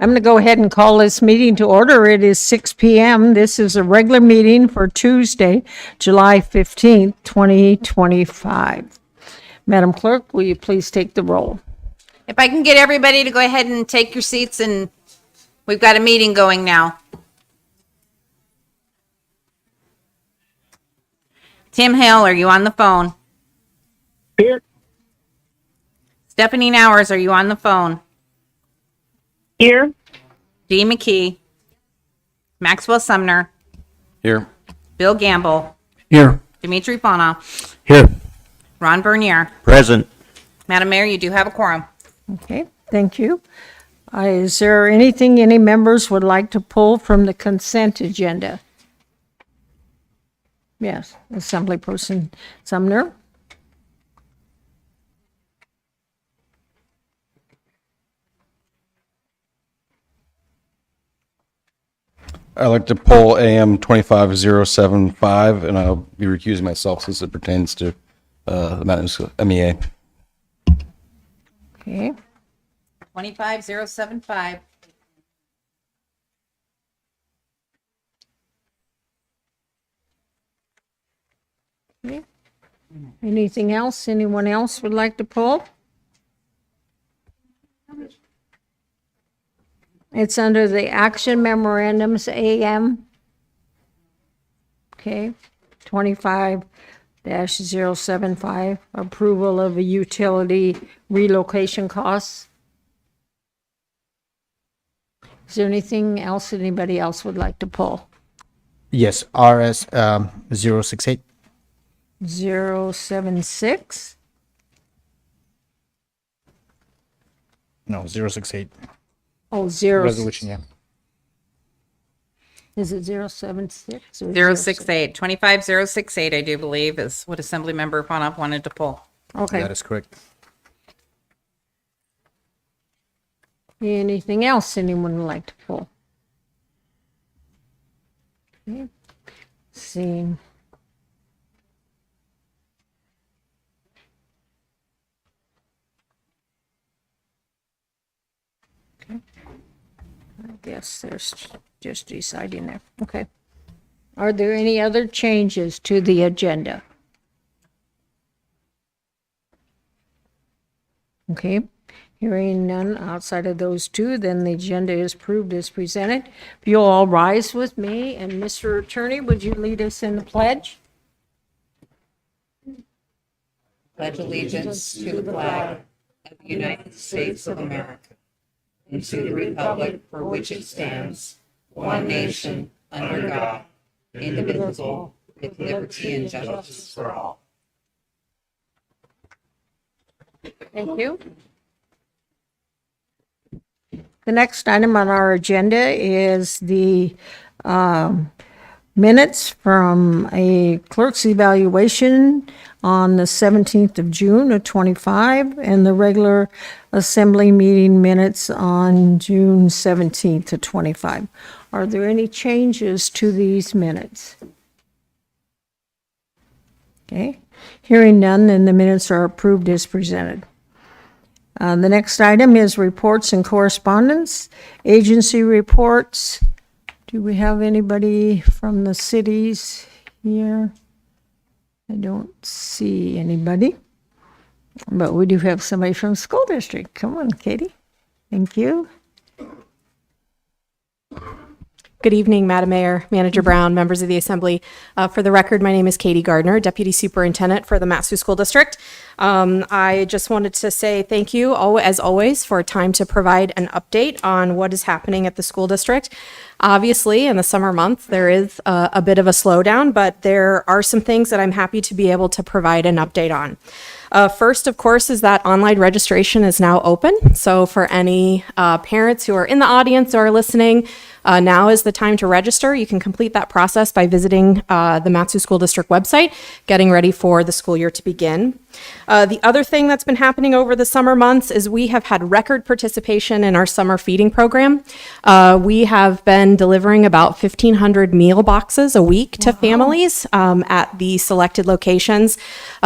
I'm going to go ahead and call this meeting to order. It is 6 p.m. This is a regular meeting for Tuesday, July 15th, 2025. Madam Clerk, will you please take the roll? If I can get everybody to go ahead and take your seats, and we've got a meeting going now. Tim Hill, are you on the phone? Here. Stephanie Nowers, are you on the phone? Here. Dee McKee. Maxwell Sumner. Here. Bill Gamble. Here. Dimitri Fana. Here. Ron Bernier. Present. Madam Mayor, you do have a quorum. Okay, thank you. Is there anything any members would like to pull from the consent agenda? Yes, Assemblyperson Sumner. I'd like to pull AM 25075, and I'll be recusing myself since it pertains to the Matanuska MEA. Okay, 25075. okay. Anything else anyone else would like to pull? It's under the action memorandums, AM. Okay, 25-075, approval of a utility relocation costs. Is there anything else anybody else would like to pull? Yes, RS 068. 076? No, 068. Oh, zero. Resolution, yeah. Is it 076 or 068. 25068, I do believe, is what Assemblymember Fana wanted to pull. Okay. That is correct. Anything else anyone would like to pull? Okay. See. Okay. I guess there's just deciding there. Okay. Are there any other changes to the agenda? Okay. Hearing none outside of those two, then the agenda is approved as presented. If you'll all rise with me, and Mr. Attorney, would you lead us in the pledge? Pledge allegiance to the flag of the United States of America and to the republic for which it stands, one nation, under God, indivisible, with liberty and justice for all. Thank you. The next item on our agenda is the minutes from a clerk's evaluation on the 17th of June of 25 and the regular assembly meeting minutes on June 17th of 25. Are there any changes to these minutes? Okay. Hearing none, then the minutes are approved as presented. The next item is reports and correspondence, agency reports. Do we have anybody from the cities here? I don't see anybody, but we do have somebody from school district. Come on, Katie. Thank you. Good evening, Madam Mayor, Manager Brown, members of the Assembly. For the record, my name is Katie Gardner, Deputy Superintendent for the Mat-Su School District. I just wanted to say thank you, as always, for time to provide an update on what is happening at the school district. Obviously, in the summer months, there is a bit of a slowdown, but there are some things that I'm happy to be able to provide an update on. First, of course, is that online registration is now open. So for any parents who are in the audience or are listening, now is the time to register. You can complete that process by visiting the Mat-Su School District website, getting ready for the school year to begin. The other thing that's been happening over the summer months is we have had record participation in our summer feeding program. We have been delivering about 1,500 meal boxes a week to families at the selected locations,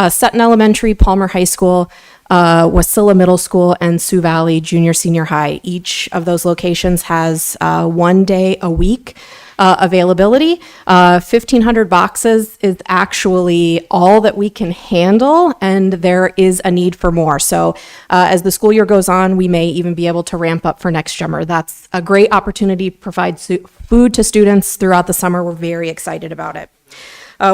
Sutton Elementary, Palmer High School, Wasilla Middle School, and Sioux Valley Junior Senior High. Each of those locations has 1 day a week availability. 1,500 boxes is actually all that we can handle, and there is a need for more. So as the school year goes on, we may even be able to ramp up for next summer. That's a great opportunity to provide food to students throughout the summer. We're very excited about it.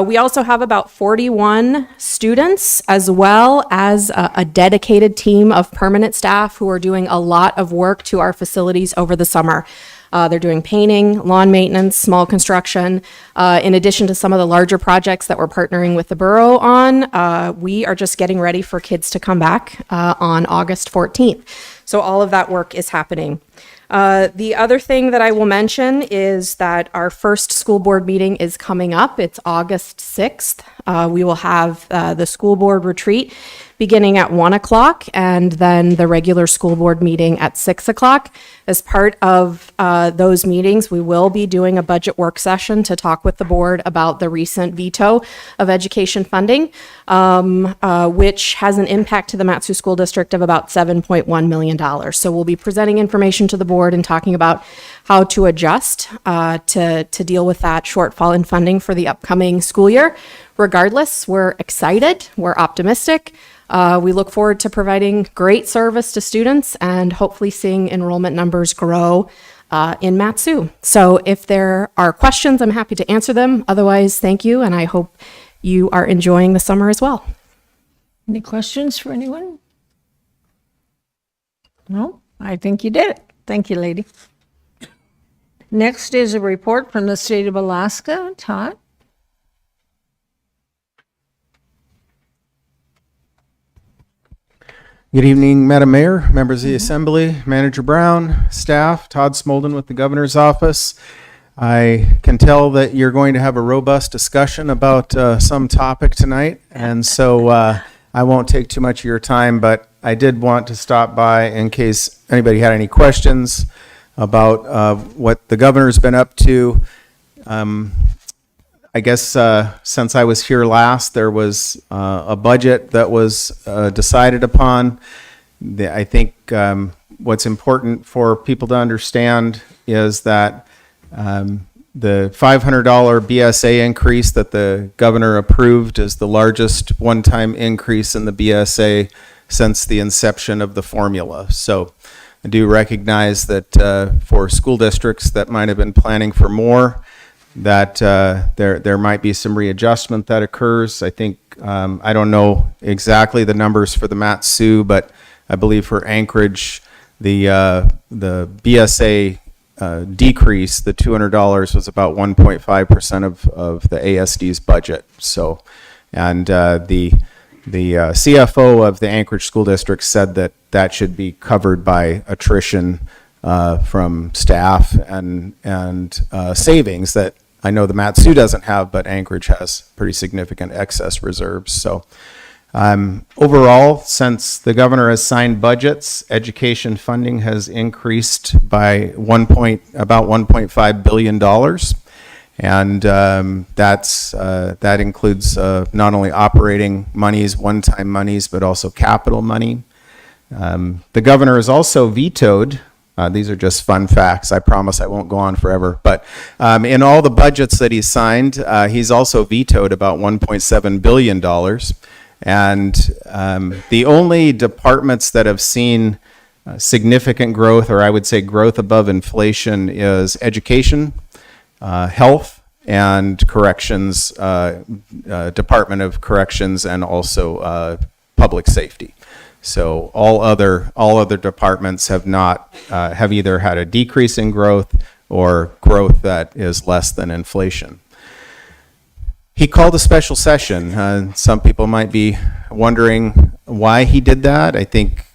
We also have about 41 students, as well as a dedicated team of permanent staff who are doing a lot of work to our facilities over the summer. They're doing painting, lawn maintenance, small construction. In addition to some of the larger projects that we're partnering with the borough on, we are just getting ready for kids to come back on August 14th. So all of that work is happening. The other thing that I will mention is that our first school board meeting is coming up. It's August 6th. We will have the school board retreat beginning at 1 o'clock, and then the regular school board meeting at 6 o'clock. As part of those meetings, we will be doing a budget work session to talk with the board about the recent veto of education funding, which has an impact to the Mat-Su School District of about $7.1 million. So we'll be presenting information to the board and talking about how to adjust to deal with that shortfall in funding for the upcoming school year. Regardless, we're excited, we're optimistic. We look forward to providing great service to students and hopefully seeing enrollment numbers grow in Mat-Su. So if there are questions, I'm happy to answer them. Otherwise, thank you, and I hope you are enjoying the summer as well. Any questions for anyone? No, I think you did it. Thank you, lady. Next is a report from the state of Alaska. Todd? Good evening, Madam Mayor, members of the Assembly, Manager Brown, staff, Todd Smolden with the Governor's Office. I can tell that you're going to have a robust discussion about some topic tonight, and so I won't take too much of your time, but I did want to stop by in case anybody had any questions about what the Governor's been up to. I guess since I was here last, there was a budget that was decided upon. I think what's important for people to understand is that the $500 BSA increase that the governor approved is the largest one-time increase in the BSA since the inception of the formula. So I do recognize that for school districts that might have been planning for more, that there might be some readjustment that occurs. I think, I don't know exactly the numbers for the Mat-Su, but I believe for Anchorage, the BSA decrease, the $200 was about 1.5% of the ASD's budget. So, and the CFO of the Anchorage School District said that that should be covered by attrition from staff and savings that I know the Mat-Su doesn't have, but Anchorage has pretty significant excess reserves. So overall, since the governor has signed budgets, education funding has increased by about $1.5 billion. And that includes not only operating monies, one-time monies, but also capital money. The governor has also vetoed, these are just fun facts, I promise I won't go on forever, but in all the budgets that he's signed, he's also vetoed about $1.7 billion. And the only departments that have seen significant growth, or I would say growth above inflation, is education, health, and corrections, Department of Corrections, and also public safety. So all other departments have either had a decrease in growth or growth that is less than inflation. He called a special session. Some people might be wondering why he did that. I think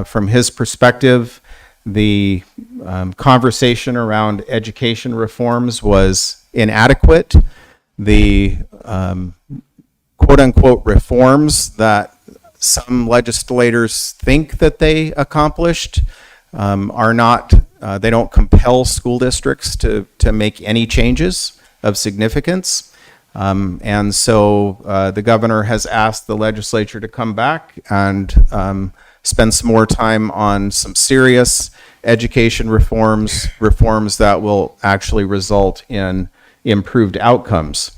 from his perspective, the conversation around education reforms was inadequate. The quote-unquote reforms that some legislators think that they accomplished are not, they don't compel school districts to make any changes of significance. And so the governor has asked the legislature to come back and spend some more time on some serious education reforms that will actually result in improved outcomes.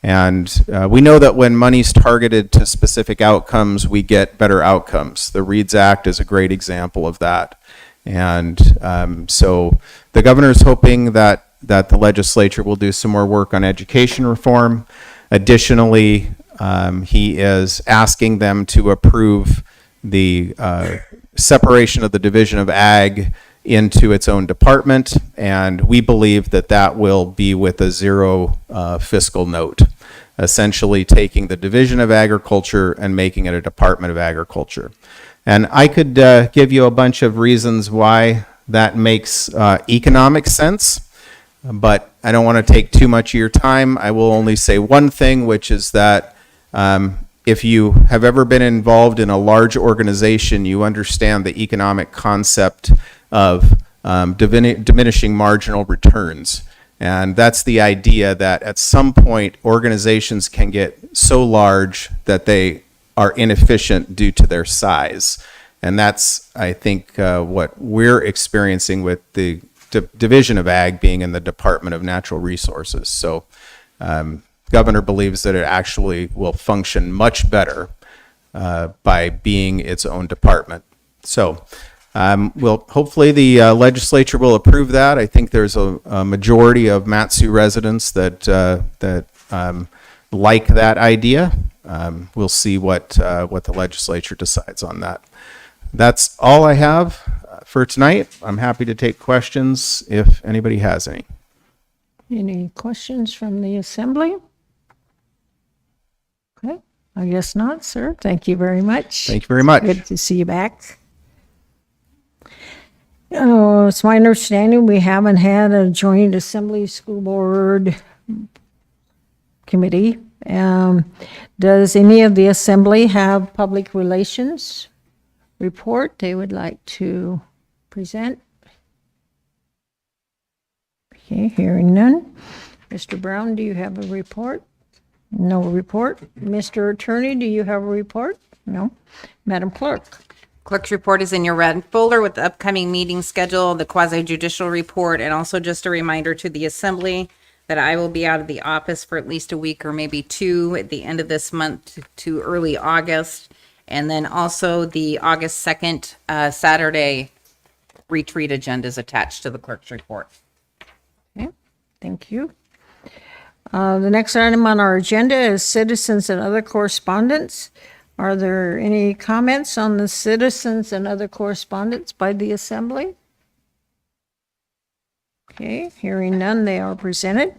And we know that when money's targeted to specific outcomes, we get better outcomes. The READS Act is a great example of that. And so the governor is hoping that the legislature will do some more work on education reform. Additionally, he is asking them to approve the separation of the Division of Ag into its own department, and we believe that that will be with a zero fiscal note, essentially taking the Division of Agriculture and making it a Department of Agriculture. And I could give you a bunch of reasons why that makes economic sense, but I don't want to take too much of your time. I will only say one thing, which is that if you have ever been involved in a large organization, you understand the economic concept of diminishing marginal returns. And that's the idea that at some point organizations can get so large that they are inefficient due to their size. And that's, I think, what we're experiencing with the Division of Ag being in the Department of Natural Resources. So governor believes that it actually will function much better by being its own department. So hopefully the legislature will approve that. I think there's a majority of Mat-Su residents that like that idea. We'll see what the legislature decides on that. That's all I have for tonight. I'm happy to take questions if anybody has any. Any questions from the assembly? Okay, I guess not, sir. Thank you very much. Thank you very much. Good to see you back. Oh, it's my understanding we haven't had a joint assembly school board committee. Does any of the assembly have public relations report they would like to present? Okay, hearing none. Mr. Brown, do you have a report? No report. Mr. Attorney, do you have a report? No. Madam Clerk? Clerk's report is in your red folder with the upcoming meeting schedule, the quasi-judicial report, and also just a reminder to the assembly that I will be out of the office for at least a week or maybe two at the end of this month to early August. And then also the August 2nd Saturday retreat agenda is attached to the clerk's report. Okay, thank you. The next item on our agenda is citizens and other correspondence. Are there any comments on the citizens and other correspondence by the assembly? Okay, hearing none, they are presented.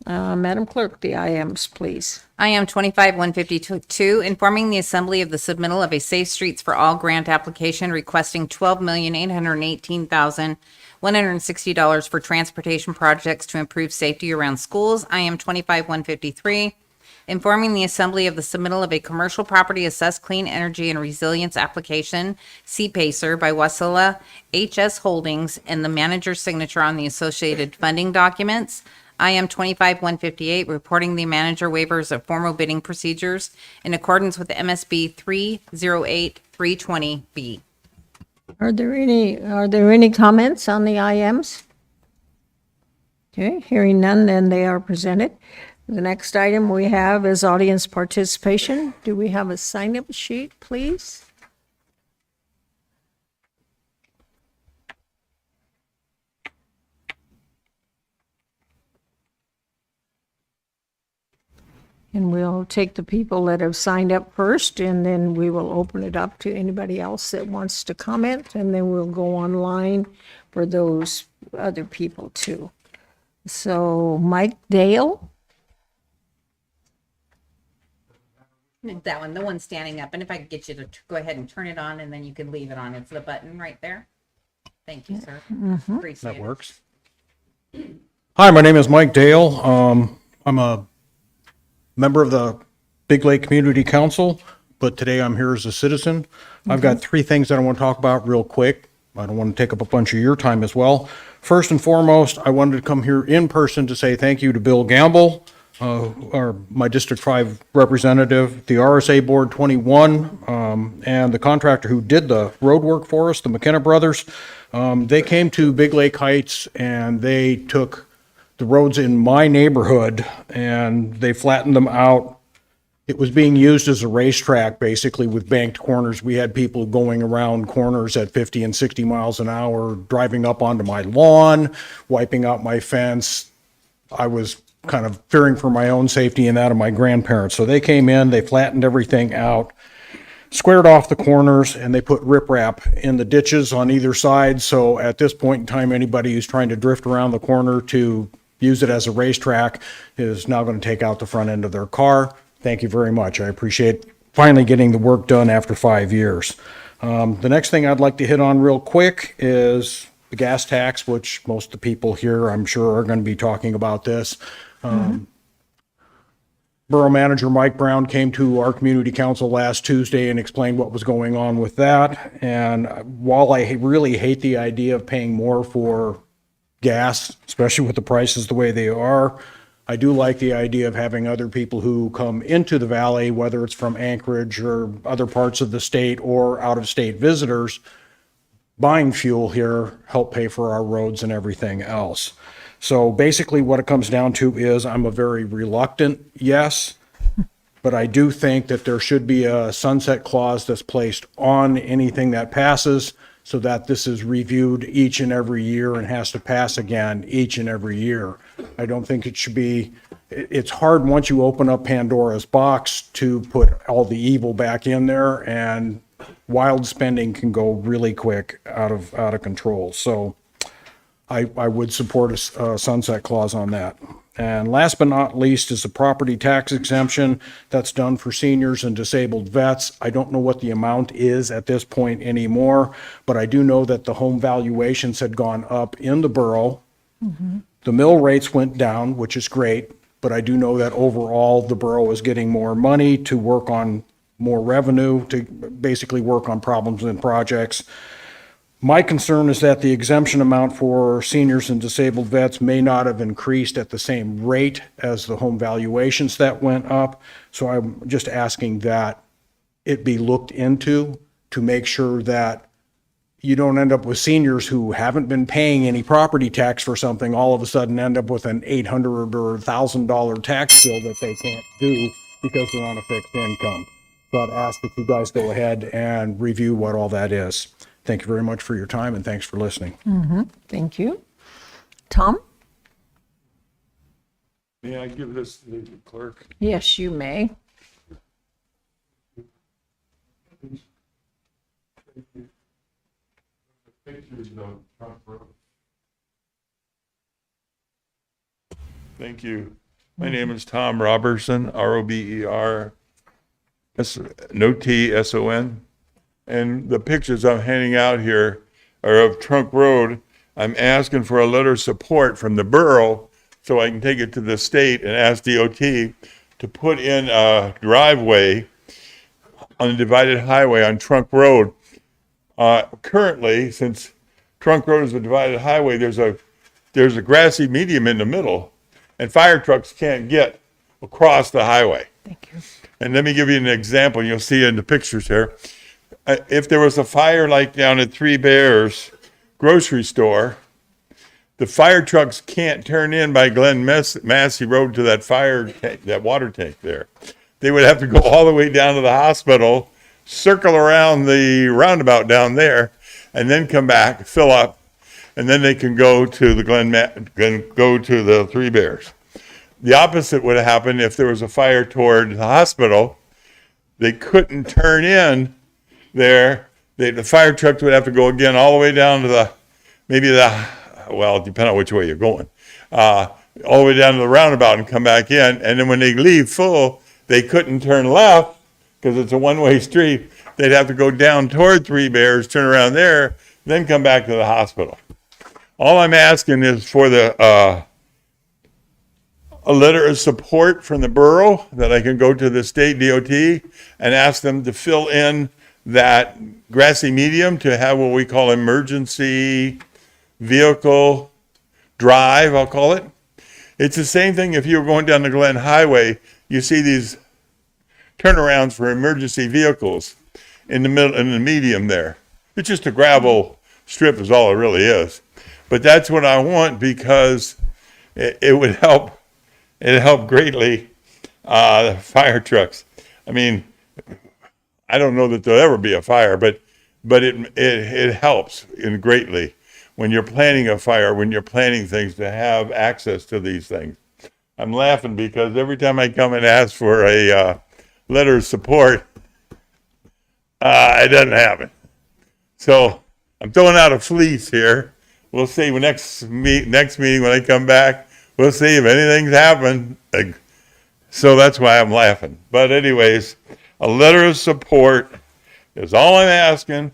Madam Clerk, the IMs, please. IM 25-152, informing the assembly of the submittal of a Safe Streets for All grant application requesting $12,818,160 for transportation projects to improve safety around schools. IM 25-153, informing the assembly of the submittal of a commercial property assessed clean energy and resilience application, CPACER, by Wasilla HS Holdings, and the manager's signature on the associated funding documents. IM 25-158, reporting the manager waivers of formal bidding procedures in accordance with MSB 308-320B. Are there any comments on the IMs? Okay, hearing none, then they are presented. The next item we have is audience participation. Do we have a sign-up sheet, please? And we'll take the people that have signed up first, and then we will open it up to anybody else that wants to comment, and then we'll go online for those other people too. So Mike Dale? That one, the one standing up. And if I could get you to go ahead and turn it on, and then you can leave it on. It's the button right there. Thank you, sir. Appreciate That it. works. Hi, my name is Mike Dale. I'm a member of the Big Lake Community Council, but today I'm here as a citizen. I've got three things that I want to talk about real quick. I don't want to take up a bunch of your time as well. First and foremost, I wanted to come here in person to say thank you to Bill Gamble or my District 5 representative, the RSA Board 21, and the contractor who did the road work for us, the McKenna Brothers. They came to Big Lake Heights and they took the roads in my neighborhood and they flattened them out. It was being used as a racetrack, basically, with banked corners. We had people going around corners at 50 and 60 miles an hour, driving up onto my lawn, wiping out my fence. I was kind of fearing for my own safety and that of my grandparents. So they came in, they flattened everything out, squared off the corners, and they put riprap in the ditches on either side. So at this point in time, anybody who's trying to drift around the corner to use it as a racetrack is now going to take out the front end of their car. Thank you very much. I appreciate finally getting the work done after 5 years. The next thing I'd like to hit on real quick is the gas tax, which most of the people here, I'm sure, are going to be talking about this. Borough Manager Mike Brown came to our community council last Tuesday and explained what was going on with that. And while I really hate the idea of paying more for gas, especially with the prices the way they are, I do like the idea of having other people who come into the valley, whether it's from Anchorage or other parts of the state or out-of-state visitors, buying fuel here, help pay for our roads and everything else. So basically what it comes down to is I'm a very reluctant yes, but I do think that there should be a sunset clause that's placed on anything that passes so that this is reviewed each and every year and has to pass again each and every year. I don't think it should be, it's hard once you open up Pandora's box to put all the evil back in there, and wild spending can go really quick out of control. So I would support a sunset clause on that. And last but not least is the property tax exemption that's done for seniors and disabled vets. I don't know what the amount is at this point anymore, but I do know that the home valuations had gone up in the borough. The mill rates went down, which is great, but I do know that overall the borough is getting more money to work on more revenue, to basically work on problems and projects. My concern is that the exemption amount for seniors and disabled vets may not have increased at the same rate as the home valuations that went up. So I'm just asking that it be looked into to make sure that you don't end up with seniors who haven't been paying any property tax for something, all of a sudden end up with an $800 or $1,000 tax bill that they can't do because they're on a fixed income. So I'd ask that you guys go ahead and review what all that is. Thank you very much for your time, and thanks for listening. Thank you. Tom? May I give this to the clerk? Yes, you may. Thank you. My name is Tom Robertson, R-O-B-E-R, no T, S-O-N. And the pictures I'm handing out here are of Trunk Road. I'm asking for a letter of support from the borough so I can take it to the state and ask DOT to put in a driveway on a divided highway on Trunk Road. Currently, since Trunk Road is a divided highway, there's a grassy medium in the middle, and fire trucks can't get across the highway. Thank you. And let me give you an example. You'll see in the pictures here. If there was a fire like down at Three Bears grocery store, the fire trucks can't turn in by Glen Massey Road to that water tank there. They would have to go all the way down to the hospital, circle around the roundabout down there, and then come back, fill up, and then they can go to the go to the Three Bears. The opposite would happen if there was a fire toward the hospital. They couldn't turn in there. The fire trucks would have to go again all the way down to depending on which way you're going, all the way down to the roundabout and come back in. And then when they leave full, they couldn't turn left because it's a one-way street. They'd have to go down toward Three Bears, turn around there, then come back to the hospital. All I'm asking is for a letter of support from the borough that I can go to the state DOT and ask them to fill in that grassy medium to have what we call emergency vehicle drive, I'll call it. It's the same thing if you were going down the Glen Highway, you see these turnarounds for emergency vehicles in the middle, in the medium there. It's just a gravel strip is all it really is. But that's what I want because it would help, it'd help greatly, fire trucks. I mean, I don't know that there'll ever be a fire, but it helps in greatly when you're planning a fire, when you're planning things to have access to these things. I'm laughing because every time I come and ask for a letter of support, it doesn't happen. So I'm throwing out a fleece here. We'll see next meeting when I come back. We'll see if anything's happened. So that's why I'm laughing. But anyways, a letter of support is all I'm asking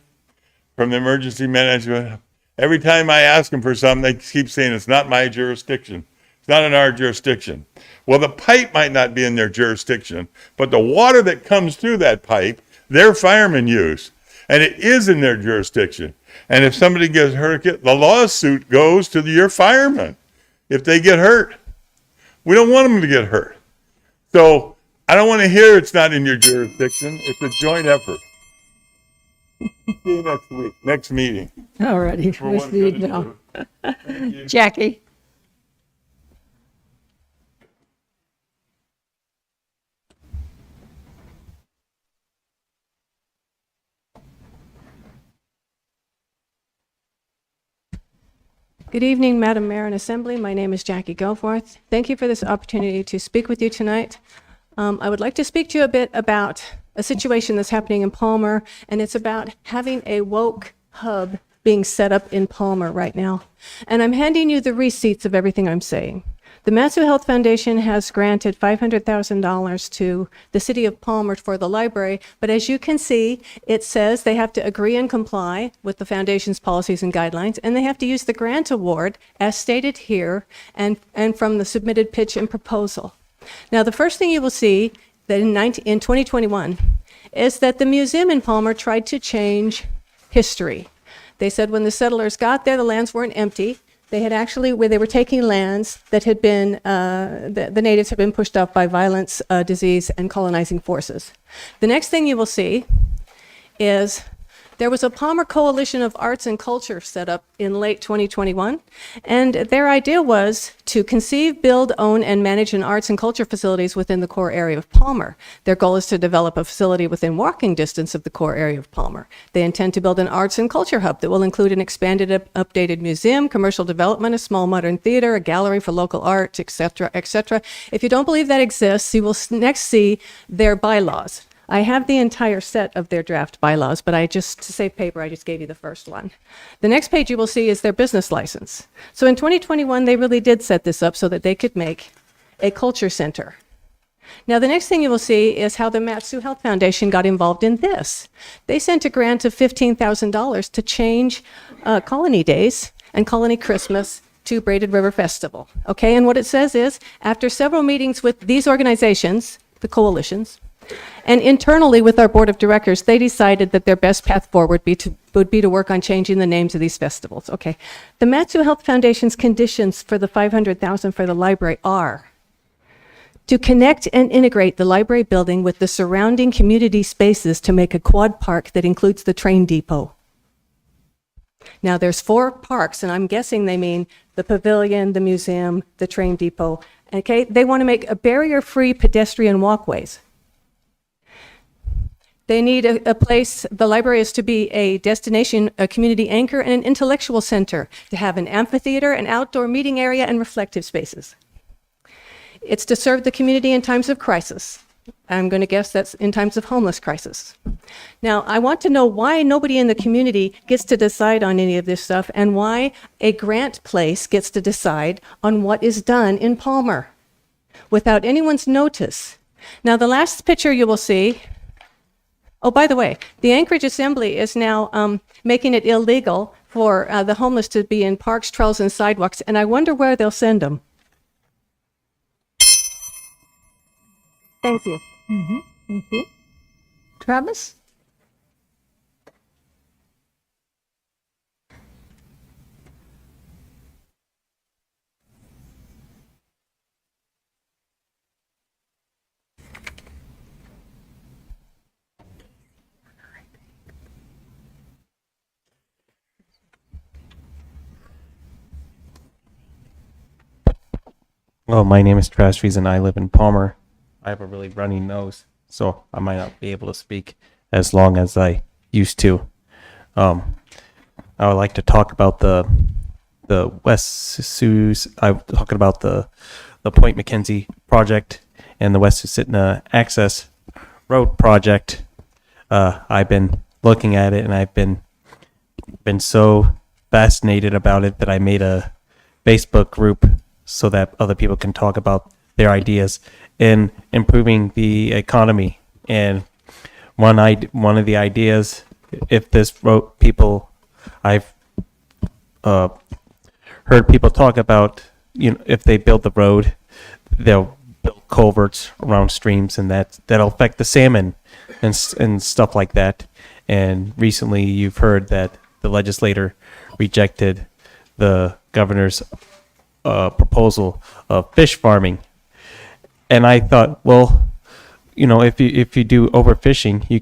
from the emergency management. Every time I ask them for something, they keep saying it's not my jurisdiction. It's not in our jurisdiction. Well, the pipe might not be in their jurisdiction, but the water that comes through that pipe, their firemen use, and it is in their jurisdiction. And if somebody gets hurt, the lawsuit goes to your firemen if they get hurt. We don't want them to get hurt. So I don't want to hear it's not in your jurisdiction. It's a joint effort. See you next week, next meeting. All righty. For one good and two. Thank you. Jackie? Good evening, Madam Mayor and Assembly. My name is Jackie Goforth. Thank you for this opportunity to speak with you tonight. I would like to speak to you a bit about a situation that's happening in Palmer, and it's about having a woke hub being set up in Palmer right now. And I'm handing you the receipts of everything I'm saying. The Matsu Health Foundation has granted $500,000 to the city of Palmer for the library, but as you can see, it says they have to agree and comply with the foundation's policies and guidelines, and they have to use the grant award as stated here and from the submitted pitch and proposal. Now, the first thing you will see that in 2021 is that the museum in Palmer tried to change history. They said when the settlers got there, the lands weren't empty. They had actually, where they were taking lands that had been, the natives had been pushed off by violence, disease, and colonizing forces. The next thing you will see is there was a Palmer Coalition of Arts and Culture set up in late 2021, and their idea was to conceive, build, own, and manage an arts and culture facilities within the core area of Palmer. Their goal is to develop a facility within walking distance of the core area of Palmer. They intend to build an arts and culture hub that will include an expanded, updated museum, commercial development, a small modern theater, a gallery for local art, etc., etc. If you don't believe that exists, you will next see their bylaws. I have the entire set of their draft bylaws, but to save paper, I just gave you the first one. The next page you will see is their business license. So in 2021, they really did set this up so that they could make a culture center. Now, the next thing you will see is how the Matsu Health Foundation got involved in this. They sent a grant of $15,000 to change Colony Days and Colony Christmas to Braided River Festival. Okay, and what it says is, after several meetings with these organizations, the coalitions, and internally with our board of directors, they decided that their best path forward would be to work on changing the names of these festivals. Okay, the Matsu Health Foundation's conditions for the $500,000 for the library are to connect and integrate the library building with the surrounding community spaces to make a quad park that includes the train depot. Now there's 4 parks, and I'm guessing they mean the pavilion, the museum, the train depot. Okay, they want to make a barrier-free pedestrian walkways. They need a place, the library is to be a destination, a community anchor, and an intellectual center, to have an amphitheater, an outdoor meeting area, and reflective spaces. It's to serve the community in times of crisis. I'm going to guess that's in times of homeless crisis. Now, I want to know why nobody in the community gets to decide on any of this stuff, and why a grant place gets to decide on what is done in Palmer without anyone's notice. Now, the last picture you will see. Oh, by the way, the Anchorage Assembly is now making it illegal for the homeless to be in parks, trails, and sidewalks, and I wonder where they'll send them. Thank you. Thank you. Travis? Well, my name is Trastries and I live in Palmer. I have a really runny nose, so I might not be able to speak as long as I used to. I would like to talk about the West Sus. I'm talking about the Point McKenzie project and the West Susitna access road project. I've been looking at it and I've been so fascinated about it that I made a Facebook group so that other people can talk about their ideas in improving the economy. And one of the ideas, if this road people, I've heard people talk about, if they build the road, they'll build culverts around streams, and that'll affect the salmon and stuff like that. And recently, you've heard that the legislator rejected the governor's proposal of fish farming. And I thought, well, if you do overfishing, you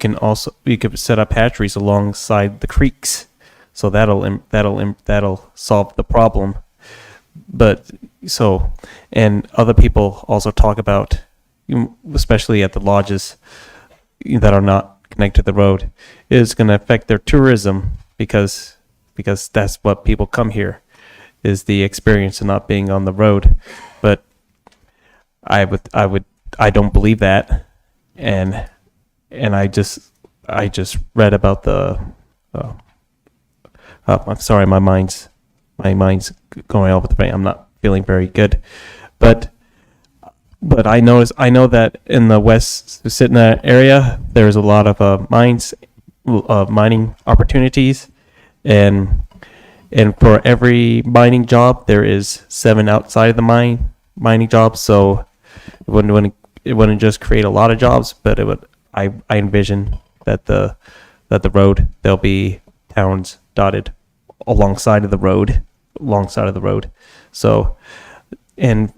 could set up hatcheries alongside the creeks, so that'll solve the problem. But and other people also talk about, especially at the lodges that are not connected to the road, is going to affect their tourism because that's what people come here, is the experience of not being on the road. But I don't believe that, and I just read about the. I'm sorry, my mind's going over the brain. I'm not feeling very good, but I know that in the West Susitna area there's a lot of mining opportunities, and for every mining job there is 7 outside of the mining jobs. So it wouldn't just create a lot of jobs, but it would. I envision that the road, there'll be towns dotted alongside of the road. So, and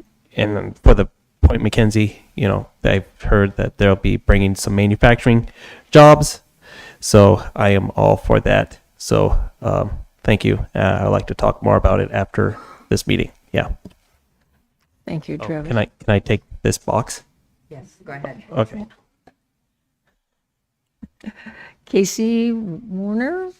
for the Point McKenzie, I've heard that they'll be bringing some manufacturing jobs. So I am all for that. So thank you. I'd like to talk more about it after this meeting. Yeah. Thank you, Travis. Can I take this box? Yes, go ahead. Okay. Casey Warner?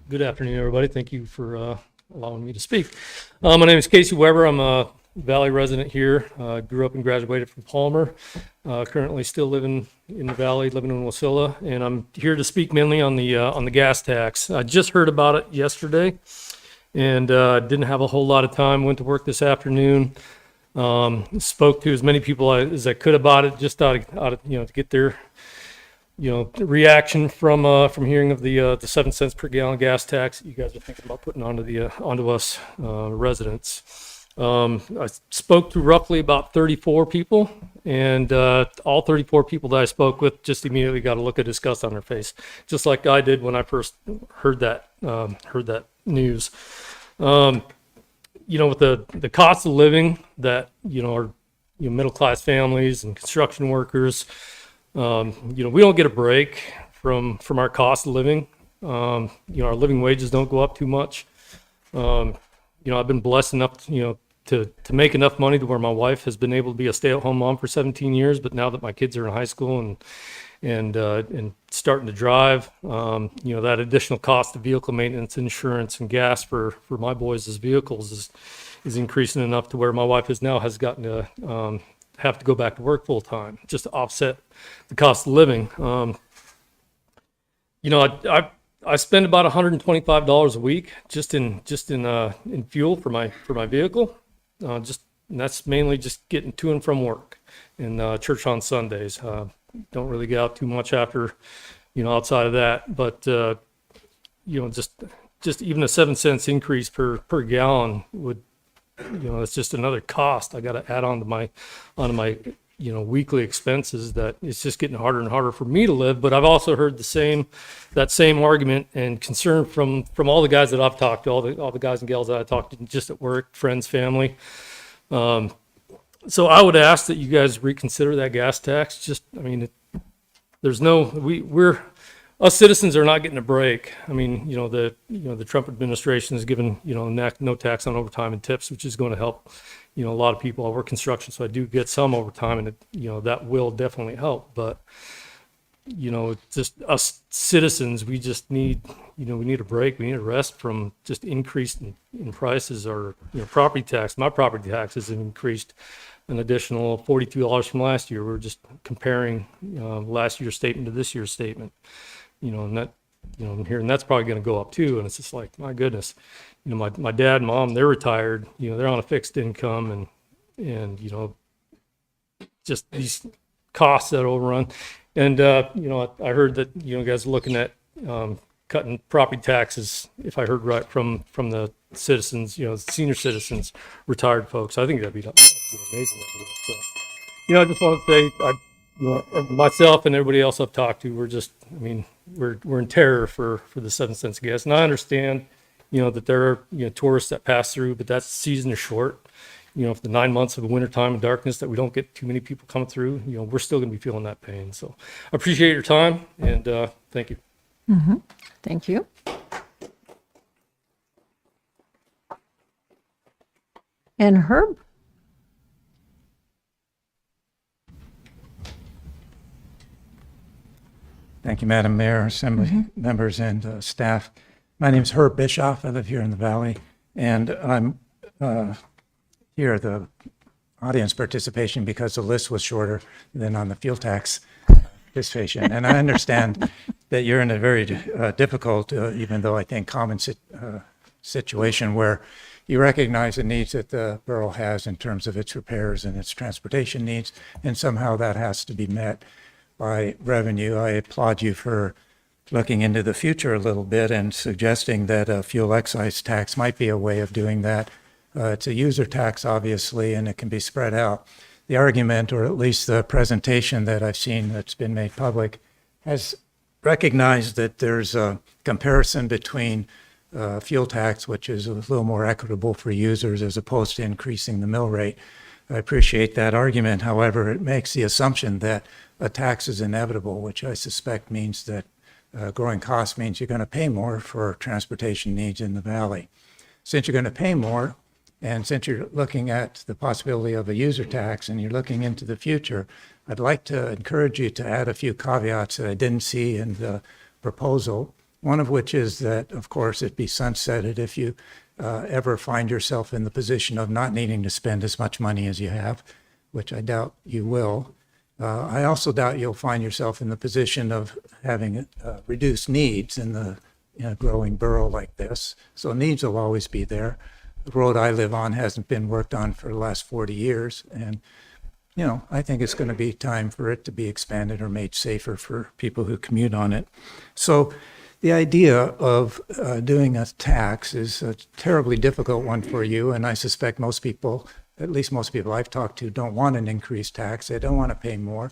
Good afternoon, everybody. Thank you for allowing me to speak. My name is Casey Weber. I'm a Valley resident here. Grew up and graduated from Palmer. Currently still living in the Valley, living in Wasilla, and I'm here to speak mainly on the gas tax. I just heard about it yesterday, and didn't have a whole lot of time. Went to work this afternoon. Spoke to as many people as I could about it, just out of to get their reaction from hearing of the 7 cents per gallon gas tax that you guys are thinking about putting onto us residents. I spoke to roughly about 34 people, and all 34 people that I spoke with just immediately got a look of disgust on their face, just like I did when I first heard that news. With the cost of living that our middle class families and construction workers. We don't get a break from our cost of living. Our living wages don't go up too much. I've been blessed enough, to make enough money to where my wife has been able to be a stay-at-home mom for 17 years. But now that my kids are in high school and starting to drive, that additional cost of vehicle maintenance, insurance, and gas for my boys' vehicles is increasing enough to where my wife has gotten to have to go back to work full time just to offset the cost of living. I spend about $125 a week just in fuel for my vehicle. And that's mainly just getting to and from work and church on Sundays. Don't really get out too much after, outside of that. But just even a 7 cents increase per gallon would, it's just another cost I got to add onto my weekly expenses, that it's just getting harder and harder for me to live. But I've also heard that same argument and concern from all the guys that I've talked to, all the guys and gals that I talked to just at work, friends, family. So I would ask that you guys reconsider that gas tax. We're us citizens are not getting a break. I mean, the Trump administration has given, no tax on overtime and tips, which is going to help, a lot of people. I work construction, so I do get some overtime, and that will definitely help. But, just us citizens, we just need, we need a break. We need a rest from just increase in prices or, property tax. My property taxes have increased an additional $42 from last year. We're just comparing, last year's statement to this year's statement. And that, I'm hearing that's probably going to go up too. And it's just like, my goodness, my dad and mom, they're retired, they're on a fixed income and, just these costs that overrun. And, I heard that, guys are looking at, cutting property taxes, if I heard right, from the citizens, senior citizens, retired folks. I think that'd be amazing. So, I just want to say, myself and everybody else I've talked to, we're just, we're in terror for the 7 cents a gas. And I understand, that there are, tourists that pass through, but that season is short. For the 9 months of wintertime and darkness that we don't get too many people coming through, we're still going to be feeling that pain. So I appreciate your time and thank you. Thank you. And Herb? Thank you, Madam Mayor, Assembly members, and staff. My name is Herb Bischoff. I live here in the Valley, and I'm here at the audience participation because the list was shorter than on the fuel tax participation. And I understand that you're in a very difficult, even though I think common situation where you recognize the needs that the borough has in terms of its repairs and its transportation needs, and somehow that has to be met by revenue. I applaud you for looking into the future a little bit and suggesting that a fuel excise tax might be a way of doing that. It's a user tax, obviously, and it can be spread out. The argument, or at least the presentation that I've seen that's been made public, has recognized that there's a comparison between fuel tax, which is a little more equitable for users as opposed to increasing the mill rate. I appreciate that argument. However, it makes the assumption that a tax is inevitable, which I suspect means that growing cost means you're going to pay more for transportation needs in the valley. Since you're going to pay more, and since you're looking at the possibility of a user tax and you're looking into the future, I'd like to encourage you to add a few caveats that I didn't see in the proposal. One of which is that, of course, it be sunsetted if you ever find yourself in the position of not needing to spend as much money as you have, which I doubt you will. I also doubt you'll find yourself in the position of having reduced needs in the growing borough like this. So needs will always be there. The road I live on hasn't been worked on for the last 40 years. And, I think it's going to be time for it to be expanded or made safer for people who commute on it. So the idea of doing a tax is a terribly difficult one for you. And I suspect most people, at least most people I've talked to, don't want an increased tax. They don't want to pay more.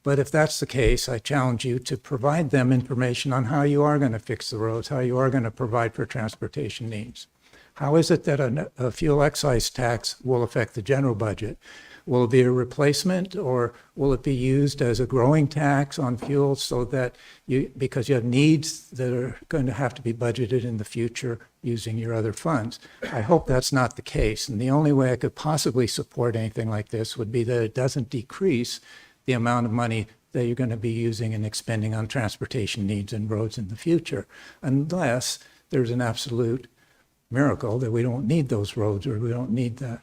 But if that's the case, I challenge you to provide them information on how you are going to fix the roads, how you are going to provide for transportation needs. How is it that a fuel excise tax will affect the general budget? Will it be a replacement, or will it be used as a growing tax on fuel so that because you have needs that are going to have to be budgeted in the future using your other funds? I hope that's not the case. And the only way I could possibly support anything like this would be that it doesn't decrease the amount of money that you're going to be using and expending on transportation needs and roads in the future, unless there's an absolute miracle that we don't need those roads or we don't need that.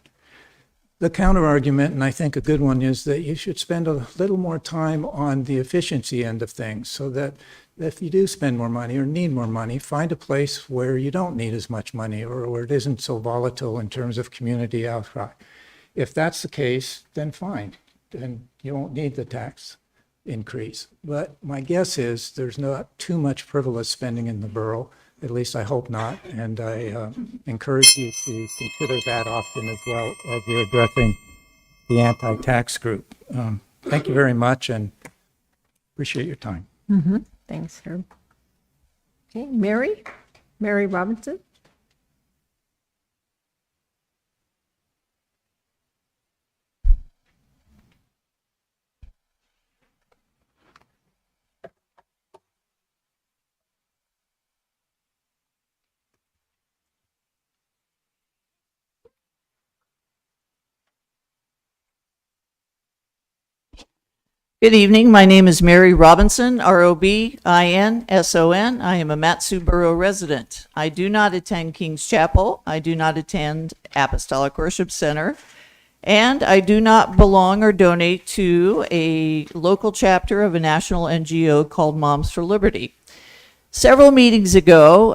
The counter argument, and I think a good one, is that you should spend a little more time on the efficiency end of things, so that if you do spend more money or need more money, find a place where you don't need as much money or where it isn't so volatile in terms of community outcry. If that's the case, then fine, then you won't need the tax increase. But my guess is there's not too much frivolous spending in the borough. At least I hope not, and I encourage you to consider that option as well as you're addressing the anti-tax group. Thank you very much, and appreciate your time. Thanks, Herb. Okay, Mary Robinson? Good evening. My name is Mary Robinson, Robinson. I am a Matsu Borough resident. I do not attend King's Chapel. I do not attend Apostolic Worship Center. And I do not belong or donate to a local chapter of a national NGO called Moms for Liberty. Several meetings ago,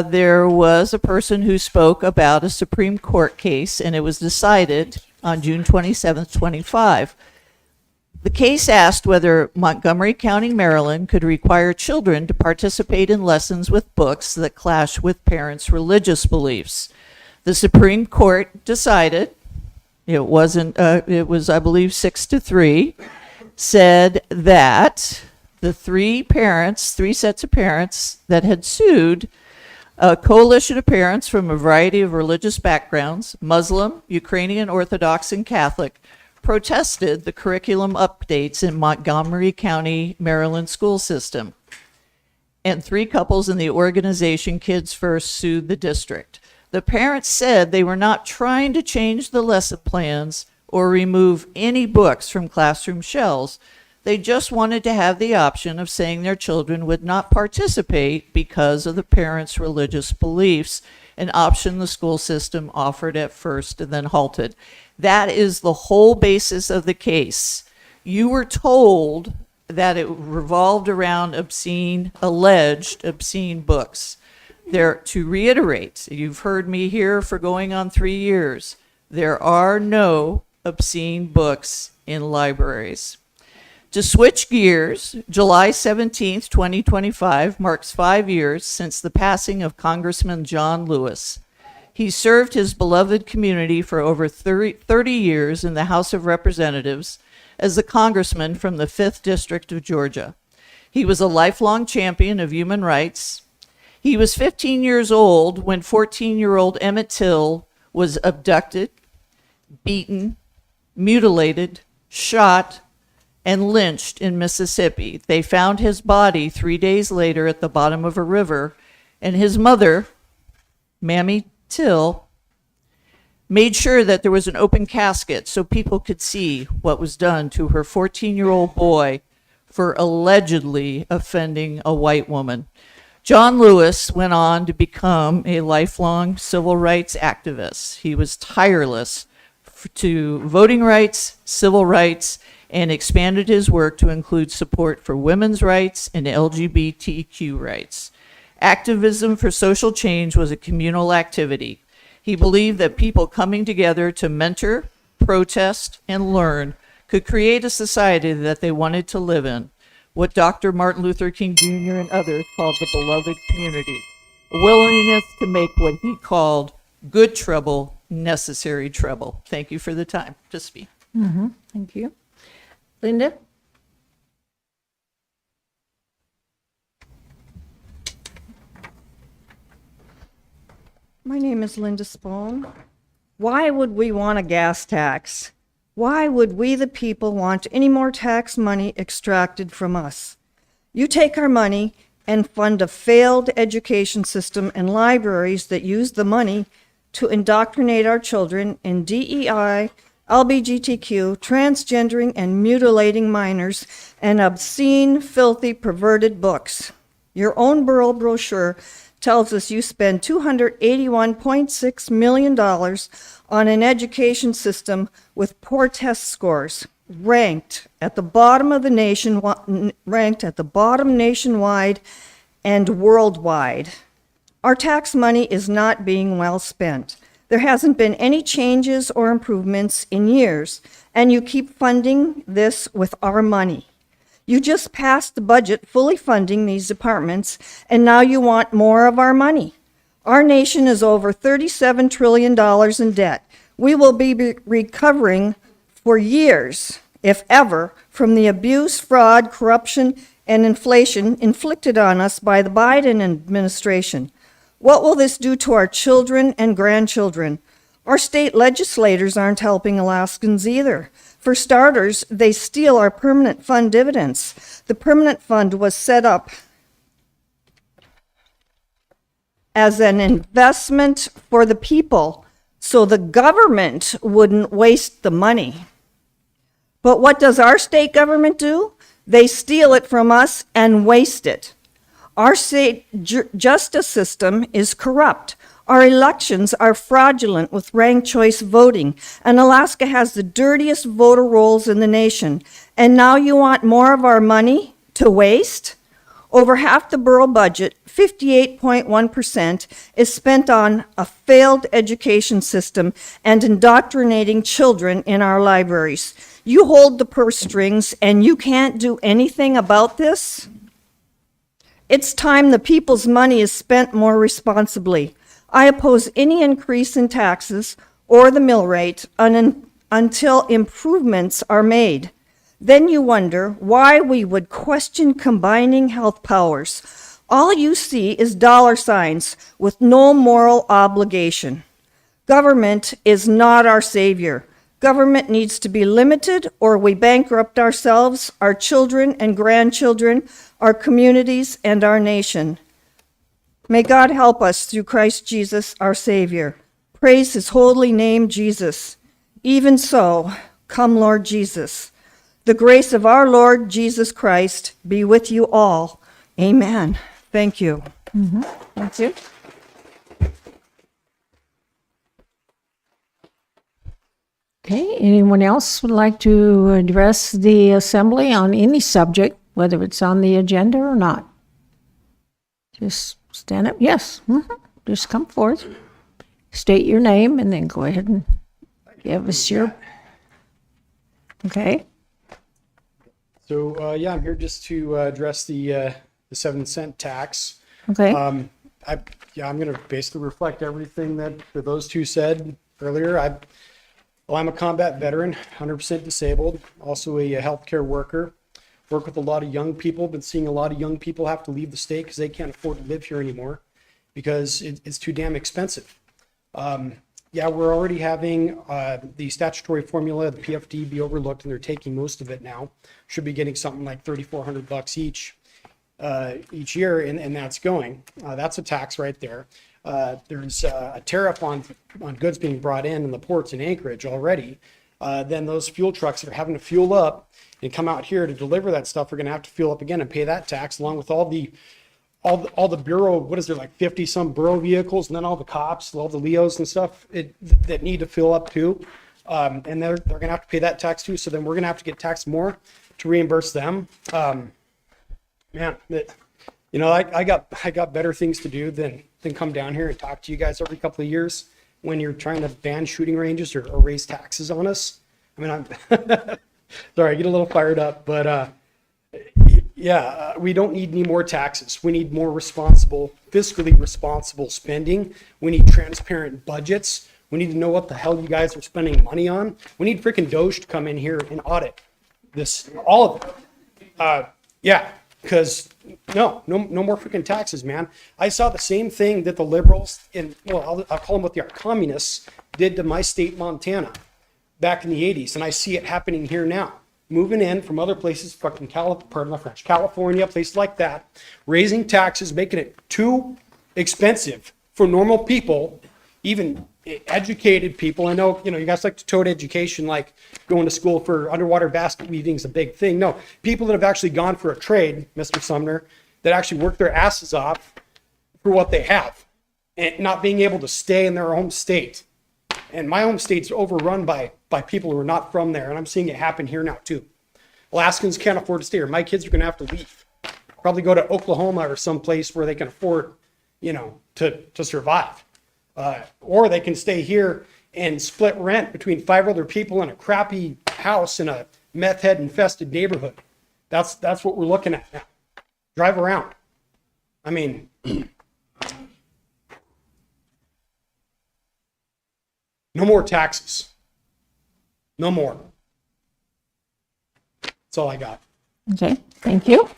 there was a person who spoke about a Supreme Court case, and it was decided on June 27th, 25. The case asked whether Montgomery County, Maryland could require children to participate in lessons with books that clash with parents' religious beliefs. The Supreme Court decided, it was, I believe, 6-3, said that the three sets of parents that had sued a coalition of parents from a variety of religious backgrounds, Muslim, Ukrainian Orthodox, and Catholic, protested the curriculum updates in Montgomery County, Maryland school system. And three couples in the organization Kids First sued the district. The parents said they were not trying to change the lesson plans or remove any books from classroom shelves. They just wanted to have the option of saying their children would not participate because of the parents' religious beliefs, an option the school system offered at first and then halted. That is the whole basis of the case. You were told that it revolved around alleged obscene books. To reiterate, you've heard me here for going on 3 years, there are no obscene books in libraries. To switch gears, July 17th, 2025 marks 5 years since the passing of Congressman John Lewis. He served his beloved community for over 30 years in the House of Representatives as the congressman from the 5th District of Georgia. He was a lifelong champion of human rights. He was 15 years old when 14-year-old Emmett Till was abducted, beaten, mutilated, shot, and lynched in Mississippi. They found his body 3 days later at the bottom of a river, and his mother, Mammy Till, made sure that there was an open casket so people could see what was done to her 14-year-old boy for allegedly offending a white woman. John Lewis went on to become a lifelong civil rights activist. He was tireless to voting rights, civil rights, and expanded his work to include support for women's rights and LGBTQ rights. Activism for social change was a communal activity. He believed that people coming together to mentor, protest, and learn could create a society that they wanted to live in, what Dr. Martin Luther King Jr. and others called the beloved community, a willingness to make what he called good trouble necessary trouble. Thank you for the time to speak. Thank you. Linda? My name is Linda Spohn. Why would we want a gas tax? Why would we, the people, want any more tax money extracted from us? You take our money and fund a failed education system and libraries that use the money to indoctrinate our children in DEI, LGBTQ, transgendering, and mutilating minors, and obscene, filthy, perverted books. Your own borough brochure tells us you spend $281.6 million on an education system with poor test scores, ranked at the bottom nationwide and worldwide. Our tax money is not being well spent. There hasn't been any changes or improvements in years, and you keep funding this with our money. You just passed the budget fully funding these departments, and now you want more of our money. Our nation is over $37 trillion in debt. We will be recovering for years, if ever, from the abuse, fraud, corruption, and inflation inflicted on us by the Biden administration. What will this do to our children and grandchildren? Our state legislators aren't helping Alaskans either. For starters, they steal our permanent fund dividends. The permanent fund was set up as an investment for the people, so the government wouldn't waste the money. But what does our state government do? They steal it from us and waste it. Our state justice system is corrupt. Our elections are fraudulent with ranked choice voting, and Alaska has the dirtiest voter rolls in the nation. And now you want more of our money to waste? Over half the borough budget, 58.1%, is spent on a failed education system and indoctrinating children in our libraries. You hold the purse strings and you can't do anything about this? It's time the people's money is spent more responsibly. I oppose any increase in taxes or the mill rate until improvements are made. Then you wonder why we would question combining health powers. All you see is dollar signs with no moral obligation. Government is not our savior. Government needs to be limited or we bankrupt ourselves, our children and grandchildren, our communities, and our nation. May God help us through Christ Jesus, our Savior. Praise his holy name, Jesus. Even so, come, Lord Jesus. The grace of our Lord Jesus Christ be with you all. Amen. Thank you. That's it. Okay, anyone else would like to address the assembly on any subject, whether it's on the agenda or not? Just stand up, yes, just come forth, state your name, and then go ahead and give us your, okay? So, yeah, I'm here just to address the 7-cent tax. Okay. I'm going to basically reflect everything that those two said earlier. I'm a combat veteran, 100% disabled, also a healthcare worker. Work with a lot of young people, been seeing a lot of young people have to leave the state because they can't afford to live here anymore because it's too damn expensive. Yeah, we're already having the statutory formula, the PFD, be overlooked, and they're taking most of it now. Should be getting something like $3,400 each year, and that's going. That's a tax right there. There's a tariff on goods being brought in the ports in Anchorage already. Then those fuel trucks that are having to fuel up and come out here to deliver that stuff are going to have to fuel up again and pay that tax, along with all the bureau, what is there, like 50 some bureau vehicles, and then all the cops, all the Leos and stuff that need to fill up too. And they're going to have to pay that tax too. So then we're going to have to get taxed more to reimburse them. Man, I got better things to do than come down here and talk to you guys every couple of years when you're trying to ban shooting ranges or raise taxes on us. I mean, I'm sorry, I get a little fired up, but we don't need any more taxes. We need more fiscally responsible spending. We need transparent budgets. We need to know what the hell you guys are spending money on. We need freaking Doge to come in here and audit this, all of it. Because no more freaking taxes, man. I saw the same thing that the liberals I'll call them what they are, communists, did to my state, Montana, back in the 80s. And I see it happening here now. Moving in from other places, fucking California, places like that, raising taxes, making it too expensive for normal people, even educated people. I know, you guys like to tote education, like going to school for underwater basket weaving is a big thing. No, people that have actually gone for a trade, Mr. Sumner, that actually work their asses off for what they have and not being able to stay in their home state. And my home state's overrun by people who are not from there. And I'm seeing it happen here now too. Alaskans can't afford to stay here. My kids are going to have to leave. Probably go to Oklahoma or someplace where they can afford, to survive. Or they can stay here and split rent between 5 other people in a crappy house in a meth head infested neighborhood. That's what we're looking at now. Drive around. I mean, no more taxes. No more. That's all I got. Okay, thank you.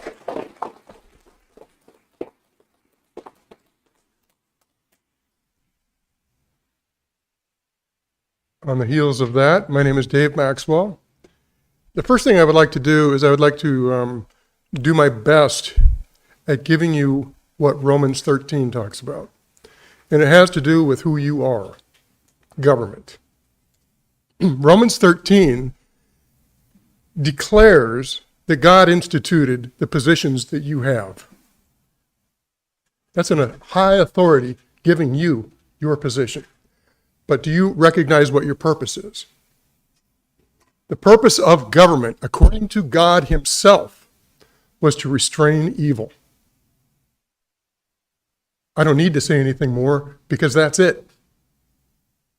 On the heels of that, my name is Dave Maxwell. The first thing I would like to do is I would like to do my best at giving you what Romans 13 talks about. And it has to do with who you are, government. Romans 13 declares that God instituted the positions that you have. That's a high authority giving you your position. But do you recognize what your purpose is? The purpose of government, according to God himself, was to restrain evil. I don't need to say anything more because that's it.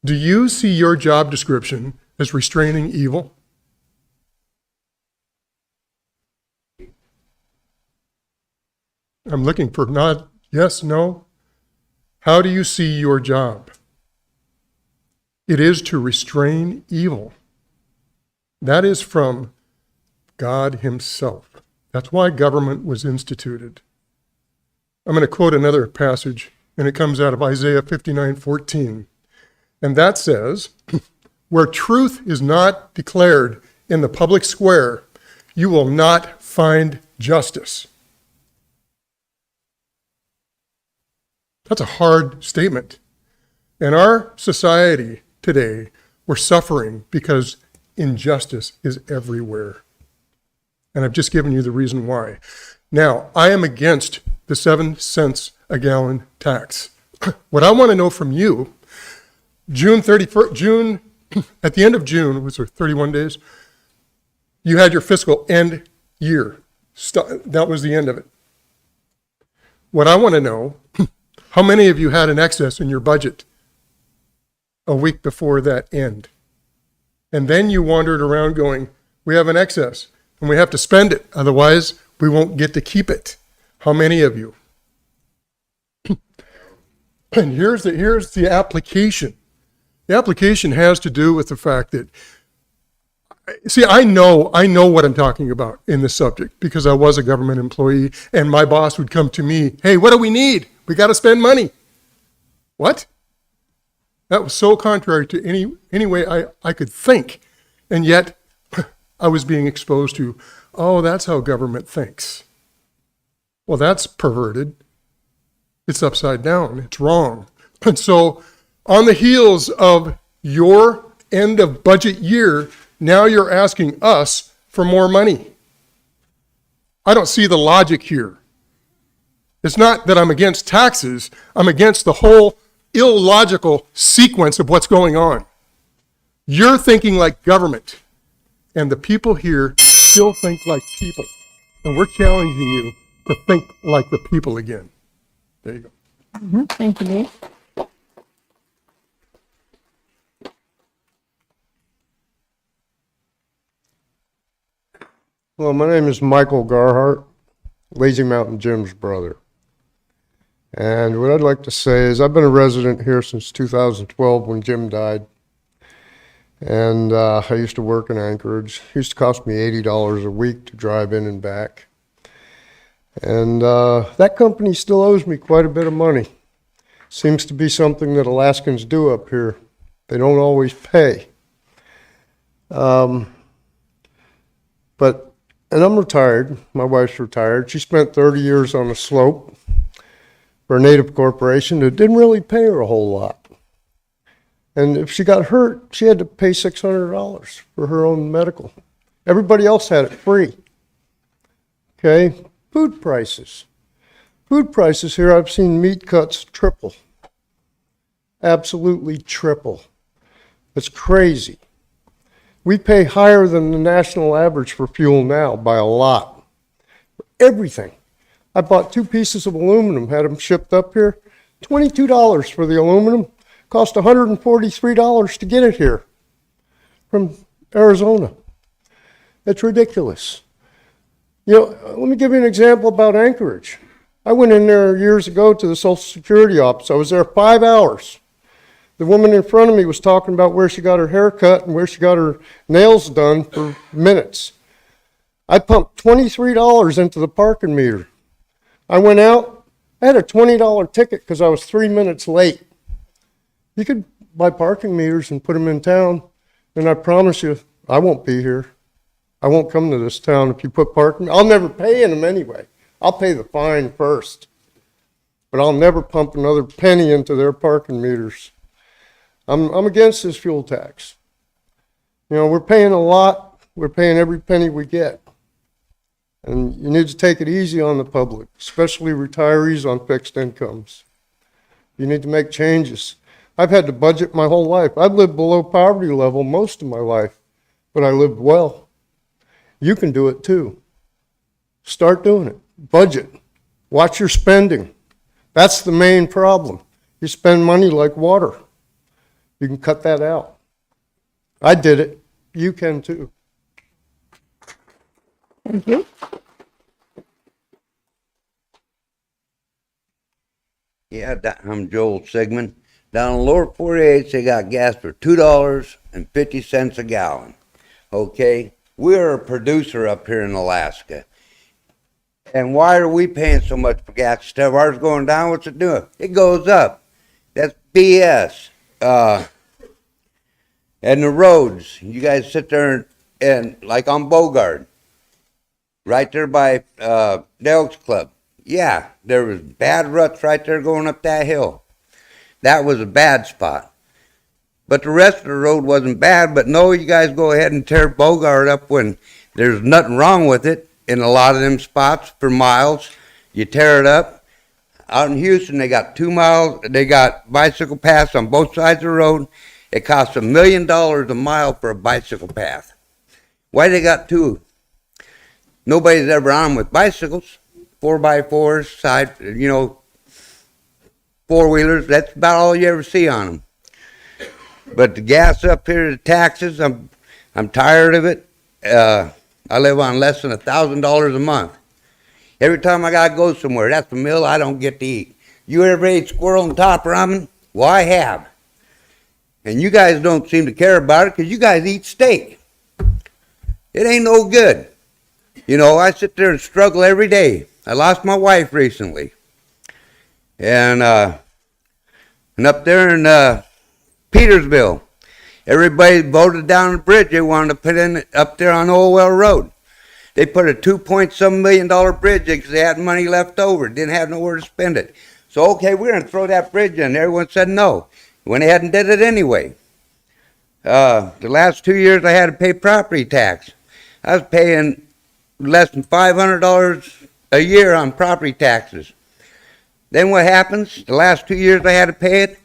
Do you see your job description as restraining evil? I'm looking for nod, yes, no. How do you see your job? It is to restrain evil. That is from God himself. That's why government was instituted. I'm going to quote another passage, and it comes out of Isaiah 59:14. And that says, where truth is not declared in the public square, you will not find justice. That's a hard statement. In our society today, we're suffering because injustice is everywhere. And I've just given you the reason why. Now, I am against the 7 cents a gallon tax. What I want to know from you, June 31st, at the end of June, was there 31 days? You had your fiscal end year. That was the end of it. What I want to know, how many of you had an excess in your budget a week before that end? And then you wandered around going, we have an excess and we have to spend it. Otherwise, we won't get to keep it. How many of you? And here's the application. The application has to do with the fact that, see, I know what I'm talking about in this subject because I was a government employee and my boss would come to me, hey, what do we need? We got to spend money. What? That was so contrary to any way I could think. And yet I was being exposed to, oh, that's how government thinks. Well, that's perverted. It's upside down. It's wrong. And so on the heels of your end of budget year, now you're asking us for more money. I don't see the logic here. It's not that I'm against taxes. I'm against the whole illogical sequence of what's going on. You're thinking like government, and the people here still think like people. And we're challenging you to think like the people again. There you go. Thank you, Dave. Well, my name is Michael Garhart, Lazy Mountain Jim's brother. And what I'd like to say is I've been a resident here since 2012 when Jim died. And I used to work in Anchorage. It used to cost me $80 a week to drive in and back. And that company still owes me quite a bit of money. Seems to be something that Alaskans do up here. They don't always pay. And I'm retired. My wife's retired. She spent 30 years on a slope for a native corporation that didn't really pay her a whole lot. And if she got hurt, she had to pay $600 for her own medical. Everybody else had it free. Okay, food prices. Food prices here, I've seen meat cuts triple. Absolutely triple. It's crazy. We pay higher than the national average for fuel now by a lot. Everything. I bought 2 pieces of aluminum, had them shipped up here. $22 for the aluminum. Cost $143 to get it here from Arizona. It's ridiculous. You know, let me give you an example about Anchorage. I went in there years ago to the Social Security office. I was there 5 hours. The woman in front of me was talking about where she got her hair cut and where she got her nails done for minutes. I pumped $23 into the parking meter. I went out, I had a $20 ticket because I was 3 minutes late. You could buy parking meters and put them in town, and I promise you, I won't be here. I won't come to this town if you put parking. I'll never pay in them anyway. I'll pay the fine first, but I'll never pump another penny into their parking meters. I'm against this fuel tax. You know, we're paying a lot. We're paying every penny we get. And you need to take it easy on the public, especially retirees on fixed incomes. You need to make changes. I've had to budget my whole life. I've lived below poverty level most of my life, but I lived well. You can do it too. Start doing it. Budget. Watch your spending. That's the main problem. You spend money like water. You can cut that out. I did it. You can too. Thank you. Yeah, I'm Joel Sigmund. Down in lower 48, they got gas for $2.50 a gallon. Okay? We're a producer up here in Alaska. And why are we paying so much for gas? Instead of ours going down, what's it doing? It goes up. That's BS. And the roads, you guys sit there and like on Bogard, right there by the Elks Club. Yeah, there was bad ruts right there going up that hill. That was a bad spot. But the rest of the road wasn't bad, but no, you guys go ahead and tear Bogard up when there's nothing wrong with it in a lot of them spots for miles. You tear it up. Out in Houston, they got 2 miles, they got bicycle paths on both sides of the road. It costs $1 million a mile for a bicycle path. Why they got 2? Nobody's ever on with bicycles. 4x4s, side, four-wheelers, that's about all you ever see on them. But the gas up here, the taxes, I'm tired of it. I live on less than $1,000 a month. Every time I gotta go somewhere, that's a meal I don't get to eat. You ever ate squirrel and top ramen? Well, I have. And you guys don't seem to care about it because you guys eat steak. It ain't no good. I sit there and struggle every day. I lost my wife recently. And up there in Petersville, everybody voted down the bridge they wanted to put in up there on Old Well Road. They put a $2.7 million bridge in because they had money left over. Didn't have nowhere to spend it. So, okay, we're going to throw that bridge in. Everyone said no. Went ahead and did it anyway. The last 2 years I had to pay property tax. I was paying less than $500 a year on property taxes. Then what happens? The last 2 years I had to pay it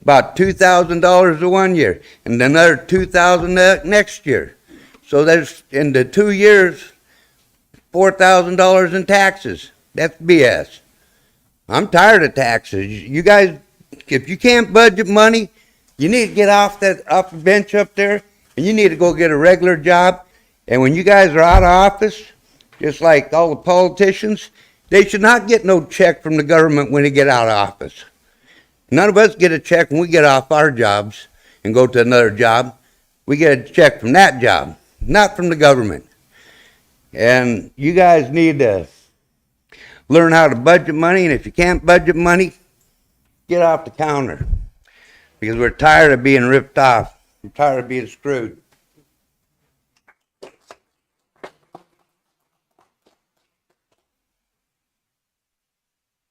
about $2,000 the 1 year and another $2,000 next year. So there's in the 2 years $4,000 in taxes. That's BS. I'm tired of taxes. You guys, if you can't budget money, you need to get off the bench up there and you need to go get a regular job. And when you guys are out of office, just like all the politicians, they should not get no check from the government when they get out of office. None of us get a check when we get off our jobs and go to another job. We get a check from that job, not from the government. And you guys need to learn how to budget money, and if you can't budget money, get off the counter. Because we're tired of being ripped off. We're tired of being screwed.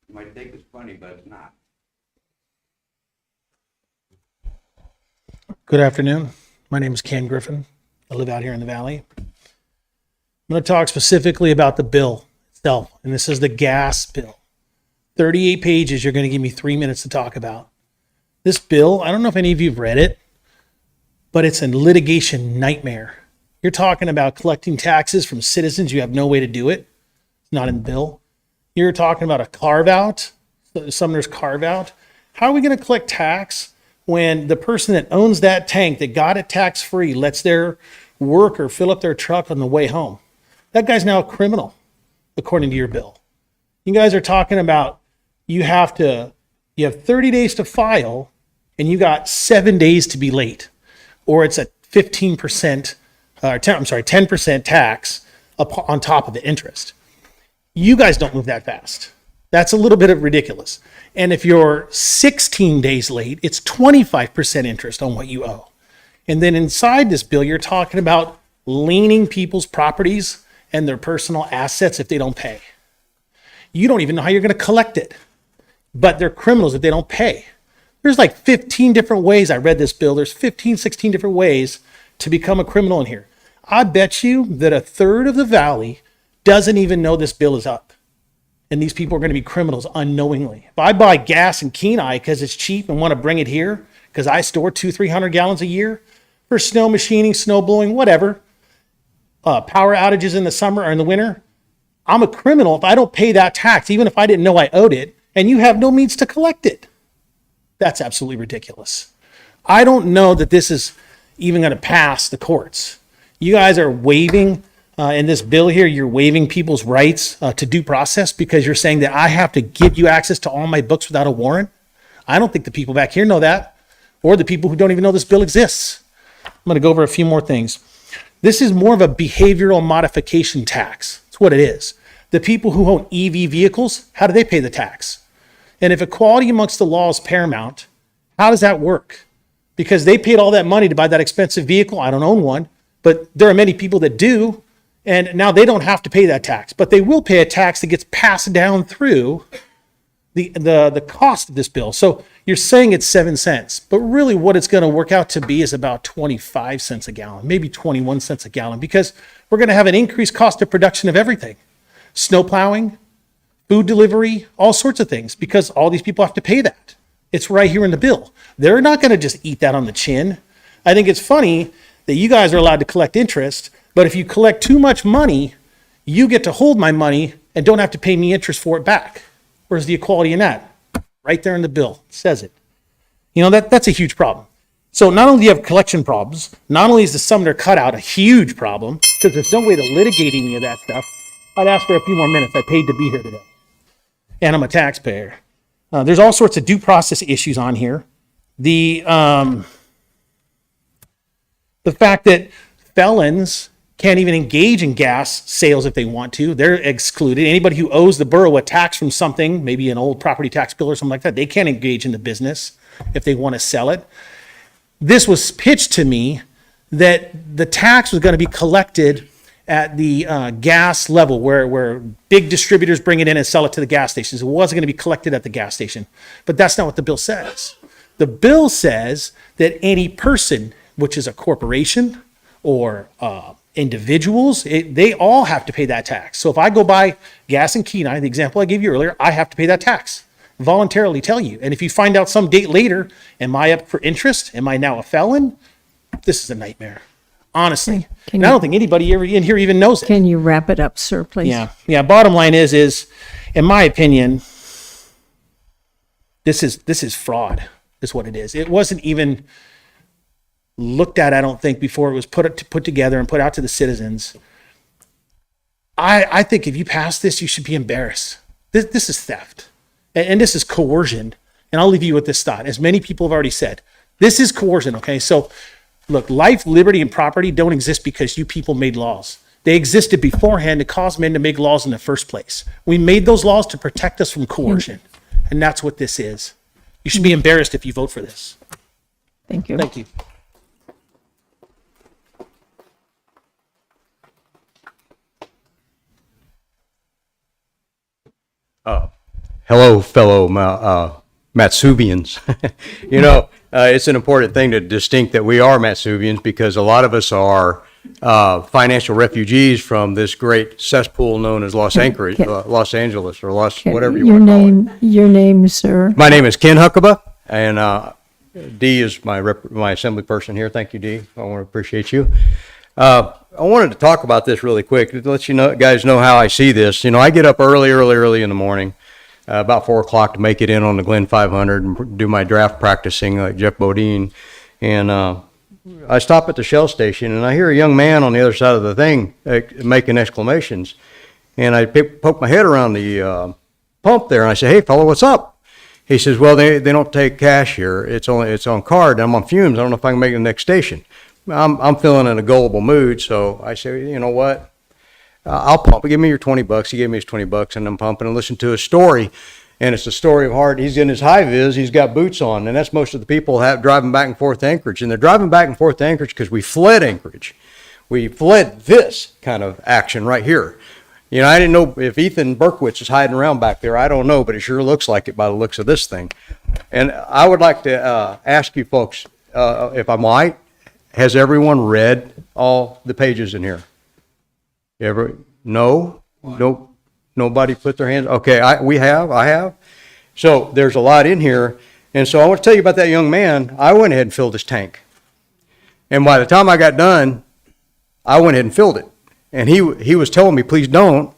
You might think it's funny, but it's not. Good afternoon. My name is Ken Griffin. I live out here in the valley. I'm going to talk specifically about the bill itself, and this is the gas bill. 38 pages, you're going to give me 3 minutes to talk about. This bill, I don't know if any of you have read it, but it's a litigation nightmare. You're talking about collecting taxes from citizens. You have no way to do it. It's not in the bill. You're talking about a carve-out, Sumner's carve-out. How are we going to collect tax when the person that owns that tank that got it tax-free lets their worker fill up their truck on the way home? That guy's now a criminal, according to your bill. You guys are talking about you have 30 days to file, and you got 7 days to be late, or it's a 10% tax on top of the interest. You guys don't move that fast. That's a little bit of ridiculous. And if you're 16 days late, it's 25% interest on what you owe. And then inside this bill, you're talking about leaning people's properties and their personal assets if they don't pay. You don't even know how you're going to collect it, but they're criminals if they don't pay. There's like 15 different ways. I read this bill. There's 15, 16 different ways to become a criminal in here. I bet you that a third of the valley doesn't even know this bill is up. And these people are going to be criminals unknowingly. If I buy gas in Kenai because it's cheap and want to bring it here because I store 200-300 gallons a year for snow machining, snow blowing, whatever, power outages in the summer or in the winter, I'm a criminal if I don't pay that tax, even if I didn't know I owed it, and you have no means to collect it. That's absolutely ridiculous. I don't know that this is even going to pass the courts. You guys are waiving, in this bill here, you're waiving people's rights to due process because you're saying that I have to give you access to all my books without a warrant. I don't think the people back here know that, or the people who don't even know this bill exists. I'm going to go over a few more things. This is more of a behavioral modification tax. That's what it is. The people who own EV vehicles, how do they pay the tax? And if equality amongst the law is paramount, how does that work? Because they paid all that money to buy that expensive vehicle. I don't own one, but there are many people that do. And now they don't have to pay that tax, but they will pay a tax that gets passed down through the cost of this bill. So you're saying it's 7 cents, but really what it's going to work out to be is about 25 cents a gallon, maybe 21 cents a gallon, because we're going to have an increased cost of production of everything. Snow plowing, food delivery, all sorts of things, because all these people have to pay that. It's right here in the bill. They're not going to just eat that on the chin. I think it's funny that you guys are allowed to collect interest, but if you collect too much money, you get to hold my money and don't have to pay me interest for it back. Where's the equality in that? Right there in the bill, it says it. You know, that's a huge problem. So not only do you have collection problems, not only is the Sumner cutout a huge problem, because there's no way to litigate any of that stuff. I'd ask for a few more minutes. I paid to be here today. And I'm a taxpayer. There's all sorts of due process issues on here. The fact that felons can't even engage in gas sales if they want to. They're excluded. Anybody who owes the borough a tax from something, maybe an old property tax bill or something like that, they can't engage in the business if they want to sell it. This was pitched to me that the tax was going to be collected at the gas level where big distributors bring it in and sell it to the gas stations. It wasn't going to be collected at the gas station. But that's not what the bill says. The bill says that any person, which is a corporation or individuals, they all have to pay that tax. So if I go buy gas in Kenai, the example I gave you earlier, I have to pay that tax. Voluntarily tell you. And if you find out some date later, am I up for interest? Am I now a felon? This is a nightmare. Honestly. And I don't think anybody in here even knows it. Can you wrap it up, sir, please? Yeah. Bottom line is, in my opinion, this is fraud, is what it is. It wasn't even looked at, I don't think, before it was put together and put out to the citizens. I think if you pass this, you should be embarrassed. This is theft. And this is coercion. And I'll leave you with this thought. As many people have already said, this is coercion, okay? So, look, life, liberty, and property don't exist because you people made laws. They existed beforehand to cause men to make laws in the first place. We made those laws to protect us from coercion. And that's what this is. You should be embarrassed if you vote for this. Thank you. Thank you. Hello, fellow Matsuvians. It's an important thing to distinct that we are Matsuvians because a lot of us are financial refugees from this great cesspool known as Los Angeles, or whatever you want to call it. Your name, sir. My name is Ken Huckaba, and Dee is my assembly person here. Thank you, Dee. I want to appreciate you. I wanted to talk about this really quick to let you guys know how I see this. I get up early in the morning. About 4 o'clock to make it in on the Glen 500 and do my draft practicing like Jeff Bodine. And I stop at the Shell station and I hear a young man on the other side of the thing making exclamations. And I poke my head around the pump there and I say, "Hey, fella, what's up?" He says, "Well, they don't take cash here. It's on card. I'm on fumes. I don't know if I can make it to the next station." I'm feeling in a gullible mood, so I say, "You know what? I'll pump. Give me your $20. He gave me his $20 and I'm pumping and listen to his story. And it's a story of heart. He's in his high vis. He's got boots on. And that's most of the people driving back and forth to Anchorage. And they're driving back and forth to Anchorage because we fled Anchorage. We fled this kind of action right here. I didn't know if Ethan Berkowitz is hiding around back there. I don't know, but it sure looks like it by the looks of this thing. And I would like to ask you folks, if I might, has everyone read all the pages in here? No? Nope, nobody put their hands, okay, I have. So there's a lot in here, and so I want to tell you about that young man. I went ahead and filled his tank. And by the time I got done, I went ahead and filled it. And he was telling me, please don't,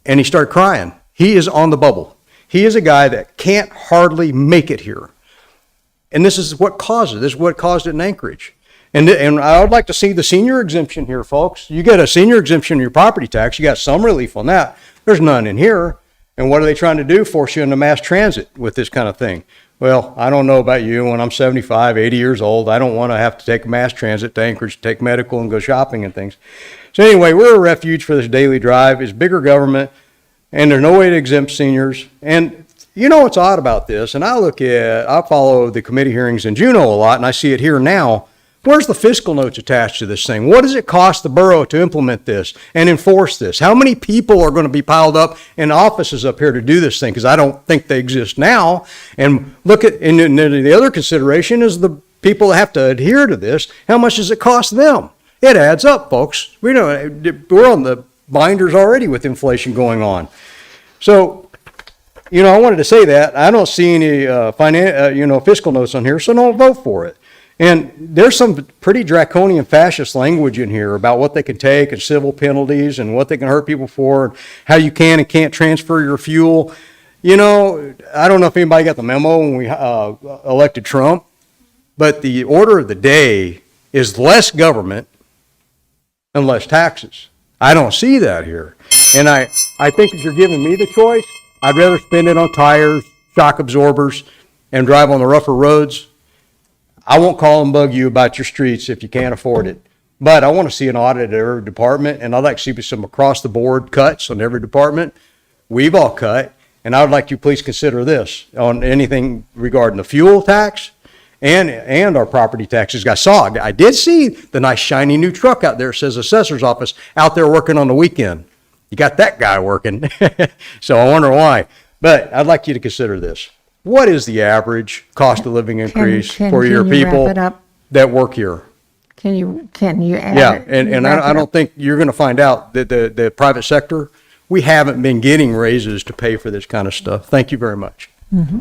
and he started crying. He is on the bubble. He is a guy that can't hardly make it here. And this is what caused it. This is what caused it in Anchorage. And I would like to see the senior exemption here, folks. You get a senior exemption in your property tax. You got some relief on that. There's none in here. And what are they trying to do? Force you into mass transit with this kind of thing. Well, I don't know about you. When I'm 75, 80 years old, I don't want to have to take mass transit to Anchorage, take medical and go shopping and things. So anyway, we're a refuge for this daily drive. It's bigger government, and there's no way to exempt seniors. And you know what's odd about this? And I follow the committee hearings in Juneau a lot, and I see it here now. Where's the fiscal notes attached to this thing? What does it cost the borough to implement this and enforce this? How many people are going to be piled up in offices up here to do this thing? Because I don't think they exist now. And look at, and the other consideration is the people that have to adhere to this. How much does it cost them? It adds up, folks. We're on the binders already with inflation going on. So, I wanted to say that. I don't see any fiscal notes on here, so don't vote for it. And there's some pretty draconian fascist language in here about what they can take and civil penalties and what they can hurt people for and how you can and can't transfer your fuel. I don't know if anybody got the memo when we elected Trump, but the order of the day is less government and less taxes. I don't see that here. And I think if you're giving me the choice, I'd rather spend it on tires, shock absorbers, and drive on the rougher roads. I won't call and bug you about your streets if you can't afford it. But I want to see an audit at every department, and I'd like to see some across-the-board cuts on every department. We've all cut, and I would like you to please consider this on anything regarding the fuel tax and our property taxes. I did see the nice shiny new truck out there. It says assessor's office out there working on the weekend. You got that guy working. So I wonder why. But I'd like you to consider this. What is the average cost of living increase for your people that work here? Can you add Yeah, it? and I don't think you're going to find out that the private sector, we haven't been getting raises to pay for this kind of stuff. Thank you very much. Mm-hmm.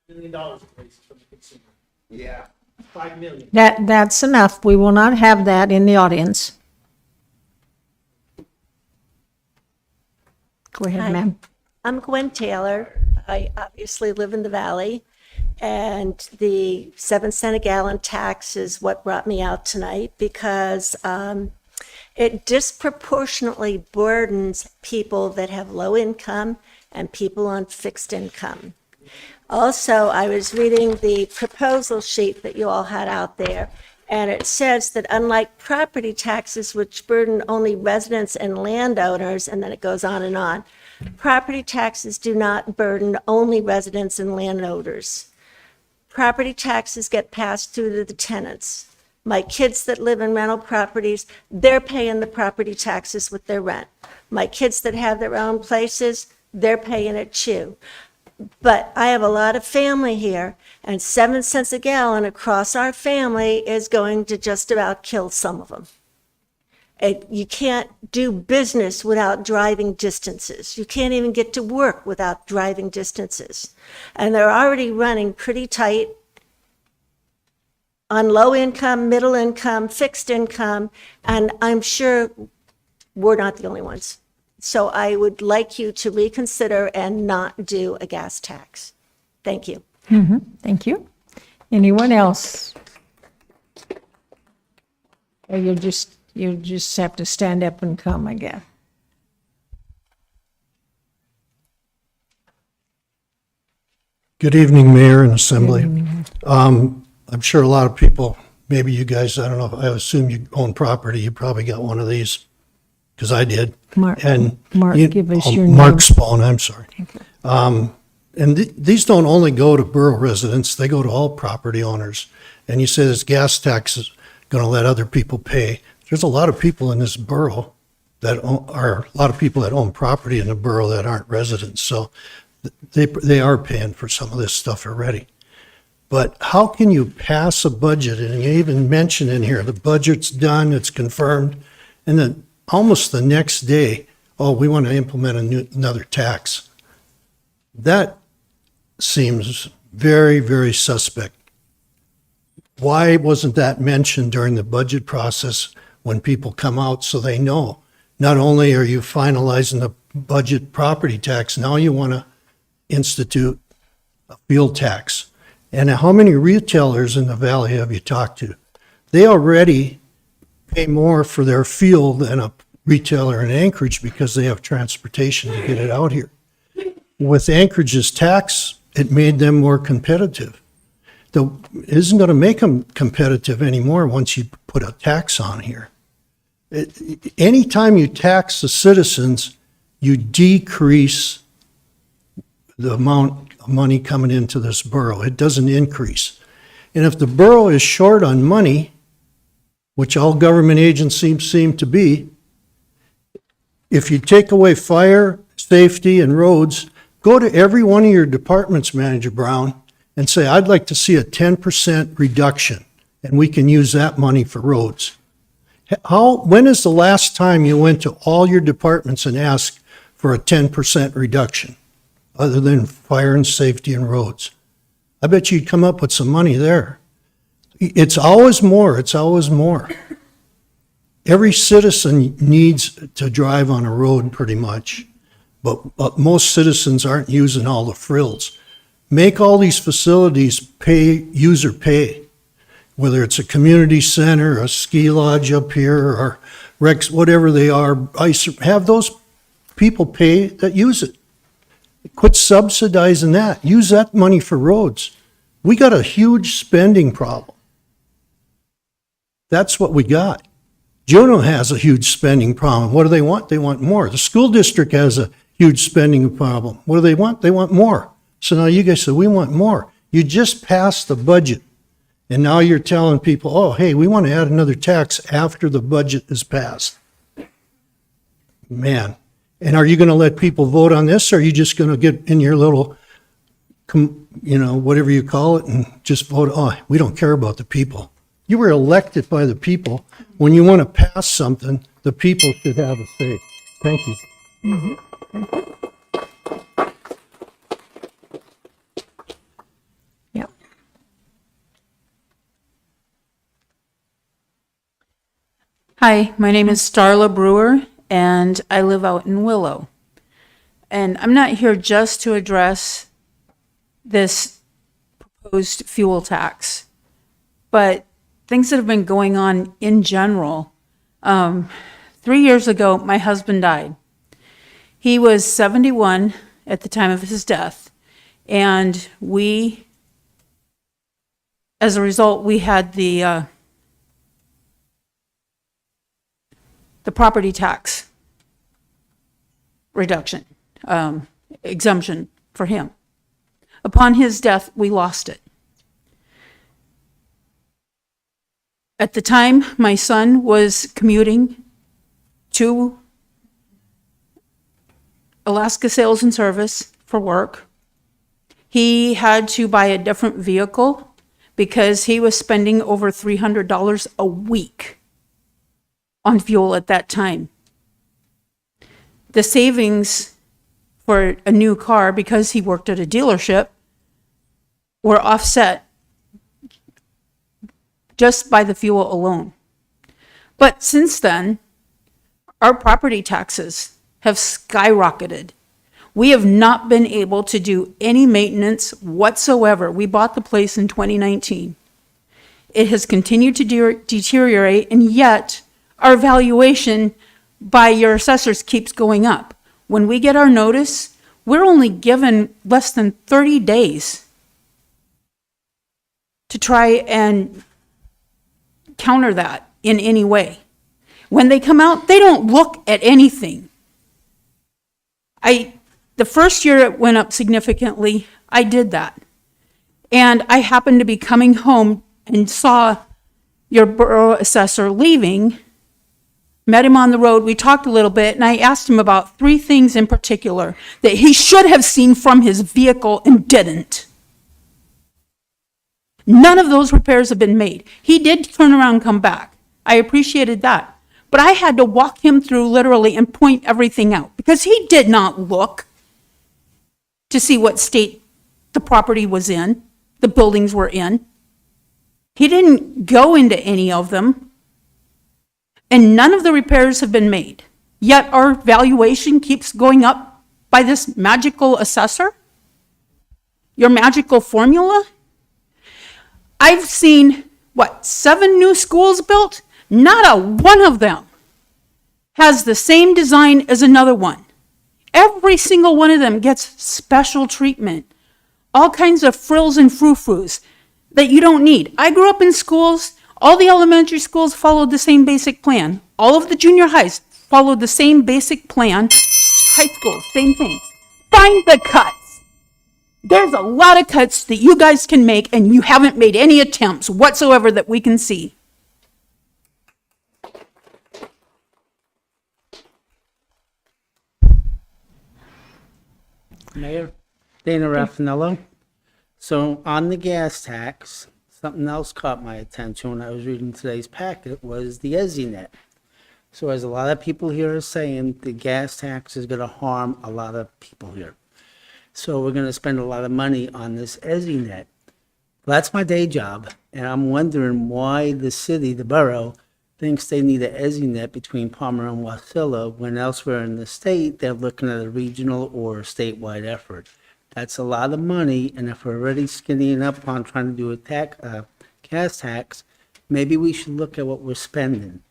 $1 million raised from the consumer. Yeah. $5 million. That's enough. We will not have that in the audience. Go ahead, Hi. ma'am. I'm Gwen Taylor. I obviously live in the valley, and the 7 cent a gallon tax is what brought me out tonight because it disproportionately burdens people that have low income and people on fixed income. Also, I was reading the proposal sheet that you all had out there, and it says that unlike property taxes, which burden only residents and landowners, and then it goes on, property taxes do not burden only residents and landowners. Property taxes get passed through to the tenants. My kids that live in rental properties, they're paying the property taxes with their rent. My kids that have their own places, they're paying it too. But I have a lot of family here, and 7 cents a gallon across our family is going to just about kill some of them. You can't do business without driving distances. You can't even get to work without driving distances. And they're already running pretty tight on low income, middle income, fixed income, and I'm sure we're not the only ones. So I would like you to reconsider and not do a gas tax. Thank you. Mm-hmm. Thank you. Anyone else? Or you just have to stand up and come, I guess. Good evening, Mayor and Assembly. I'm sure a lot of people, maybe you guys, I don't know, I assume you own property, you probably got one of these, because I did. Mark, give us your Mark name. Spawn, I'm sorry. And these don't only go to borough residents, they go to all property owners. And you say this gas tax is going to let other people pay. There's a lot of people in this borough a lot of people that own property in the borough that aren't residents. So they are paying for some of this stuff already. But how can you pass a budget, and you even mention in here, the budget's done, it's confirmed, and then almost the next day, oh, we want to implement another tax. That seems very, very suspect. Why wasn't that mentioned during the budget process when people come out so they know? Not only are you finalizing the budget property tax, now you want to institute a fuel tax. And how many retailers in the valley have you talked to? They already pay more for their fuel than a retailer in Anchorage because they have transportation to get it out here. With Anchorage's tax, it made them more competitive. It isn't going to make them competitive anymore once you put a tax on here. Anytime you tax the citizens, you decrease the amount of money coming into this borough. It doesn't increase. And if the borough is short on money, which all government agencies seem to be, if you take away fire, safety, and roads, go to every one of your departments, Manager Brown, and say, I'd like to see a 10% reduction, and we can use that money for roads. When is the last time you went to all your departments and asked for a 10% reduction, other than fire and safety and roads? I bet you'd come up with some money there. It's always more, it's always more. Every citizen needs to drive on a road pretty much, but most citizens aren't using all the frills. Make all these facilities pay, user pay, whether it's a community center, a ski lodge up here, or Rex, whatever they are, have those people pay that use it. Quit subsidizing that. Use that money for roads. We got a huge spending problem. That's what we got. Juneau has a huge spending problem. What do they want? They want more. The school district has a huge spending problem. What do they want? They want more. So now you guys say, we want more. You just passed the budget. And now you're telling people, oh, hey, we want to add another tax after the budget is passed. Man. And are you going to let people vote on this, or are you just going to get in your little, whatever you call it, and just vote, oh, we don't care about the people. You were elected by the people. When you want to pass something, the people should have a say. Thank you. Yep. Hi, my name is Starla Brewer, and I live out in Willow. And I'm not here just to address this proposed fuel tax, but things that have been going on in general. 3 years ago, my husband died. He was 71 at the time of his death, and as a result, we had the property tax reduction, exemption for him. Upon his death, we lost it. At the time, my son was commuting to Alaska Sales and Service for work. He had to buy a different vehicle because he was spending over $300 a week on fuel at that time. The savings for a new car, because he worked at a dealership, were offset just by the fuel alone. But since then, our property taxes have skyrocketed. We have not been able to do any maintenance whatsoever. We bought the place in 2019. It has continued to deteriorate, and yet our valuation by your assessors keeps going up. When we get our notice, we're only given less than 30 days to try and counter that in any way. When they come out, they don't look at anything. The first year it went up significantly, I did that. And I happened to be coming home and saw your borough assessor leaving, met him on the road, we talked a little bit, and I asked him about 3 things in particular that he should have seen from his vehicle and didn't. None of those repairs have been made. He did turn around and come back. I appreciated that. But I had to walk him through literally and point everything out because he did not look to see what state the property was in, the buildings were in. He didn't go into any of them. And none of the repairs have been made. Yet our valuation keeps going up by this magical assessor? Your magical formula? I've seen, 7 new schools built? Not a one of them has the same design as another one. Every single one of them gets special treatment. All kinds of frills and frou-frous that you don't need. I grew up in schools, all the elementary schools followed the same basic plan. All of the junior highs followed the same basic plan. High school, same thing. Find the cuts. There's a lot of cuts that you guys can make, and you haven't made any attempts whatsoever that we can see. Mayor, Dana Raffanello. So on the gas tax, something else caught my attention when I was reading today's packet was the EZNet. So as a lot of people here are saying, the gas tax is going to harm a lot of people here. So we're going to spend a lot of money on this EZNet. That's my day job, and I'm wondering why the city, the borough, thinks they need an EZNet between Palmer and Wasilla when elsewhere in the state, they're looking at a regional or a statewide effort. That's a lot of money, and if we're already skinnying up on trying to do a gas tax, maybe we should look at what we're spending.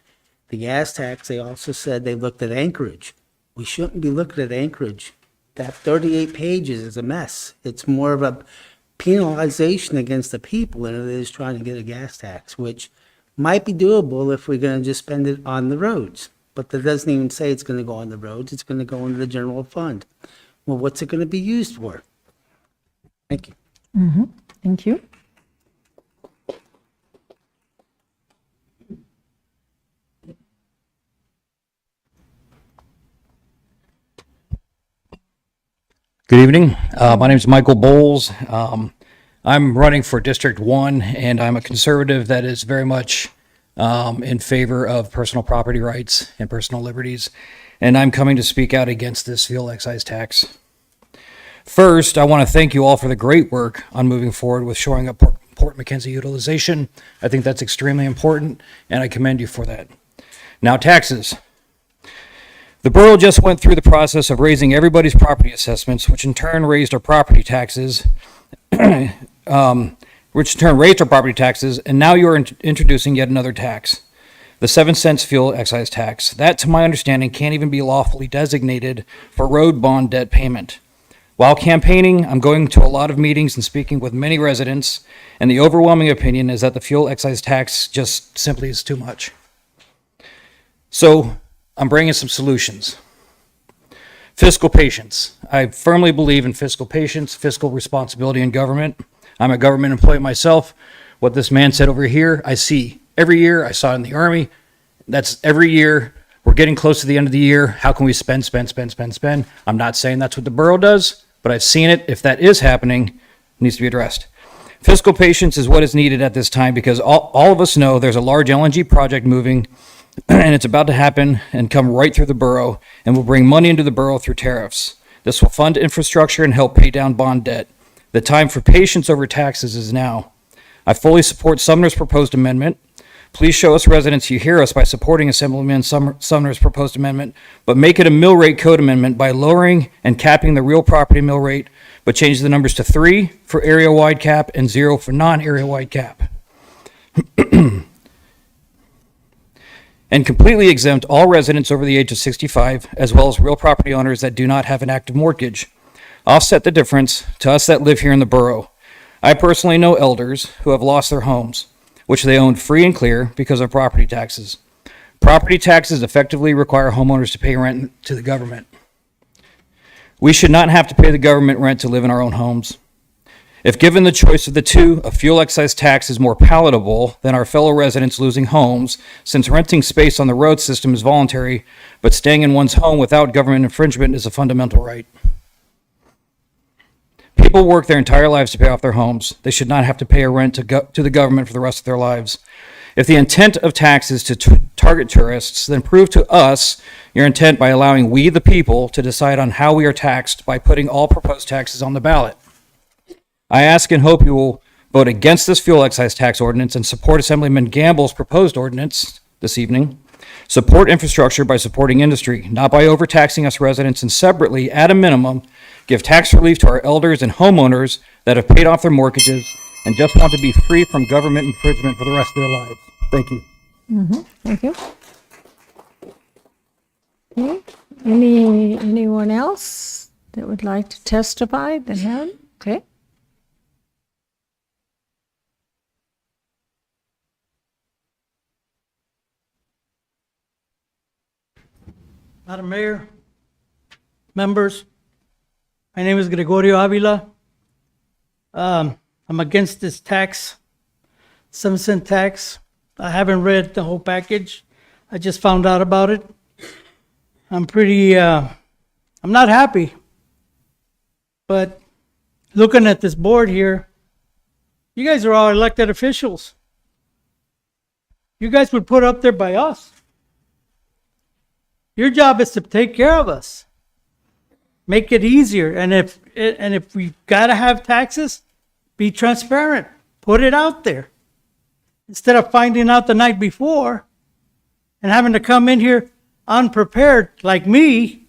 The gas tax, they also said they looked at Anchorage. We shouldn't be looking at Anchorage. That 38 pages is a mess. It's more of a penalization against the people than it is trying to get a gas tax, which might be doable if we're going to just spend it on the roads. But that doesn't even say it's going to go on the roads. It's going to go into the general fund. Well, what's it going to be used for? Thank you. Mm-hmm. Thank you. Good evening. My name is Michael Bowles. I'm running for District 1, and I'm a conservative that is very much in favor of personal property rights and personal liberties, and I'm coming to speak out against this fuel excise tax. First, I want to thank you all for the great work on moving forward with shoring up Port McKenzie utilization. I think that's extremely important, and I commend you for that. Now, taxes. The borough just went through the process of raising everybody's property assessments, which in turn raised our property taxes, and now you're introducing yet another tax, the 7 cents fuel excise tax. That, to my understanding, can't even be lawfully designated for road bond debt payment. While campaigning, I'm going to a lot of meetings and speaking with many residents, and the overwhelming opinion is that the fuel excise tax just simply is too much. So, I'm bringing some solutions. Fiscal patience. I firmly believe in fiscal patience, fiscal responsibility in government. I'm a government employee myself. What this man said over here, I see every year. I saw it in the Army. That's every year. We're getting close to the end of the year. How can we spend? I'm not saying that's what the borough does, but I've seen it. If that is happening, it needs to be addressed. Fiscal patience is what is needed at this time because all of us know there's a large LNG project moving and it's about to happen and come right through the borough and will bring money into the borough through tariffs. This will fund infrastructure and help pay down bond debt. The time for patience over taxes is now. I fully support Sumner's proposed amendment. Please show us residents you hear us by supporting Assemblyman Sumner's proposed amendment, but make it a mill rate code amendment by lowering and capping the real property mill rate, but change the numbers to 3 for area-wide cap and 0 for non-area-wide cap. And completely exempt all residents over the age of 65, as well as real property owners that do not have an active mortgage. Offset the difference to us that live here in the borough. I personally know elders who have lost their homes, which they owned free and clear because of property taxes. Property taxes effectively require homeowners to pay rent to the government. We should not have to pay the government rent to live in our own homes. If given the choice of the two, a fuel excise tax is more palatable than our fellow residents losing homes, since renting space on the road system is voluntary, but staying in one's home without government infringement is a fundamental right. People work their entire lives to pay off their homes. They should not have to pay a rent to the government for the rest of their lives. If the intent of tax is to target tourists, then prove to us your intent by allowing we, the people, to decide on how we are taxed by putting all proposed taxes on the ballot. I ask and hope you will vote against this fuel excise tax ordinance and support Assemblyman Gamble's proposed ordinance this evening. Support infrastructure by supporting industry, not by overtaxing us residents, and separately, at a minimum, give tax relief to our elders and homeowners that have paid off their mortgages and just want to be free from government infringement for the rest of their lives. Thank you. Thank you. Okay. Anyone else that would like to testify that haven't? Okay. Madam Mayor, members, my name is Gregorio Avila. I'm against this tax, 7-cent tax. I haven't read the whole package. I just found out about it. I'm not happy. But looking at this board here, you guys are all elected officials. You guys would put up there by us. Your job is to take care of us, make it easier. And if we gotta have taxes, be transparent, put it out there. Instead of finding out the night before and having to come in here unprepared like me,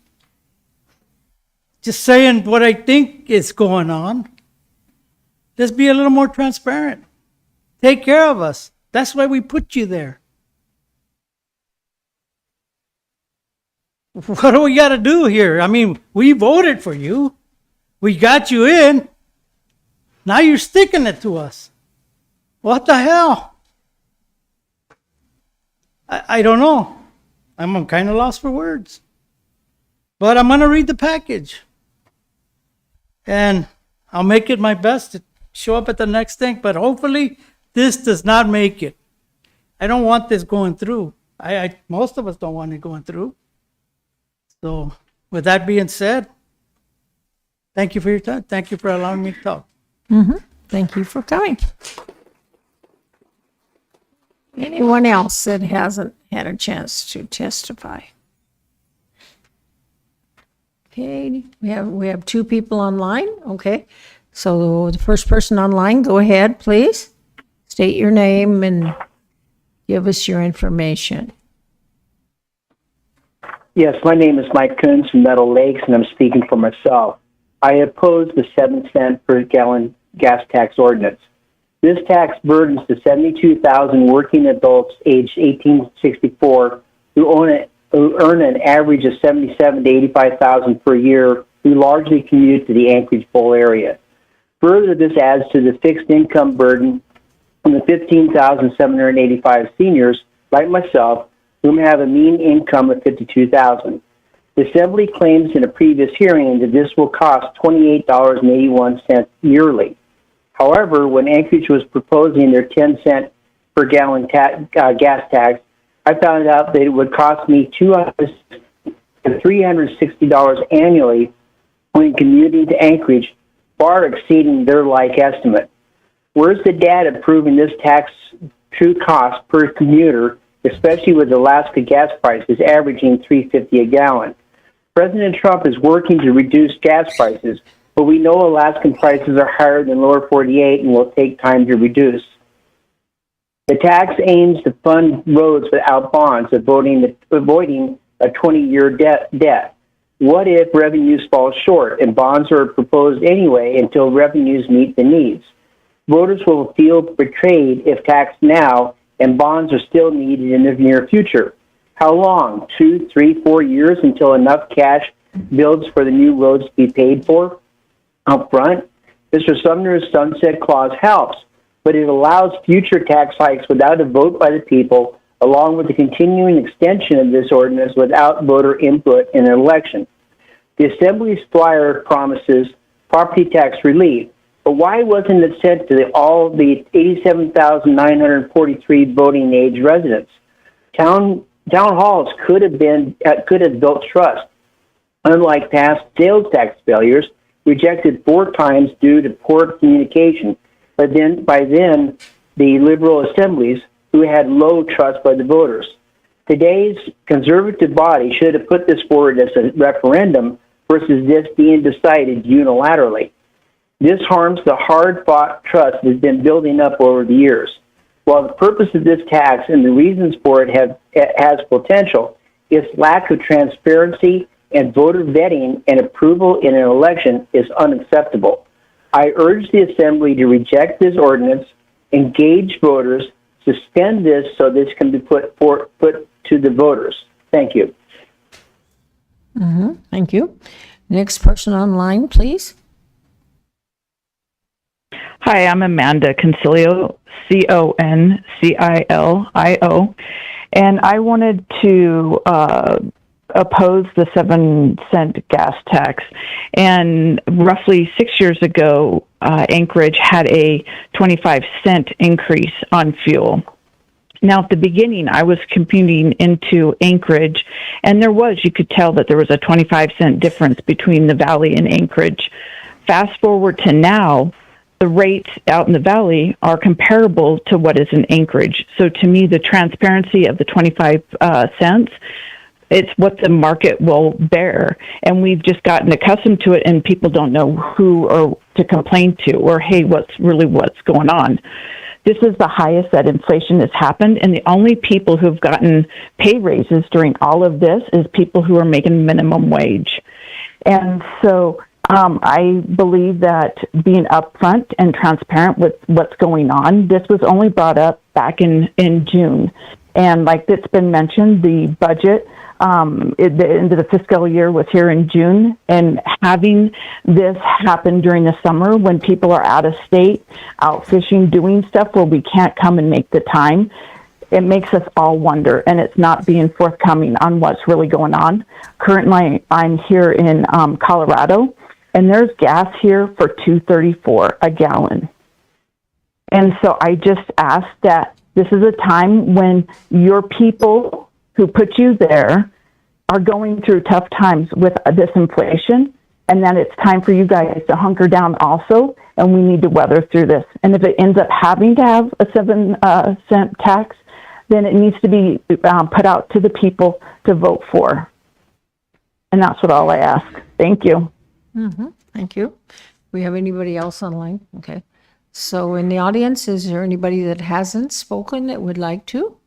just saying what I think is going on. Let's be a little more transparent. Take care of us. That's why we put you there. What do we got to do here? I mean, we voted for you. We got you in. Now you're sticking it to us. What the hell? I don't know. I'm kind of lost for words. But I'm going to read the package. And I'll make it my best to show up at the next thing. But hopefully this does not make it. I don't want this going through. Most of us don't want it going through. So, with that being said, thank you for your time. Thank you for allowing me to talk. Thank you for coming. Anyone else that hasn't had a chance to testify? Okay, we have 2 people online. Okay, so the first person online, go ahead, please. State your name and give us your information. Yes, my name is Mike Coons from Meadow Lakes, and I'm speaking for myself. I oppose the 7-cent per gallon gas tax ordinance. This tax burdens the 72,000 working adults aged 18 to 64 who earn an average of 77 to 85,000 per year, who largely commute to the Anchorage Bowl area. Further, this adds to the fixed income burden on the 15,785 seniors like myself, whom have a mean income of $52,000. The Assembly claims in a previous hearing that this will cost $28.81 yearly. However, when Anchorage was proposing their 10-cent per gallon gas tax, I found out that it would cost me $200 to $360 annually when commuting to Anchorage, far exceeding their like estimate. Where's the data proving this tax true cost per commuter, especially with Alaska gas prices averaging $3.50 a gallon? President Trump is working to reduce gas prices, but we know Alaskan prices are higher than lower 48 and will take time to reduce. The tax aims to fund roads without bonds, avoiding a 20-year debt. What if revenues fall short and bonds are proposed anyway until revenues meet the needs? Voters will feel betrayed if taxed now and bonds are still needed in the near future. How long? 2, 3, 4 years until enough cash builds for the new roads to be paid for up front? Mr. Sumner's sunset clause helps, but it allows future tax hikes without a vote by the people, along with the continuing extension of this ordinance without voter input in an election. The Assembly's flyer promises property tax relief, but why wasn't it sent to all the 87,943 voting age residents? Town halls could have built trust. Unlike past sales tax failures, rejected 4 times due to poor communication, but then by then the Liberal assemblies who had low trust by the voters. Today's conservative body should have put this forward as a referendum versus this being decided unilaterally. This harms the hard-fought trust that has been building up over the years. While the purpose of this tax and the reasons for it has potential, its lack of transparency and voter vetting and approval in an election is unacceptable. I urge the Assembly to reject this ordinance, engage voters, suspend this so this can be put to the voters. Thank you. Thank you. Next person online, please. Hi, I'm Amanda Concilio, Concilio, and I wanted to oppose the 7-cent gas tax. And roughly 6 years ago, Anchorage had a 25-cent increase on fuel. Now, at the beginning, I was commuting into Anchorage, and you could tell that there was a 25-cent difference between the Valley and Anchorage. Fast forward to now, the rates out in the Valley are comparable to what is in Anchorage. So to me, the transparency of the 25 cents, it's what the market will bear. And we've just gotten accustomed to it, and people don't know who or to complain to, or, hey, what's going on. This is the highest that inflation has happened, and the only people who've gotten pay raises during all of this is people who are making minimum wage. And so I believe that being upfront and transparent with what's going on, this was only brought up back in June. And like it's been mentioned, the budget at the end of the fiscal year was here in June, and having this happen during the summer when people are out of state, out fishing, doing stuff where we can't come and make the time, it makes us all wonder, and it's not being forthcoming on what's really going on. Currently, I'm here in Colorado, and there's gas here for $2.34 a gallon. And so I just ask that this is a time when your people who put you there are going through tough times with this inflation, and that it's time for you guys to hunker down also, and we need to weather through this. And if it ends up having to have a 7-cent tax, then it needs to be put out to the people to vote for. And that's what all I ask. Thank you. Thank you. We have anybody else online? Okay. So in the audience, is there anybody that hasn't spoken that would like to?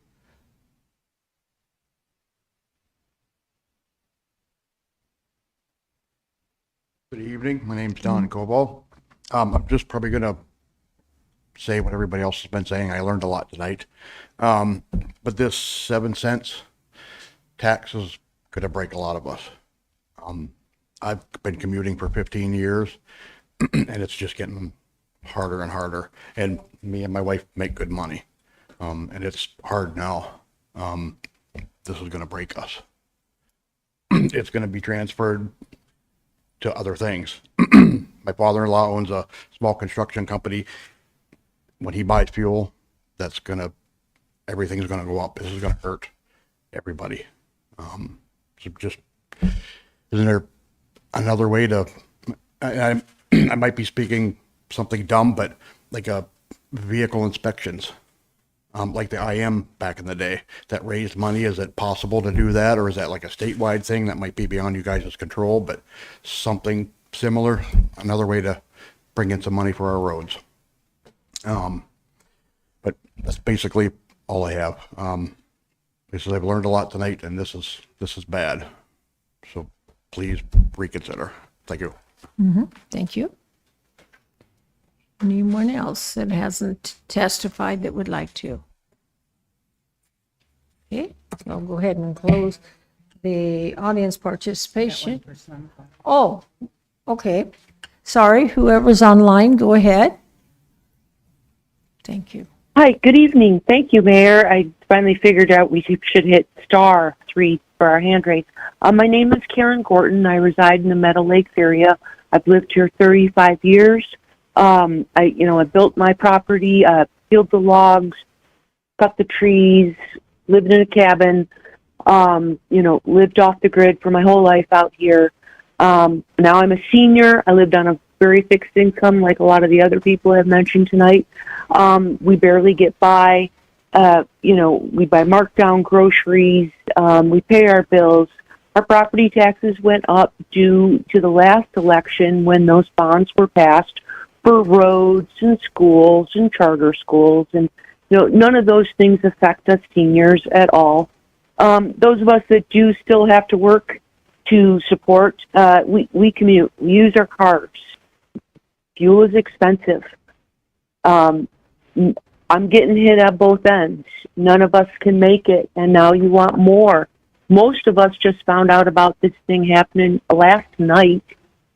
Good evening. My name's Don Cobo. I'm just probably going to say what everybody else has been saying. I learned a lot tonight. But this 7 cents tax is going to break a lot of us. I've been commuting for 15 years, and it's just getting harder and harder. And me and my wife make good money, and it's hard now. This is going to break us. It's going to be transferred to other things. My father-in-law owns a small construction company. When he buys fuel, everything's going to go up. This is going to hurt everybody. So just, isn't there another way to, I might be speaking something dumb, but like vehicle inspections, like the IM back in the day that raised money. Is it possible to do that? Or is that like a statewide thing that might be beyond you guys' control, but something similar, another way to bring in some money for our roads? But that's basically all I have. Because I've learned a lot tonight, and this is bad. So please reconsider. Thank you. Thank you. Anyone else that hasn't testified that would like to? Okay, I'll go ahead and close the audience participation. Oh, okay. Sorry, whoever's online, go ahead. Thank you. Hi, good evening. Thank you, Mayor. I finally figured out we should hit *3 for our hand raise. My name is Karen Gorton. I reside in the Meadow Lakes area. I've lived here 35 years. I built my property, peeled the logs, cut the trees, lived in a cabin, lived off the grid for my whole life out here. Now I'm a senior. I lived on a very fixed income, like a lot of the other people have mentioned tonight. We barely get by. We buy markdown groceries. We pay our bills. Our property taxes went up due to the last election when those bonds were passed for roads and schools and charter schools. And, none of those things affect us seniors at all. Those of us that do still have to work to support, we commute. We use our cars. Fuel is expensive. I'm getting hit at both ends. None of us can make it, and now you want more. Most of us just found out about this thing happening last night.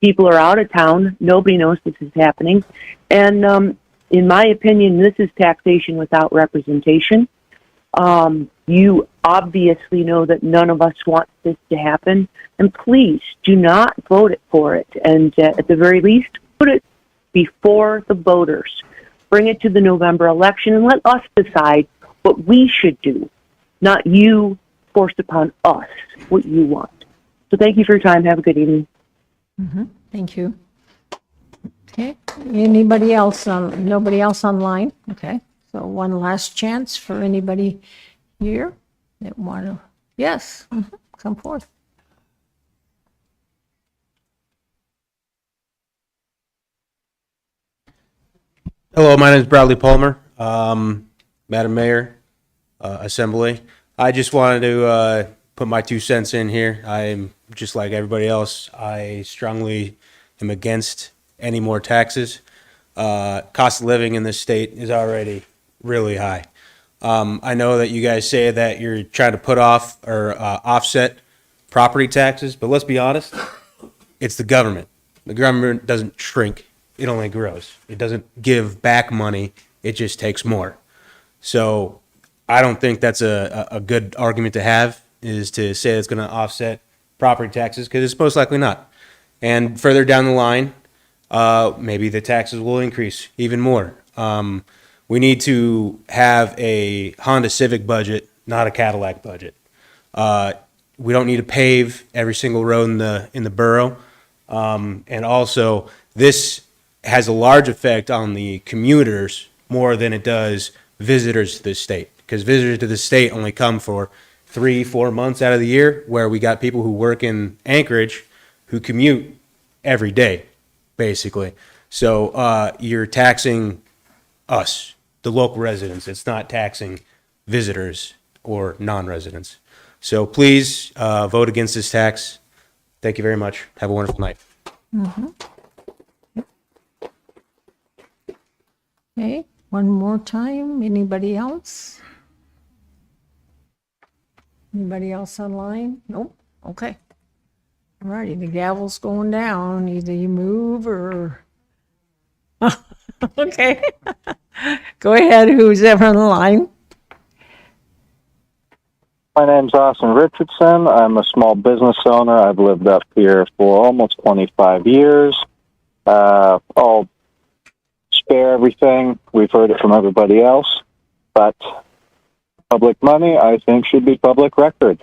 People are out of town. Nobody knows this is happening. And in my opinion, this is taxation without representation. You obviously know that none of us want this to happen. And please do not vote for it. And at the very least, put it before the voters. Bring it to the November election and let us decide what we should do, not you force upon us what you want. So thank you for your time. Have a good evening. Thank you. Okay, anybody else nobody else online? Okay, so one last chance for anybody here that want to, yes, come forth. Hello, my name is Bradley Palmer. Madam Mayor, Assembly. I just wanted to put my 2 cents in here. I'm just like everybody else. I strongly am against any more taxes. Cost of living in this state is already really high. I know that you guys say that you're trying to put off or offset property taxes, but let's be honest, it's the government. The government doesn't shrink, it only grows. It doesn't give back money, it just takes more. So I don't think that's a good argument to have, is to say it's going to offset property taxes, because it's most likely not. And further down the line, maybe the taxes will increase even more. We need to have a Honda Civic budget, not a Cadillac budget. We don't need to pave every single road in the borough. And also, this has a large effect on the commuters more than it does visitors to the state, because visitors to the state only come for 3-4 months out of the year, where we got people who work in Anchorage who commute every day, basically. So you're taxing us, the local residents. It's not taxing visitors or non-residents. So please vote against this tax. Thank you very much. Have a wonderful night. Okay, one more time. Anybody else? Anybody else online? Nope. Okay. All righty, the gavel's going down. Either you move or... Okay. Go ahead, who's ever on the line? My name's Austin Richardson. I'm a small business owner. I've lived up here for almost 25 years. I'll spare everything. We've heard it from everybody else. But public money, I think, should be public record.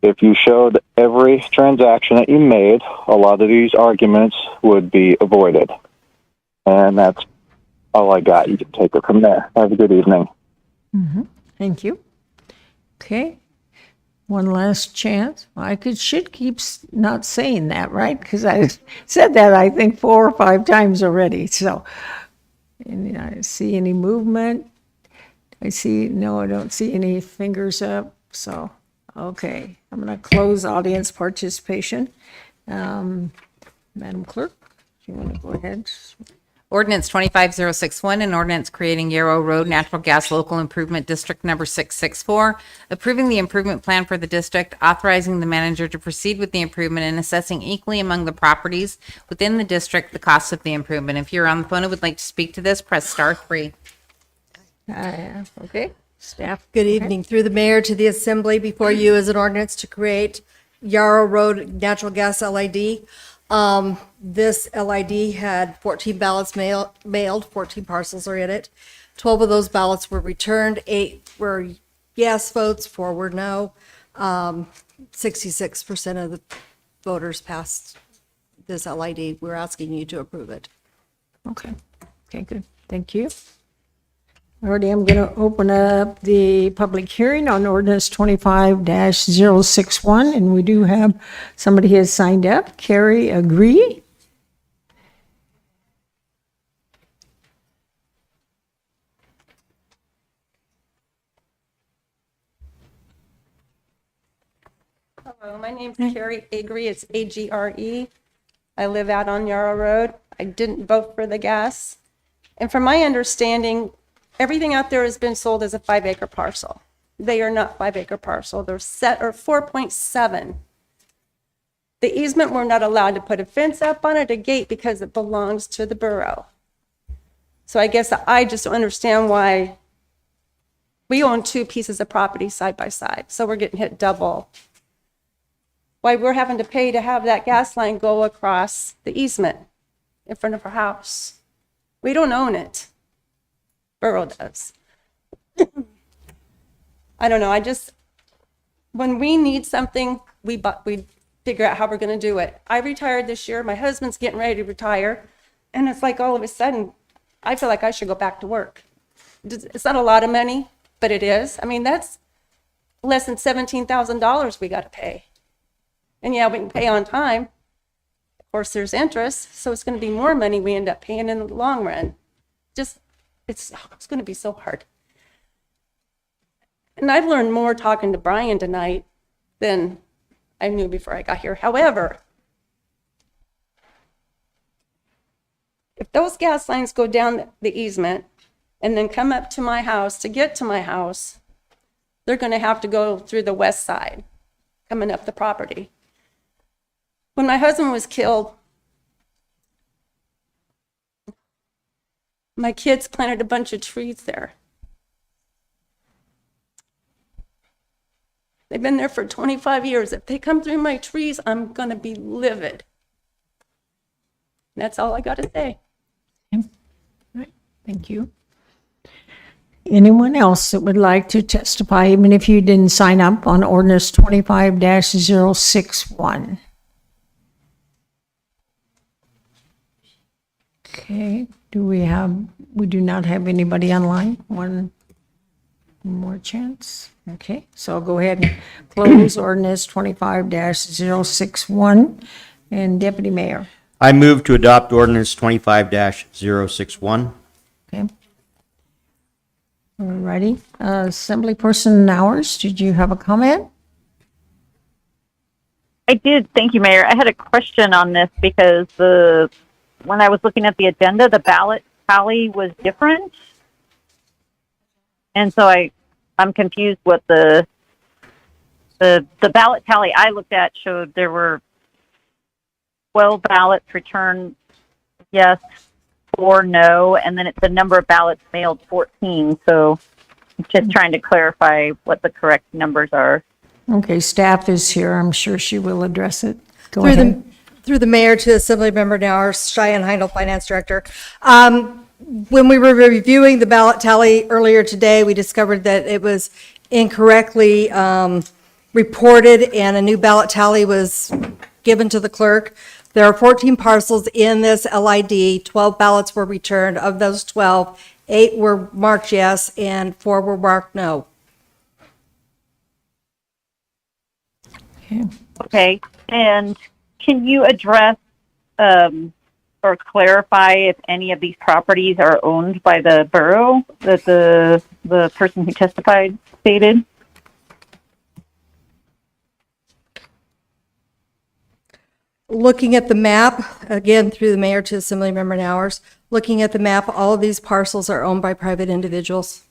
If you showed every transaction that you made, a lot of these arguments would be avoided. And that's all I got. You can take it from there. Have a good evening. Thank you. Okay. One last chance. Should keep not saying that, right? Because I said that, I think, 4 or 5 times already. So, and I see any movement. No, I don't see any fingers up. So, okay. I'm going to close audience participation. Madam Clerk, do you want to go ahead? Ordinance 25061, an ordinance creating Yarrow Road Natural Gas Local Improvement District Number 664, approving the improvement plan for the district, authorizing the manager to proceed with the improvement, and assessing equally among the properties within the district the cost of the improvement. If you're on the phone and would like to speak to this, press *3. Okay. Staff. Good evening. Through the mayor to the assembly, before you is an ordinance to create Yarrow Road Natural Gas LID. This LID had 14 ballots mailed, 14 parcels are in it. 12 of those ballots were returned, 8 were yes votes, 4 were no. 66% of the voters passed this LID. We're asking you to approve it. Okay, okay, good, thank you. Alrighty, I'm gonna open up the public hearing on ordinance 25-061, and we do have, somebody has signed up. Carrie, agree? Hello, my name's Carrie Agre. It's A-G-R-E. I live out on Yarrow Road. I didn't vote for the gas. And from my understanding, everything out there has been sold as a 5-acre parcel. They are not 5-acre parcel. They're set or 4.7. The easement, we're not allowed to put a fence up on it, a gate, because it belongs to the borough. So I guess I just don't understand why we own 2 pieces of property side by side. So we're getting hit double. Why we're having to pay to have that gas line go across the easement in front of our house. We don't own it. Borough does. I don't know. When we need something, we figure out how we're going to do it. I retired this year. My husband's getting ready to retire. And it's like all of a sudden, I feel like I should go back to work. It's not a lot of money, but it is. I mean, that's less than $17,000 we got to pay. And yeah, we can pay on time. Of course, there's interest, so it's going to be more money we end up paying in the long run. It's going to be so hard. And I've learned more talking to Brian tonight than I knew before I got here. However, if those gas lines go down the easement and then come up to my house to get to my house, they're going to have to go through the west side, coming up the property. When my husband was killed, my kids planted a bunch of trees there. They've been there for 25 years. If they come through my trees, I'm going to be livid. That's all I got to say. Thank you. Anyone else that would like to testify, even if you didn't sign up on ordinance 25-061? Okay, we do not have anybody online? One more chance. Okay, so I'll go ahead and close ordinance 25-061. And Deputy Mayor. I move to adopt ordinance 25-061. Okay. All righty. Assemblyperson Nowers, did you have a comment? I did. Thank you, Mayor. I had a question on this because when I was looking at the agenda, the ballot tally was different. And so I'm confused what the ballot tally I looked at showed there were 12 ballots returned yes, 4 no, and then it's the number of ballots mailed 14. So I'm just trying to clarify what the correct numbers are. Okay, staff is here. I'm sure she will address it. Go ahead. Through the mayor to Assemblymember Nowers, Cheyenne Heindel, Finance Director. When we were reviewing the ballot tally earlier today, we discovered that it was incorrectly reported and a new ballot tally was given to the clerk. There are 14 parcels in this LID. 12 ballots were returned. Of those 12, 8 were marked yes and 4 were marked no. Okay, and can you address or clarify if any of these properties are owned by the borough that the person who testified stated? Looking at the map, again, through the mayor to Assemblymember Nowers, looking at the map, all of these parcels are owned by private individuals.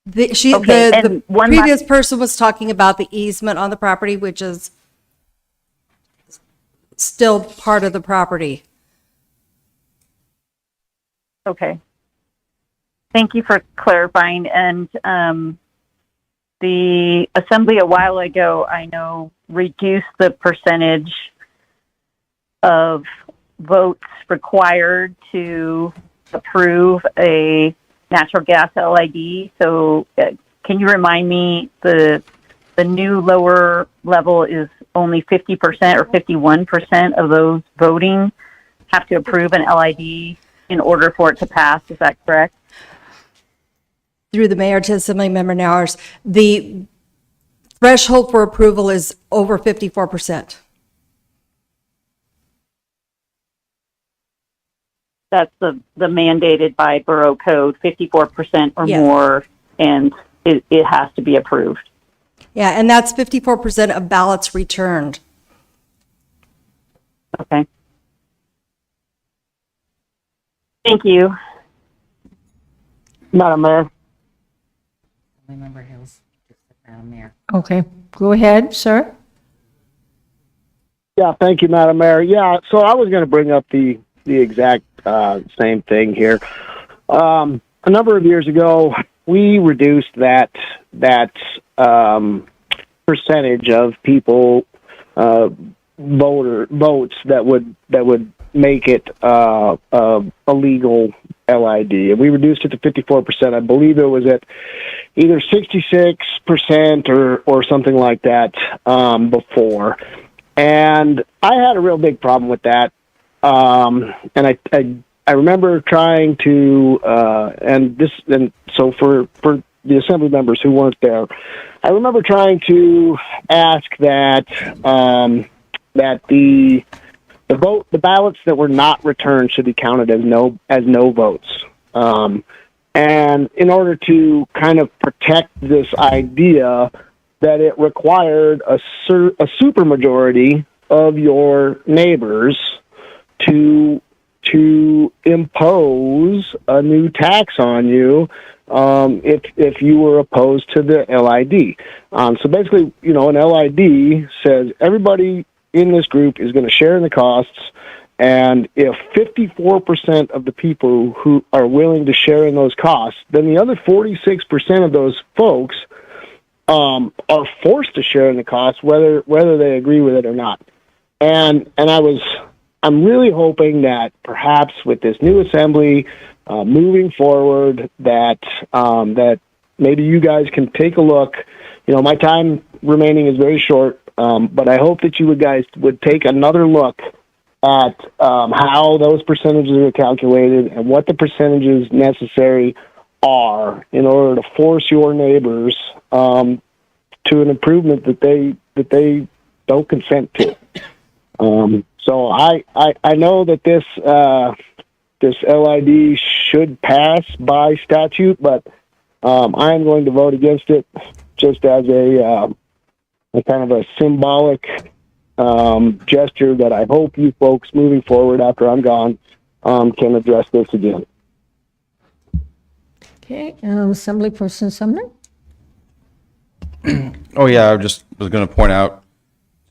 The previous person was talking about the easement on the property, which is still part of the property. Okay. Thank you for clarifying. And the assembly a while ago, I know, reduced the percentage of votes required to approve a natural gas LID. So can you remind me the new lower level is only 50% or 51% of those voting have to approve an LID in order for it to pass. Is that correct? Through the mayor to assembly member Nowers, the threshold for approval is over 54%. That's the mandated by borough code, 54% or Yes. more, and it has to be approved. Yeah, and that's 54% of ballots returned. Okay. Thank you. Madam Mayor. Member Hills, Madam Mayor. Okay, go ahead, sir. Yeah, thank you, Madam Mayor. Yeah, so I was going to bring up the exact same thing here. A number of years ago, we reduced that percentage of people votes that would make it a legal LID, and we reduced it to 54%. I believe it was at either 66% or something like that before. And I had a real big problem with that. And I remember trying to, so for the assembly members who weren't there, I remember trying to ask that, that the ballots that were not returned should be counted as no votes. And in order to kind of protect this idea that it required a supermajority of your neighbors to impose a new tax on you if you were opposed to the LID. So basically, an LID says everybody in this group is going to share in the costs, and if 54% of the people who are willing to share in those costs, then the other 46% of those folks are forced to share in the costs, whether they agree with it or not. And I'm really hoping that perhaps with this new assembly moving forward, that maybe you guys can take a look. My time remaining is very short, but I hope that you guys would take another look at how those percentages are calculated and what the percentages necessary are in order to force your neighbors to an improvement that they don't consent to. So I know that this LID should pass by statute, but I am going to vote against it just as a kind of a symbolic gesture that I hope you folks moving forward after I'm gone can address this again. Okay, Assemblyperson Sumner? Oh yeah, I just was going to point out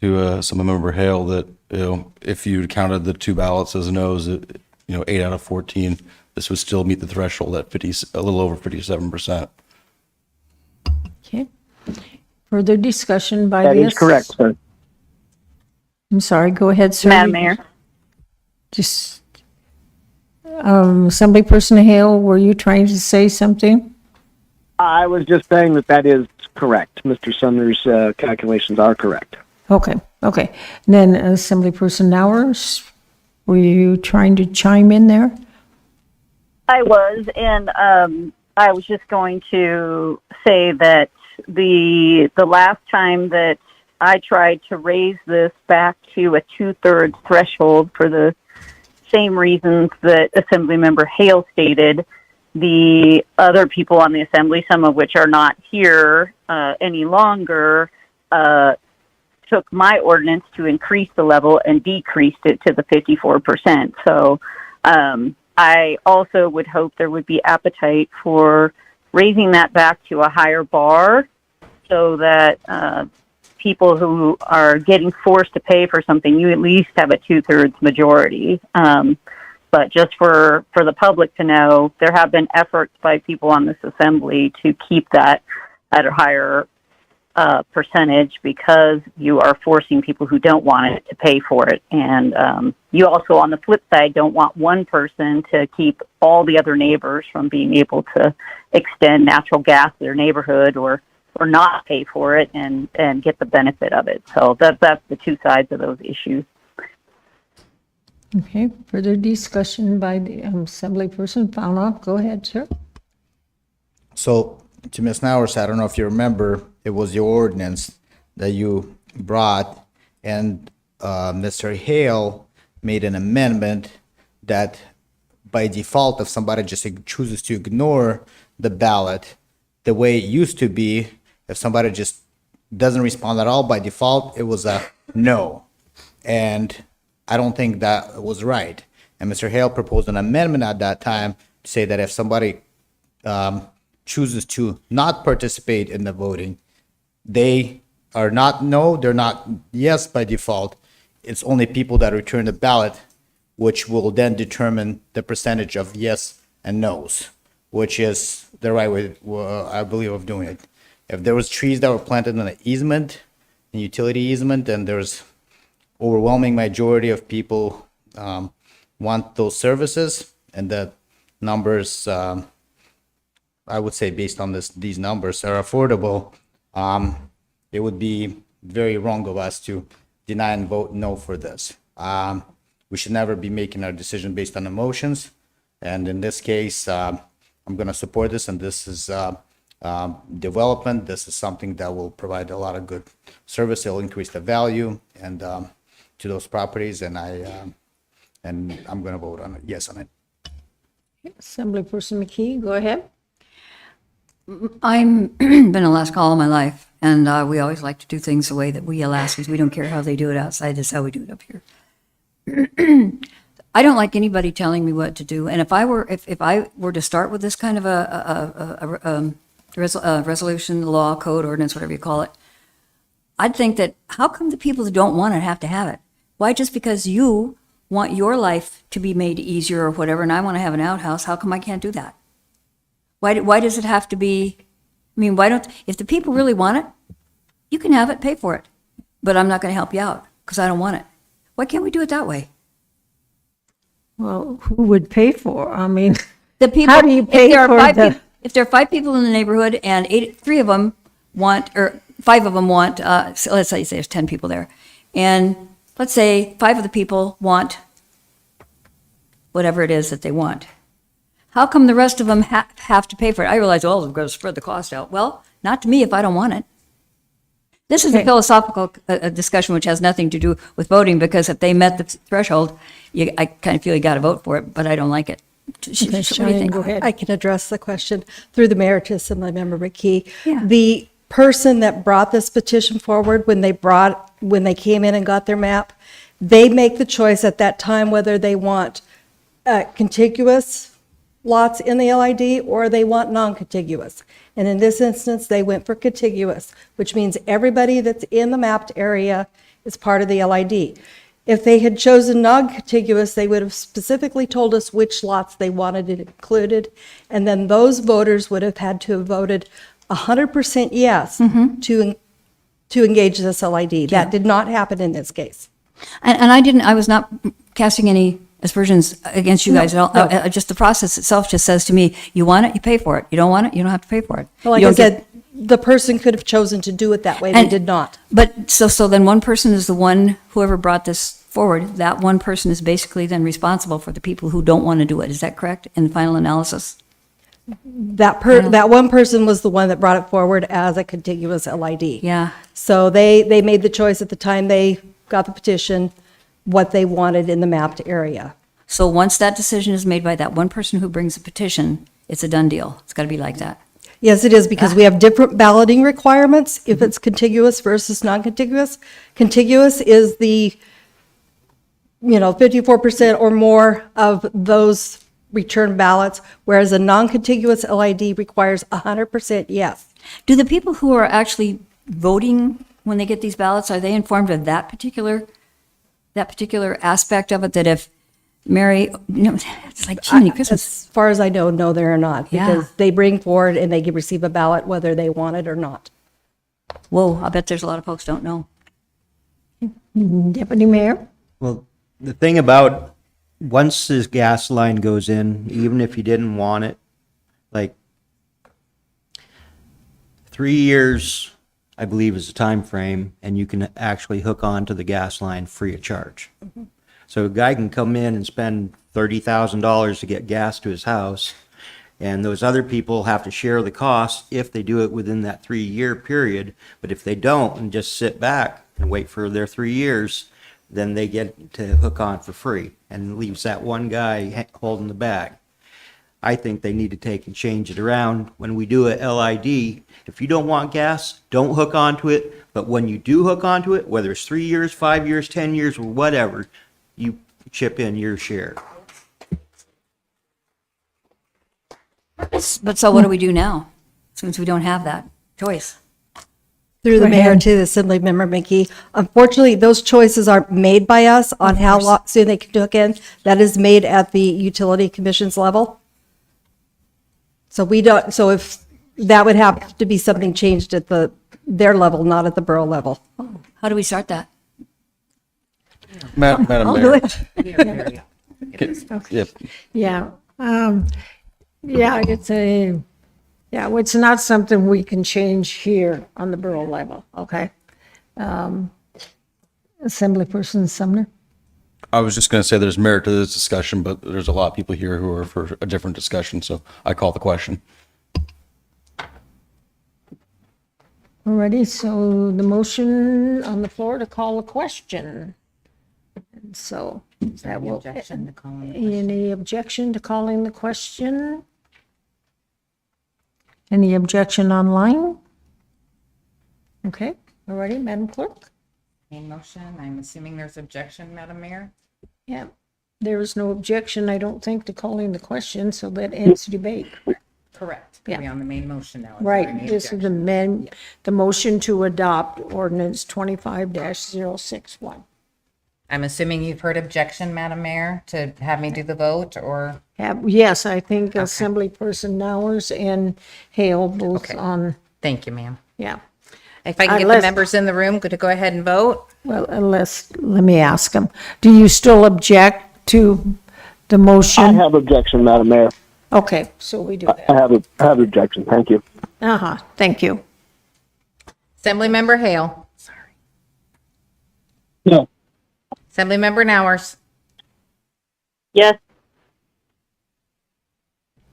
to Assemblymember Hale that if you counted the two ballots as no's, 8 out of 14, this would still meet the threshold at a little over 57%. Okay. Further discussion by That this? is correct, sir. I'm sorry, go ahead, sir. Madam Mayor. Just, Assemblyperson Hale, were you trying to say something? I was just saying that is correct. Mr. Sumner's calculations are correct. Okay. And then Assemblyperson Nowers, were you trying to chime in there? I was, and I was just going to say that the last time that I tried to raise this back to a 2/3 threshold for the same reasons that Assemblymember Hale stated, the other people on the assembly, some of which are not here any longer, took my ordinance to increase the level and decreased it to the 54%. So I also would hope there would be appetite for raising that back to a higher bar so that people who are getting forced to pay for something, you at least have a 2/3 majority. But just for the public to know, there have been efforts by people on this assembly to keep that at a higher percentage because you are forcing people who don't want it to pay for it. And you also, on the flip side, don't want one person to keep all the other neighbors from being able to extend natural gas to their neighborhood or or not pay for it and get the benefit of it. So that's the two sides of those issues. Okay, further discussion by the Assemblyperson Faunoff. Go ahead, sir. So, to Ms. Nowers, I don't know if you remember, it was your ordinance that you brought, and Mr. Hale made an amendment that by default, if somebody just chooses to ignore the ballot, the way it used to be, if somebody just doesn't respond at all by default, it was a no. And I don't think that was right. And Mr. Hale proposed an amendment at that time to say that if somebody chooses to not participate in the voting, they are not no, they're not yes by default. It's only people that return the ballot, which will then determine the percentage of yes and no's, which is the right way, I believe, of doing it. If there was trees that were planted in an easement, an utility easement, and there's overwhelming majority of people want those services, and the numbers, I would say based on these numbers are affordable, it would be very wrong of us to deny and vote no for this. We should never be making our decision based on emotions. And in this case, I'm going to support this, and this is development. This is something that will provide a lot of good service. It'll increase the value and to those properties, and I'm going to vote on it, yes on it. Assemblyperson McKee, go ahead. I'm been Alaska all my life, and we always like to do things the way that we Alaskans, we don't care how they do it outside, this is how we do it up here. I don't like anybody telling me what to do, and if I were to start with this kind of a resolution, law, code, ordinance, whatever you call it, I'd think that how come the people that don't want it have to have it? Why, just because you want your life to be made easier or whatever, and I want to have an outhouse, how come I can't do that? Why does it have to be, I mean, if the people really want it, you can have it, pay for it. But I'm not going to help you out because I don't want it. Why can't we do it that way? Well, who would pay for? I mean, The people, how do you pay for the? if there are 5 people in the neighborhood and 3 of them want, or 5 of them want, so let's say there's 10 people there. And let's say 5 of the people want whatever it is that they want. How come the rest of them have to pay for it? I realize, oh, we're going to spread the cost out. Well, not to me if I don't want it. This is a philosophical discussion which has nothing to do with voting, because if they met the threshold, I kind of feel you got to vote for it, but I don't like it. What do you think? Go ahead. I can address the question through the mayor to Assemblymember McKee. Yeah. The person that brought this petition forward, when they came in and got their map, they make the choice at that time whether they want contiguous lots in the LID or they want non-contiguous. And in this instance, they went for contiguous, which means everybody that's in the mapped area is part of the LID. If they had chosen non-contiguous, they would have specifically told us which lots they wanted it included, and then those voters would have had to have voted 100% yes to engage this LID. That did not happen in this case. And I was not casting any aspersions against you guys at all. No. Just the process itself just says to me, you want it, you pay for it. You don't want it, you don't have to pay for it. Well, like You I don't get- said, the person could have chosen to do it that way. They And- did not. But so then one person is the one, whoever brought this forward, that one person is basically then responsible for the people who don't want to do it. Is that correct in the final analysis? That one person was the one that brought it forward as a contiguous LID. Yeah. So they made the choice at the time they got the petition, what they wanted in the mapped area. So once that decision is made by that one person who brings the petition, it's a done deal. It's got to be like that. Yes, it is, because we have different balloting requirements if it's contiguous versus non-contiguous. Contiguous is the, 54% or more of those return ballots, whereas a non-contiguous LID requires 100% yes. Do the people who are actually voting when they get these ballots, are they informed of that particular aspect of it, that if Mary, it's like Jiminy Christmas. As far as I know, no, they're not, because they bring forward and they can receive a ballot whether they want it or not. Whoa, I bet there's a lot of folks don't know. Deputy Mayor? Well, the thing about, once this gas line goes in, even if you didn't want it, like 3 years, I believe, is the time frame, and you can actually hook on to the gas line free of charge. So a guy can come in and spend $30,000 to get gas to his house, and those other people have to share the cost if they do it within that 3-year period. But if they don't and just sit back and wait for their 3 years, then they get to hook on for free and leaves that one guy holding the bag. I think they need to take and change it around. When we do a LID, if you don't want gas, don't hook onto it. But when you do hook onto it, whether it's 3 years, 5 years, 10 years, or whatever, you chip in your share. But so what do we do now, since we don't have that choice? Through the Go mayor ahead. to the Assembly Member McGee. Unfortunately, those choices aren't made by us on how soon they can hook in. That is made at the Utility Commission's level. So we don't, so if, that would have to be something changed at their level, not at the borough level. How do we start that? Madam I'll Mayor. do it. Yep. Yeah, yeah, it's not something we can change here on the borough level, okay? Assemblyperson Sumner? I was just going to say there's merit to this discussion, but there's a lot of people here who are for a different discussion, so I call the question. Alrighty, so the motion on the floor to call a question. And so that will. Objection to calling the Any objection to calling the question? Any objection online? Okay, alrighty, Madam Clerk? Main motion, I'm assuming there's objection, Madam Mayor? Yeah, there is no objection, I don't think, to calling the question, so that ends debate. Correct. Yeah. We're on the main motion now. Is there Right, any this is objection? the motion to adopt ordinance 25-061. I'm assuming you've heard objection, Madam Mayor, to have me do the vote, or? Yes, I think Assemblyperson Nowers and Hale both Okay. on, Thank you, ma'am. yeah. If I can get the Unless- members in the room to go ahead and vote? Well, let me ask them, do you still object to the motion? I have objection, Madam Mayor. Okay, so we do that. I have objection. Thank you. Uh-huh, thank you. Assemblymember Hale. No. Assemblymember Nowers. Yes.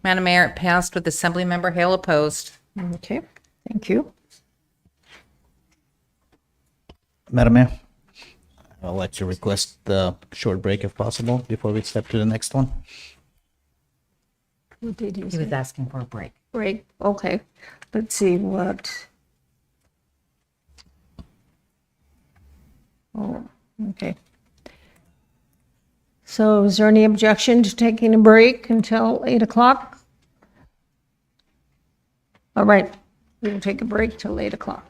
Madam Mayor, it passed with Assemblymember Hale opposed. Okay, thank you. Madam Mayor, I'd like to request a short break if possible before we step to the next one. What did he He say? was asking for a break. Break, okay. Let's see what. Oh, okay. So is there any objection to taking a break until 8 o'clock? All right, we'll take a break till 8 o'clock.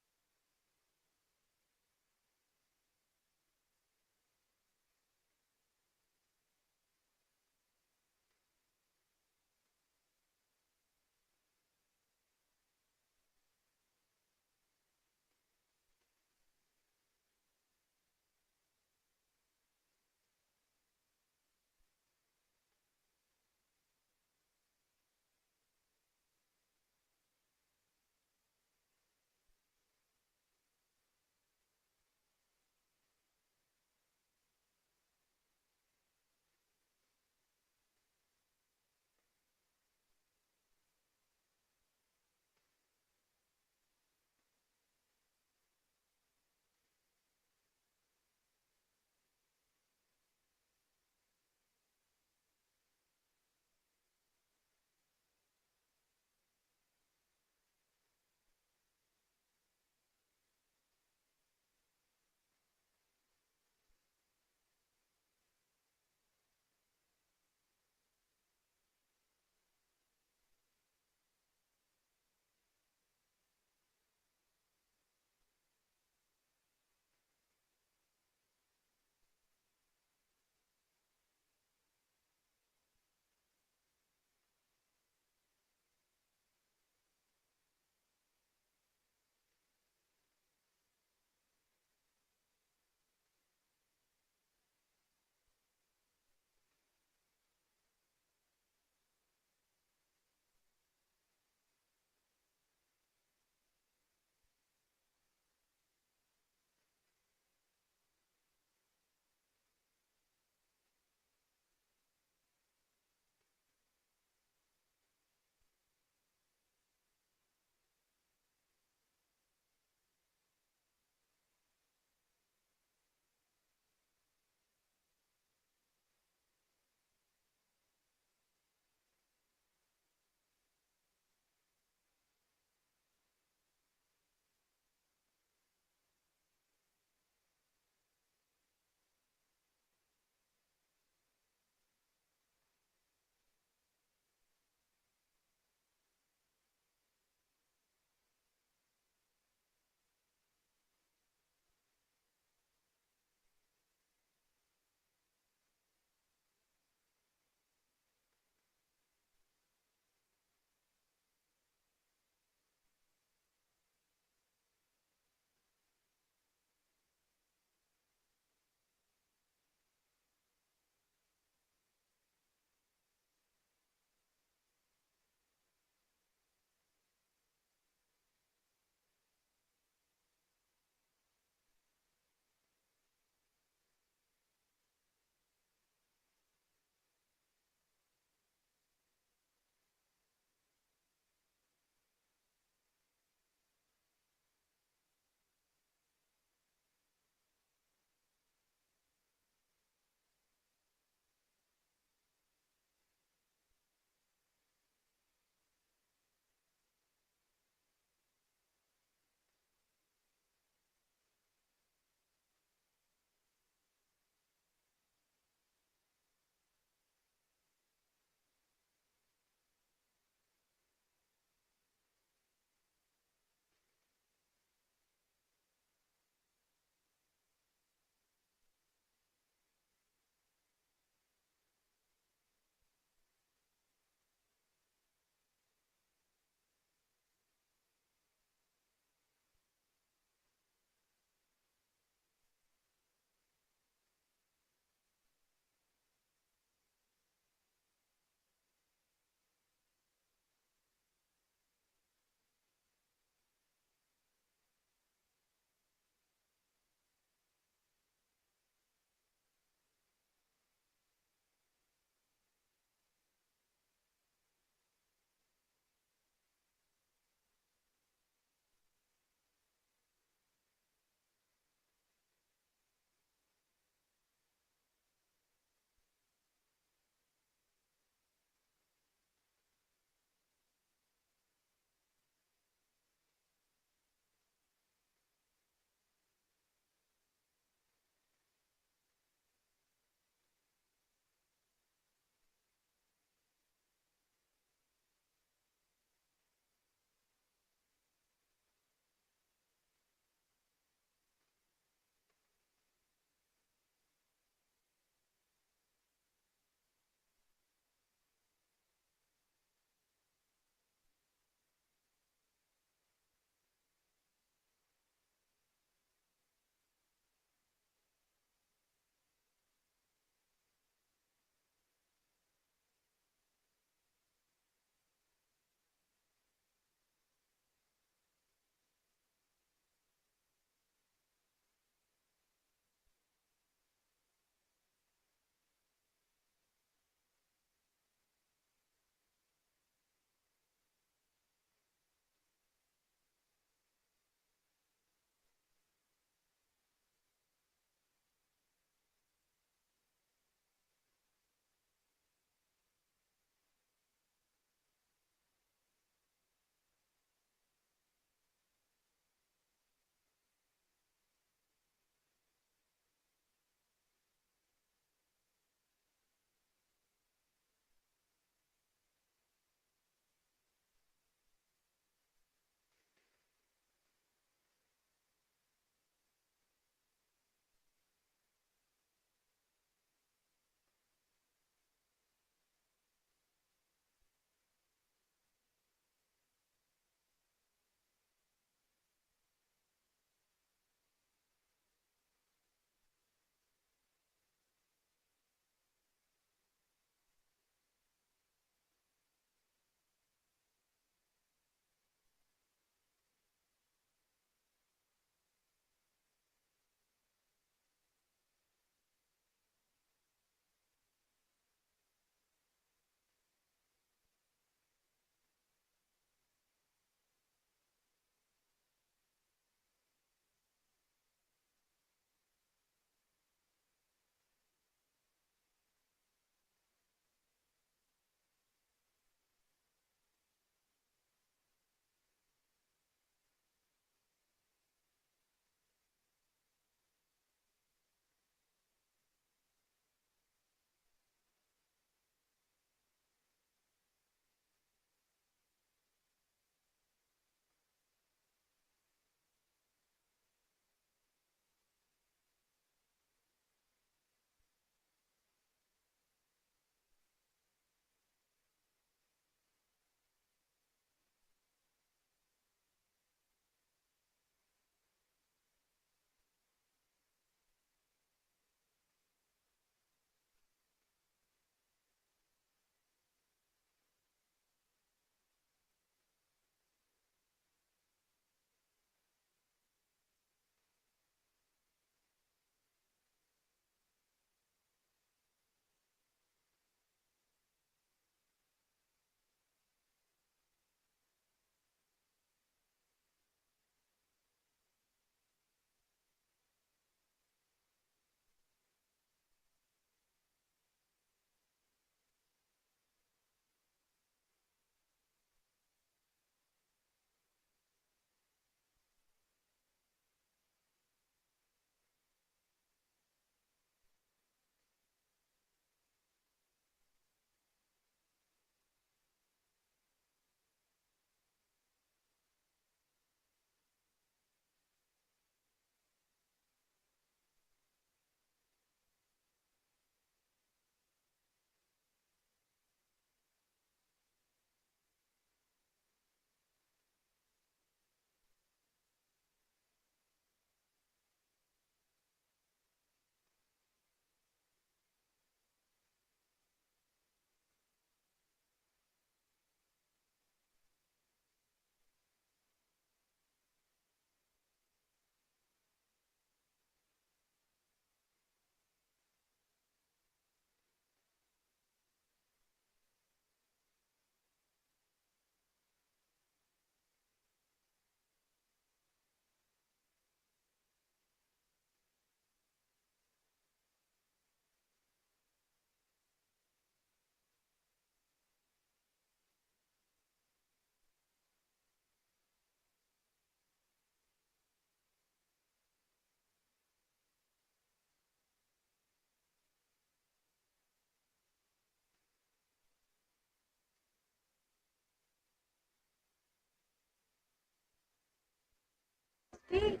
Okay,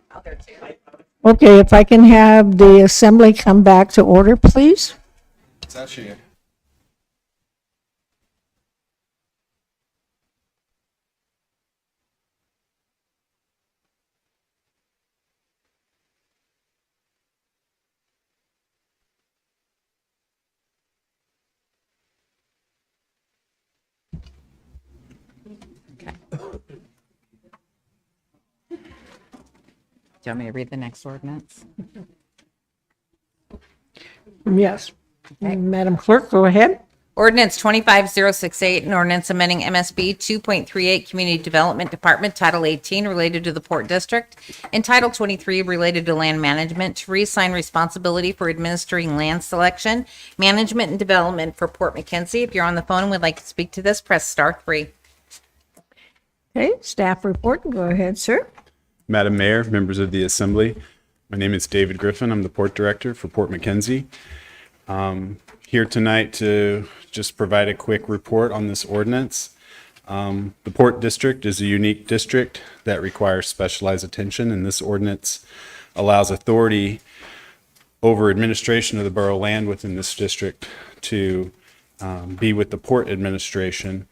if I can have the assembly come back to order, please. It's actually. Do you want me to read the next ordinance? Yes. Madam Clerk, go ahead. Ordinance 25068, an ordinance amending MSB 2.38 Community Development Department, Title 18, related to the Port District, and Title 23, related to land management, to reassign responsibility for administering land selection, management, and development for Port McKenzie. If you're on the phone and would like to speak to this, press *3. Okay, staff report, go ahead, sir. Madam Mayor, members of the Assembly, my name is David Griffin. I'm the Port Director for Port McKenzie. Here tonight to just provide a quick report on this ordinance. The Port District is a unique district that requires specialized attention, and this ordinance allows authority over administration of the borough land within this district to be with the Port Administration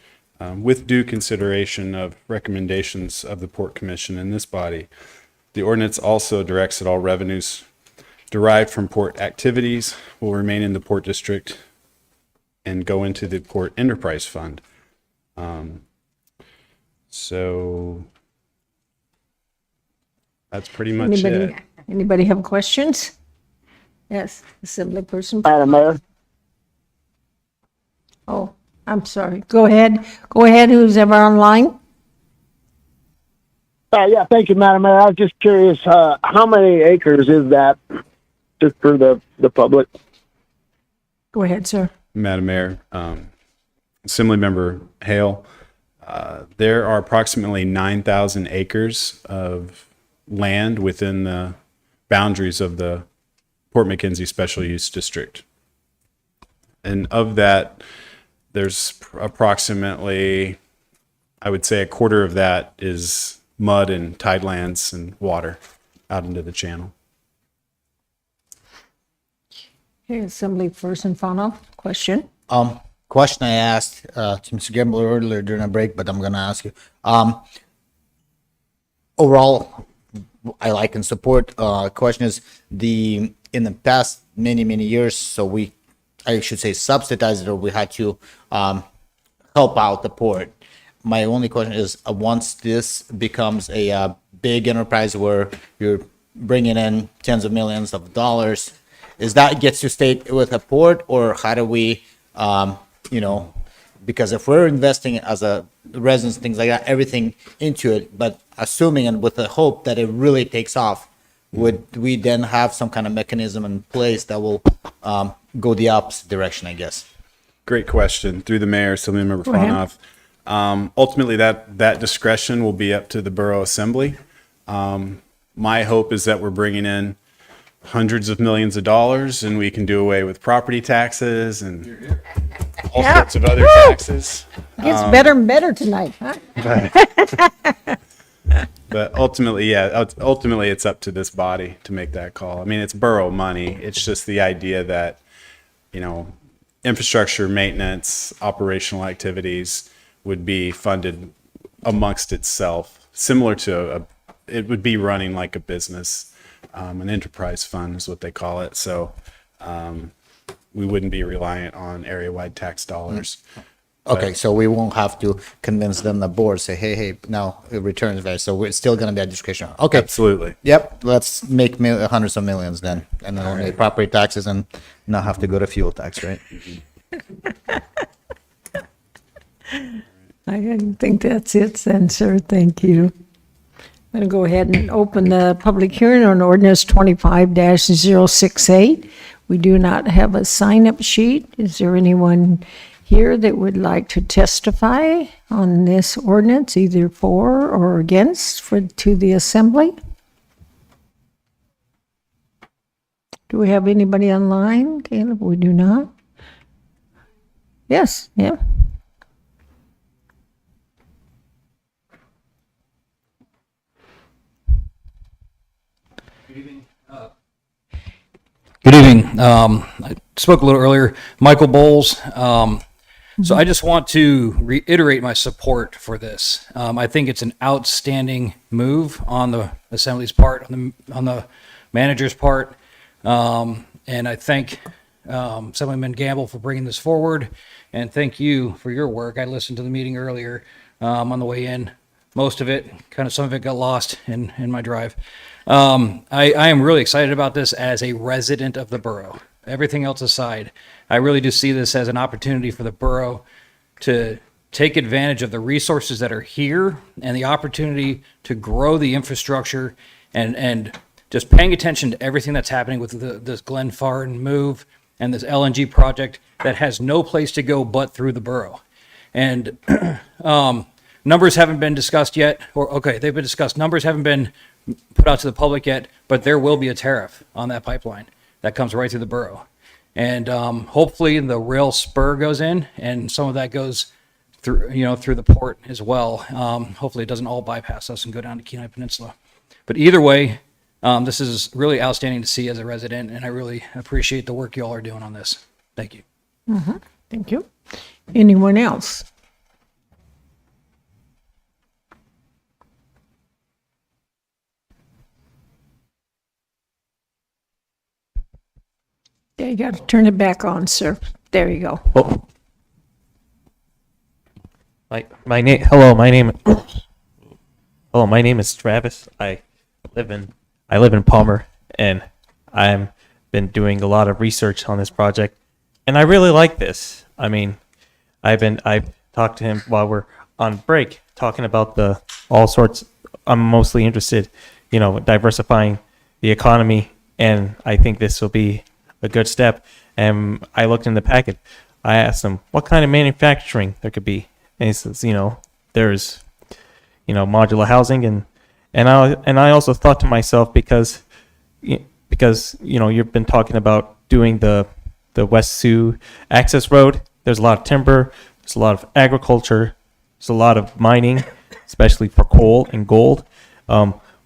with due consideration of recommendations of the Port Commission in this body. The ordinance also directs that all revenues derived from port activities will remain in the Port District and go into the Port Enterprise Fund. So that's pretty much it. Anybody have questions? Yes, Assembly Person. Madam Mayor. Oh, I'm sorry. Go ahead. Go ahead, who's ever online. Yeah, thank you, Madam Mayor. I was just curious, how many acres is that, just for the public? Go ahead, sir. Madam Mayor, Assembly Member Hale, there are approximately 9,000 acres of land within the boundaries of the Port McKenzie Special Use District. And of that, there's approximately, I would say, a quarter of that is mud and tidelands and water out into the channel. Okay, Assembly Person Fano, question. Question I asked to Mr. Gamble earlier during a break, but I'm gonna ask you. Overall, I like and support. Question is in the past many years, so I should say subsidized it, or we had to help out the port. My only question is, once this becomes a big enterprise where you're bringing in tens of millions of dollars, is that gets to stay with a port, or how do we, because if we're investing as a residence, things like that, everything into it, but assuming and with the hope that it really takes off, would we then have some kind of mechanism in place that will go the opposite direction, I guess? Great question. Through the mayor, Assembly Member Go ahead. Fonoff. Ultimately, that discretion will be up to the Borough Assembly. My hope is that we're bringing in hundreds of millions of dollars, and we can do away with property taxes and all sorts of other taxes. Gets better and better tonight, huh? But ultimately, it's up to this body to make that call. I mean, it's borough money. It's just the idea that, infrastructure, maintenance, operational activities would be funded amongst itself, similar to it would be running like a business. An enterprise fund is what they call it. So we wouldn't be reliant on area-wide tax dollars. Okay, so we won't have to convince them, the board, say, hey, no, it returns very, so it's still gonna be a discretion. Okay. Absolutely. Yep, let's make hundreds of millions then, and then only property taxes and not have to go to fuel tax, right? I think that's it then, sir. Thank you. I'm going to go ahead and open the public hearing on ordinance 25-068. We do not have a sign-up sheet. Is there anyone here that would like to testify on this ordinance, either for or against, to the assembly? Do we have anybody online, Caleb? We do not. Yes, yeah. Good evening. I spoke a little earlier. Michael Bowles. So I just want to reiterate my support for this. I think it's an outstanding move on the Assembly's part, on the manager's part. And I thank Assemblyman Gamble for bringing this forward. And thank you for your work. I listened to the meeting earlier on the way in. Most of it, some of it got lost in my drive. I am really excited about this as a resident of the borough. Everything else aside, I really do see this as an opportunity for the borough to take advantage of the resources that are here and the opportunity to grow the infrastructure and just paying attention to everything that's happening with this Glen Farn move and this LNG project that has no place to go but through the borough. And numbers haven't been discussed yet, they've been discussed. Numbers haven't been put out to the public yet, but there will be a tariff on that pipeline that comes right through the borough. And hopefully the rail spur goes in and some of that goes through, through the port as well. Hopefully it doesn't all bypass us and go down to Kenai Peninsula. But either way, this is really outstanding to see as a resident, and I really appreciate the work you all are doing on this. Thank you. Thank you. Anyone else? Yeah, you got to turn it back on, sir. There you go. Oh. My name. Hello, my name. Hello, my name is Travis. I live in Palmer, and I've been doing a lot of research on this project, and I really like this. I mean, I've talked to him while we're on break, talking about all sorts. I'm mostly interested, diversifying the economy, and I think this will be a good step. And I looked in the packet. I asked him what kind of manufacturing there could be, and he says, there's, modular housing, and I also thought to myself because you've been talking about doing the West Sioux access road. There's a lot of timber. There's a lot of agriculture. There's a lot of mining, especially for coal and gold.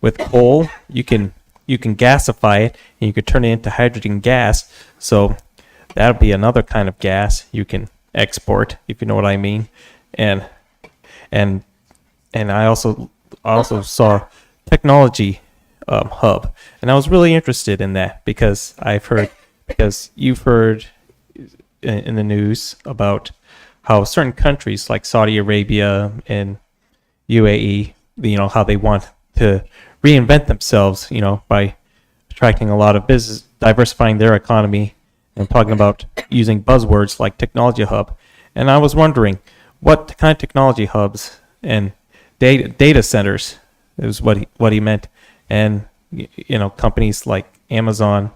With coal, you can gasify it and you could turn it into hydrogen gas. So that'll be another kind of gas you can export, if you know what I mean. And I also saw technology hub, and I was really interested in that because you've heard in the news about how certain countries like Saudi Arabia and UAE, how they want to reinvent themselves, by attracting a lot of business, diversifying their economy, and talking about using buzzwords like technology hub. And I was wondering what kind of technology hubs and data centers is what he meant, and companies like Amazon,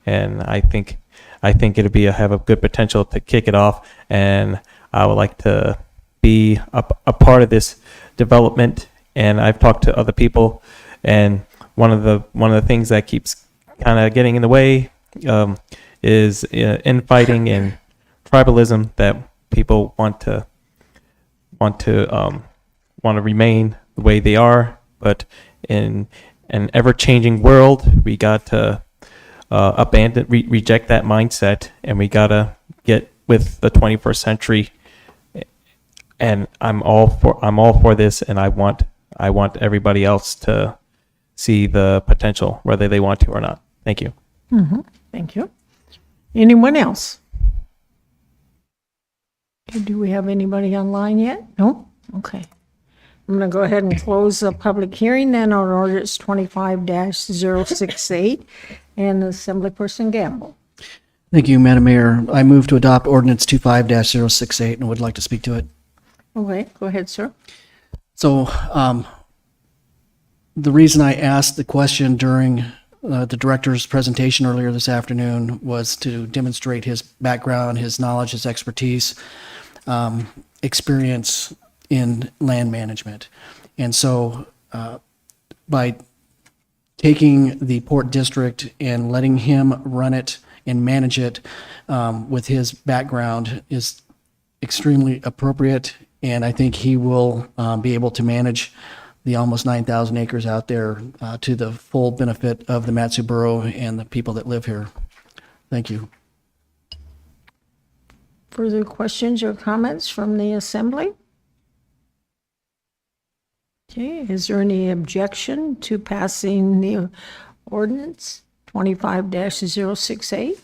and I think it'll have a good potential to kick it off, and I would like to be a part of this development. And I've talked to other people, and one of the things that keeps kind of getting in the way is infighting and tribalism, that people want to remain the way they are, but in an ever-changing world, we got to reject that mindset, and we got to get with the 21st century. And I'm all for this, and I want everybody else to see the potential, whether they want to or not. Thank you. Thank you. Anyone else? Okay, do we have anybody online yet? No? Okay. I'm going to go ahead and close the public hearing then on ordinance 25-068, and Assemblyperson Gamble. Thank you, Madam Mayor. I move to adopt ordinance 25-068 and would like to speak to it. Okay, go ahead, sir. So the reason I asked the question during the director's presentation earlier this afternoon was to demonstrate his background, his knowledge, his expertise, experience in land management. And so by taking the Port District and letting him run it and manage it with his background is extremely appropriate. And I think he will be able to manage the almost 9,000 acres out there to the full benefit of the Matsu Borough and the people that live here. Thank you. Further questions or comments from the assembly? Okay, is there any objection to passing the ordinance 25-068?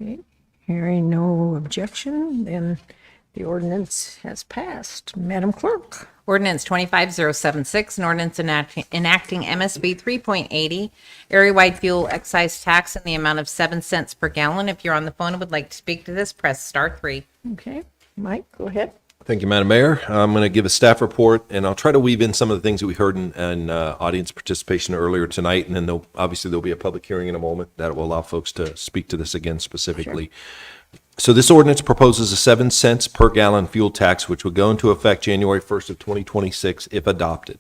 Okay, hearing no objection, then the ordinance has passed. Madam Clerk. Ordinance 25076, an ordinance enacting MSB 3.80, area-wide fuel excise tax in the amount of 7 cents per gallon. If you're on the phone and would like to speak to this, press star 3. Okay, Mike, go ahead. Thank you, Madam Mayor. I'm going to give a staff report, and I'll try to weave in some of the things that we heard in audience participation earlier tonight, and then there'll be a public hearing in a moment that will allow folks to speak to this again specifically. Sure. So this ordinance proposes a 7 cents per gallon fuel tax, which would go into effect January 1st of 2026 if adopted.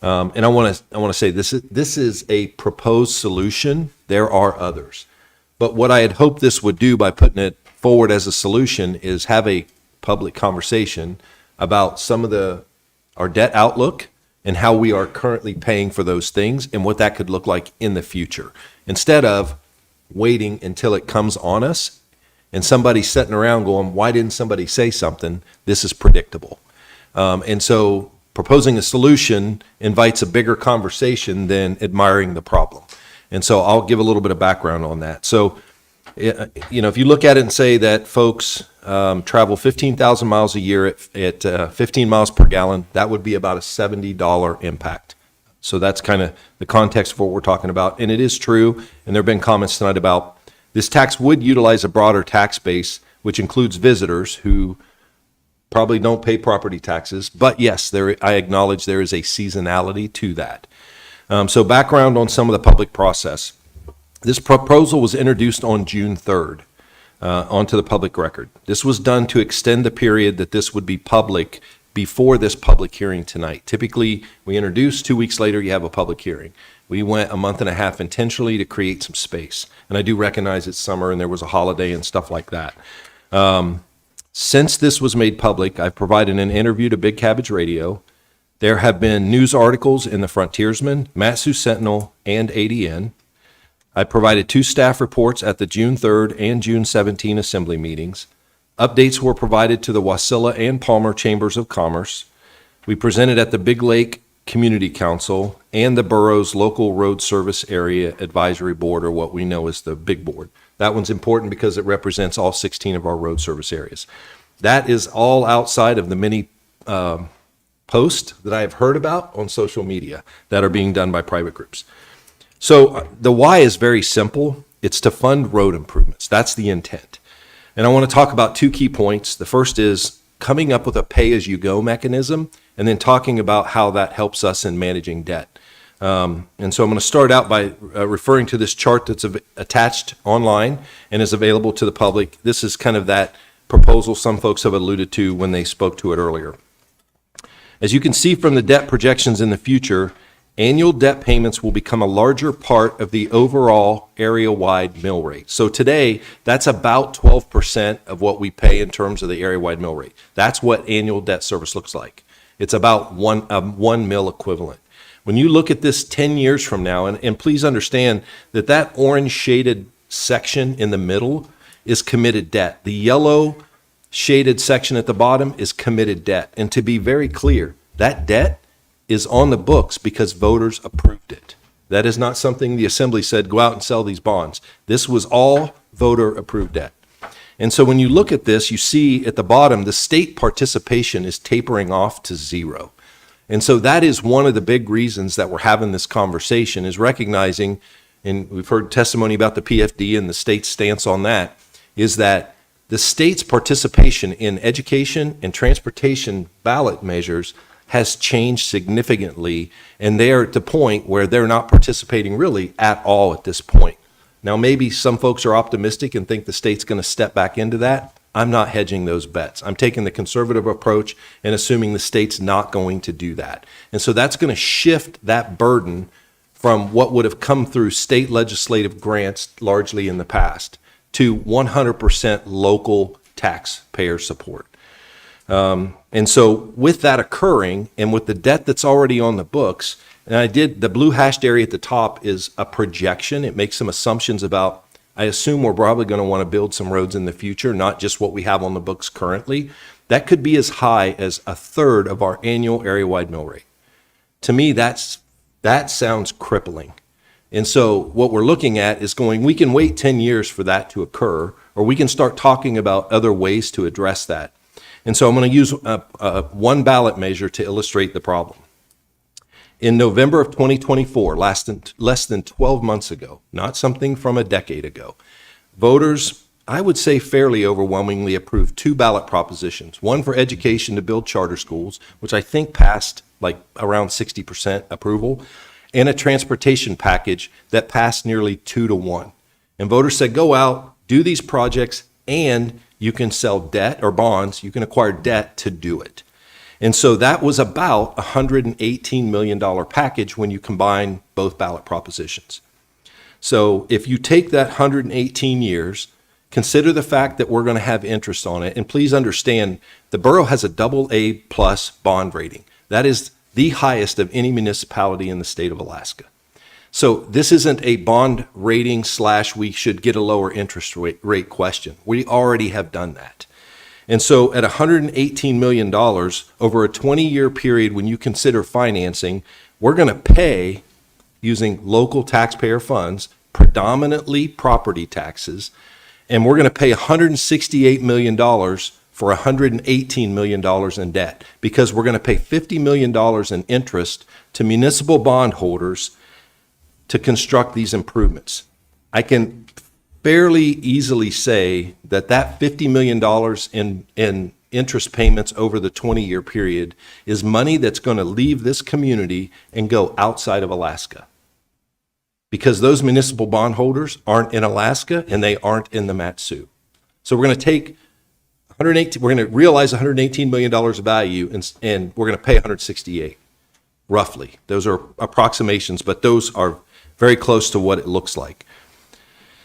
And I want to say this is a proposed solution. There are others, but what I had hoped this would do by putting it forward as a solution is have a public conversation about some of our debt outlook and how we are currently paying for those things and what that could look like in the future, instead of waiting until it comes on us and somebody's sitting around going, why didn't somebody say something? This is predictable. And so proposing a solution invites a bigger conversation than admiring the problem. And so I'll give a little bit of background on that. So, if you look at it and say that folks travel 15,000 miles a year at 15 miles per gallon, that would be about a $70 impact. So that's kind of the context of what we're talking about. And it is true, and there have been comments tonight about this tax would utilize a broader tax base, which includes visitors who probably don't pay property taxes. But yes, I acknowledge there is a seasonality to that. So background on some of the public process. This proposal was introduced on June 3rd onto the public record. This was done to extend the period that this would be public before this public hearing tonight. Typically, we introduce, 2 weeks later, you have a public hearing. We went a month and a half intentionally to create some space. And I do recognize it's summer and there was a holiday and stuff like that. Since this was made public, I've provided an interview to Big Cabbage Radio. There have been news articles in the Frontiersman, Matanuska-Susitna, and ADN. I provided 2 staff reports at the June 3rd and June 17 assembly meetings. Updates were provided to the Wasilla and Palmer Chambers of Commerce. We presented at the Big Lake Community Council and the borough's local road service area advisory board, or what we know as the Big Board. That one's important because it represents all 16 of our road service areas. That is all outside of the many posts that I have heard about on social media that are being done by private groups. So the why is very simple. It's to fund road improvements. That's the intent. And I want to talk about 2 key points. The first is coming up with a pay-as-you-go mechanism, and then talking about how that helps us in managing debt. And so I'm going to start out by referring to this chart that's attached online and is available to the public. This is kind of that proposal some folks have alluded to when they spoke to it earlier. As you can see from the debt projections in the future, annual debt payments will become a larger part of the overall area-wide mill rate. So today, that's about 12% of what we pay in terms of the area-wide mill rate. That's what annual debt service looks like. It's about one mill equivalent. When you look at this 10 years from now, and please understand that that orange shaded section in the middle is committed debt. The yellow shaded section at the bottom is committed debt. And to be very clear, that debt is on the books because voters approved it. That is not something the assembly said, go out and sell these bonds. This was all voter approved debt. And so when you look at this, you see at the bottom, the state participation is tapering off to 0. And so that is one of the big reasons that we're having this conversation, is recognizing, and we've heard testimony about the PFD and the state's stance on that, is that the state's participation in education and transportation ballot measures has changed significantly, and they're at the point where they're not participating really at all at this point. Now, maybe some folks are optimistic and think the state's going to step back into that. I'm not hedging those bets. I'm taking the conservative approach and assuming the state's not going to do that. And so that's going to shift that burden from what would have come through state legislative grants largely in the past to 100% local taxpayer support. And so with that occurring and with the debt that's already on the books, and the blue hashed area at the top is a projection. It makes some assumptions about, I assume we're probably going to want to build some roads in the future, not just what we have on the books currently. That could be as high as a third of our annual area-wide mill rate. To me, that sounds crippling. And so what we're looking at is we can wait 10 years for that to occur, or we can start talking about other ways to address that. And so I'm going to use one ballot measure to illustrate the problem. In November of 2024, less than 12 months ago, not something from a decade ago, voters, I would say fairly overwhelmingly, approved 2 ballot propositions. One for education to build charter schools, which I think passed like around 60% approval, and a transportation package that passed nearly 2-1. And voters said, go out, do these projects, and you can sell debt or bonds, you can acquire debt to do it. And so that was about a $118 million package when you combine both ballot propositions. So if you take that 118 years, consider the fact that we're going to have interest on it, and please understand the borough has a AA+ bond rating. That is the highest of any municipality in the state of Alaska. So this isn't a bond rating / we should get a lower interest rate question. We already have done that. And so at $118 million over a 20-year period, when you consider financing, we're going to pay, using local taxpayer funds, predominantly property taxes, and we're going to pay $168 million for $118 million in debt, because we're going to pay $50 million in interest to municipal bondholders to construct these improvements. I can fairly easily say that $50 million in interest payments over the 20-year period is money that's going to leave this community and go outside of Alaska, because those municipal bondholders aren't in Alaska and they aren't in the Mat-Su. So we're going to we're going to realize $118 million of value, and we're going to pay 168, roughly. Those are approximations, but those are very close to what it looks like.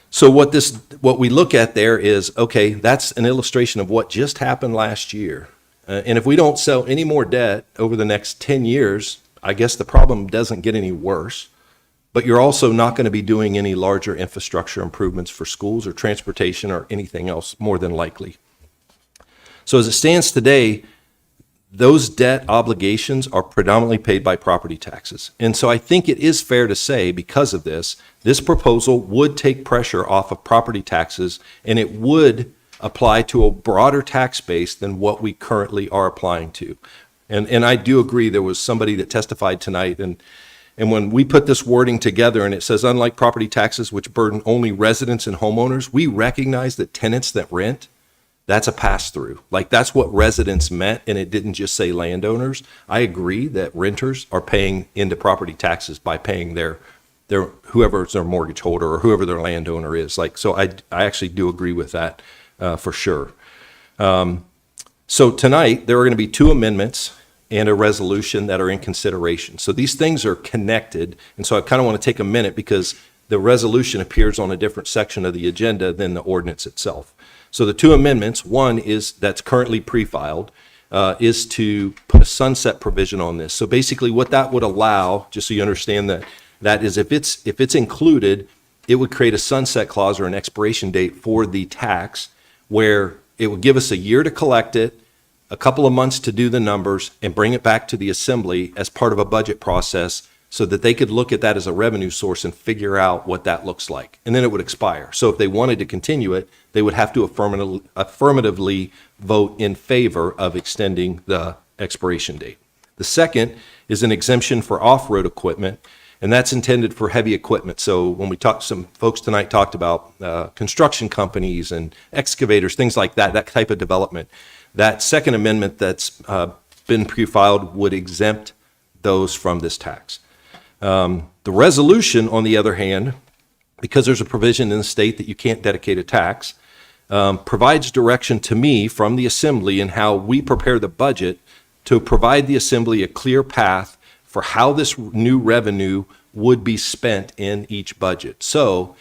So what we look at there is, okay, that's an illustration of what just happened last year. And if we don't sell any more debt over the next 10 years, I guess the problem doesn't get any worse. But you're also not going to be doing any larger infrastructure improvements for schools or transportation or anything else, more than likely. So as it stands today, those debt obligations are predominantly paid by property taxes. And so I think it is fair to say, because of this proposal would take pressure off of property taxes, and it would apply to a broader tax base than what we currently are applying to. And I do agree, there was somebody that testified tonight, and when we put this wording together and it says, unlike property taxes, which burden only residents and homeowners, we recognize that tenants that rent, that's a pass-through. Like, that's what residents meant, and it didn't just say landowners. I agree that renters are paying into property taxes by paying their whoever's their mortgage holder or whoever their landowner is. Like, so I actually do agree with that for sure. So tonight, there are going to be 2 amendments and a resolution that are in consideration. So these things are connected, and so I kind of want to take a minute, because the resolution appears on a different section of the agenda than the ordinance itself. So the 2 amendments, one is that's currently pre-filed, is to put a sunset provision on this. So basically what that would allow, just so you understand that is if it's included, it would create a sunset clause or an expiration date for the tax, where it would give us a year to collect it, a couple of months to do the numbers, and bring it back to the assembly as part of a budget process, so that they could look at that as a revenue source and figure out what that looks like. And then it would expire. So if they wanted to continue it, they would have to affirmatively vote in favor of extending the expiration date. The second is an exemption for off-road equipment, and that's intended for heavy equipment. So when some folks tonight talked about construction companies and excavators, things like that type of development. That second amendment that's been pre-filed would exempt those from this tax. The resolution, on the other hand, because there's a provision in the state that you can't dedicate a tax, provides direction to me from the assembly in how we prepare the budget to provide the assembly a clear path for how this new revenue would be spent in each budget. So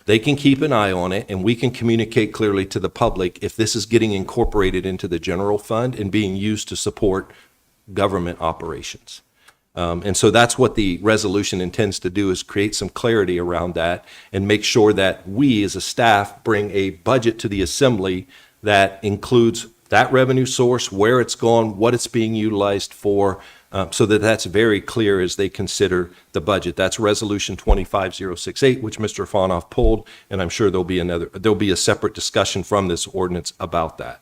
They can keep an eye on it, and we can communicate clearly to the public if this is getting incorporated into the general fund and being used to support government operations. And so that's what the resolution intends to do, is create some clarity around that and make sure that we as a staff bring a budget to the assembly that includes that revenue source, where it's gone, what it's being utilized for, so that that's very clear as they consider the budget. That's Resolution 25068, which Mr. Fonoff pulled, and I'm sure there'll be a separate discussion from this ordinance about that.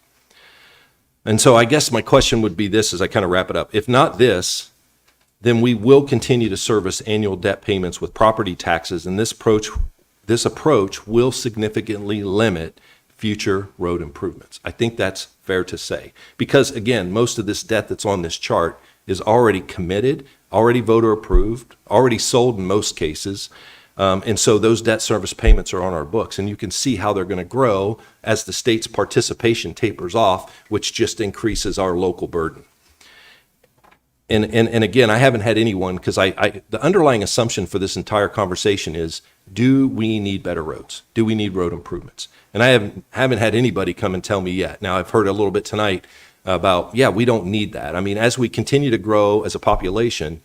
And so I guess my question would be this as I kind of wrap it up. If not this, then we will continue to service annual debt payments with property taxes, and this approach will significantly limit future road improvements. I think that's fair to say, because again, most of this debt that's on this chart is already committed, already voter approved, already sold in most cases, and so those debt service payments are on our books, and you can see how they're going to grow as the state's participation tapers off, which just increases our local burden. And again, I haven't had anyone, because the underlying assumption for this entire conversation is, do we need better roads? Do we need road improvements? And I haven't had anybody come and tell me yet. Now, I've heard a little bit tonight about, yeah, we don't need that. I mean, as we continue to grow as a population,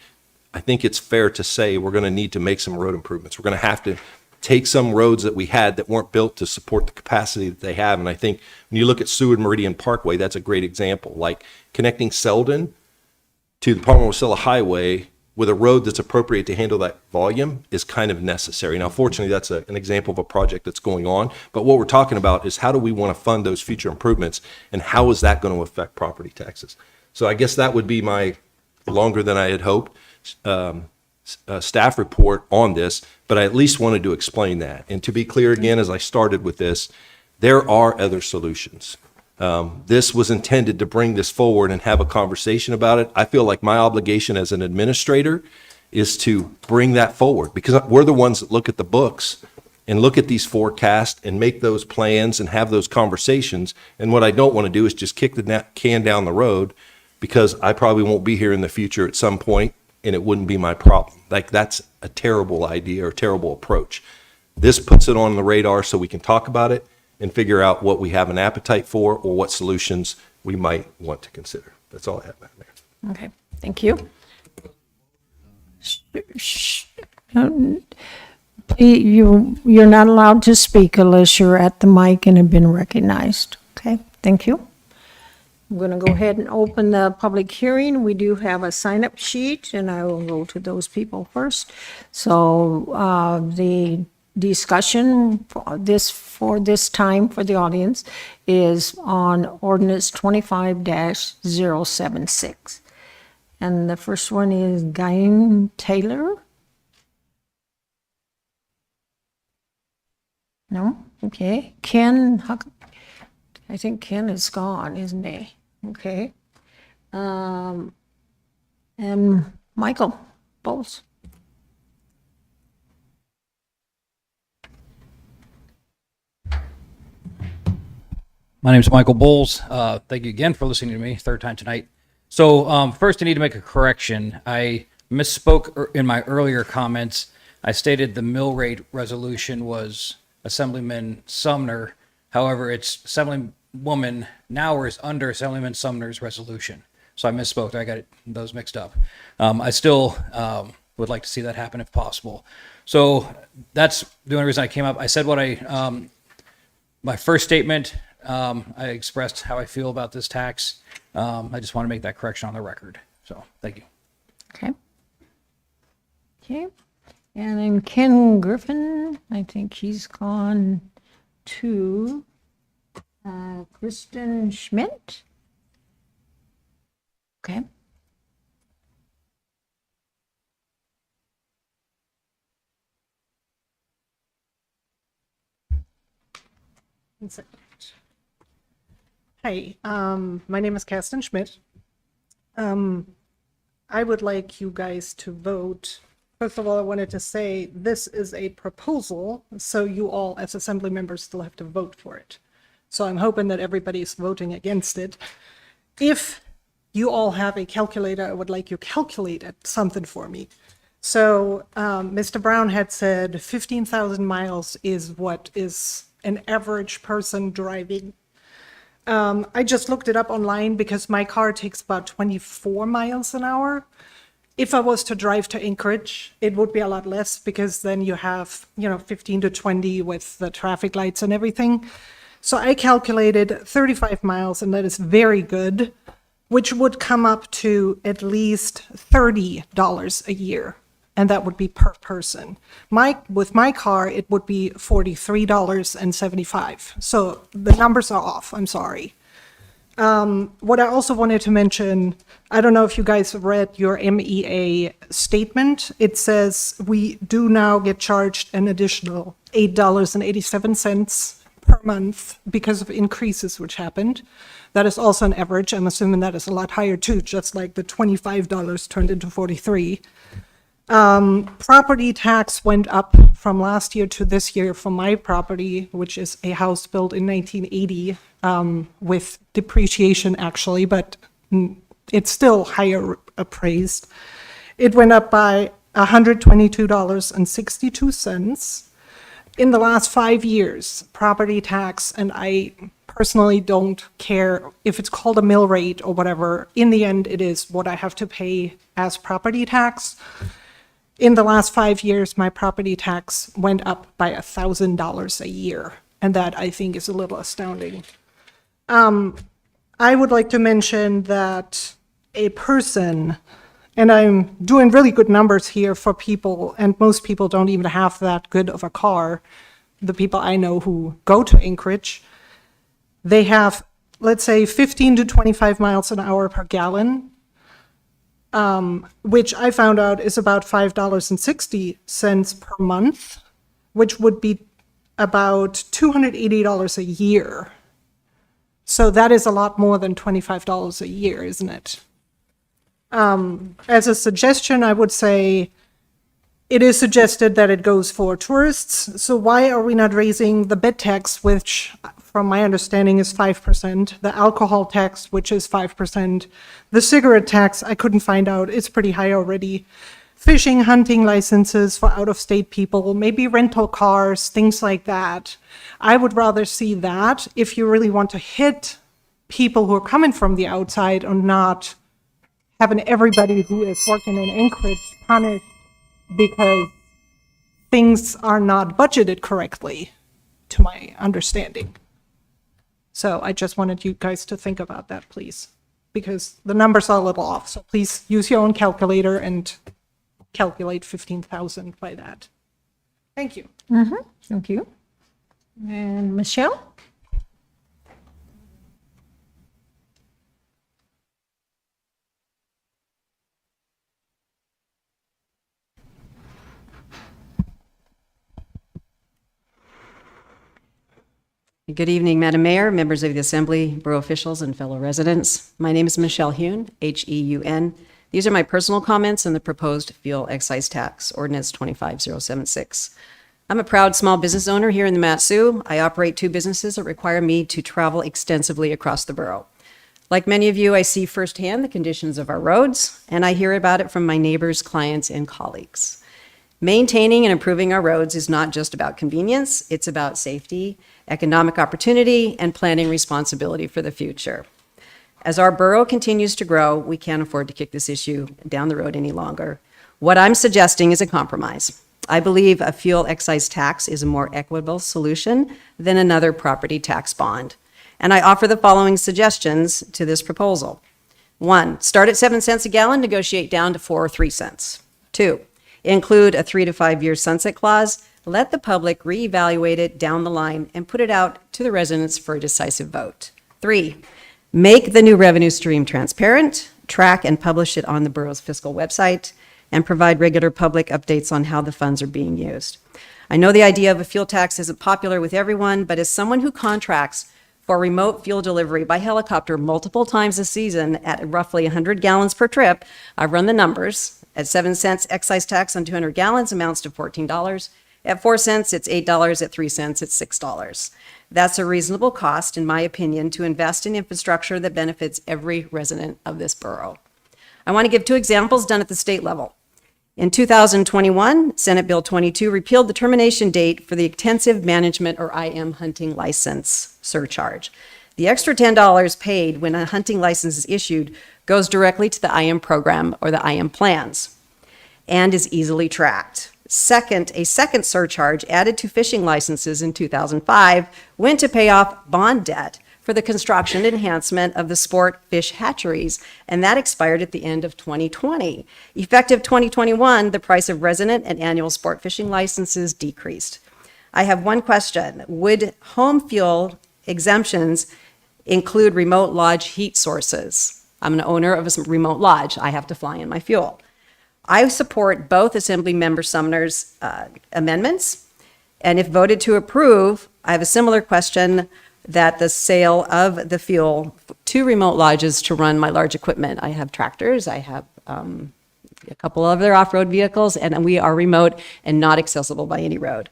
I think it's fair to say we're going to need to make some road improvements. We're going to have to take some roads that we had that weren't built to support the capacity that they have. And I think when you look at Seward Meridian Parkway, that's a great example. Like connecting Selden to the Parma-Wasilla Highway with a road that's appropriate to handle that volume is kind of necessary. Now, fortunately, that's an example of a project that's going on. But what we're talking about is, how do we want to fund those future improvements, and how is that going to affect property taxes? So I guess that would be my longer than I had hoped staff report on this, but I at least wanted to explain that. And to be clear again, as I started with this, there are other solutions. This was intended to bring this forward and have a conversation about it. I feel like my obligation as an administrator is to bring that forward, because we're the ones that look at the books and look at these forecasts and make those plans and have those conversations. And what I don't want to do is just kick the can down the road, because I probably won't be here in the future at some point and it wouldn't be my problem. Like, that's a terrible idea or terrible approach. This puts it on the radar so we can talk about it and figure out what we have an appetite for, or what solutions we might want to consider. That's all I have, Madam Mayor. Okay, thank you. You're not allowed to speak unless you're at the mic and have been recognized. Okay, thank you. I'm going to go ahead and open the public hearing. We do have a sign-up sheet, and I will go to those people first. So the discussion for this time for the audience is on ordinance 25-076. And the first one is Guy Taylor. No? Okay. Ken, I think Ken is gone, isn't he? Okay. And Michael Bowles. My name is Michael Bowles. Thank you again for listening to me, third time tonight. So first, I need to make a correction. I misspoke in my earlier comments. I stated the mill rate resolution was Assemblyman Sumner. However, it's Assemblywoman Nauer is under Assemblyman Sumner's resolution. So I misspoke. I got those mixed up. I still would like to see that happen if possible. So that's the only reason I came up. I said what my first statement, I expressed how I feel about this tax. I just want to make that correction on the record. So thank you. Okay. Okay. And then Ken Griffin, I think he's gone to Kristen Schmidt. Okay. Hi, my name is Kerstin Schmidt. I would like you guys to vote. First of all, I wanted to say this is a proposal, so you all as assembly members still have to vote for it. So I'm hoping that everybody is voting against it. If you all have a calculator, I would like you to calculate something for me. So Mr. Brown had said 15,000 miles is what is an average person driving. I just looked it up online because my car takes about 24 miles an hour. If I was to drive to Anchorage, it would be a lot less because then you have, 15 to 20 with the traffic lights and everything. So I calculated 35 miles, and that is very good, which would come up to at least $30 a year. And that would be per person. With my car, it would be $43.75. So the numbers are off, I'm sorry. What I also wanted to mention, I don't know if you guys read your MEA statement. It says we do now get charged an additional $8.87 per month because of increases which happened. That is also an average. I'm assuming that is a lot higher too, just like the $25 turned into 43. Property tax went up from last year to this year for my property, which is a house built in 1980 with depreciation actually, but it's still higher appraised. It went up by $122.62. In the last 5 years, property tax, and I personally don't care if it's called a mill rate or whatever, in the end, it is what I have to pay as property tax. In the last 5 years, my property tax went up by $1,000 a year, and that I think is a little astounding. I would like to mention that a person, and I'm doing really good numbers here for people, and most people don't even have that good of a car. The people I know who go to Anchorage, they have, let's say, 15 to 25 miles an hour per gallon, which I found out is about $5.60 per month, which would be about $280 a year. So that is a lot more than $25 a year, isn't it? As a suggestion, I would say it is suggested that it goes for tourists. So why are we not raising the bed tax, which from my understanding is 5%, the alcohol tax, which is 5%, the cigarette tax, I couldn't find out, it's pretty high already. Fishing, hunting licenses for out-of-state people, maybe rental cars, things like that. I would rather see that if you really want to hit people who are coming from the outside and not having everybody who is working in Anchorage punished because things are not budgeted correctly, to my understanding. So I just wanted you guys to think about that, please, because the numbers are a little off. So please use your own calculator and calculate 15,000 by that. Thank you. Thank you. And Michelle? Good evening, Madam Mayor, members of the Assembly, borough officials, and fellow residents. My name is Michelle Heun, Heun. These are my personal comments on the proposed fuel excise tax, Ordinance 25076. I'm a proud small business owner here in the Mat-Su. I operate 2 businesses that require me to travel extensively across the borough. Like many of you, I see firsthand the conditions of our roads, and I hear about it from my neighbors, clients, and colleagues. Maintaining and improving our roads is not just about convenience, it's about safety, economic opportunity, and planning responsibility for the future. As our borough continues to grow, we can't afford to kick this issue down the road any longer. What I'm suggesting is a compromise. I believe a fuel excise tax is a more equitable solution than another property tax bond. And I offer the following suggestions to this proposal. 1, start at 7 cents a gallon, negotiate down to 4 or 3 cents. 2, include a 3 to 5 year sunset clause. Let the public reevaluate it down the line and put it out to the residents for a decisive vote. 3, make the new revenue stream transparent, track and publish it on the borough's fiscal website, and provide regular public updates on how the funds are being used. I know the idea of a fuel tax isn't popular with everyone, but as someone who contracts for remote fuel delivery by helicopter multiple times a season at roughly 100 gallons per trip, I've run the numbers. At 7 cents, excise tax on 200 gallons amounts to $14. At 4 cents, it's $8. At 3 cents, it's $6. That's a reasonable cost, in my opinion, to invest in infrastructure that benefits every resident of this borough. I want to give 2 examples done at the state level. In 2021, Senate Bill 22 repealed the termination date for the Intensive Management or IM hunting license surcharge. The extra $10 paid when a hunting license is issued goes directly to the IM program or the IM plans and is easily tracked. Second, a second surcharge added to fishing licenses in 2005 went to pay off bond debt for the construction and enhancement of the sport fish hatcheries, and that expired at the end of 2020. Effective 2021, the price of resident and annual sport fishing licenses decreased. I have one question. Would home fuel exemptions include remote lodge heat sources? I'm an owner of a remote lodge. I have to fly in my fuel. I support both Assemblymember Sumner's amendments, and if voted to approve, I have a similar question that the sale of the fuel to remote lodges to run my large equipment. I have tractors, I have a couple other off-road vehicles, and we are remote and not accessible by any road.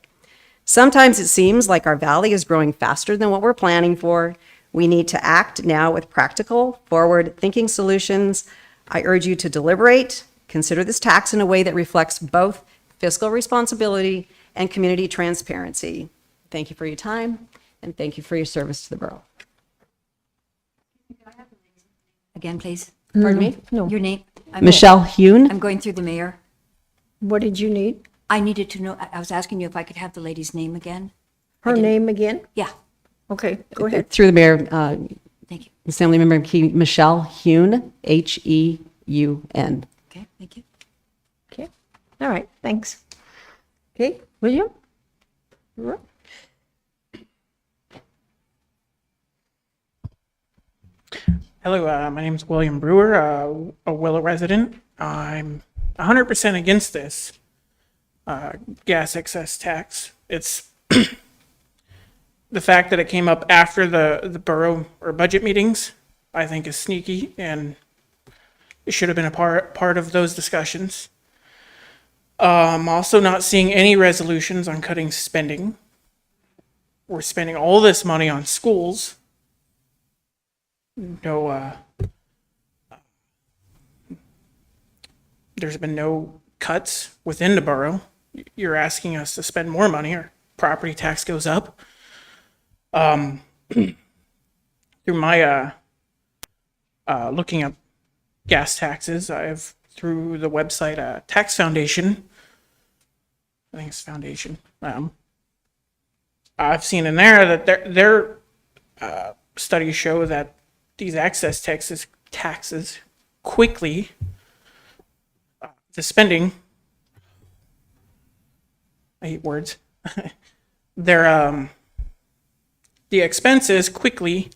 Sometimes it seems like our valley is growing faster than what we're planning for. We need to act now with practical, forward-thinking solutions. I urge you to deliberate, consider this tax in a way that reflects both fiscal responsibility and community transparency. Thank you for your time, and thank you for your service to the borough. Again, please. Pardon me? No. Your name? Michelle Hune. I'm going through the mayor. What did you need? I needed to know, I was asking you if I could have the lady's name again. Her name again? Yeah. Okay, go ahead. Through the mayor, Thank you. Assemblymember Michelle Hune, Heun. Okay, thank you. Okay, all right, thanks. Okay, William? You're up. Hello, my name is William Brewer, a Willow resident. I'm 100% against this gas excess tax. It's the fact that it came up after the borough or budget meetings, I think is sneaky, and it should have been a part of those discussions. I'm also not seeing any resolutions on cutting spending. We're spending all this money on schools. No, there's been no cuts within the borough. You're asking us to spend more money. Our property tax goes up. Through my looking up gas taxes, I've through the website Tax Foundation. I think it's Foundation. I've seen in there that their studies show that these excess taxes quickly, the spending, I hate words, the expenses quickly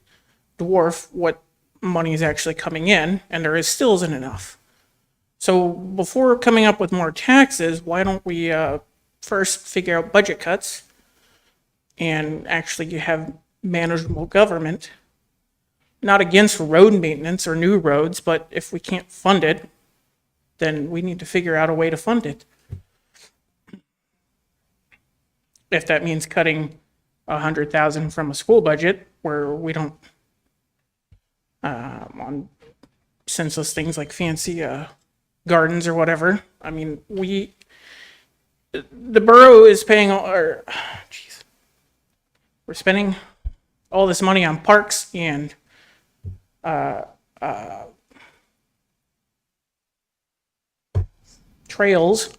dwarf what money is actually coming in, and there still isn't enough. So before coming up with more taxes, why don't we first figure out budget cuts and actually have manageable government? Not against road maintenance or new roads, but if we can't fund it, then we need to figure out a way to fund it. If that means cutting $100,000 from a school budget where we don't, on senseless things like fancy gardens or whatever. I mean, the borough is paying, we're spending all this money on parks and trails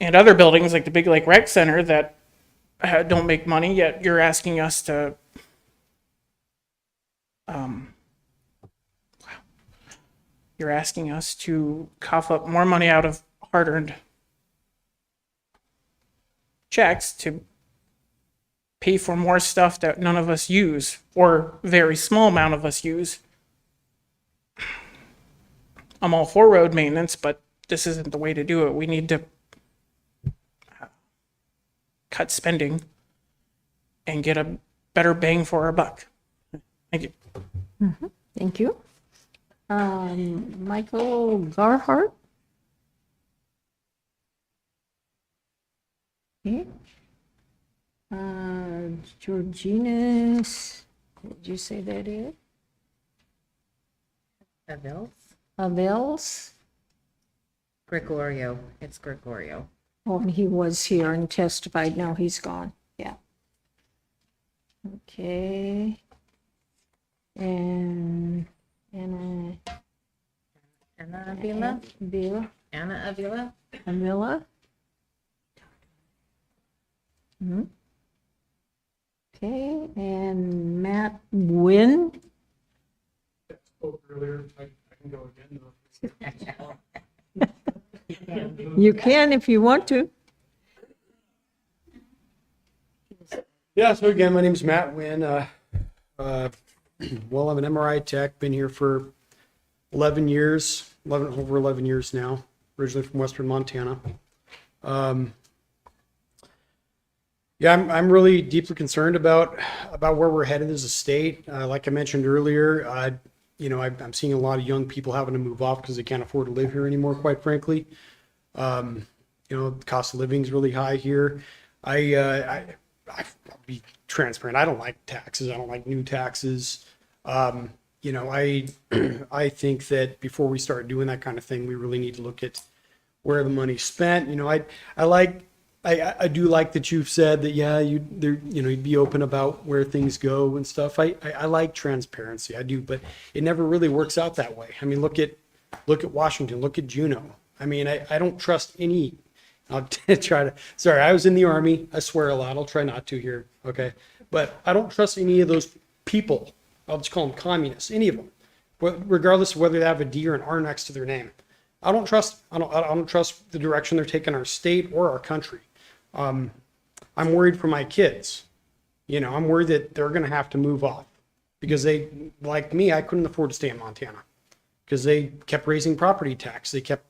and other buildings like the Big Lake Rec Center that don't make money, yet you're asking us to cough up more money out of hard-earned checks to pay for more stuff that none of us use, or very small amount of us use. I'm all for road maintenance, but this isn't the way to do it. We need to cut spending and get a better bang for our buck. Thank you. Mm-hmm. Thank you. Michael Garhart? Okay. Georginus, what did you say that is? Avels? Gregorio, it's Gregorio. Oh, he was here and testified, now he's gone, yeah. Okay. And Anna Avila? Anna Avila? Avila. Okay, and Matt Wynn. Spoke earlier, I can go again though. You can if you want to. Yeah, so again, my name's Matt Wynn. Well, I'm an MRI tech, been here for 11 years, over 11 years now, originally from Western Montana. Yeah, I'm really deeply concerned about where we're headed as a state. Like I mentioned earlier, I'm seeing a lot of young people having to move off because they can't afford to live here anymore, quite frankly. The cost of living is really high here. I'll be transparent. I don't like taxes. I don't like new taxes. I think that before we start doing that kind of thing, we really need to look at where the money's spent. I do like that you've said that, yeah, you'd be open about where things go and stuff. I like transparency. I do, but it never really works out that way. I mean, look at Washington, look at Juneau. I mean, I don't trust any. I'll sorry, I was in the Army. I swear a lot. I'll try not to here. Okay. But I don't trust any of those people. I'll just call them communists, any of them, regardless of whether they have a D or an R next to their name. I don't trust the direction they're taking our state or our country. I'm worried for my kids. I'm worried that they're going to have to move off because they, like me, I couldn't afford to stay in Montana because they kept raising property tax. They kept,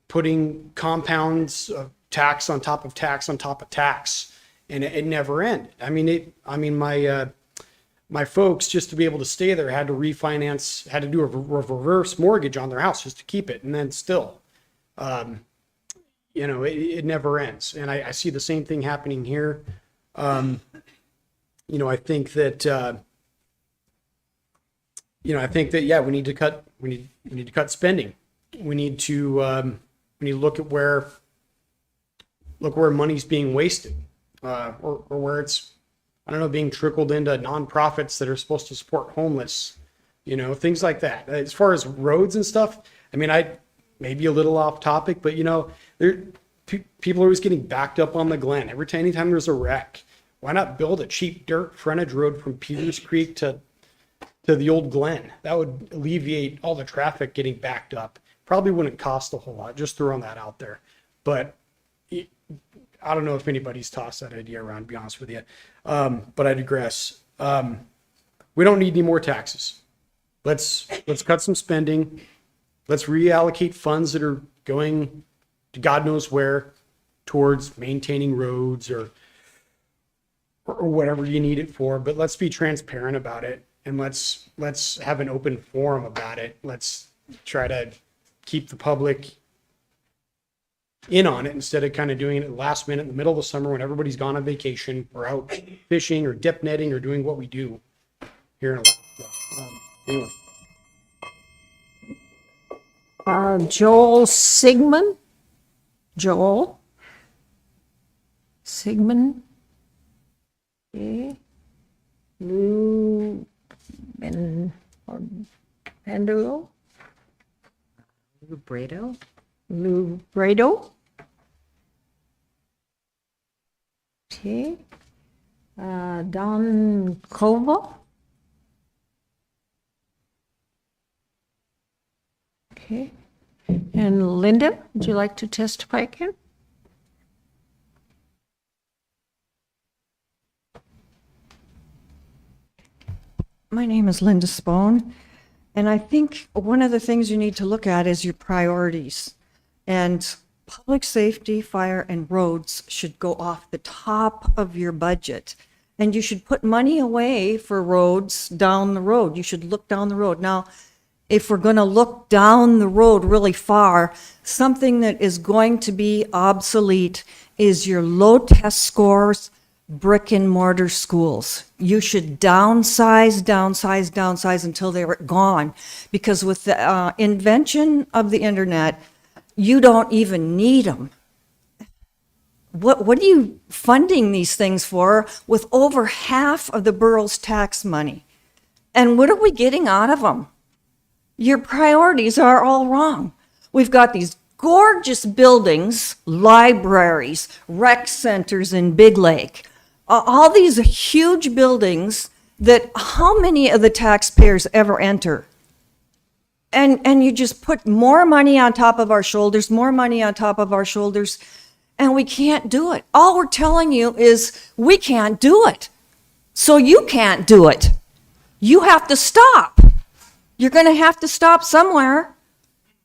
putting compounds of tax on top of tax on top of tax, and it never ended. My folks, just to be able to stay there, had to refinance, had to do a reverse mortgage on their house just to keep it, and then still, it never ends. And I see the same thing happening here. I think that yeah, we need to cut spending. We need to look at where money's being wasted, or where it's, I don't know, being trickled into nonprofits that are supposed to support homeless, things like that. As far as roads and stuff, I may be a little off topic, but people are always getting backed up on the Glen. Anytime there's a wreck, why not build a cheap dirt frontage road from Peters Creek to the old Glen? That would alleviate all the traffic getting backed up. Probably wouldn't cost a whole lot, just throwing that out there. But I don't know if anybody's tossed that idea around, to be honest with you. But I digress. We don't need any more taxes. Let's cut some spending. Let's reallocate funds that are going to God knows where towards maintaining roads or whatever you need it for. But let's be transparent about it, and let's have an open forum about it. Let's try to keep the public in on it instead of kind of doing it at the last minute in the middle of the summer when everybody's gone on vacation or out fishing or dip netting or doing what we do here in Alaska. Anyway. Joel Sigmund. Joel Sigmund. Okay. Lou Panduo. Lou Brado. Okay. Don Kova. Okay. And Linda, would you like to testify again? My name is Linda Spohn, and I think one of the things you need to look at is your priorities. And public safety, fire, and roads should go off the top of your budget. And you should put money away for roads down the road. You should look down the road. Now, if we're going to look down the road really far, something that is going to be obsolete is your low test scores brick and mortar schools. You should downsize, downsize, downsize until they were gone. Because with the invention of the internet, you don't even need them. What are you funding these things for with over half of the borough's tax money? And what are we getting out of them? Your priorities are all wrong. We've got these gorgeous buildings, libraries, rec centers in Big Lake, all these huge buildings that how many of the taxpayers ever enter? And you just put more money on top of our shoulders, more money on top of our shoulders, and we can't do it. All we're telling you is we can't do it. So you can't do it. You have to stop. You're going to have to stop somewhere.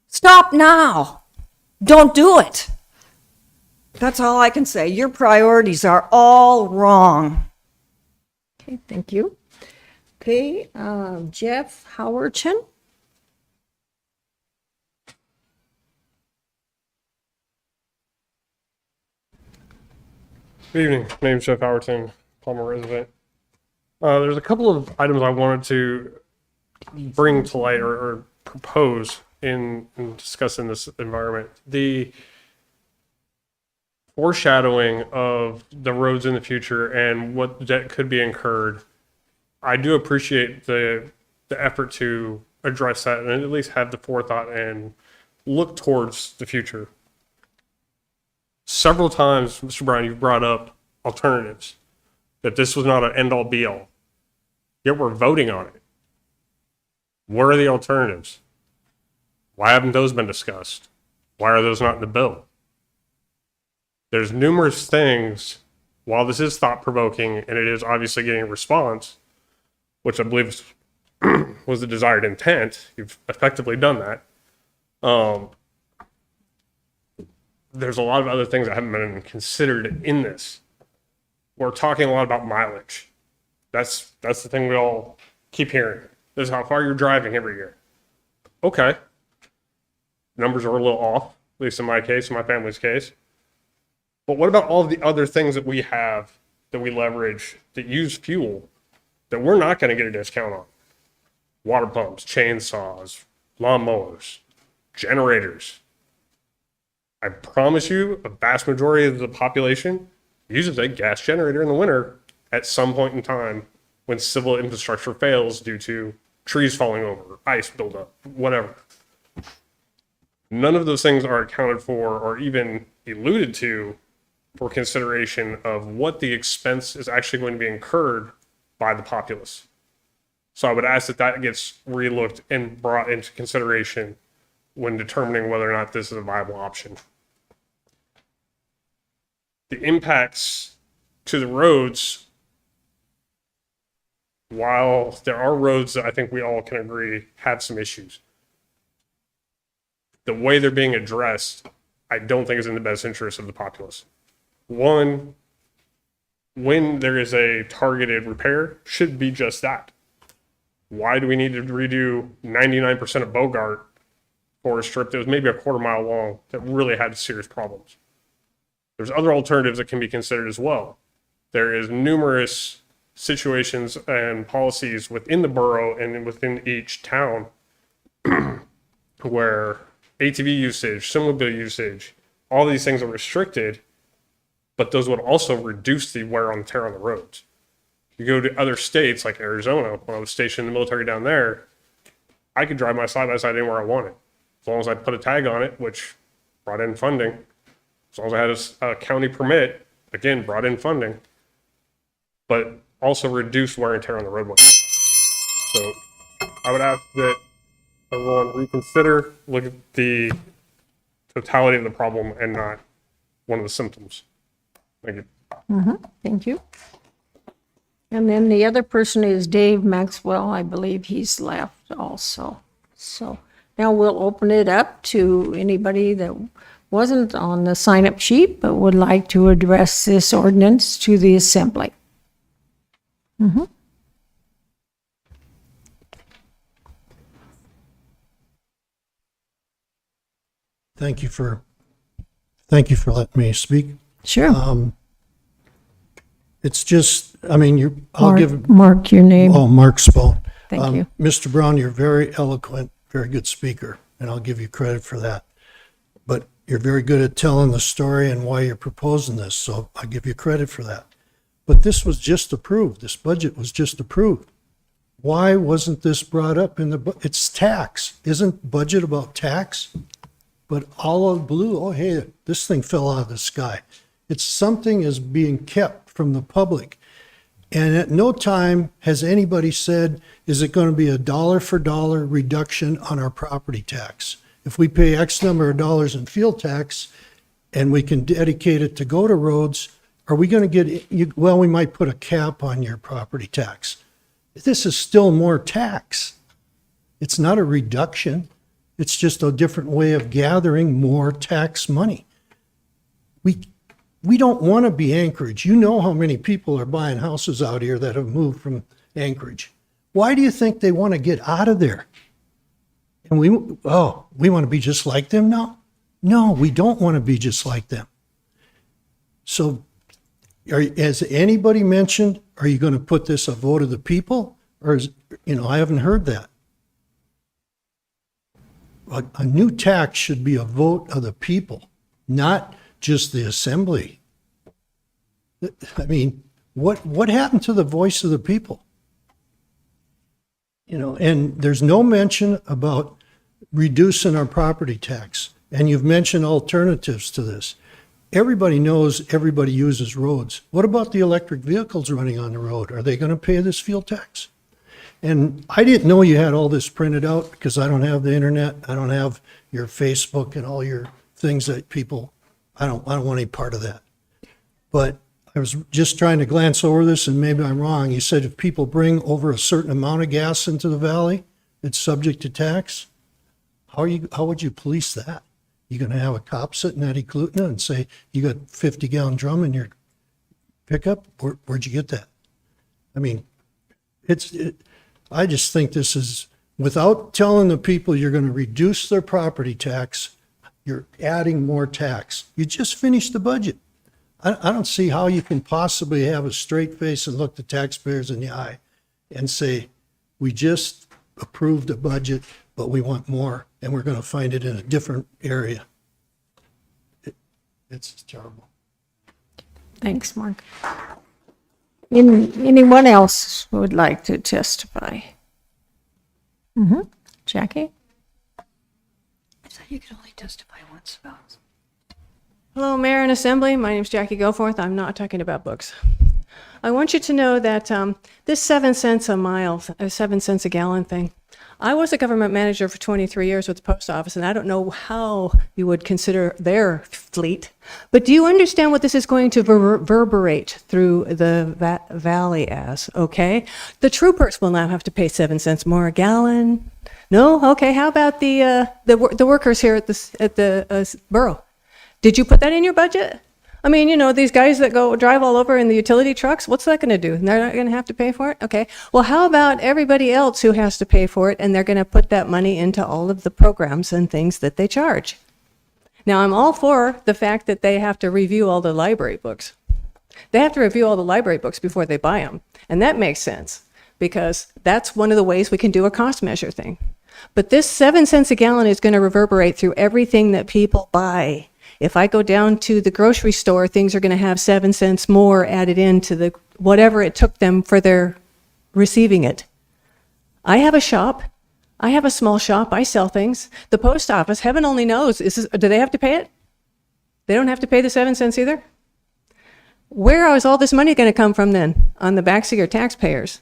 Stop now. Don't do it. That's all I can say. Your priorities are all wrong. Okay, thank you. Okay, Jeff Howerton. Good evening. My name is Jeff Howerton, Palmer resident. There's a couple of items I wanted to bring to light or propose in discussing this environment. The foreshadowing of the roads in the future and what debt could be incurred. I do appreciate the effort to address that and at least have the forethought and look towards the future. Several times, Mr. Brown, you've brought up alternatives, that this was not an end-all be-all. Yet we're voting on it. What are the alternatives? Why haven't those been discussed? Why are those not in the bill? There's numerous things, while this is thought-provoking and it is obviously getting a response, which I believe was the desired intent, you've effectively done that. There's a lot of other things that haven't been considered in this. We're talking a lot about mileage. That's the thing we all keep hearing. This is how far you're driving every year. Okay. Numbers are a little off, at least in my case, in my family's case. But what about all of the other things that we have, that we leverage, that use fuel, that we're not going to get a discount on? Water pumps, chainsaws, lawnmowers, generators. I promise you, a vast majority of the population uses a gas generator in the winter at some point in time when civil infrastructure fails due to trees falling over, ice buildup, whatever. None of those things are accounted for or even alluded to for consideration of what the expense is actually going to be incurred by the populace. So I would ask that that gets relooked and brought into consideration when determining whether or not this is a viable option. The impacts to the roads, while there are roads that I think we all can agree have some issues, the way they're being addressed, I don't think is in the best interest of the populace. One, when there is a targeted repair, should be just that. Why do we need to redo 99% of Bogart for a strip that was maybe a quarter-mile long that really had serious problems? There's other alternatives that can be considered as well. There is numerous situations and policies within the borough and within each town where ATV usage, snowmobile usage, all these things are restricted, but those would also reduce the wear and tear on the roads. You go to other states like Arizona, when I was stationed in the military down there, I could drive my side-by-side anywhere I wanted. As long as I put a tag on it, which brought in funding. As long as I had a county permit, again, brought in funding. But also reduced wear and tear on the roadway. So I would ask that everyone reconsider, look at the totality of the problem and not one of the symptoms. Thank you. Thank you. And then the other person is Dave Maxwell. I believe he's left also. So now we'll open it up to anybody that wasn't on the sign-up sheet but would like to address this ordinance to the assembly. Thank you for letting me speak. Sure. It's just, I mean, I'll give. Mark, your name. Oh, Mark Spone. Thank you. Mr. Brown, you're very eloquent, very good speaker, and I'll give you credit for that. But you're very good at telling the story and why you're proposing this, so I give you credit for that. But this was just approved. This budget was just approved. Why wasn't this brought up in the, it's tax. Isn't budget about tax? But all of blue, oh, hey, this thing fell out of the sky. It's something is being kept from the public. And at no time has anybody said, is it going to be a dollar for dollar reduction on our property tax? If we pay X number of dollars in field tax and we can dedicate it to go to roads, are we going to get, well, we might put a cap on your property tax. This is still more tax. It's not a reduction. It's just a different way of gathering more tax money. We don't want to be Anchorage. You know how many people are buying houses out here that have moved from Anchorage. Why do you think they want to get out of there? And we want to be just like them now? No, we don't want to be just like them. So has anybody mentioned, are you going to put this a vote of the people? Or is, I haven't heard that. A new tax should be a vote of the people, not just the assembly. I mean, what happened to the voice of the people? And there's no mention about reducing our property tax. And you've mentioned alternatives to this. Everybody knows everybody uses roads. What about the electric vehicles running on the road? Are they going to pay this fuel tax? And I didn't know you had all this printed out because I don't have the internet. I don't have your Facebook and all your things that people, I don't want any part of that. But I was just trying to glance over this, and maybe I'm wrong. You said if people bring over a certain amount of gas into the valley, it's subject to tax. How would you police that? You going to have a cop sitting at Eklutna and say, you got 50-gallon drum in your pickup? Where'd you get that? I mean, I just think this is, without telling the people you're going to reduce their property tax, you're adding more tax. You just finished the budget. I don't see how you can possibly have a straight face and look the taxpayers in the eye and say, we just approved a budget, but we want more, and we're going to find it in a different area. It's terrible. Thanks, Mark. Anyone else would like to testify? Jackie? I thought you could only testify once about. Hello, Mayor and Assembly. My name is Jackie Goforth. I'm not talking about books. I want you to know that this 7 cents a mile, 7 cents a gallon thing, I was a government manager for 23 years with the post office, and I don't know how you would consider their fleet. But do you understand what this is going to reverberate through the valley as, okay? The troopers will now have to pay 7 cents more a gallon. No? Okay, how about the workers here at the borough? Did you put that in your budget? I mean, these guys that go drive all over in the utility trucks, what's that going to do? They're not going to have to pay for it? Okay. Well, how about everybody else who has to pay for it, and they're going to put that money into all of the programs and things that they charge? Now, I'm all for the fact that they have to review all the library books. They have to review all the library books before they buy them. And that makes sense, because that's one of the ways we can do a cost measure thing. But this 7 cents a gallon is going to reverberate through everything that people buy. If I go down to the grocery store, things are going to have 7 cents more added into the whatever it took them for their receiving it. I have a shop. I have a small shop. I sell things. The post office, heaven only knows, do they have to pay it? They don't have to pay the 7 cents either? Where is all this money going to come from then? On the backs of your taxpayers,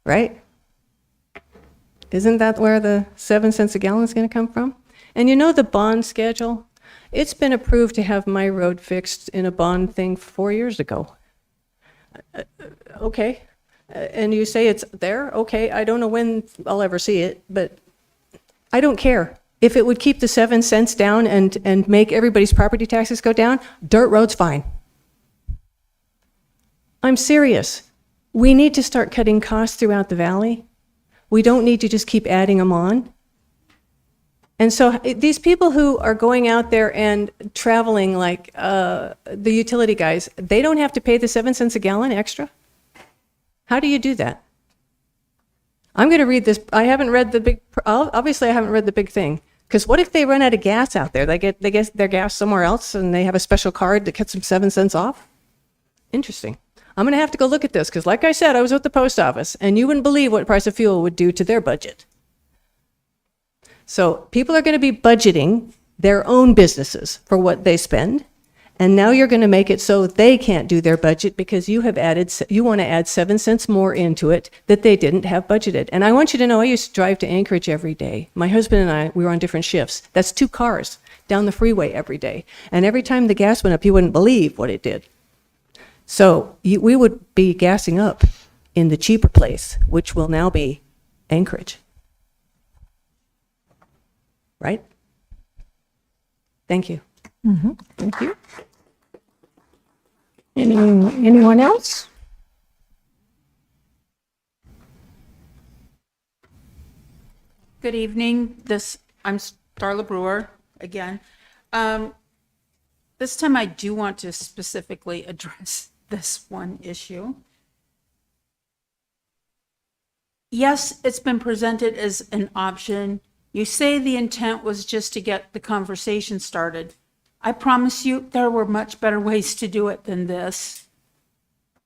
right? Isn't that where the 7 cents a gallon is going to come from? And the bond schedule? It's been approved to have my road fixed in a bond thing 4 years ago. Okay. And you say it's there? Okay. I don't know when I'll ever see it, but I don't care. If it would keep the 7 cents down and make everybody's property taxes go down, dirt road's fine. I'm serious. We need to start cutting costs throughout the valley. We don't need to just keep adding them on. And so these people who are going out there and traveling like the utility guys, they don't have to pay the 7 cents a gallon extra? How do you do that? I'm going to read this. I haven't read the big, obviously I haven't read the big thing. Because what if they run out of gas out there? They get their gas somewhere else and they have a special card that gets them 7 cents off? Interesting. I'm going to have to go look at this because like I said, I was at the post office and you wouldn't believe what the price of fuel would do to their budget. So people are going to be budgeting their own businesses for what they spend. And now you're going to make it so they can't do their budget because you want to add 7 cents more into it that they didn't have budgeted. And I want you to know I used to drive to Anchorage every day. My husband and I, we were on different shifts. That's 2 cars down the freeway every day. And every time the gas went up, you wouldn't believe what it did. So we would be gassing up in the cheaper place, which will now be Anchorage. Right? Thank you. Mm-hmm. Thank you. Anyone else? Good evening. I'm Starla Brewer again. This time I do want to specifically address this one issue. Yes, it's been presented as an option. You say the intent was just to get the conversation started. I promise you there were much better ways to do it than this,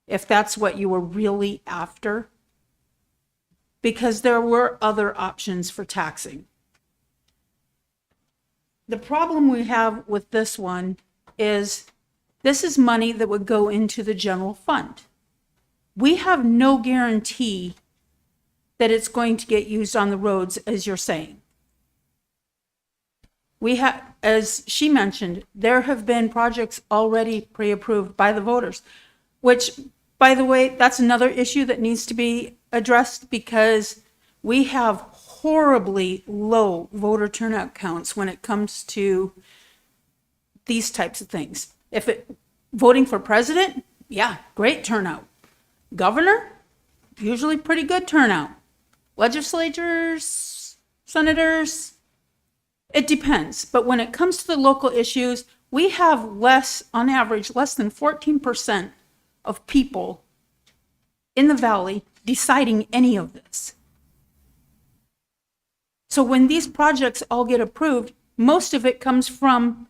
if that's what you were really after, because there were other options for taxing. The problem we have with this one is this is money that would go into the general fund. We have no guarantee that it's going to get used on the roads, as you're saying. We have, as she mentioned, there have been projects already pre-approved by the voters, which, by the way, that's another issue that needs to be addressed because we have horribly low voter turnout counts when it comes to these types of things. Voting for president, yeah, great turnout. Governor, usually pretty good turnout. Legislators, senators, it depends. But when it comes to the local issues, we have on average, less than 14% of people in the valley deciding any of this. So when these projects all get approved, most of it comes from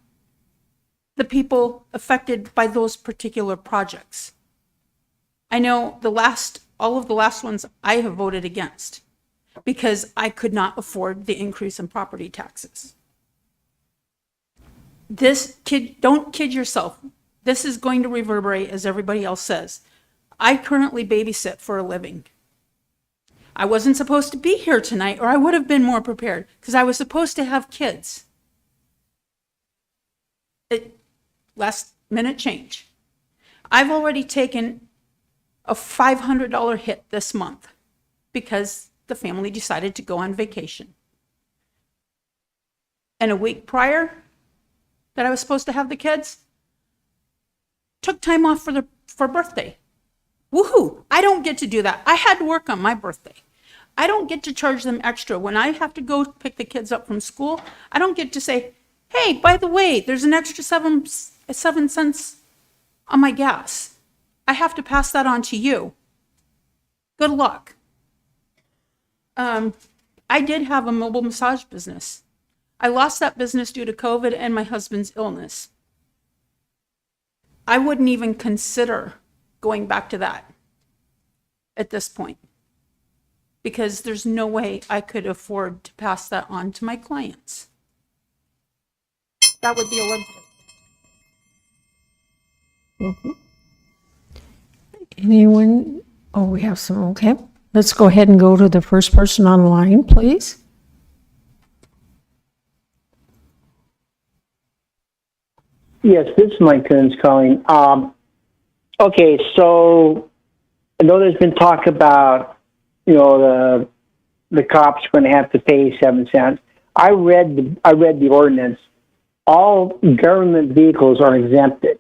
the people affected by those particular projects. I know all of the last ones I have voted against because I could not afford the increase in property taxes. Don't kid yourself. This is going to reverberate, as everybody else says. I currently babysit for a living. I wasn't supposed to be here tonight, or I would have been more prepared, because I was supposed to have kids. Last minute change. I've already taken a $500 hit this month because the family decided to go on vacation. And a week prior that I was supposed to have the kids, took time off for birthday. Woohoo! I don't get to do that. I had to work on my birthday. I don't get to charge them extra. When I have to go pick the kids up from school, I don't get to say, hey, by the way, there's an extra 7 cents on my gas. I have to pass that on to you. Good luck. I did have a mobile massage business. I lost that business due to COVID and my husband's illness. I wouldn't even consider going back to that at this point because there's no way I could afford to pass that on to my clients. That would be a luxury. Anyone? Oh, we have some, okay. Let's go ahead and go to the first person online, please. Yes, this is Mike Coons calling. Okay, so I know there's been talk about, the cops going to have to pay 7 cents. I read the ordinance. All government vehicles are exempted.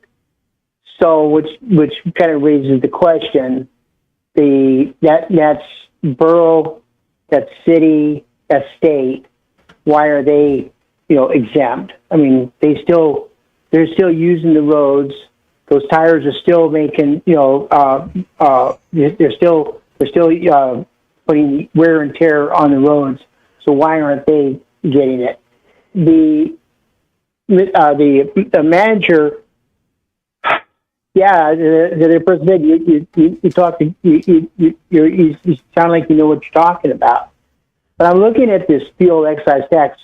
So, which kind of raises the question: that's borough, that's city, that's state. Why are they exempt. I mean, they're still using the roads. Those tires are still making, they're still putting wear and tear on the roads. So why aren't they getting it? The manager, yeah, the person said you talk to you sound like you know what you're talking about. But I'm looking at this fuel excise tax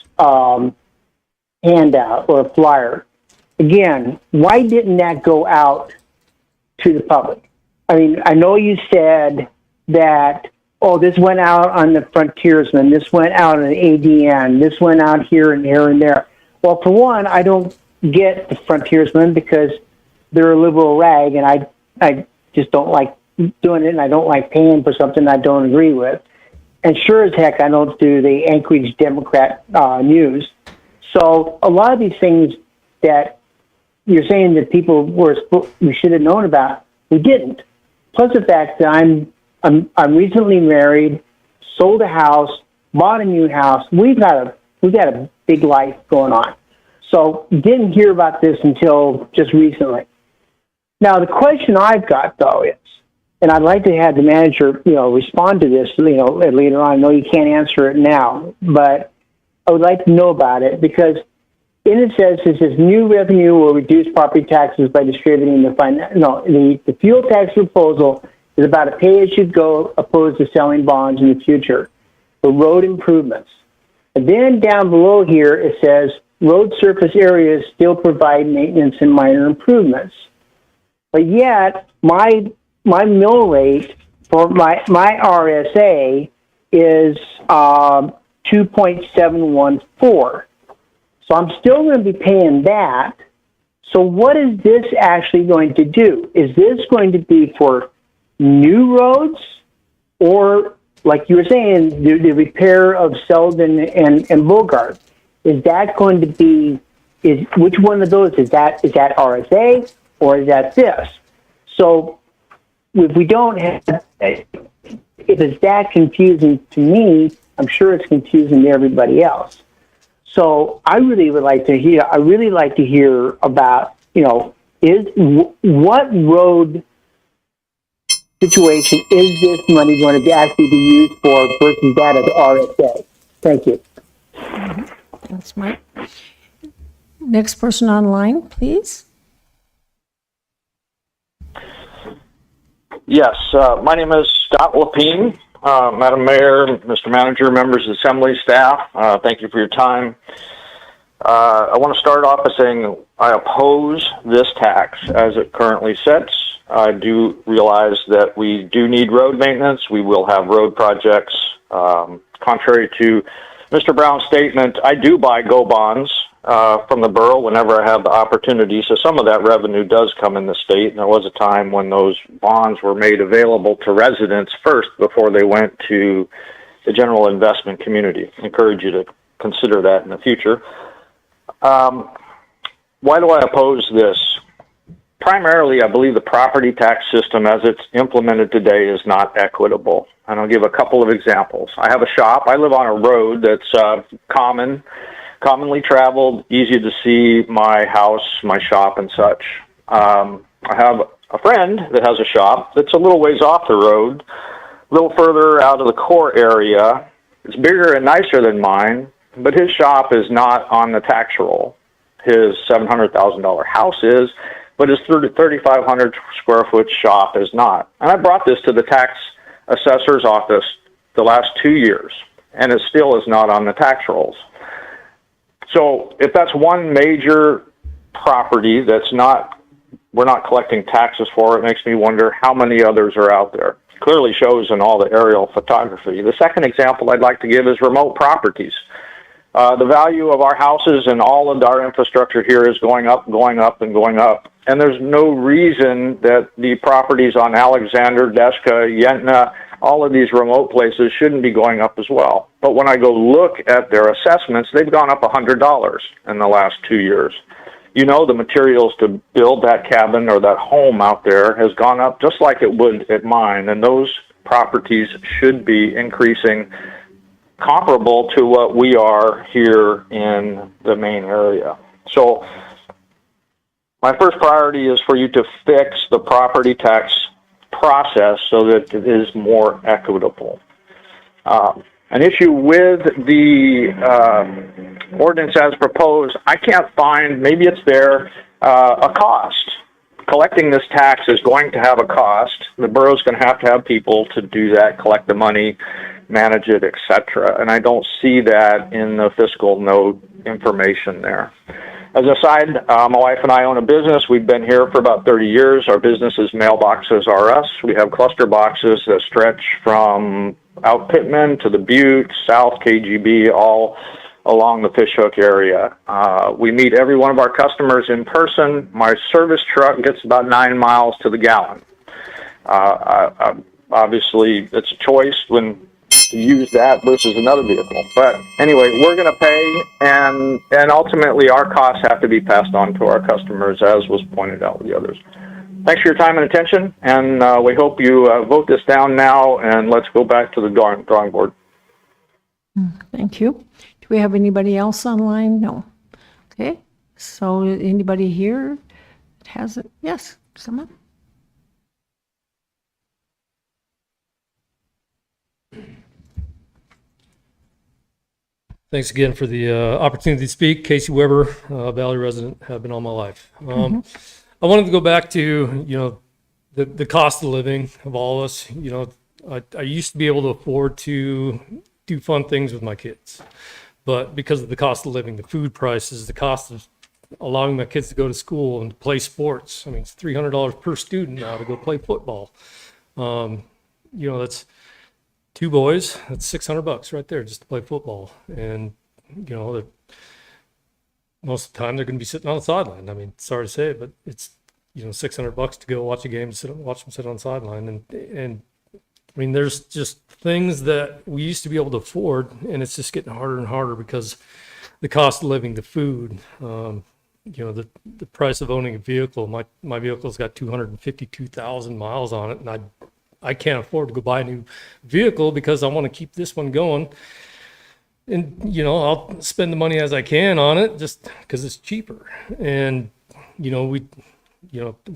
handout or flyer. Again, why didn't that go out to the public? I mean, I know you said that, oh, this went out on the Frontiersman, this went out on the ADN, this went out here and here and there. Well, for one, I don't get the Frontiersman because they're a liberal rag, and I just don't like doing it, and I don't like paying for something I don't agree with. And sure as heck, I don't do the Anchorage Democrat news. So a lot of these things that you're saying that we should have known about, we didn't. Plus the fact that I'm recently married, sold a house, bought a new house. We've got a big life going on. So didn't hear about this until just recently. Now the question I've got though is, and I'd like to have the manager, respond to this, later on. I know you can't answer it now, but I would like to know about it because it says new revenue will reduce property taxes by distributing the fuel tax proposal is about a pay-as-you-go opposed to selling bonds in the future for road improvements. And then down below here, it says road surface areas still provide maintenance and minor improvements. But yet, my mill rate for my RSA is 2.714. So I'm still going to be paying that. So what is this actually going to do? Is this going to be for new roads, or like you were saying, the repair of Selden and Bogart? Is that going to be? Which one of those is that? Is that RSA or is that this? So if we don't have, if it's that confusing to me, I'm sure it's confusing to everybody else. So I really would like to hear. I really like to hear about what road situation is this money going to be actually be used for versus that of the RSA? Thank you. Thanks, Mike. Next person online, please. Yes, my name is Scott Lapine. Madam Mayor, Mr. Manager, members of the Assembly, staff, thank you for your time. I want to start off by saying I oppose this tax as it currently sits. I do realize that we do need road maintenance. We will have road projects. Contrary to Mr. Brown's statement, I do buy GO bonds from the borough whenever I have the opportunity. So some of that revenue does come in the state. And there was a time when those bonds were made available to residents first before they went to the general investment community. I encourage you to consider that in the future. Why do I oppose this? Primarily, I believe the property tax system as it's implemented today is not equitable. And I'll give a couple of examples. I have a shop. I live on a road that's commonly traveled, easy to see my house, my shop, and such. I have a friend that has a shop that's a little ways off the road, a little further out of the core area. It's bigger and nicer than mine, but his shop is not on the tax roll. His $700,000 house is, but his 3,500 square foot shop is not. And I brought this to the tax assessor's office the last 2 years, and it still is not on the tax rolls. So if that's one major property we're not collecting taxes for, it makes me wonder how many others are out there. It clearly shows in all the aerial photography. The second example I'd like to give is remote properties. The value of our houses and all of our infrastructure here is going up, and going up. And there's no reason that the properties on Alexander, Deska, Yentna, all of these remote places shouldn't be going up as well. But when I go look at their assessments, they've gone up $100 in the last 2 years. The materials to build that cabin or that home out there has gone up just like it would at mine. And those properties should be increasing comparable to what we are here in the main area. So my first priority is for you to fix the property tax process so that it is more equitable. An issue with the ordinance as proposed, I can't find, maybe it's there, a cost. Collecting this tax is going to have a cost. The borough's going to have people to do that, collect the money, manage it, etc. And I don't see that in the fiscal note information there. As a side, my wife and I own a business. We've been here for about 30 years. Our business's mailboxes are us. We have cluster boxes that stretch from out Pittman to the Butte, South KGB, all along the Fishhook area. We meet every one of our customers in person. My service truck gets about 9 miles to the gallon. Obviously, it's a choice when to use that versus another vehicle. But anyway, we're going to pay, and ultimately our costs have to be passed on to our customers, as was pointed out with the others. Thanks for your time and attention, and we hope you vote this down now, and let's go back to the drawing board. Thank you. Do we have anybody else online? No. Okay, so anybody here that has it? Yes, someone? Thanks again for the opportunity to speak. Casey Weber, Valley resident, have been all my life. I wanted to go back to, the cost of living of all of us. I used to be able to afford to do fun things with my kids, but because of the cost of living, the food prices, the cost of allowing my kids to go to school and play sports. I mean, it's $300 per student now to go play football. That's 2 boys, that's $600 right there just to play football. And, most of the time they're going to be sitting on the sideline. I mean, sorry to say it, but it's, $600 to go watch a game, watch them sit on the sideline. And I mean, there's just things that we used to be able to afford, and it's just getting harder and harder because the cost of living, the food, the price of owning a vehicle. My vehicle's got 252,000 miles on it, and I can't afford to go buy a new vehicle because I want to keep this one going. And, I'll spend the money as I can on it just because it's cheaper. And, we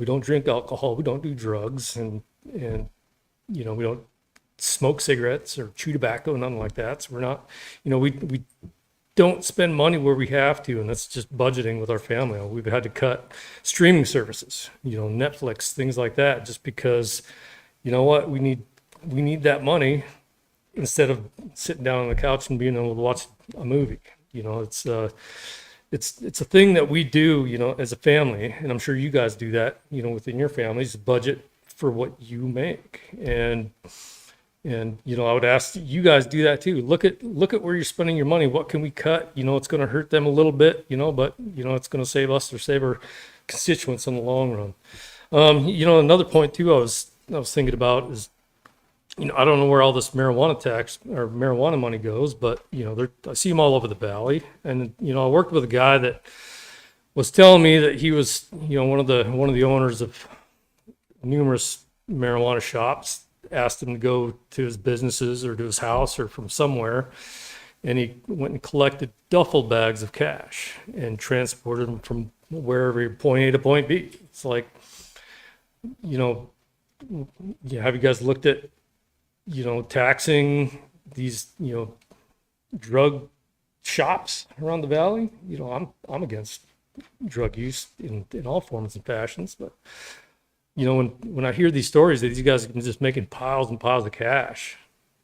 don't drink alcohol, we don't do drugs, and we don't smoke cigarettes or chew tobacco, nothing like that. So we're not, we don't spend money where we have to, and that's just budgeting with our family. We've had to cut streaming services, Netflix, things like that, just because you know what, we need that money instead of sitting down on the couch and being able to watch a movie. It's a thing that we do, as a family, and I'm sure you guys do that, within your families, budget for what you make. And I would ask you guys do that too. Look at where you're spending your money. What can we cut? It's going to hurt them a little bit, but it's going to save us or save our constituents in the long run. Another point too, I was thinking about is, I don't know where all this marijuana tax or marijuana money goes, but I see them all over the valley. And I worked with a guy that was telling me that he was, one of the owners of numerous marijuana shops, asked him to go to his businesses or to his house or from somewhere, and he went and collected duffel bags of cash and transported them from wherever, point A to point B. It's like, have you guys looked at, taxing these, drug shops around the valley? I'm against drug use in all forms and fashions, but when I hear these stories that these guys are just making piles and piles of cash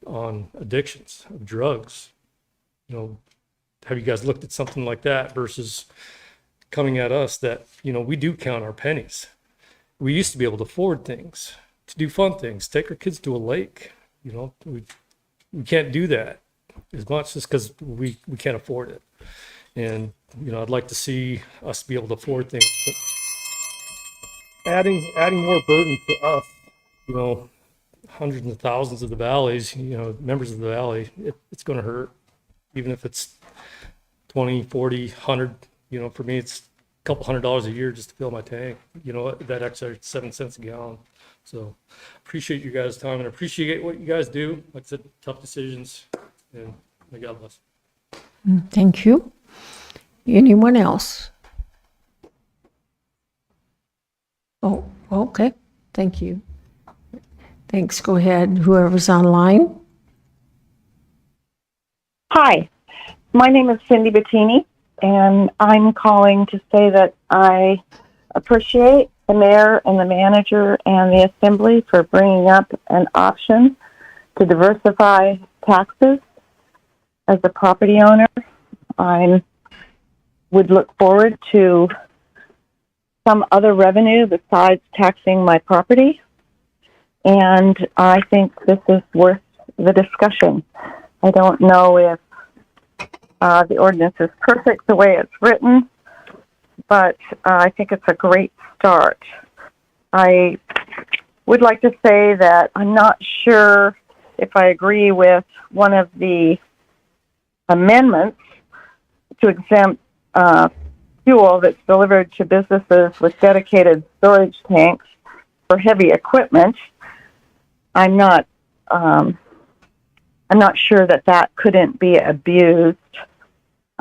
on addictions of drugs, have you guys looked at something like that versus coming at us that, we do count our pennies. We used to be able to afford things, to do fun things, take our kids to a lake. We can't do that as much just because we can't afford it. And, I'd like to see us be able to afford things. But adding more burden to us, hundreds of thousands of the valleys, members of the valley, it's going to hurt. Even if it's 20, 40, 100, for me, it's a couple $100 a year just to fill my tank, that extra 7 cents a gallon. So appreciate you guys' time and appreciate what you guys do. Like I said, tough decisions, and May God bless. Thank you. Anyone else? Oh, okay. Thank you. Thanks. Go ahead. Whoever's online. Hi, my name is Cindy Bettini, and I'm calling to say that I appreciate the mayor and the manager and the assembly for bringing up an option to diversify taxes. As a property owner, I would look forward to some other revenue besides taxing my property, and I think this is worth the discussion. I don't know if the ordinance is perfect the way it's written, but I think it's a great start. I would like to say that I'm not sure if I agree with one of the amendments to exempt fuel that's delivered to businesses with dedicated storage tanks for heavy equipment. I'm not sure that that couldn't be abused.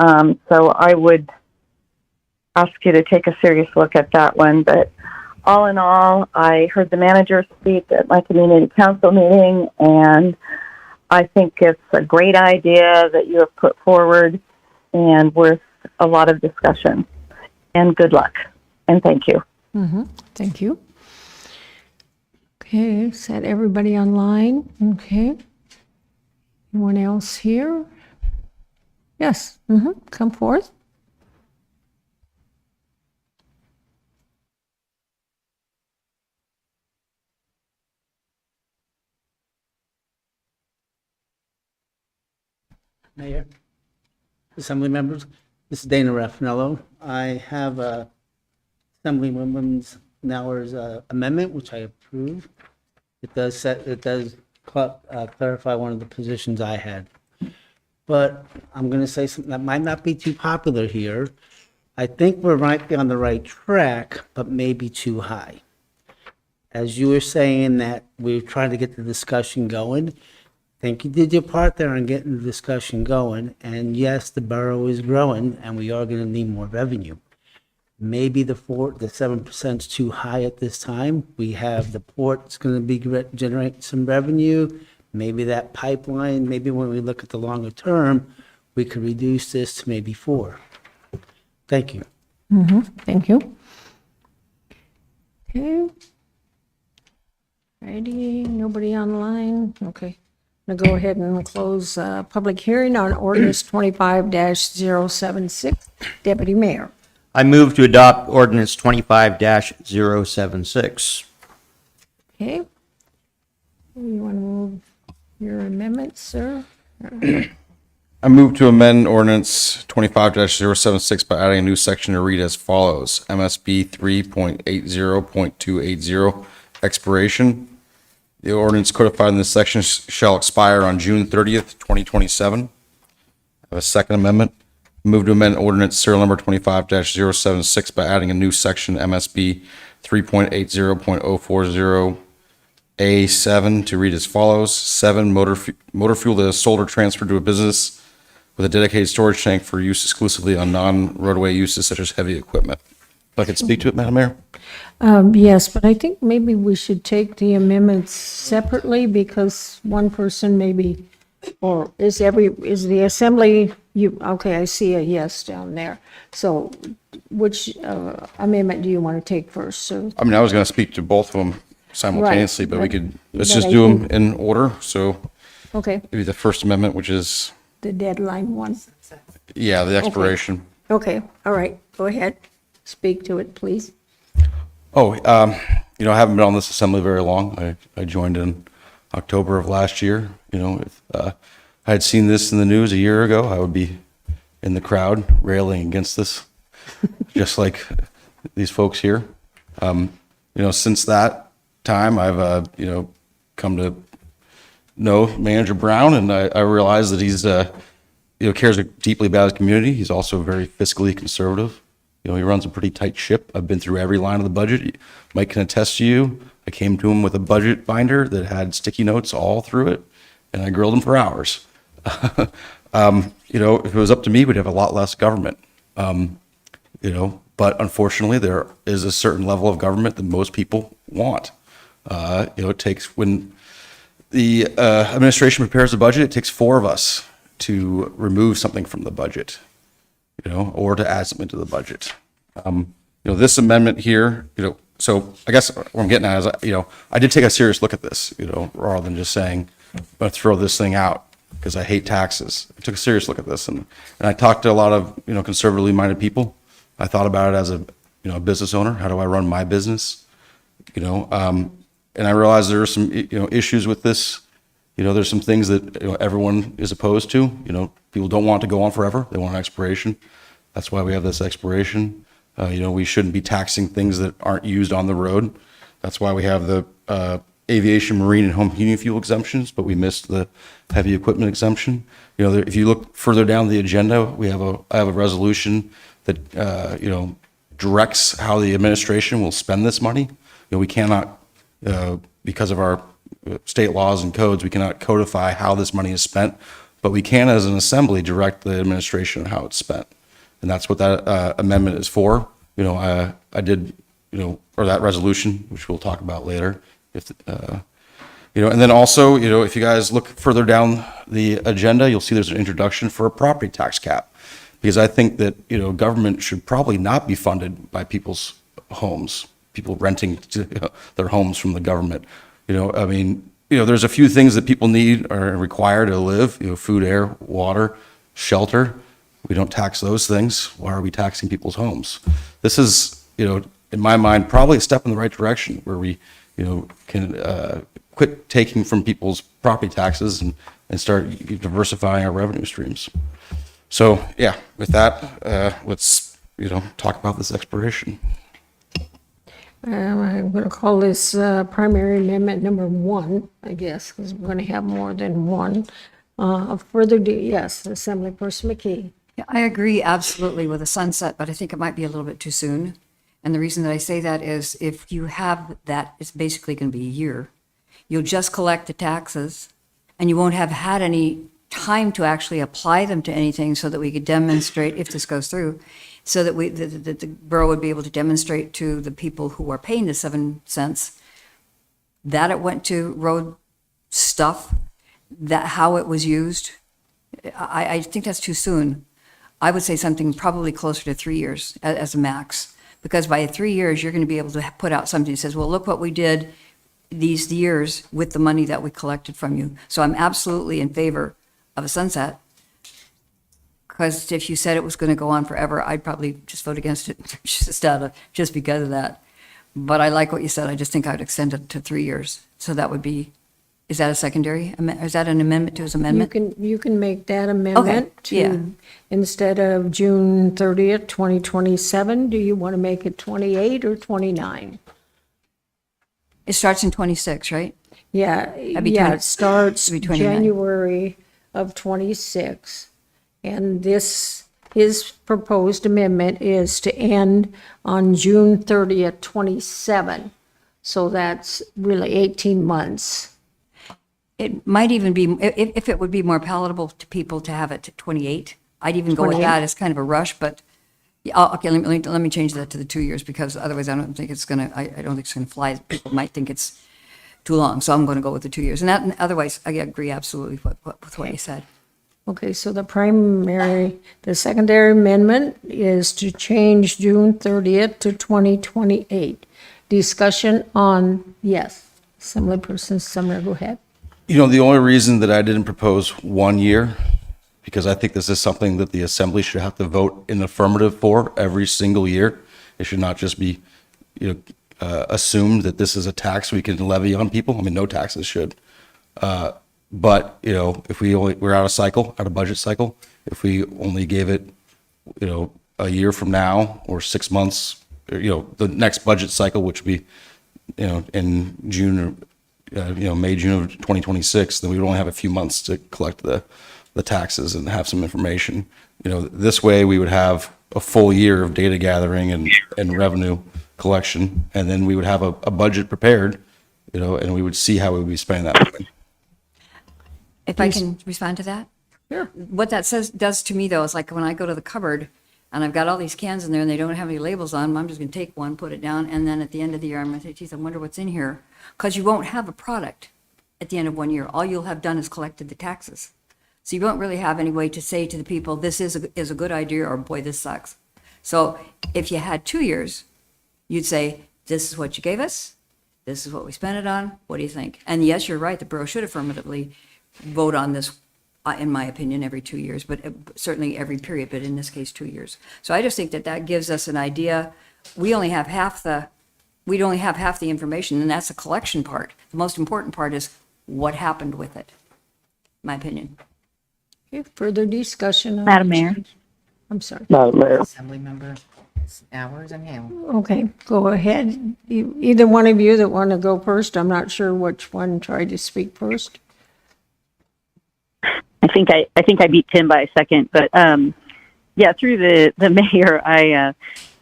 So I would ask you to take a serious look at that one. But all in all, I heard the manager speak at my community council meeting, and I think it's a great idea that you have put forward and worth a lot of discussion. And good luck. And thank you. Thank you. Okay, is that everybody online? Okay. Anyone else here? Yes, come forth. Mayor, Assembly members, this is Dana Raffanello. I have Assemblywoman Nauer's amendment, which I approve. It does clarify one of the positions I had. But I'm going to say something that might not be too popular here. I think we might be on the right track, but maybe too high. As you were saying that we're trying to get the discussion going, I think you did your part there on getting the discussion going. And yes, the borough is growing and we are going to need more revenue. Maybe the 7% is too high at this time. We have the port's going to be generate some revenue. Maybe that pipeline, maybe when we look at the longer term, we could reduce this to maybe 4. Thank you. Thank you. Okay. Ready? Nobody online? Okay. I'm going to go ahead and close public hearing on ordinance 25-076. Deputy Mayor. I move to adopt ordinance 25-076. Okay. You want to move your amendments, sir? I move to amend ordinance 25-076 by adding a new section to read as follows. MSB 3.80.280 expiration. The ordinance codified in this section shall expire on June 30th, 2027. I have a second amendment. Move to amend ordinance serial number 25-076 by adding a new section MSB 3.80.040A7 to read as follows. 7, motor fuel that is sold or transferred to a business with a dedicated storage tank for use exclusively on non-roadway uses such as heavy equipment. If I could speak to it, Madam Mayor? Yes, but I think maybe we should take the amendments separately because one person maybe, or is the assembly, okay, I see a yes down there. So which amendment do you want to take first, sir? I mean, I was going to speak to both of them simultaneously, but we could, let's but just I do them think- in order. So Okay, maybe the first amendment, which is, the deadline one. yeah, the expiration. Okay, all right, go ahead. Speak to it, please. Oh, I haven't been on this assembly very long. I joined in October of last year. If I had seen this in the news a year ago, I would be in the crowd railing against this, just like these folks here. Since that time, I've, come to know Manager Brown, and I realize that he's, cares deeply about his community. He's also very fiscally conservative. He runs a pretty tight ship. I've been through every line of the budget. Mike can attest to you. I came to him with a budget binder that had sticky notes all through it, and I grilled him for hours. If it was up to me, we'd have a lot less government. But unfortunately, there is a certain level of government that most people want. It takes, when the administration prepares a budget, it takes 4 of us to remove something from the budget, or to add something to the budget. This amendment here, so I guess what I'm getting at is, I did take a serious look at this, rather than just saying, I'm going to throw this thing out because I hate taxes. I took a serious look at this, and I talked to a lot of, conservatively minded people. I thought about it as a business owner. How do I run my business? And I realized there are some, issues with this. There's some things that everyone is opposed to. People don't want it to go on forever. They want an expiration. That's why we have this expiration. We shouldn't be taxing things that aren't used on the road. That's why we have the aviation, marine, and home heating fuel exemptions, but we missed the heavy equipment exemption. If you look further down the agenda, I have a resolution that directs how the administration will spend this money. We cannot, because of our state laws and codes, we cannot codify how this money is spent, but we can, as an assembly, direct the administration on how it's spent. And that's what that amendment is for. I did, or that resolution, which we'll talk about later. And then also, if you guys look further down the agenda, you'll see there's an introduction for a property tax cap. Because I think that, government should probably not be funded by people's homes, people renting their homes from the government. There's a few things that people need or require to live, food, air, water, shelter. We don't tax those things. Why are we taxing people's homes? This is, in my mind, probably a step in the right direction where we, can quit taking from people's property taxes and start diversifying our revenue streams. So, yeah, with that, let's, talk about this expiration. I'm going to call this primary amendment number 1, I guess, because we're going to have more than one. Yes, Assemblyperson McKee. Yeah, I agree absolutely with the sunset, but I think it might be a little bit too soon. And the reason that I say that is if you have that, it's basically going to be a year. You'll just collect the taxes and you won't have had any time to actually apply them to anything so that we could demonstrate, if this goes through, so that the borough would be able to demonstrate to the people who are paying the 7 cents that it went to road stuff, that how it was used. I think that's too soon. I would say something probably closer to 3 years as a max, because by 3 years, you're going to be able to put out something that says, well, look what we did these years with the money that we collected from you. So I'm absolutely in favor of a sunset, because if you said it was going to go on forever, I'd probably just vote against it just because of that. But I like what you said. I just think I'd extend it to 3 years. So that would be, is that a secondary, is that an amendment to his amendment? You can make that amendment yeah. to, instead of June 30th, 2027, do you want to make it 28 or 29? It starts in 26, right? Yeah, it starts January of 26. And his proposed amendment is to end on June 30th, 27. So that's really 18 months. It might even be, if it would be more palatable to people to have it to 28, I'd even go with 28. that as kind of a rush, but, okay, let me change that to the 2 years, because otherwise I don't think it's gonna, I don't think it's gonna fly. People might think it's too long, so I'm gonna go with the 2 years. And otherwise, I agree absolutely with what you said. Okay, so the secondary amendment is to change June 30th to 2028. Discussion on, yes, Assemblyperson Sumner, go ahead. The only reason that I didn't propose 1 year, because I think this is something that the assembly should have to vote in affirmative for every single year. It should not just be, assumed that this is a tax we can levy on people. I mean, no taxes should. But, if we're out of budget cycle, if we only gave it, a year from now or 6 months, the next budget cycle, which would be, in June or, May, June of 2026, then we would only have a few months to collect the taxes and have some information. This way we would have a full year of data gathering and revenue collection, and then we would have a budget prepared, and we would see how we would be spending that money. If I can respond to that? What that does to me though, is like when I go to the cupboard and I've got all these cans in there and they don't have any labels on them, I'm just gonna take one, put it down, and then at the end of the year, I'm gonna say, geez, I wonder what's in here. Because you won't have a product at the end of 1 year. All you'll have done is collected the taxes. So you won't really have any way to say to the people, this is a good idea, or boy, this sucks. So if you had 2 years, you'd say, this is what you gave us, this is what we spent it on, what do you think? And yes, you're right, the borough should affirmatively vote on this, in my opinion, every 2 years, but certainly every period, but in this case, 2 years. So I just think that gives us an idea. We'd only have half the information, and that's the collection part. The most important part is what happened with it, in my opinion. Okay, further discussion on Madam the Mayor. change? I'm sorry. Madam Mayor. Assemblymember Hours and Hamel. Okay, go ahead. Either one of you that want to go first, I'm not sure which one tried to speak first. I think I beat Tim by a second, but yeah, through the mayor,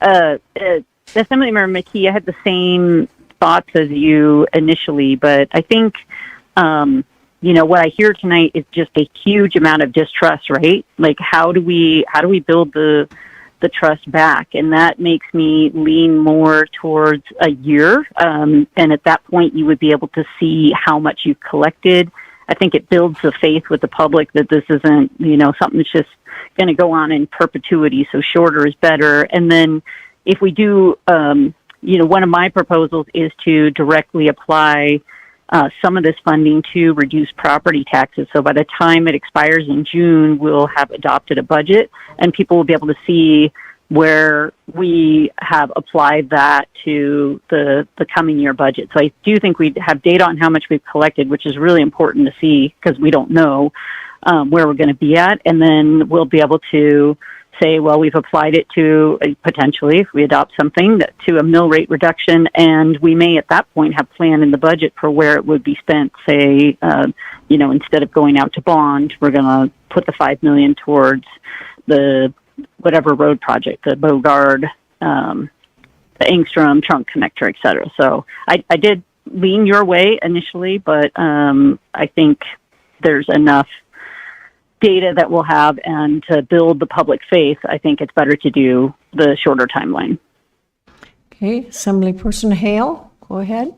Assemblymember McKee, I had the same thoughts as you initially, but I think what I hear tonight is just a huge amount of distrust, right? Like how do we build the trust back? And that makes me lean more towards a year. And at that point, you would be able to see how much you've collected. I think it builds the faith with the public that this isn't, something that's just going to go on in perpetuity. So shorter is better. And then if we do, one of my proposals is to directly apply some of this funding to reduce property taxes. So by the time it expires in June, we'll have adopted a budget and people will be able to see where we have applied that to the coming year budget. So I do think we have data on how much we've collected, which is really important to see because we don't know where we're going to be at. And then we'll be able to say, well, we've applied it to potentially, if we adopt something, to a mill rate reduction. And we may at that point have planned in the budget for where it would be spent. Say, instead of going out to bond, we're going to put the $5 million towards the whatever road project, the Bogard, the Engstrom trunk connector, et cetera. So I did lean your way initially, but I think there's enough data that we'll have, and to build the public faith, I think it's better to do the shorter timeline. Okay, Assemblyperson Hale, go ahead.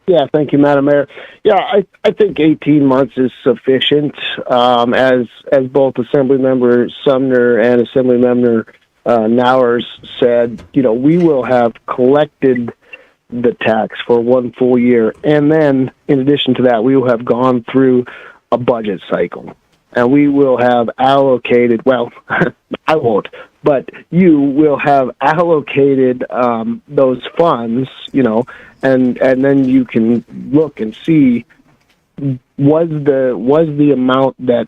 Yeah, thank you, Madam Mayor. Yeah, I think 18 months is sufficient. As both Assemblymember Sumner and Assemblymember Nowers said, we will have collected the tax for one full year, and then in addition to that, we will have gone through a budget cycle, and we will have allocated. Well, I won't, but you will have allocated those funds, and then you can look and see was the amount that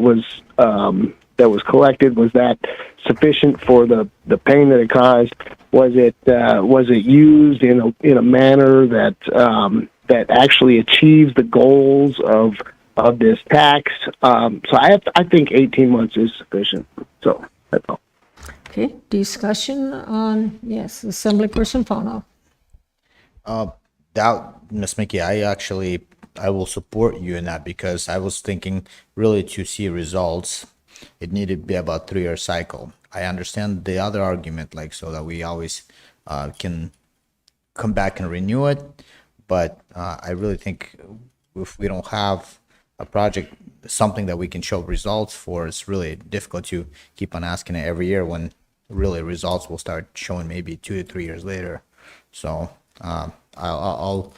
was collected, was that sufficient for the pain that it caused? Was it used in a manner that actually achieves the goals of this tax? So I think 18 months is sufficient. So that's all. Okay, discussion on, yes, Assemblyperson Fano. Ms. Mickey, I will support you in that because I was thinking really to see results, it needed to be about 3-year cycle. I understand the other argument, so that we always can come back and renew it, but I really think if we don't have a project, something that we can show results for, it's really difficult to keep on asking it every year when really results will start showing maybe 2 to 3 years later. So I'll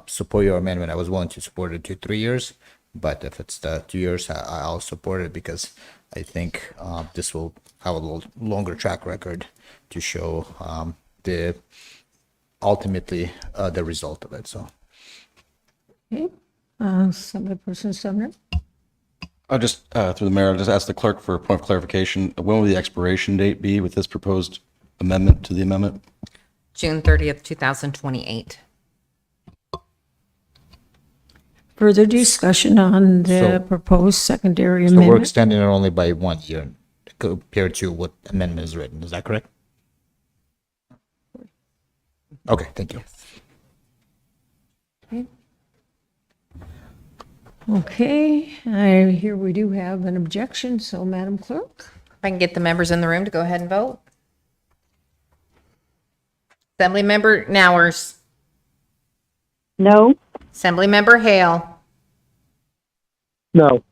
support your amendment. I was willing to support it 2 to 3 years, but if it's the 2 years, I'll support it because I think this will have a little longer track record to show ultimately the result of it. So. Okay, Assemblyperson Sumner. I'll just, through the mayor, I'll just ask the clerk for a point of clarification. When will the expiration date be with this proposed amendment to the amendment? June 30th, 2028. Further discussion on the proposed secondary So we're amendment? extending it only by 1 year compared to what amendment is written. Is that correct? Okay, thank you. Okay. Okay, I hear we do have an objection, so Madam Clerk? If I can get the members in the room to go ahead and vote. Assemblymember Nowers. No. Assemblymember Hale. No.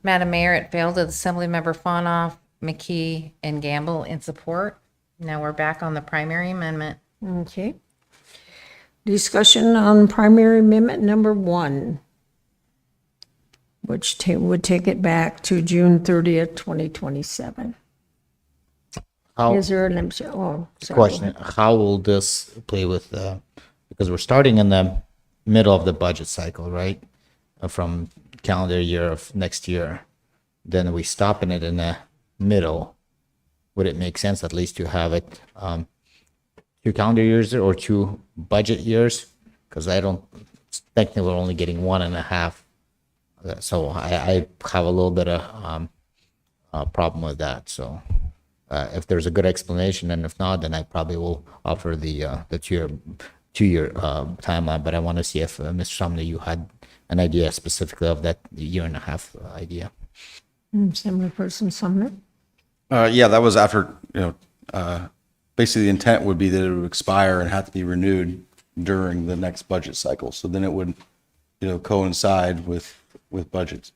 Madam Mayor, it failed with Assemblymember Fonoff, McKee, and Gamble in support. Now we're back on the primary amendment. Okay. Discussion on primary amendment number 1, which would take it back to June 30th, 2027. How, Is there an objection? Oh, sorry. question, how will this play with, because we're starting in the middle of the budget cycle, right? From calendar year of next year, then we stopping it in the middle. Would it make sense at least to have it 2 calendar years or 2 budget years? Because I don't, technically we're only getting 1.5. So I have a little bit of problem with that. So if there's a good explanation, and if not, then I probably will offer the 2-year timeline. But I want to see if Mr. Sumner, you had an idea specifically of that 1.5 idea. Assemblyperson Sumner? Yeah, that was after, basically the intent would be that it would expire and have to be renewed during the next budget cycle. So then it would, coincide with budgets.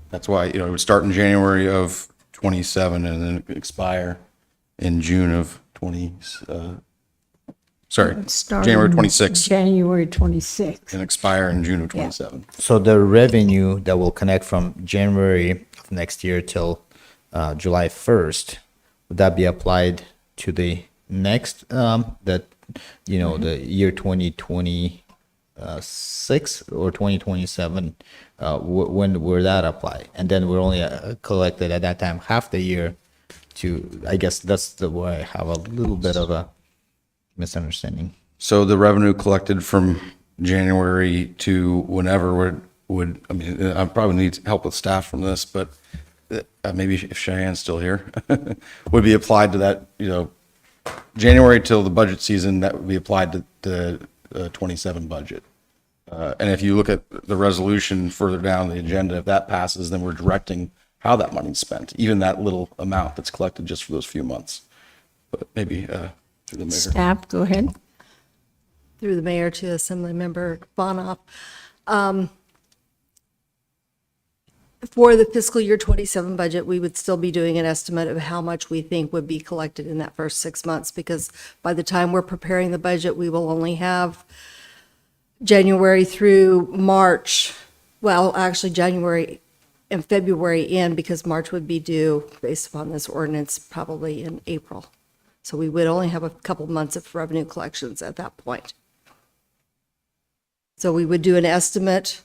That's why, it would start in January of 27 and then expire in June of January 26 January 26th. and expire in June of 27. So the revenue that will connect from January of next year till July 1st, would that be applied to the next, the year 2026 or 2027? When will that apply? And then we're only collected at that time half the year I guess that's the way I have a little bit of a misunderstanding. So the revenue collected from January to whenever I probably need help with staff from this, but maybe if Cheyenne's still here, would be applied to that, January till the budget season, that would be applied to the 27 budget. And if you look at the resolution further down the agenda, if that passes, then we're directing how that money's spent, even that little amount that's collected just for those few months. But maybe through the mayor. Staff, go ahead. Through the mayor to Assemblymember Bonoff. For the fiscal year 27 budget, we would still be doing an estimate of how much we think would be collected in that first 6 months, because by the time we're preparing the budget, we will only have January through March. Well, actually January and February in, because March would be due based upon this ordinance probably in April. So we would only have a couple months of revenue collections at that point. So we would do an estimate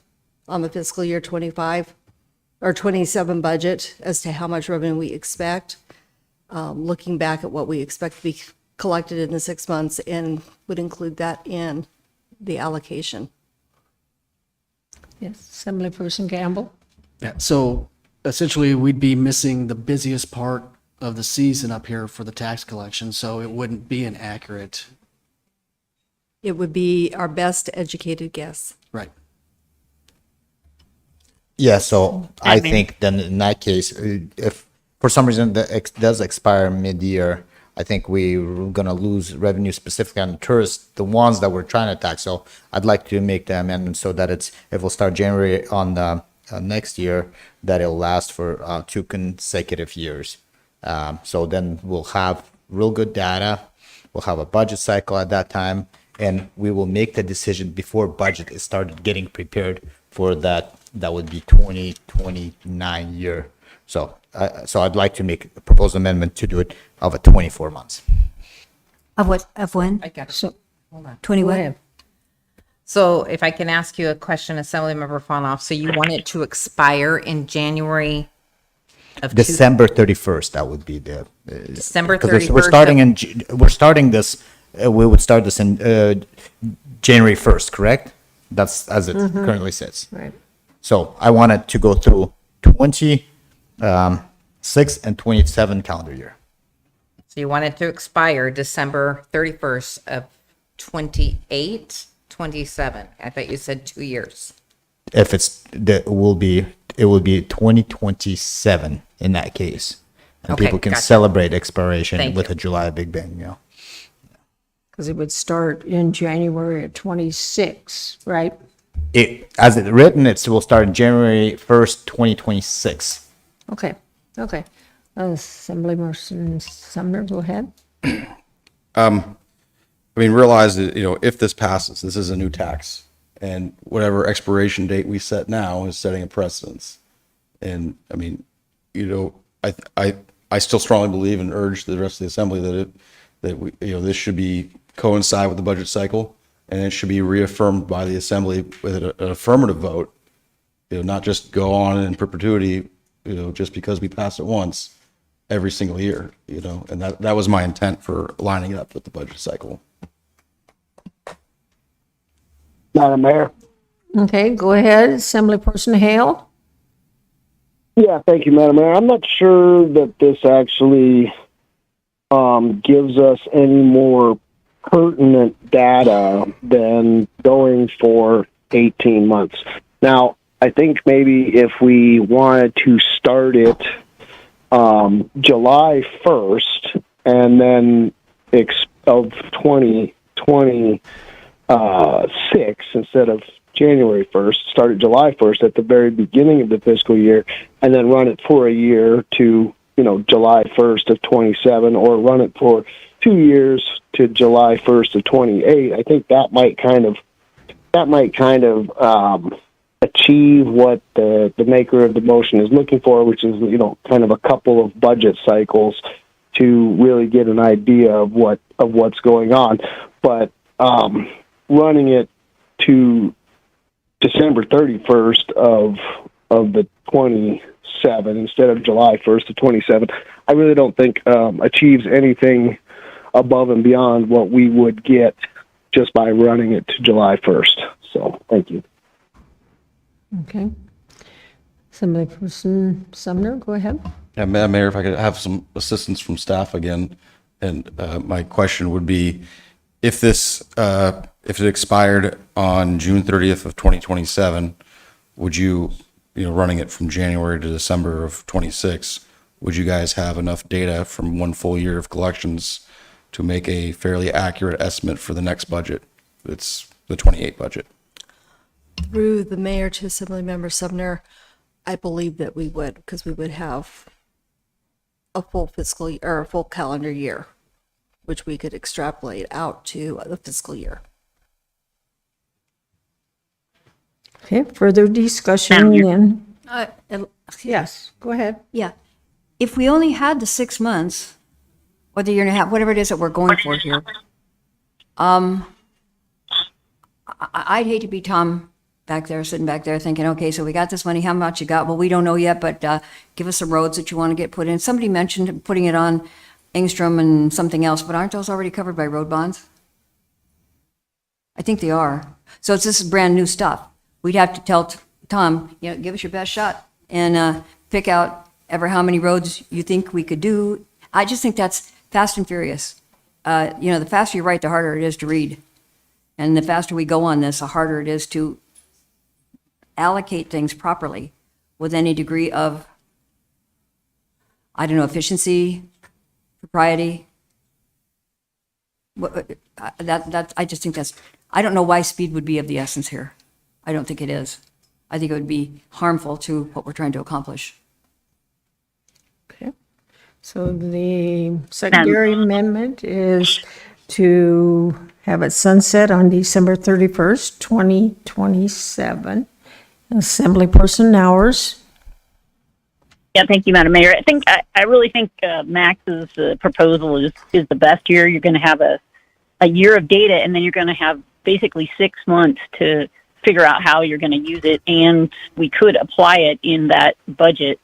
on the fiscal year 25 or 27 budget as to how much revenue we expect, looking back at what we expect to be collected in the 6 months, and would include that in the allocation. Yes, Assemblyperson Gamble. Yeah, so essentially we'd be missing the busiest part of the season up here for the tax collection, so it wouldn't be an accurate. It would be our best educated guess. Right. Yeah, so I think then in that case, if for some reason that does expire mid-year, I think we're gonna lose revenue specifically on the tourists, the ones that we're trying to tax. So I'd like to make the amendment so that if we'll start January on the next year, that it'll last for 2 consecutive years. So then we'll have real good data. We'll have a budget cycle at that time, and we will make the decision before budget is started getting prepared for that. That would be 2029 year. So I'd like to make a proposed amendment to do it of a 24 months. Of what, of when? I got it. So, Hold on. 21? So if I can ask you a question, Assemblymember Fonoff, so you want it to expire in January of December 31st, that would be the. December because 31st We're starting this, we would start this in January 1st, correct? That's as it currently sits. Right. So I want it to go through 26 and 27 calendar year. So you want it to expire December 31st of 28? 27. I thought you said 2 years. If it's, it will be 2027 in that case. And Okay, people can gotcha. celebrate expiration Thank with you. a July Big Bang, you know. Because it would start in January of 26, right? It, as it written, it will start in January 1st, 2026. Okay, okay. Assemblyperson Sumner, go ahead. I mean, realize that, you know, if this passes, this is a new tax, and whatever expiration date we set now is setting a precedence. And I mean, you know, I still strongly believe and urge the rest of the assembly that we, you know, this should be coincide with the budget cycle, and it should be reaffirmed by the assembly with an affirmative vote. You know, not just go on in perpetuity, you know, just because we pass it once every single year, you know, and that was my intent for lining it up with the budget cycle. Madam Mayor? Okay, go ahead, Assemblyperson Hale. Yeah, thank you, Madam Mayor. I'm not sure that this actually gives us any more pertinent data than going for 18 months. Now, I think maybe if we wanted to start it July 1st and then of 2026 instead of January 1st, start it July 1st at the very beginning of the fiscal year, and then run it for a year to, you know, July 1st of 27, or run it for 2 years to July 1st of 28. I think that might kind of achieve what the maker of the motion is looking for, which is, you know, kind of a couple of budget cycles to really get an idea of what's going on. But running it to December 31st of the 27 instead of July 1st of 27, I really don't think achieves anything above and beyond what we would get just by running it to July 1st. So, thank you. Okay. Assemblyperson Sumner, go ahead. Yeah, Madam Mayor, if I could have some assistance from staff again, and my question would be, if this, if it expired on June 30th of 2027, would you, you know, running it from January to December of 26, would you guys have enough data from one full year of collections to make a fairly accurate estimate for the next budget? It's the 28 budget. Through the mayor to Assemblymember Sumner, I believe that we would, because we would have a full fiscal year, or a full calendar year, which we could extrapolate out to the fiscal year. Okay, further discussion then? Yes, go ahead. Yeah. If we only had the 6 months, or the year and a half, whatever it is that we're going for here, I'd hate to be Tom back there, sitting back there thinking, okay, so we got this money, how much you got? Well, we don't know yet, but give us some roads that you want to get put in. Somebody mentioned putting it on Engstrom and something else, but aren't those already covered by road bonds? I think they are. So this is brand new stuff. We'd have to tell Tom, you know, give us your best shot and pick out ever how many roads you think we could do. I just think that's fast and furious. You know, the faster you write, the harder it is to read. And the faster we go on this, the harder it is to allocate things properly with any degree of, I don't know, efficiency, propriety. I just think that's, I don't know why speed would be of the essence here. I don't think it is. I think it would be harmful to what we're trying to accomplish. Okay. So the secondary amendment is to have it sunset on December 31st, 2027. Assemblyperson Nowers. Yeah, thank you, Madam Mayor. I really think Max's proposal is the best year. You're going to have a year of data, and then you're going to have basically 6 months to figure out how you're going to use it, and we could apply it in that budget,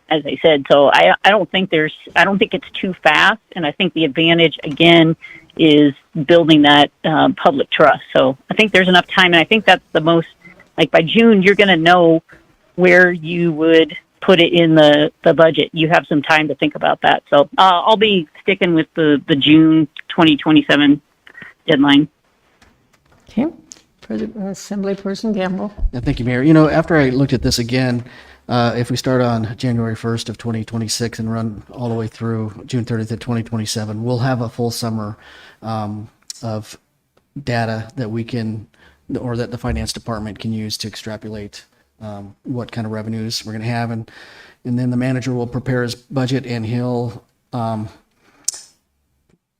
as I said. So I don't think it's too fast, and I think the advantage again is building that public trust. So I think there's enough time, and I think that's the most, like by June, you're going to know where you would put it in the budget. You have some time to think about that. So I'll be sticking with the June 2027 deadline. Okay. Assemblyperson Gamble. Yeah, thank you, Mayor. After I looked at this again, if we start on January 1st of 2026 and run all the way through June 30th of 2027, we'll have a full summer of data that we can, or that the finance department can use to extrapolate what kind of revenues we're going to have. And then the manager will prepare his budget, and he'll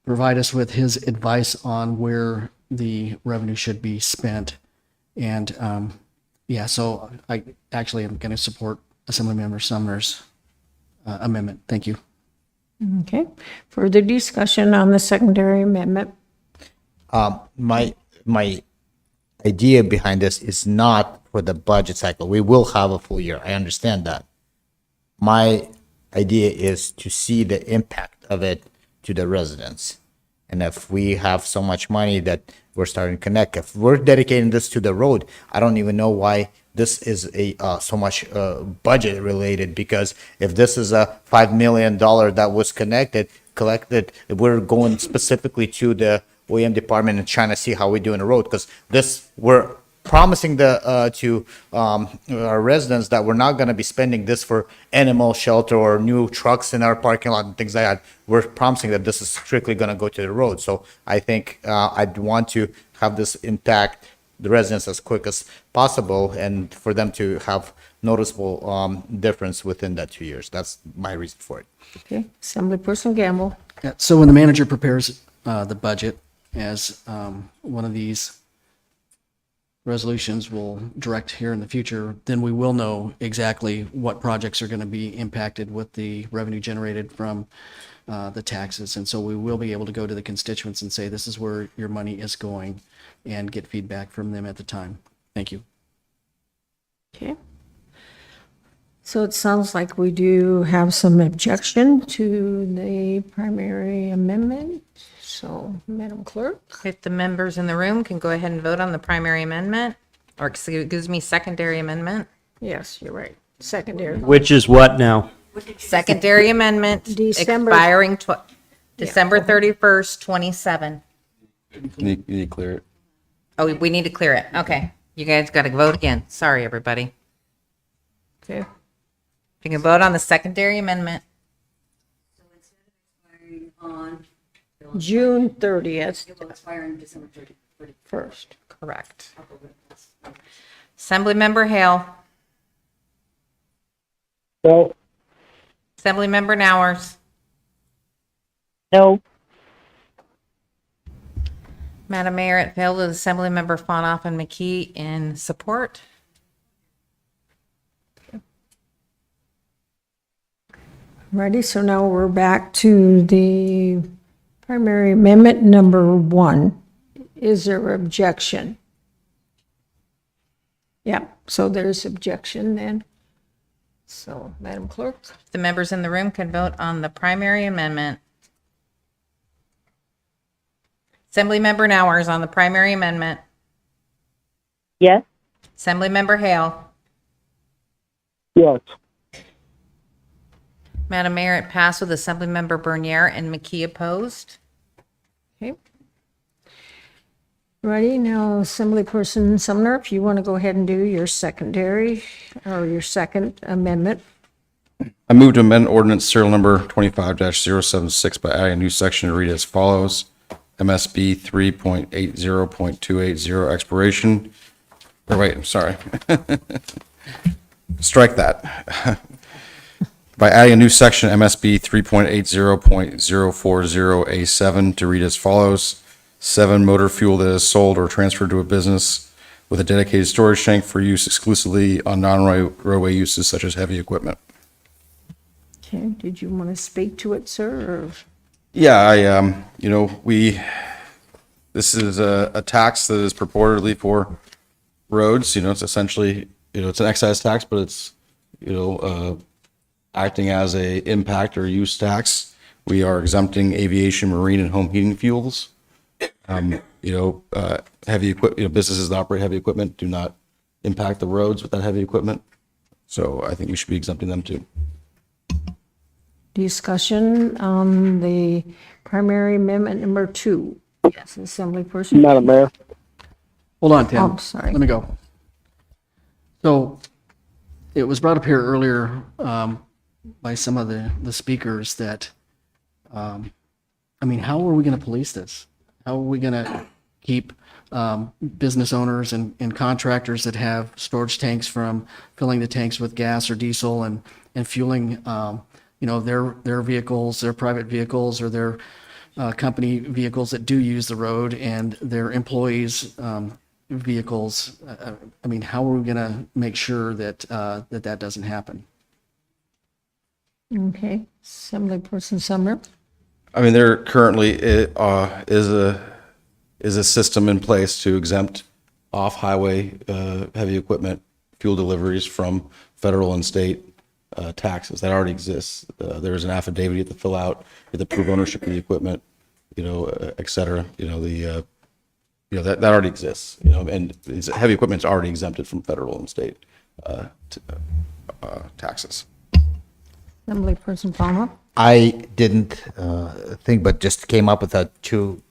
provide us with his advice on where the revenue should be spent. And so I actually am going to support Assemblymember Sumner's amendment. Thank you. Okay. Further discussion on the secondary amendment? My idea behind this is not for the budget cycle. We will have a full year. I understand that. My idea is to see the impact of it to the residents. And if we have so much money that we're starting to connect, if we're dedicating this to the road, I don't even know why this is a so much budget related, because if this is a $5 million that was collected, we're going specifically to the OEM department and trying to see how we do in the road, because this we're promising to our residents that we're not going to be spending this for animal shelter or new trucks in our parking lot and things like that. We're promising that this is strictly going to go to the road. So I think I'd want to have this impact the residents as quick as possible, and for them to have noticeable difference within that 2 years. That's my reason for it. Okay. Assemblyperson Gamble. Yeah, so when the manager prepares the budget, as one of these resolutions will direct here in the future, then we will know exactly what projects are going to be impacted with the revenue generated from the taxes. And so we will be able to go to the constituents and say, this is where your money is going, and get feedback from them at the time. Thank you. Okay. So it sounds like we do have some objection to the primary amendment. So, Madam Clerk? If the members in the room can go ahead and vote on the primary amendment, or excuse me, secondary amendment. Yes, you're right. Secondary. Which is what now? Secondary amendment December- expiring December 31st, 27. You need to clear it. Oh, we need to clear it. Okay. You guys got to vote again. Sorry, everybody. Okay. You can vote on the secondary amendment. June 30th. It will expire on December 31st. Correct. Assemblymember Hale. No. Assemblymember Nowers. No. Madam Mayor, it failed with Assemblymember Fonoff and McKee in support. Ready? So now we're back to the primary amendment number 1. Is there objection? Yeah, so there's objection then. So, Madam Clerk? The members in the room can vote on the primary amendment. Assemblymember Nowers on the primary amendment. Yes. Assemblymember Hale. Yes. Madam Mayor, it passed with Assemblymember Bernier and McKee opposed. Okay. Ready? Now, Assemblyperson Sumner, if you want to go ahead and do your secondary or your second amendment. I move to amend ordinance serial number 25-076 by adding a new section to read as follows. MSB 3.80.280 expiration. Or wait, I'm sorry. Strike that. By adding a new section, MSB 3.80.040A7 to read as follows. 7, motor fuel that is sold or transferred to a business with a dedicated storage tank for use exclusively on non-roadway uses such as heavy equipment. Okay, did you want to speak to it, sir? Or? Yeah, this is a tax that is purportedly for roads. It's essentially, it's an excise tax, but it's, acting as a impact or use tax. We are exempting aviation, marine, and home heating fuels. Heavy equipment, businesses that operate heavy equipment do not impact the roads with that heavy equipment. So I think we should be exempting them too. Discussion on the primary amendment number 2. Yes, Assemblyperson. Madam Mayor. Hold on, Tim. Oh, sorry. Let me go. So it was brought up here earlier by some of the speakers that, how are we going to police this? How are we going to keep business owners and contractors that have storage tanks from filling the tanks with gas or diesel and fueling, their vehicles, their private vehicles, or their company vehicles that do use the road, and their employees' vehicles? How are we going to make sure that that doesn't happen? Okay, Assemblyperson Sumner. There currently is a system in place to exempt off-highway heavy equipment fuel deliveries from federal and state taxes. That already exists. There's an affidavit you have to fill out, you have to prove ownership of the equipment, et cetera. That already exists. And heavy equipment's already exempted from federal and state taxes. Assemblyperson Palmer. I didn't think, but just came up with to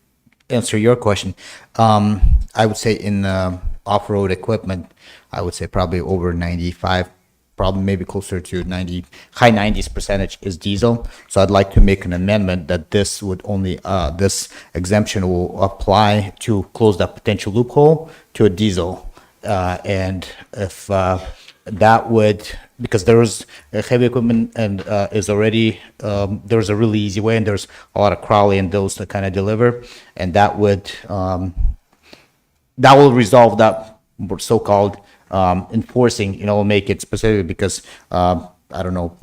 answer your question. I would say in off-road equipment, I would say probably over 95, probably maybe closer to 90, high 90s percentage is diesel. So I'd like to make an amendment that this would only, this exemption will apply to close that potential loophole to a diesel. And if that would, because there is heavy equipment and is already, there's a really easy way, and there's a lot of Crowley and those that kind of deliver, and that would, that will resolve that so-called enforcing, make it specific, because I don't know,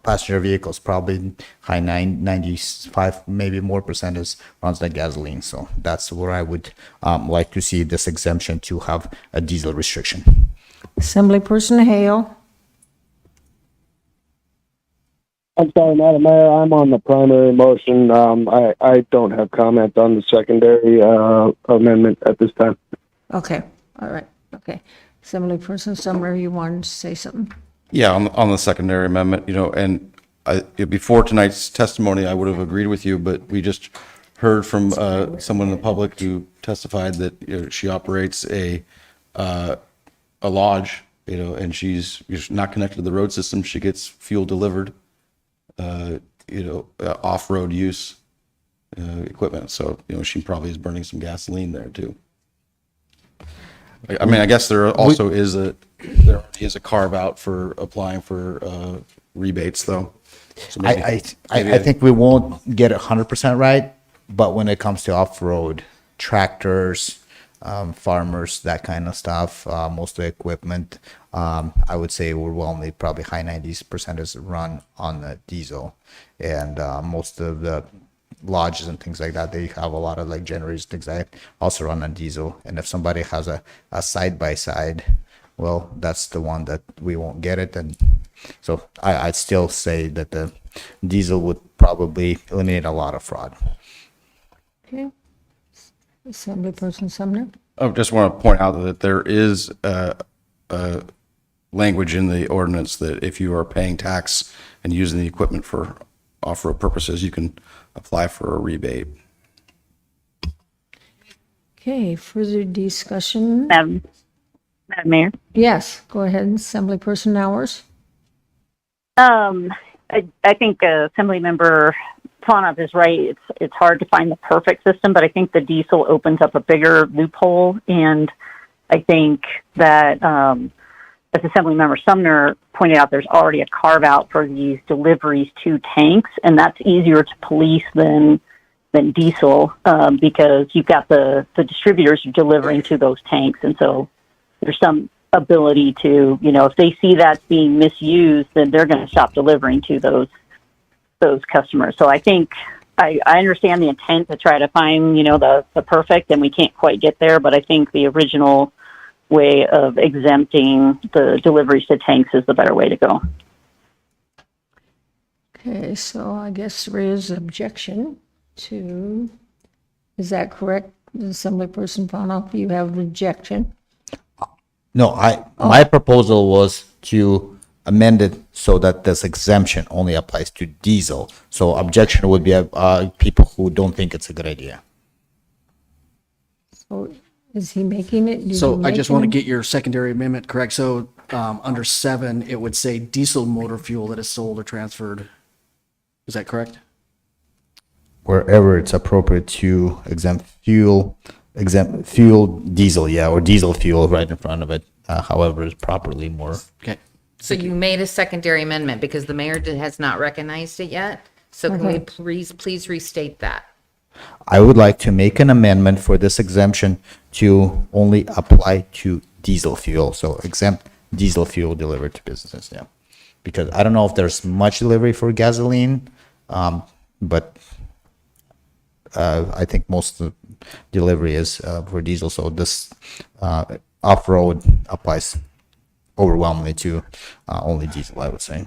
passenger vehicles probably high 95, maybe more percentage runs like gasoline. So that's where I would like to see this exemption to have a diesel restriction. Assemblyperson Hale. I'm sorry, Madam Mayor, I'm on the primary motion. I don't have comment on the secondary amendment at this time. Okay, all right, okay. Assemblyperson Sumner, you wanted to say something? Yeah, on the secondary amendment, and before tonight's testimony, I would have agreed with you, but we just heard from someone in the public who testified that she operates a lodge, and she's not connected to the road system. She gets fuel delivered, off-road use equipment. So, she probably is burning some gasoline there too. I guess there also is a carve out for applying for rebates though. So I think we won't get 100% right, but when it comes to off-road tractors, farmers, that kind of stuff, most of the equipment, I would say we're only probably high 90s% is run on the diesel, and most of the lodges and things like that, they have a lot of like generators, things like that, also run on diesel. And if somebody has a side-by-side, well, that's the one that we won't get it. And so I'd still say that the diesel would probably eliminate a lot of fraud. Okay. Assemblyperson Sumner. I just want to point out that there is a language in the ordinance that if you are paying tax and using the equipment for off-road purposes, you can apply for a rebate. Okay, further discussion? Madam Mayor? Yes, go ahead, Assemblyperson Nowers. I think Assemblymember Planoff is right. It's hard to find the perfect system, but I think the diesel opens up a bigger loophole, and I think that as Assemblymember Sumner pointed out, there's already a carve out for these deliveries to tanks, and that's easier to police than diesel because you've got the distributors delivering to those tanks, and so there's some ability to, if they see that's being misused, then they're going to stop delivering to those customers. So I think I understand the intent to try to find, the perfect, and we can't quite get there, but I think the original way of exempting the deliveries to tanks is the better way to go. Okay, so I guess there is objection to, is that correct, Assemblyperson Planoff? You have an objection? No, my proposal was to amend it so that this exemption only applies to diesel. So objection would be people who don't think it's a good idea. So Is he making it? Did So you I make just want to him? get your secondary amendment correct. So under 7, it would say diesel motor fuel that is sold or transferred. Is that correct? Wherever it's appropriate to exempt fuel diesel, yeah, or diesel fuel right in front of it, however is properly more. Okay. So you made a secondary amendment because the mayor has not recognized it yet. So can we please restate that? I would like to make an amendment for this exemption to only apply to diesel fuel. So exempt diesel fuel delivered to businesses, yeah. Because I don't know if there's much delivery for gasoline, but I think most of the delivery is for diesel. So this off-road applies overwhelmingly to only diesel, I would say.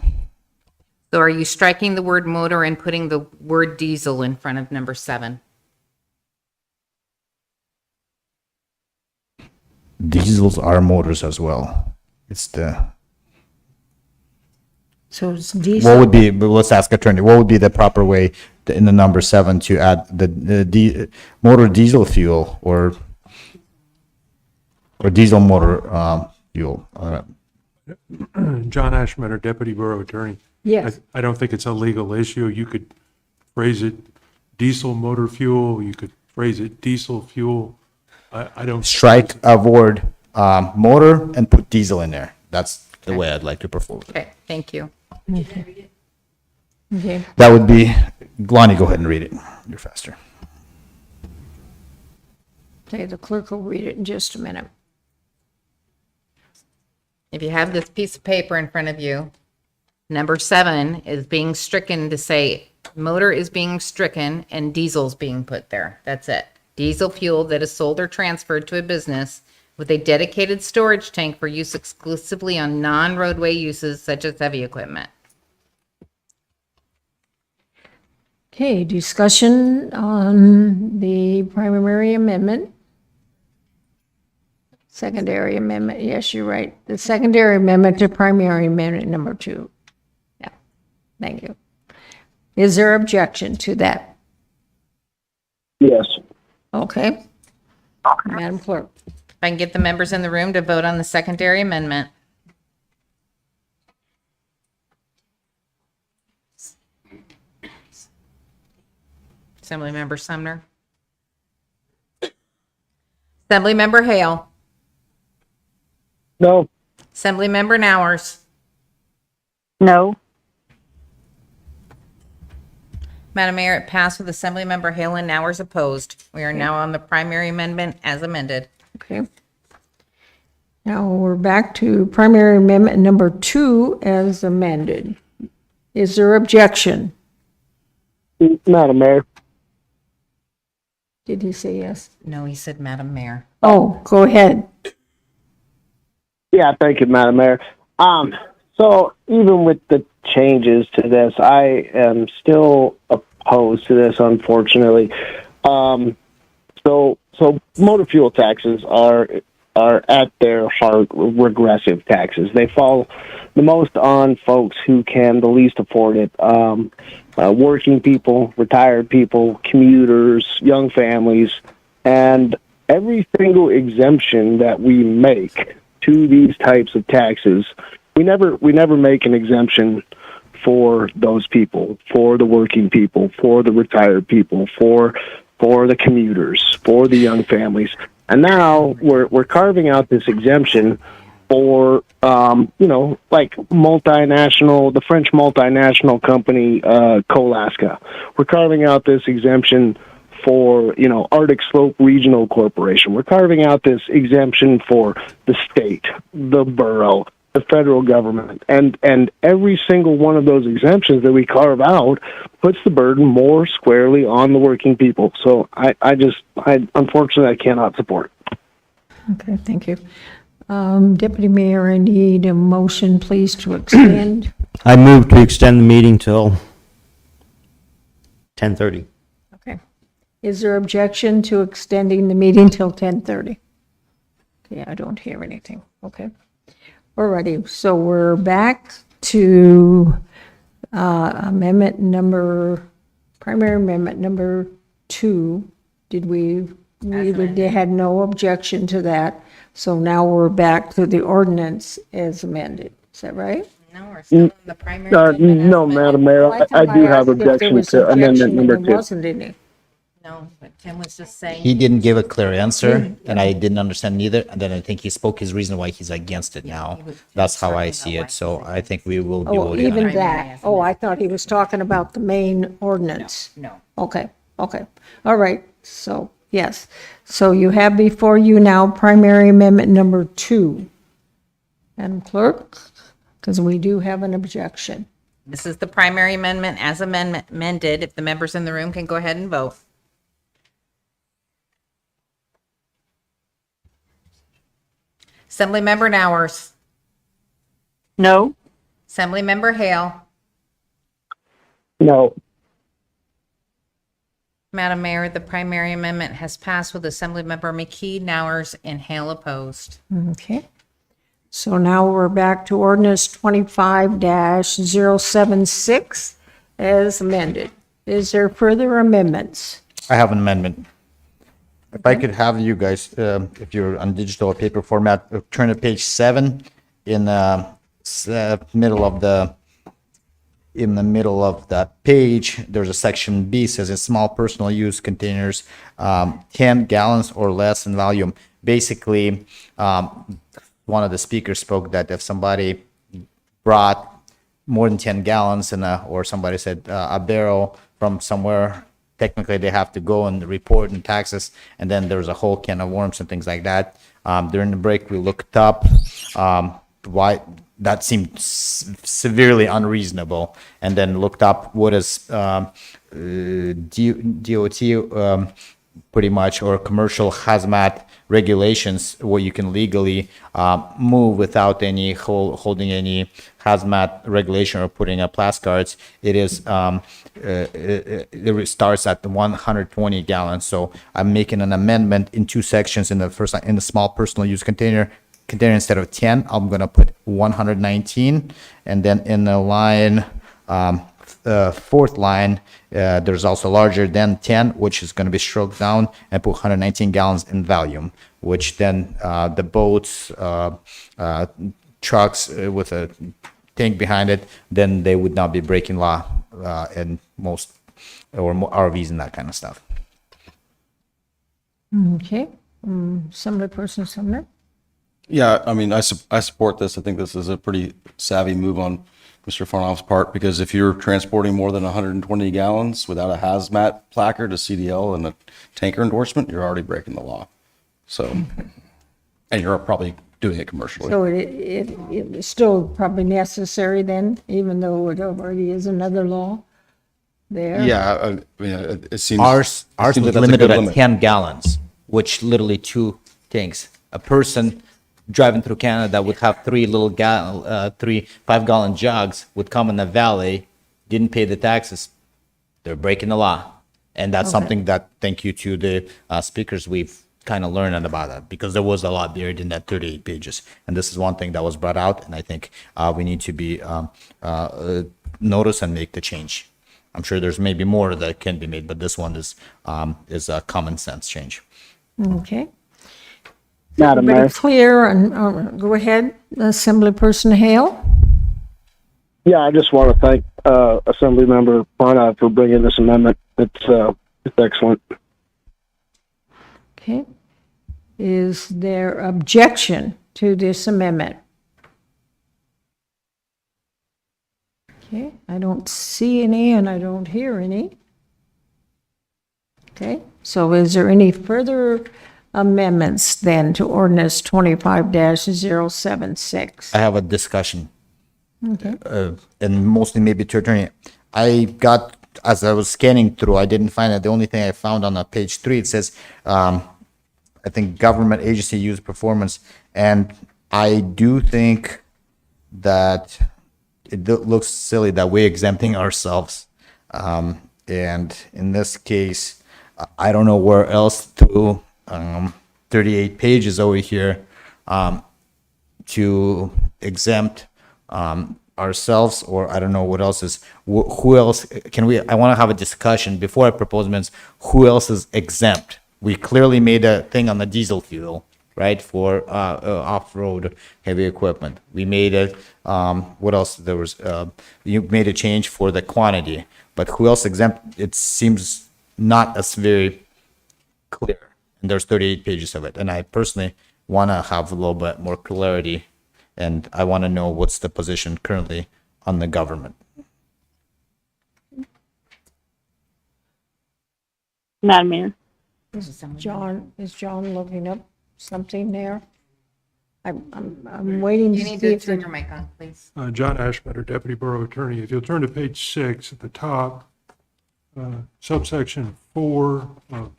So are you striking the word motor and putting the word diesel in front of number 7? Diesels are motors as well. It's the So it's diesel. what would be? Let's ask attorney. What would be the proper way in the number 7 to add the motor diesel fuel or diesel motor fuel? John Ashmetter, Deputy Borough Attorney. Yes. I don't think it's a legal issue. You could phrase it diesel motor fuel, you could phrase it diesel fuel. I don't. Strike a word motor and put diesel in there. That's the way I'd like to propose it. Okay, thank you. Okay. That would be, Lonnie, go ahead and read it. You're faster. Okay, the clerk will read it in just a minute. If you have this piece of paper in front of you, number 7 is being stricken to say motor is being stricken and diesel's being put there. That's it. Diesel fuel that is sold or transferred to a business with a dedicated storage tank for use exclusively on non-roadway uses such as heavy equipment. Okay, discussion on the primary amendment. Secondary amendment, yes, you're right. The secondary amendment to primary amendment number 2. Yeah, thank you. Is there objection to that? Yes. Okay. Madam Clerk. If I can get the members in the room to vote on the secondary amendment. Assemblymember Sumner. Assemblymember Hale. No. Assemblymember Nowers. No. Madam Mayor, it passed with Assemblymember Hale and Nowers opposed. We are now on the primary amendment as amended. Okay. Now we're back to primary amendment number 2 as amended. Is there objection? Madam Mayor. Did he say yes? No, he said Madam Mayor. Oh, go ahead. Yeah, thank you, Madam Mayor. So even with the changes to this, I am still opposed to this, unfortunately. So motor fuel taxes are at their heart regressive taxes. They fall the most on folks who can the least afford it. Working people, retired people, commuters, young families, and every single exemption that we make to these types of taxes, we never make an exemption for those people, for the working people, for the retired people, for the commuters, for the young families. And now we're carving out this exemption for like multinational, the French multinational company Colaska. We're carving out this exemption for Arctic Slope Regional Corporation. We're carving out this exemption for the state, the borough, the federal government, and every single one of those exemptions that we carve out puts the burden more squarely on the working people. So I unfortunately I cannot support it. Okay, thank you. Deputy Mayor, I need a motion, please, to extend. I move to extend the meeting till 10:30. Okay. Is there objection to extending the meeting till 10:30? Okay, I don't hear anything. Okay. Alrighty, so we're back to primary amendment number 2. Did we had no objection to that. So now we're back to the ordinance as amended. Is that right? No, we're still in the primary. amendment as No, amended. Madam Mayor, I thought do have asked if there objection was to amendment objection number and there 2. wasn't any. No, but Tim was just saying. He didn't give a clear answer, and I didn't understand neither. And then I think he spoke his reason why he's against it now. That's how I see it. So I think we will be Oh, voting on even it. that. Oh, I thought he was talking about the main ordinance. No. Okay, okay. All right, so, yes. So you have before you now primary amendment number 2. Madam Clerk, because we do have an objection. This is the primary amendment as amended. If the members in the room can go ahead and vote. Assemblymember Nowers. No. Assemblymember Hale. No. Madam Mayor, the primary amendment has passed with Assemblymember McKee, Nowers, and Hale opposed. Okay. So now we're back to ordinance 25-076 as amended. Is there further amendments? I have an amendment. If I could have you guys, if you're on digital or paper format, turn to page 7 in the middle of that page. There's a section B, says in small personal use containers, 10 gallons or less in volume. Basically, one of the speakers spoke that if somebody brought more than 10 gallons or somebody said a barrel from somewhere, technically they have to go and report in taxes, and then there's a whole can of worms and things like that. During the break, we looked up why that seemed severely unreasonable, and then looked up what is DOT pretty much, or commercial hazmat regulations, where you can legally move without any holding any hazmat regulation or putting up placards. It is it starts at 120 gallons. So I'm making an amendment in 2 sections. In the first line, in the small personal use container instead of 10, I'm gonna put 119, and then in the line, fourth line, there's also larger than 10, which is going to be struck down, and put 119 gallons in volume, which then the boats, trucks with a tank behind it, then they would not be breaking law, and most or RVs and that kind of stuff. Okay. Assemblyperson Sumner? Yeah, I mean, I support this. I think this is a pretty savvy move on Mr. Farnoff's part, because if you're transporting more than 120 gallons without a hazmat placard, a CDL, and a tanker endorsement, you're already breaking the law. So, and you're probably doing it commercially. So it is still probably necessary then, even though it already is another law there? Yeah, I mean, it seems. Ours it seems was that that's a limited good at limit. 10 gallons, which literally 2 tanks. A person driving through Canada would have 3 5-gallon jugs, would come in the valley, didn't pay the taxes. They're breaking the law. And that's something that, thank you to the speakers, we've kind of learned about that, because there was a lot buried in that 38 pages. And this is one thing that was brought out, and I think we need to be notice and make the change. I'm sure there's maybe more that can be made, but this one is a common sense change. Okay. Madam Mayor. Everybody clear, and go ahead, Assemblyperson Hale? Yeah, I just want to thank Assemblymember Parna for bringing this amendment. It's excellent. Okay. Is there objection to this amendment? Okay, I don't see any and I don't hear any. Okay, so is there any further amendments then to ordinance 25-076? I have a discussion. Okay. And mostly maybe to attorney. I got, as I was scanning through, I didn't find it. The only thing I found on page 3, it says, I think government agency use performance. And I do think that it looks silly that we're exempting ourselves. And in this case, I don't know where else through 38 pages over here to exempt ourselves, or I don't know what else is, who else can we, I want to have a discussion before I propose amendments, who else is exempt We clearly made a thing on the diesel fuel, right, for off-road heavy equipment. We made it, what else? There was, you made a change for the quantity, but who else exempt? It seems not as very clear. And there's 38 pages of it. And I personally want to have a little bit more clarity, and I want to know what's the position currently on the government. Madam Mayor. Is John looking up something there? I'm waiting to You need see to if turn the- your mic on, please. John Ashmetter, Deputy Borough Attorney. If you'll turn to page 6 at the top, subsection 4 of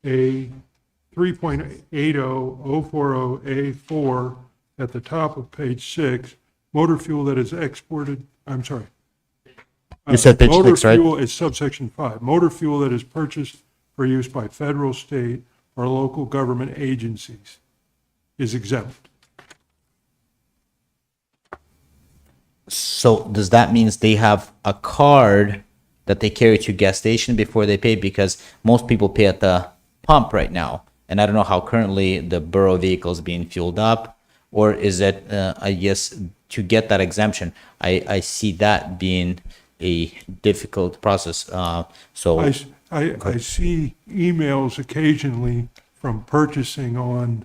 A 3.80040A4 at the top of page 6, motor fuel that is exported, I'm sorry. You said page 6, right? Motor fuel is subsection 5. Motor fuel that is purchased for use by federal, state, or local government agencies is exempt. So does that mean they have a card that they carry to gas station before they pay? Because most people pay at the pump right now. And I don't know how currently the borough vehicle is being fueled up, or is it, I guess, to get that exemption, I see that being a difficult process. So I see emails occasionally from purchasing on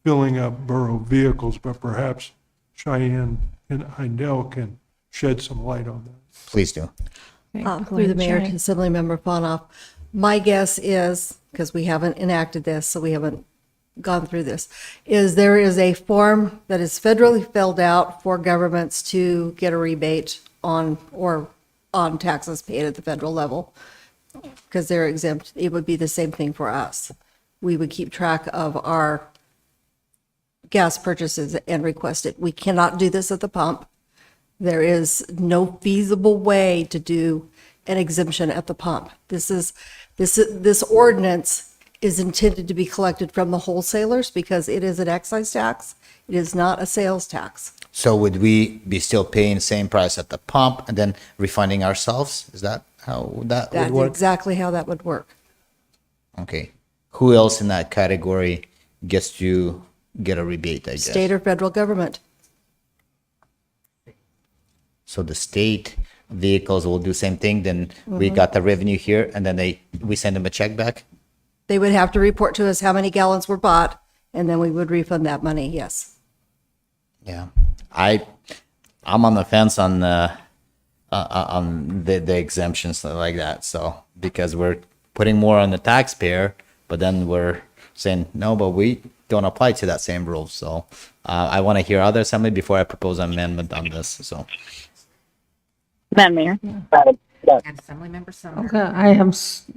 filling up borough vehicles, but perhaps Cheyenne and Heindel can shed some light on that. please do. Through the mayor to Assemblymember Fonoff. My guess is, because we haven't enacted this, so we haven't gone through this, is there is a form that is federally filled out for governments to get a rebate on taxes paid at the federal level, because they're exempt. It would be the same thing for us. We would keep track of our gas purchases and request it. We cannot do this at the pump. There is no feasible way to do an exemption at the pump. This ordinance is intended to be collected from the wholesalers because it is an excise tax. It is not a sales tax. So would we be still paying the same price at the pump and then refunding ourselves? Is that how that would That's work? exactly how that would work. Okay. Who else in that category gets to get a rebate, I guess? State or federal government. So the state vehicles will do same thing, then we got the revenue here, and then we send them a check back? They would have to report to us how many gallons were bought, and then we would refund that money, yes. Yeah. I'm on the fence on the exemptions like that. So, because we're putting more on the taxpayer, but then we're saying, no, but we don't apply to that same rule. So, I want to hear other assembly before I propose an amendment on this, so. Madam Mayor. And Assemblymember Sumner. Okay, I have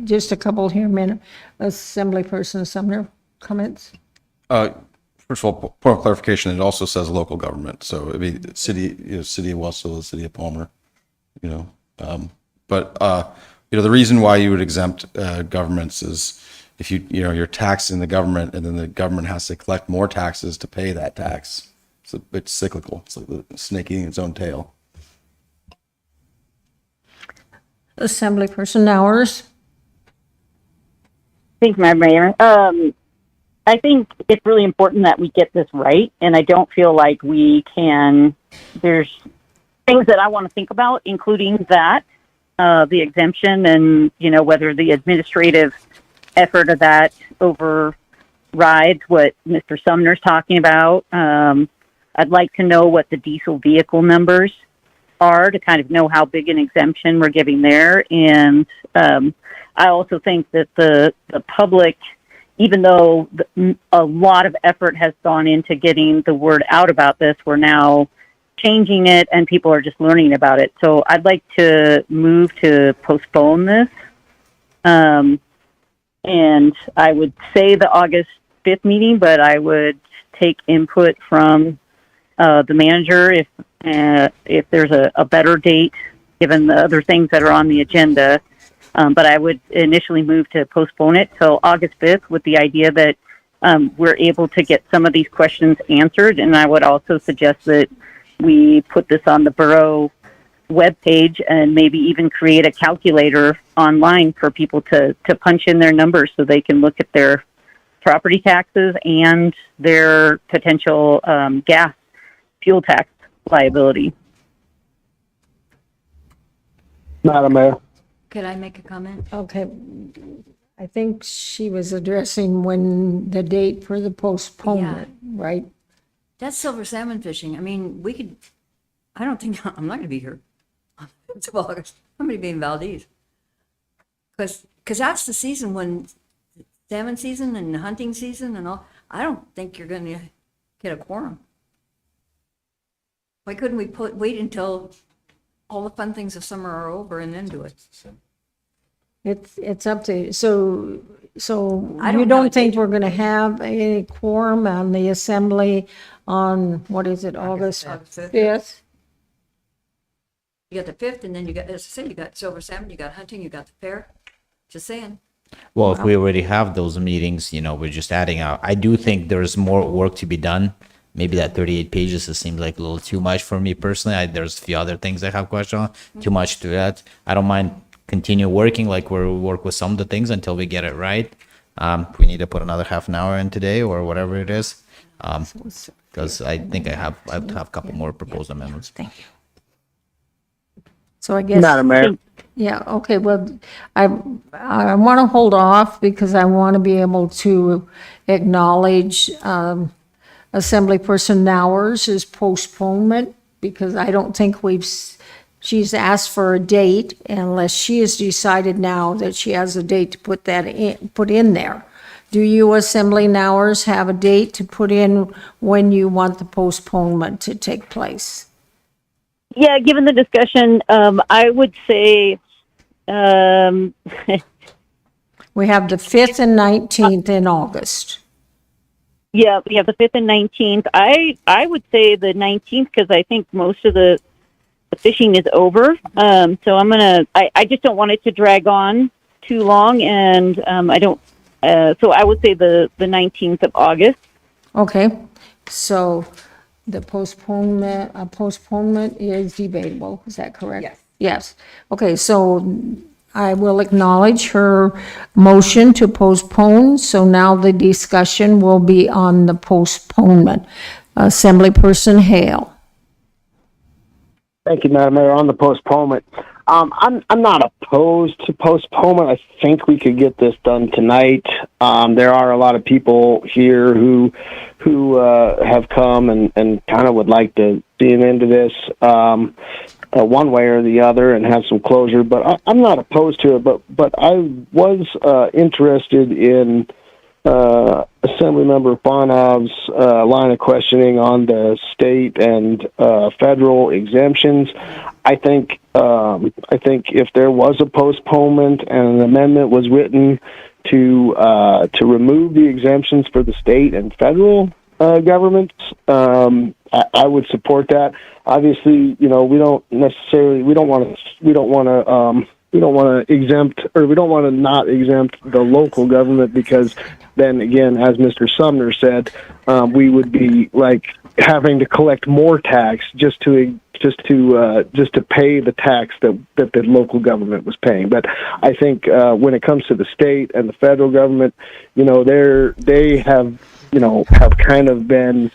just a couple here, Assemblyperson Sumner, comments? First of all, point of clarification, it also says local government. So it'd be city, city of Wasilla, city of Palmer, but the reason why you would exempt governments is if you're taxing the government and then the government has to collect more taxes to pay that tax. So it's cyclical. It's like the snake eating its own tail. Assemblyperson Nowers? Thank you, Madam Mayor. I think it's really important that we get this right, and I don't feel like we can. There's things that I want to think about, including that, the exemption, and whether the administrative effort of that overrides what Mr. Sumner's talking about. I'd like to know what the diesel vehicle numbers are to kind of know how big an exemption we're giving there, and I also think that the public, even though a lot of effort has gone into getting the word out about this, we're now changing it and people are just learning about it. So I'd like to move to postpone this. And I would say the August 5th meeting, but I would take input from the manager if there's a better date, given the other things that are on the agenda. But I would initially move to postpone it till August 5th with the idea that we're able to get some of these questions answered. And I would also suggest that we put this on the borough webpage and maybe even create a calculator online for people to punch in their numbers so they can look at their property taxes and their potential gas fuel tax liability. Madam Mayor. Could I make a comment? Okay. I think she was addressing when the date for the postponement, right? That's silver salmon fishing. I mean, we could, I don't think, I'm not going to be here until August. I'm going to be in Valdez. Because that's the season when salmon season and hunting season and all, I don't think you're going to get a quorum. Why couldn't we wait until all the fun things of summer are over and then do it? It's up to, so I you don't know. don't think we're gonna have a quorum on the assembly on, what is it, August August 5th? You got the 5th, and then you got, as I say, you got silver salmon, you got hunting, you got the fair. Just saying. Well, if we already have those meetings, we're just adding out. I do think there's more work to be done. Maybe that 38 pages, it seems like a little too much for me personally. There's a few other things I have questions on. Too much to that. I don't mind continue working like we work with some of the things until we get it right. We need to put another half an hour in today or whatever it is. Because I think I have a couple more proposed amendments. Thank you. So I guess. Madam Mayor. Yeah, okay, well, I want to hold off because I want to be able to acknowledge Assemblyperson Nowers' postponement, because I don't think she's asked for a date unless she has decided now that she has a date to put in there. Do you, Assembly Nowers, have a date to put in when you want the postponement to take place? Yeah, given the discussion, I would say We have the 5th and 19th in August. yeah, we have the 5th and 19th. I would say the 19th because I think most of the fishing is over. So I just don't want it to drag on too long, and so I would say the 19th of August. Okay, so the postponement is debatable, is that correct? Yes. Yes, okay, so I will acknowledge her motion to postpone, so now the discussion will be on the postponement. Assemblyperson Hale. Thank you, Madam Mayor. On the postponement, I'm not opposed to postponement. I think we could get this done tonight. There are a lot of people here who have come and kind of would like to see an end to this one way or the other and have some closure. But I'm not opposed to it. But I was interested in Assemblymember Bonov's line of questioning on the state and federal exemptions. I think if there was a postponement and an amendment was written to remove the exemptions for the state and federal governments, I would support that. Obviously, we don't want to exempt, or we don't want to not exempt the local government, because then again, as Mr. Sumner said, we would be like having to collect more tax just to pay the tax that the local government was paying. But I think when it comes to the state and the federal government, they have kind of been,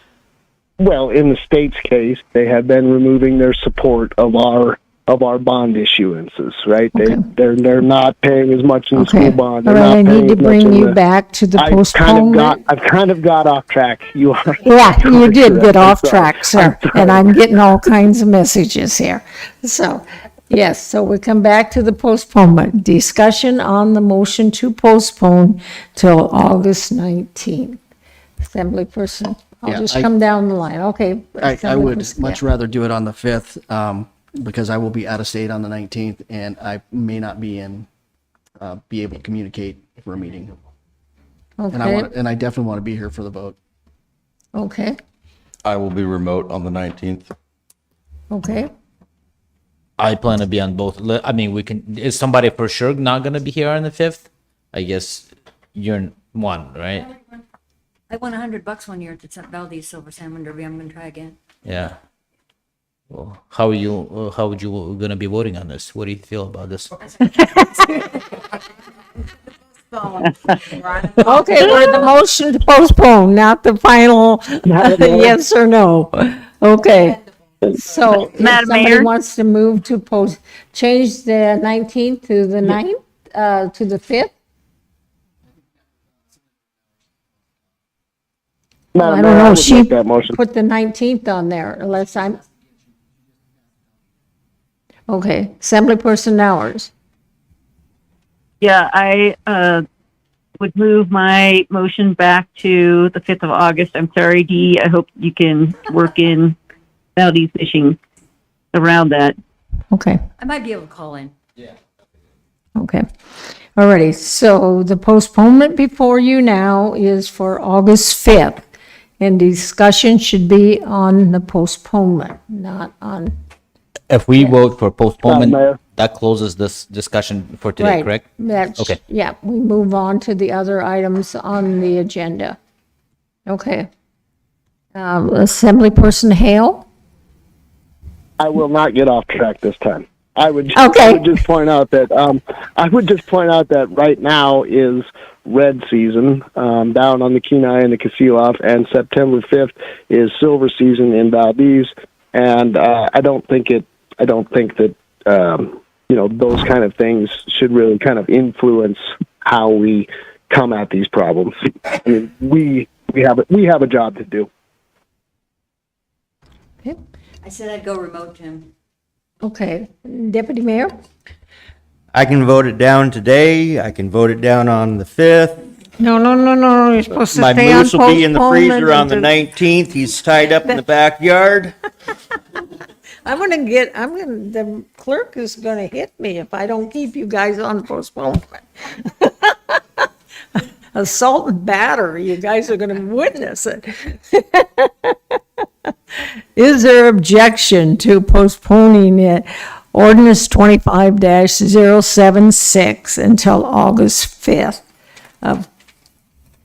well, in the state's case, they have been removing their support of our bond issuances, right? Okay. They're not paying as much in the school bond. All They're right, I not need paying to as much bring in you the- back to the postponement. I've kind of got off track. You are. Yeah, you did get off I'm sorry. track, sir, and I'm getting all kinds of messages here. So, yes, so we come back to the postponement. Discussion on the motion to postpone till August 19th. Assemblyperson, I'll Yeah, just I- come down the line, okay. I would Assemblyperson, much yeah. rather do it on the 5th, because I will be out of state on the 19th, and I may not be be able to communicate for a meeting. Okay, And I definitely want to be here for the vote. okay, I will be remote on the 19th. okay. I plan to be on both. I mean, is somebody for sure not going to be here on the 5th? I guess you're one, right? I won $100 one year at the Valdez Silver Salmon Derby. I'm going to try again. Yeah. how would you gonna be voting on this? What do you feel about this? Okay, we're the motion to postpone, not the final yes or no. Okay. So if Madam somebody Mayor? wants to move to change the 19th to the 9th, to the 5th? Madam I Mayor, don't know, would she make that motion. put the 19th on there, unless I'm. Okay, Assemblyperson Hours. Yeah, I would move my motion back to the 5th of August. I'm sorry, Dee. I hope you can work in Valdez fishing around that. Okay, I might be able to call in. okay. Alrighty, so the postponement before you now is for August 5th. And discussion should be on the postponement, not on, If we vote for postponement, Madam Mayor. that closes this discussion for today, right. correct? That's, Okay. yeah, we move on to the other items on the agenda. Okay. Assemblyperson Hale? I will not get off track this time. I would Okay. just point out that right now is red season down on the Kenai and the Kasilof, and September 5th is silver season in Valdez. And I don't think that those kind of things should really kind of influence how we come at these problems. I mean, we have a job to do. Okay. I said I'd go remote, Tim. Okay. Deputy Mayor? I can vote it down today. I can vote it down on the 5th. No, you're supposed to My stay on moose will be in the postponement freezer on the until- 19th. He's tied up in the backyard. the clerk is gonna hit me if I don't keep you guys on postponement. Assault and batter, you guys are gonna witness it. Is there objection to postponing it, ordinance 25-076 until August 5th of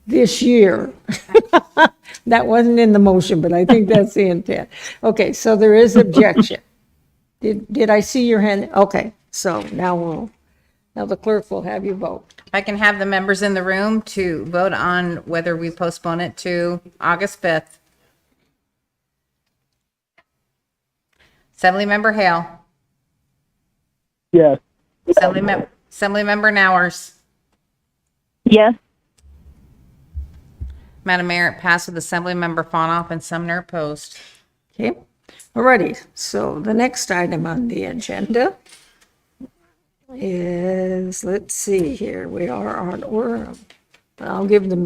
this year? That wasn't in the motion, but I think that's the intent. Okay, so there is objection. Did I see your hand? Okay, so now the clerk will have you vote. If I can have the members in the room to vote on whether we postpone it to August 5th. Assemblymember Hale. Yes. Assemblymember Nowers. Yes. Madam Mayor, it passed with Assemblymember Fawnoff and Sumner opposed. Okay, alrighty, so the next item on the agenda is, let's see here, we are on, I'll give the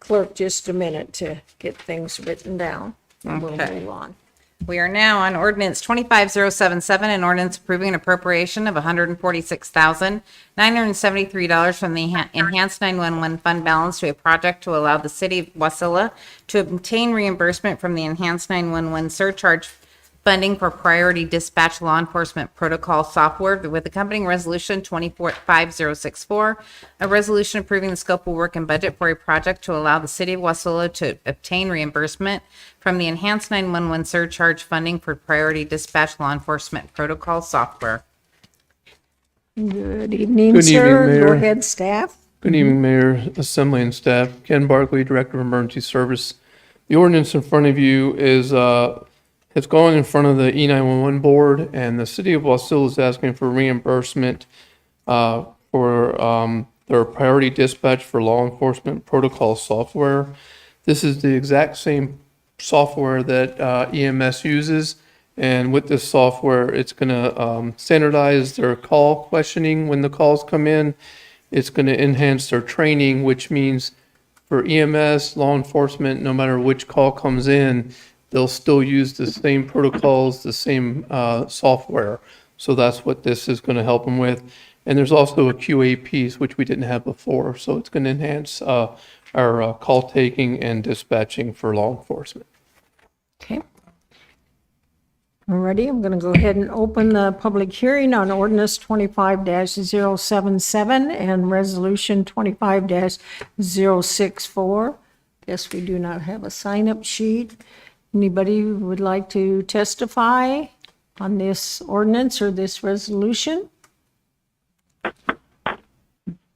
clerk just a minute to get things written down, and we'll Okay. move on. We are now on ordinance 25077, an ordinance approving an appropriation of $146,973 from the enhanced 911 fund balance to a project to allow the city of Wasilla to obtain reimbursement from the enhanced 911 surcharge funding for priority dispatch law enforcement protocol software with accompanying resolution 25064, a resolution approving the scope of work and budget for a project to allow the city of Wasilla to obtain reimbursement from the enhanced 911 surcharge funding for priority dispatch law enforcement protocol software. Good evening, Good sir. evening, Go Mayor. ahead, staff. Good evening, Mayor, Assembly, and staff. Ken Barkley, Director of Emergency Service. The ordinance in front of you is, it's going in front of the E911 board, and the city of Wasilla is asking for reimbursement for their priority dispatch for law enforcement protocol software. This is the exact same software that EMS uses, and with this software, it's going to standardize their call questioning when the calls come in. It's going to enhance their training, which means for EMS, law enforcement, no matter which call comes in, they'll still use the same protocols, the same software. So that's what this is going to help them with. And there's also a QA piece, which we didn't have before. So it's going to enhance our call taking and dispatching for law enforcement. Okay. Alrighty, I'm gonna go ahead and open the public hearing on ordinance 25-077 and resolution 25-064. Guess we do not have a sign-up sheet. Anybody who would like to testify on this ordinance or this resolution?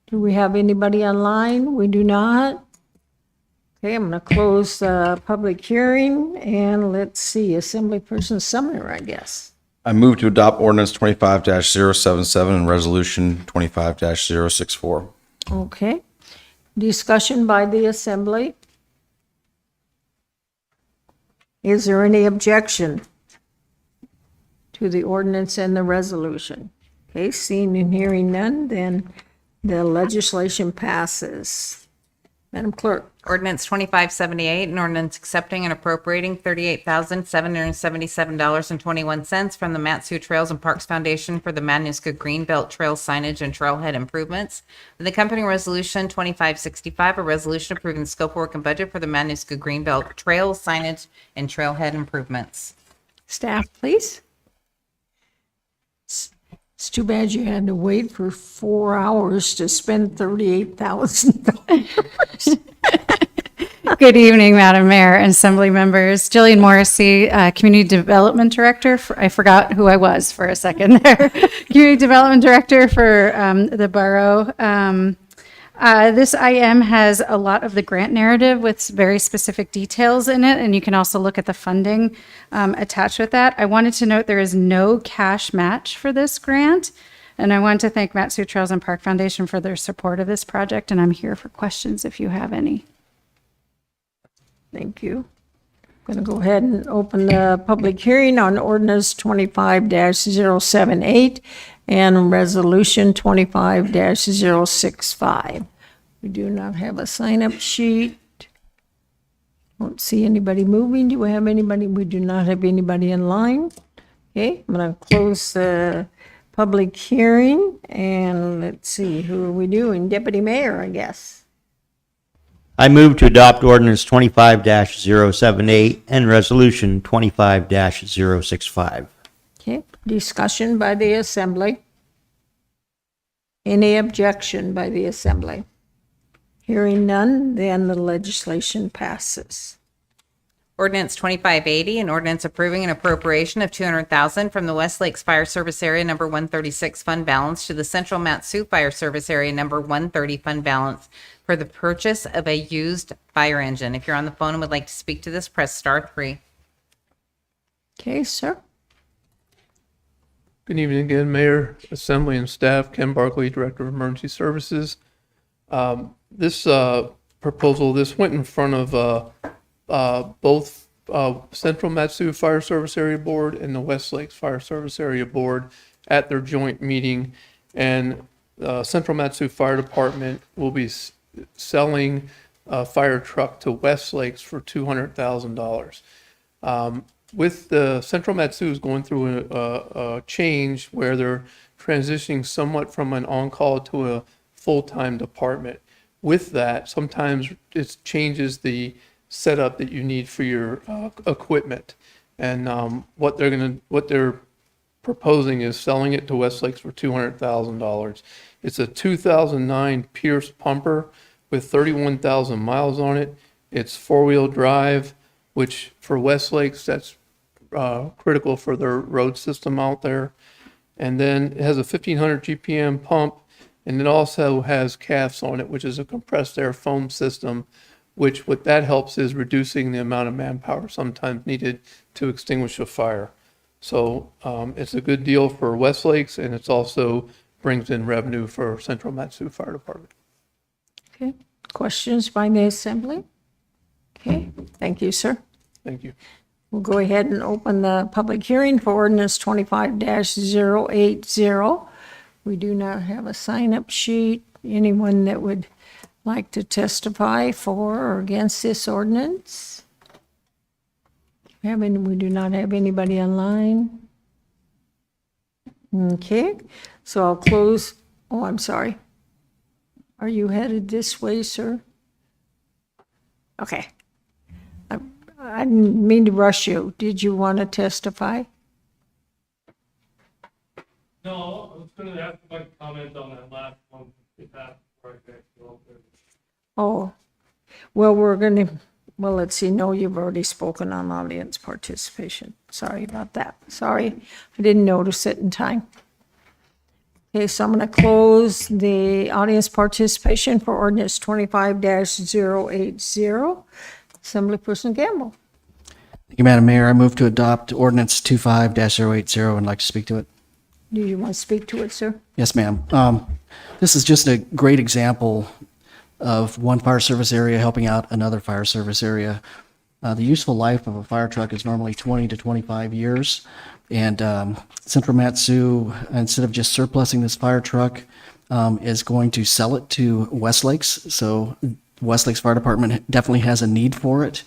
Do we have anybody online? We do not. Okay, I'm going to close the public hearing, and let's see, Assemblyperson Sumner, I guess. I move to adopt ordinance 25-077 and resolution 25-064. Okay. Discussion by the Assembly. Is there any objection to the ordinance and the resolution? Okay, seeing and hearing none, then the legislation passes. Madam Clerk. Ordinance 2578, an ordinance accepting and appropriating $38,777.21 from the Mat-Su Trails and Parks Foundation for the Matanuska Greenbelt Trail signage and trailhead improvements. And the accompanying resolution 2565, a resolution approving the scope of work and budget for the Matanuska Greenbelt Trail signage and trailhead improvements. Staff, please. It's too bad you had to wait for 4 hours to spend $38,000. Good evening, Madam Mayor and Assembly members. Jillian Morrissey, Community Development Director. I forgot who I was for a second there. Community Development Director for the borough. This IM has a lot of the grant narrative with very specific details in it, and you can also look at the funding attached with that. I wanted to note there is no cash match for this grant, and I want to thank Mat-Su Trails and Park Foundation for their support of this project, and I'm here for questions if you have any. Thank you. I'm going to go ahead and open the public hearing on ordinance 25-078 and resolution 25-065. We do not have a sign-up sheet. Don't see anybody moving. Do we have anybody? We do not have anybody in line. Okay, I'm going to close the public hearing, and let's see, who are we doing? Deputy Mayor, I guess. I move to adopt ordinance 25-078 and resolution 25-065. Okay, discussion by the Assembly. Any objection by the Assembly? Hearing none, then the legislation passes. Ordinance 2580, an ordinance approving an appropriation of $200,000 from the West Lakes Fire Service Area Number 136 fund balance to the Central Mat-Su Fire Service Area Number 130 fund balance for the purchase of a used fire engine. If you're on the phone and would like to speak to this, press *3. Okay, sir. Good evening again, Mayor, Assembly, and staff. Ken Barkley, Director of Emergency Services. This proposal, this went in front of both Central Mat-Su Fire Service Area Board and the West Lakes Fire Service Area Board at their joint meeting. And Central Mat-Su Fire Department will be selling a fire truck to West Lakes for $200,000. With the Central Mat-Su is going through a change where they're transitioning somewhat from an on-call to a full-time department. With that, sometimes it changes the setup that you need for your equipment. And what they're proposing is selling it to West Lakes for $200,000. It's a 2009 Pierce pumper with 31,000 miles on it. It's four-wheel drive, which for West Lakes, that's critical for their road system out there. And then it has a 1500 GPM pump, and it also has CAFs on it, which is a compressed air foam system, which what that helps is reducing the amount of manpower sometimes needed to extinguish a fire. So it's a good deal for West Lakes, and it's also brings in revenue for Central Mat-Su Fire Department. Okay, questions by the Assembly? Okay, thank you, sir. Thank you. We'll go ahead and open the public hearing for ordinance 25-080. We do not have a sign-up sheet. Anyone that would like to testify for or against this ordinance? We do not have anybody online. Okay, so I'll close. Oh, I'm sorry. Are you headed this way, sir? Okay. I didn't mean to rush you. Did you want to testify? No, I was going to ask if I could comment on that last one. Oh, well, we're going to Well, let's see, no, you've already spoken on audience participation. Sorry about that. Sorry, I didn't notice it in time. Okay, so I'm going to close the audience participation for ordinance 25-080. Assemblyperson Gamble. Thank you, Madam Mayor. I move to adopt ordinance 25-080 and like to speak to it. Do you want to speak to it, sir? Yes, ma'am. This is just a great example of one fire service area helping out another fire service area. The useful life of a fire truck is normally 20 to 25 years. And Central Matsu, instead of just surplusing this fire truck, is going to sell it to Westlakes. So Westlakes Fire Department definitely has a need for it.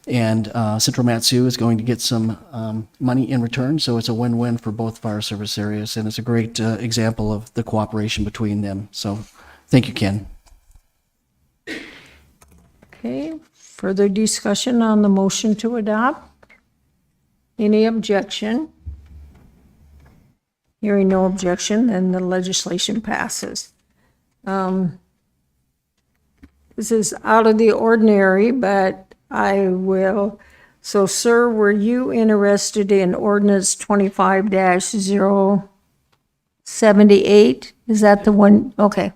And Central Matsu is going to get some money in return. So it's a win-win for both fire service areas. And it's a great example of the cooperation between them. So thank you, Ken. Okay, further discussion on the motion to adopt? Any objection? Hearing no objection, then the legislation passes. This is out of the ordinary, but I will. So, sir, were you interested in ordinance 25-078? Is that the one? Okay.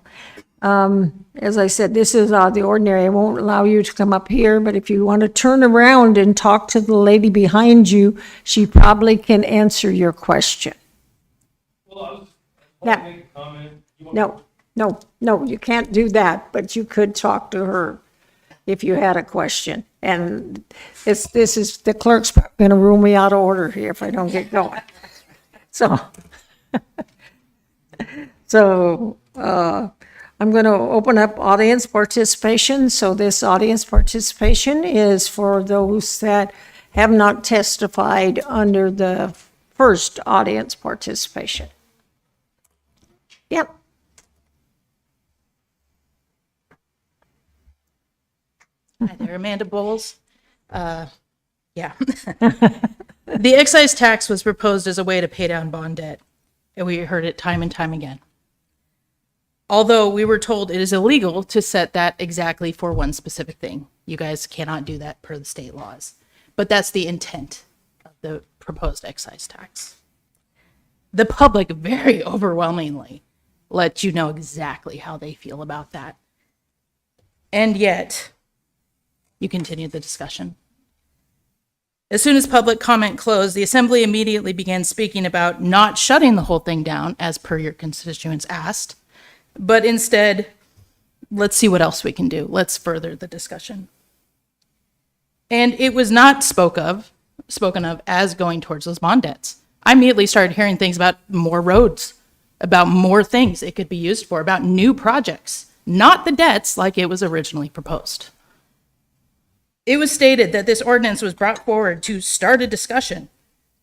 As I said, this is out of the ordinary. I won't allow you to come up here, but if you want to turn around and talk to the lady behind you, she probably can answer your question. Yeah. No, you can't do that, but you could talk to her if you had a question. And this is, the clerk's going to rule me out of order here if I don't get going. So, I'm going to open up audience participation. So this audience participation is for those that have not testified under the first audience participation. Yep. Hi there, Amanda Bowles. Yeah. The excise tax was proposed as a way to pay down bond debt, and we heard it time and time again. Although we were told it is illegal to set that exactly for one specific thing. You guys cannot do that per the state laws. But that's the intent of the proposed excise tax. The public very overwhelmingly let you know exactly how they feel about that. And yet, you continue the discussion. As soon as public comment closed, the assembly immediately began speaking about not shutting the whole thing down, as per your constituents asked, but instead, let's see what else we can do. Let's further the discussion. And it was not spoken of as going towards those bond debts. I immediately started hearing things about more roads, about more things it could be used for, about new projects, not the debts like it was originally proposed. It was stated that this ordinance was brought forward to start a discussion.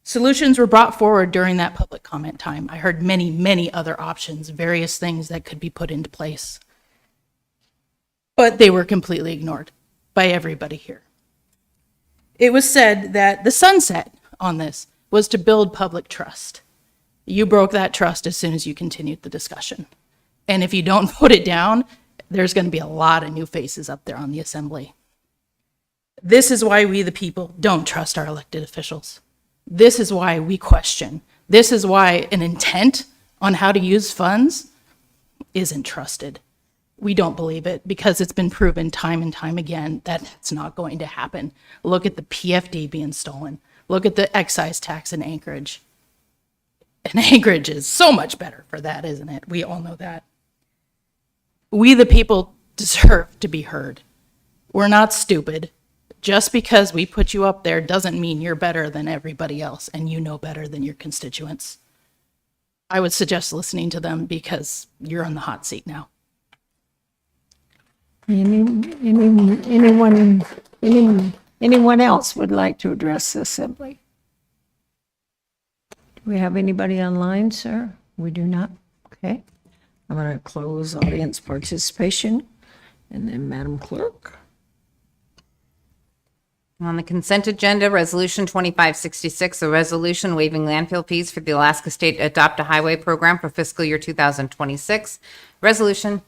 Solutions were brought forward during that public comment time. I heard many, many other options, various things that could be put into place. But they were completely ignored by everybody here. It was said that the sunset on this was to build public trust. You broke that trust as soon as you continued the discussion. And if you don't put it down, there's going to be a lot of new faces up there on the assembly. This is why we, the people, don't trust our elected officials. This is why we question. This is why an intent on how to use funds isn't trusted. We don't believe it because it's been proven time and time again that it's not going to happen. Look at the PFD being stolen. Look at the excise tax in Anchorage. And Anchorage is so much better for that, isn't it? We all know that. We, the people, deserve to be heard. We're not stupid. Just because we put you up there doesn't mean you're better than everybody else and you know better than your constituents. I would suggest listening to them because you're on the hot seat now. Anyone else would like to address the assembly? Do we have anybody online, sir? We do not. Okay. I'm going to close audience participation and then Madam Clerk. On the consent agenda, Resolution 2566, a resolution waiving landfill fees for the Alaska State Adopt a Highway program for fiscal year 2026. Resolution.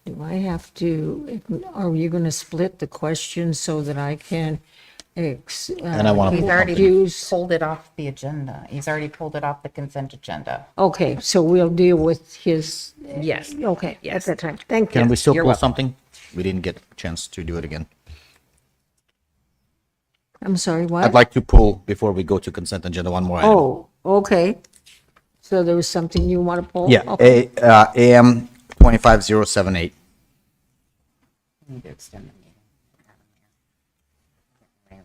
Do I have to, are you going to split the questions so that I can And I want to He's pull already something. use? pulled it off the agenda. He's already pulled it off the consent agenda. Okay, so we'll deal with his. Yes. Okay, at Yes. that time. Thank you. Can we still You're pull welcome. something? We didn't get a chance to do it again. I'm sorry, what? I'd like to pull, before we go to consent agenda, one more item. Oh, okay. So there was something you want to pull? Yeah, Okay. AM 25078. Need to extend the meeting.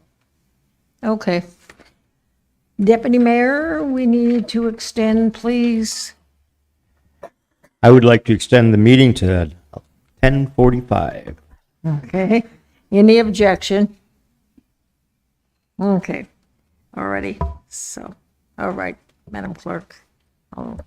Okay. Deputy Mayor, we need to extend, please. I would like to extend the meeting to 10:45. Okay. Any objection? Okay. Alrighty. So, all right, Madam Clerk. I'll-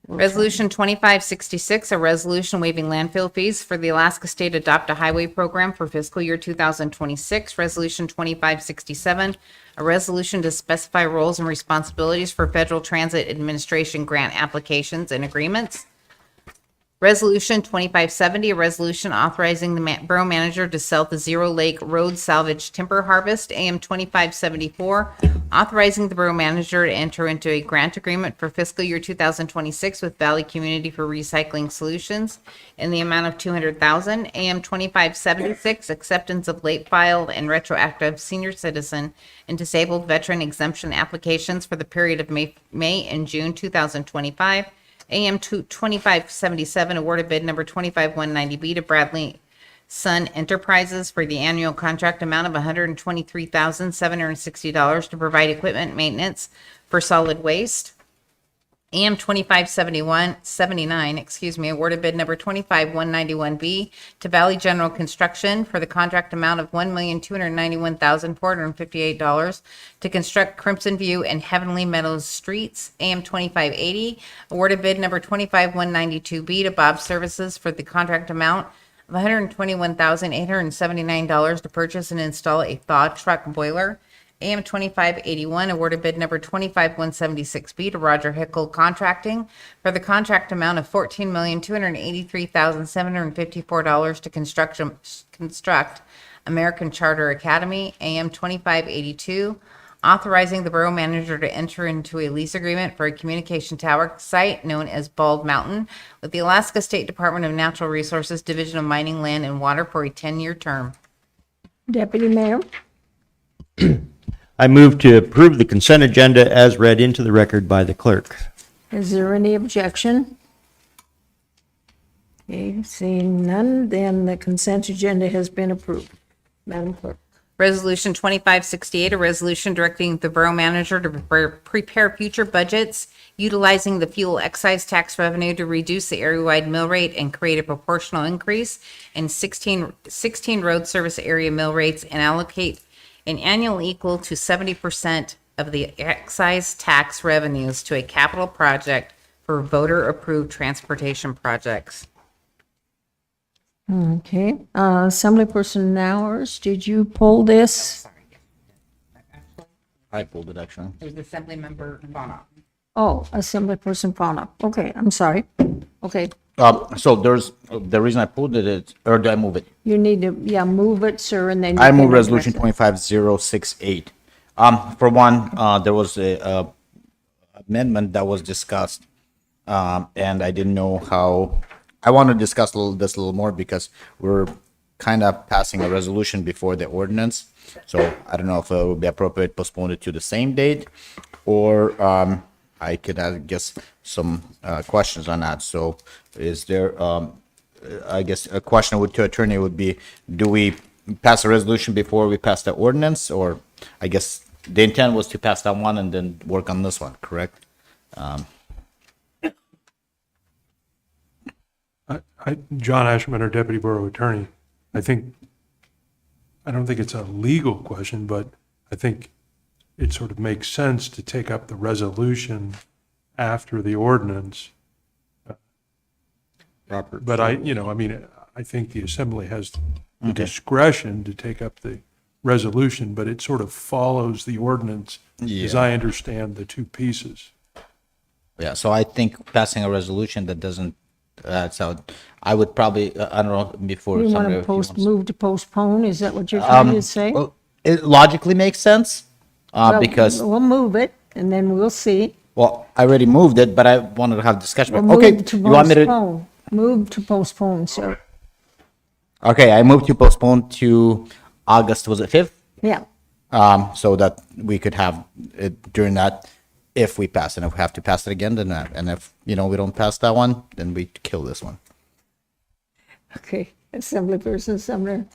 Resolution 2566, a resolution waiving landfill fees for the Alaska State Adopt a Highway Program for fiscal year 2026. Resolution 2567, a resolution to specify roles and responsibilities for Federal Transit Administration grant applications and agreements. Resolution 2570, a resolution authorizing the borough manager to sell the Zero Lake Road Salvage Timber Harvest. AM 2574, authorizing the borough manager to enter into a grant agreement for fiscal year 2026 with Valley Community for Recycling Solutions in the amount of $200,000. AM 2576, acceptance of late filed and retroactive senior citizen and disabled veteran exemption applications for the period of May and June 2025. AM 2577, awarded bid number 25190B to Bradley Sun Enterprises for the annual contract amount of $123,760 to provide equipment maintenance for solid waste. AM 2579, awarded bid number 25191B to Valley General Construction for the contract amount of $1,291,458 to construct Crimson View and Heavenly Meadows streets. AM 2580, awarded bid number 25192B to Bob Services for the contract amount of $121,879 to purchase and install a thaw truck boiler. AM 2581, awarded bid number 25176B to Roger Hickle Contracting for the contract amount of $14,283,754 to construct American Charter Academy. AM 2582, authorizing the borough manager to enter into a lease agreement for a communication tower site known as Bald Mountain with the Alaska State Department of Natural Resources, Division of Mining, Land, and Water for a 10-year term. Deputy Mayor? I move to approve the consent agenda as read into the record by the clerk. Is there any objection? Okay, seeing none, then the consent agenda has been approved. Madam Clerk. Resolution 2568, a resolution directing the borough manager to prepare future budgets utilizing the fuel excise tax revenue to reduce the area-wide mill rate and create a proportional increase in 16 road service area mill rates and allocate an annual equal to 70% of the excise tax revenues to a capital project for voter-approved transportation projects. Okay, Assemblyperson Nowers, did you pull this? I pulled it, actually. There's Assemblymember Fauna. Oh, Assemblyperson Fauna. Okay, I'm sorry. Okay, So there's, the reason I pulled it, or did I move it? you need to, yeah, move it, sir, and then. you I can move address resolution it. 25068. For one, there was a amendment that was discussed, and I didn't know how, I want to discuss this a little more because we're kind of passing a resolution before the ordinance. So I don't know if it would be appropriate to postpone it to the same date, or I could, I guess, some questions on that. So is there, I guess, a question to attorney would be, do we pass a resolution before we pass the ordinance? Or I guess the intent was to pass that one and then work on this one, correct? John Ashman, our Deputy Borough Attorney, I don't think it's a legal question, but I think it sort of makes sense to take up the resolution after the ordinance. Robert. But I think the Assembly has the discretion to take up the resolution, but it sort of follows the ordinance, as I understand the two pieces. Yeah, so I think passing a resolution that doesn't So I would probably, I don't know, before You somebody. want to if you want move to postpone, is that what you're trying to say? well, it logically makes sense, Well, because, we'll move it, and then we'll see. well, I already moved it, but I wanted to have discussion. We'll Okay, move to you want me to? postpone. Move to postpone, sir. Okay, I moved to postpone to August, was it 5th? Yeah, So that we could have it during that, if we pass, and if we have to pass it again, then that, and if, we don't pass that one, then we kill this one. okay. Assemblyperson Sumner.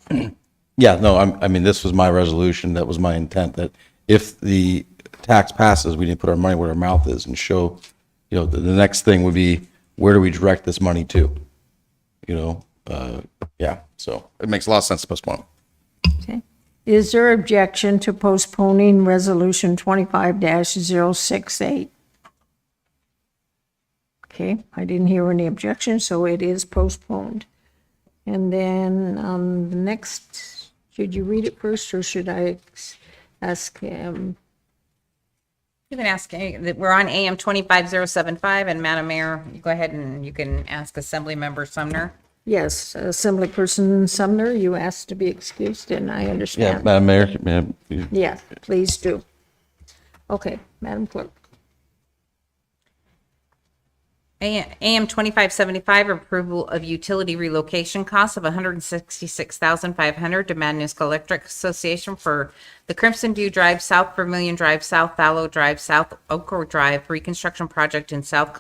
Yeah, no, I mean, this was my resolution. That was my intent, that if the tax passes, we need to put our money where our mouth is and show, the next thing would be, where do we direct this money to? Yeah, so it makes a lot of sense to postpone. Okay. Is there objection to postponing Resolution 25-068? Okay, I didn't hear any objection, so it is postponed. And then the next, should you read it first, or should I ask him? You can ask, we're on AM 25075, and Madam Mayor, you go ahead and you can ask Assemblymember Sumner. Yes, Assemblyperson Sumner, you asked to be excused, and I Yeah, understand. Madam Mayor, ma'am, Yes, please do. Okay, Madam Clerk. AM 2575, approval of utility relocation costs of $166,500 to Matanuska Electric Association for the Crimson View Drive, South Vermilion Drive, South Fallow Drive, South Oak Drive reconstruction project in South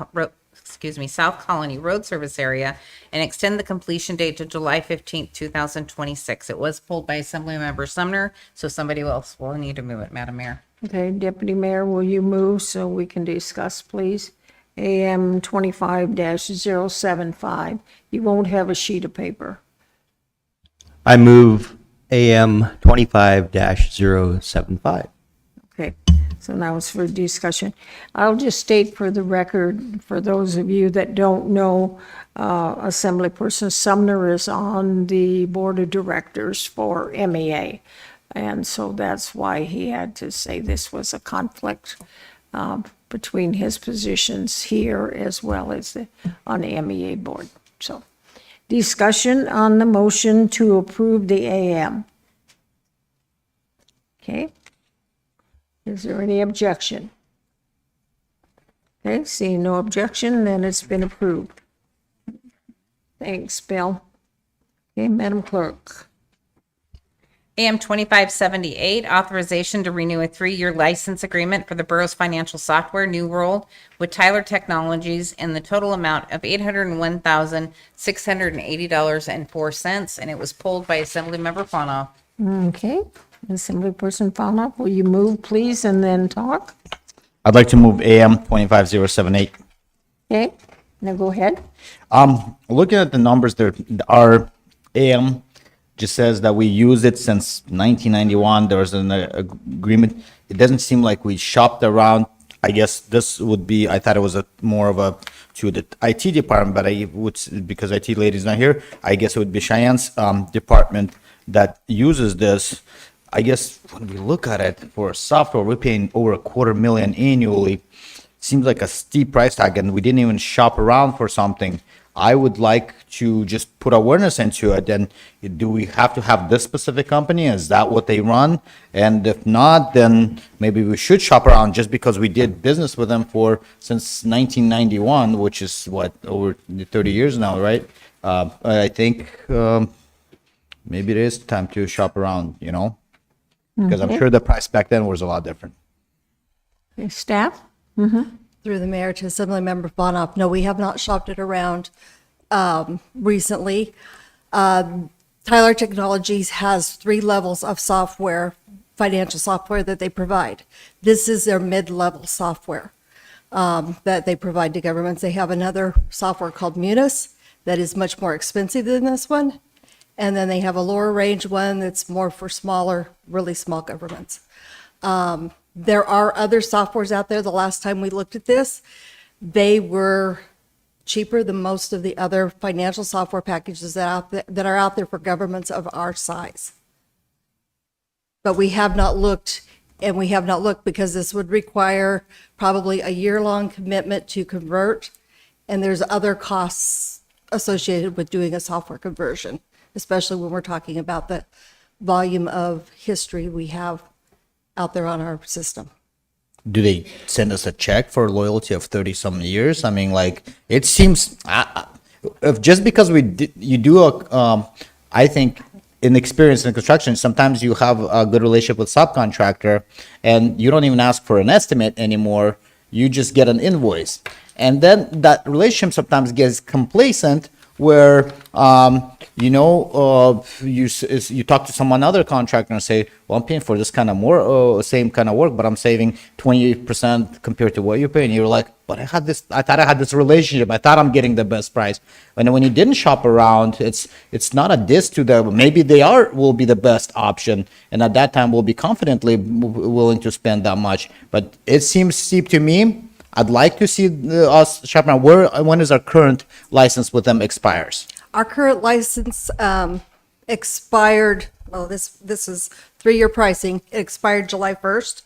Colony Road Service area, and extend the completion date to July 15th, 2026. It was pulled by Assemblymember Sumner, so somebody else will need to move it, Madam Mayor. Okay, Deputy Mayor, will you move so we can discuss, please? AM 25-075. You won't have a sheet of paper. I move AM 25-075. Okay, so now it's for discussion. I'll just state for the record, for those of you that don't know, Assemblyperson Sumner is on the Board of Directors for MEA. And so that's why he had to say this was a conflict between his positions here as well as on the MEA board. So, discussion on the motion to approve the AM. Okay. Is there any objection? Okay, seeing no objection, then it's been approved. Thanks, Bill. Okay, Madam Clerk. AM 2578, authorization to renew a 3-year license agreement for the borough's financial software, New World, with Tyler Technologies in the total amount of $801,680.04, and it was pulled by Assemblymember Fonoff. Okay, Assemblyperson Fowler, will you move, please, and then talk? I'd like to move AM 25078. Okay, now go ahead. Looking at the numbers there, our AM just says that we used it since 1991. There was an agreement. It doesn't seem like we shopped around. I guess this would be, I thought it was more of a to the IT department, but I would, because IT lady's not here, I guess it would be Cheyenne's department that uses this. I guess when we look at it for software, we're paying over $250,000 annually. Seems like a steep price tag, and we didn't even shop around for something. I would like to just put awareness into it. And do we have to have this specific company? Is that what they run? And if not, then maybe we should shop around, just because we did business with them since 1991, which is over 30 years now, right? I think maybe it is time to shop around, because I'm sure the price back then was a lot different. Okay, staff? Through the mayor to Assemblymember Bonoff, no, we have not shopped it around recently. Tyler Technologies has 3 levels of software, financial software that they provide. This is their mid-level software that they provide to governments. They have another software called Munis that is much more expensive than this one. And then they have a lower range one that's more for smaller, really small governments. There are other softwares out there. The last time we looked at this, they were cheaper than most of the other financial software packages that are out there for governments of our size. But we have not looked, and we have not looked because this would require probably a year-long commitment to convert, and there's other costs associated with doing a software conversion, especially when we're talking about the volume of history we have out there on our system. Do they send us a check for loyalty of 30 some years? I mean, like, it seems, if just because you do I think in experience in construction, sometimes you have a good relationship with subcontractor and you don't even ask for an estimate anymore. You just get an invoice. And then that relationship sometimes gets complacent where, you talk to some other contractor and say, well, I'm paying for this kind of more, same kind of work, but I'm saving 28% compared to what you're paying. You're like, but I thought I had this relationship. I thought I'm getting the best price. And when you didn't shop around, it's not a diss to them. Maybe will be the best option. And at that time, we'll be confidently willing to spend that much. But it seems steep to me. I'd like to see us shop around. When is our current license with them expires? Our current license expired, well, this is 3-year pricing. It expired July 1st.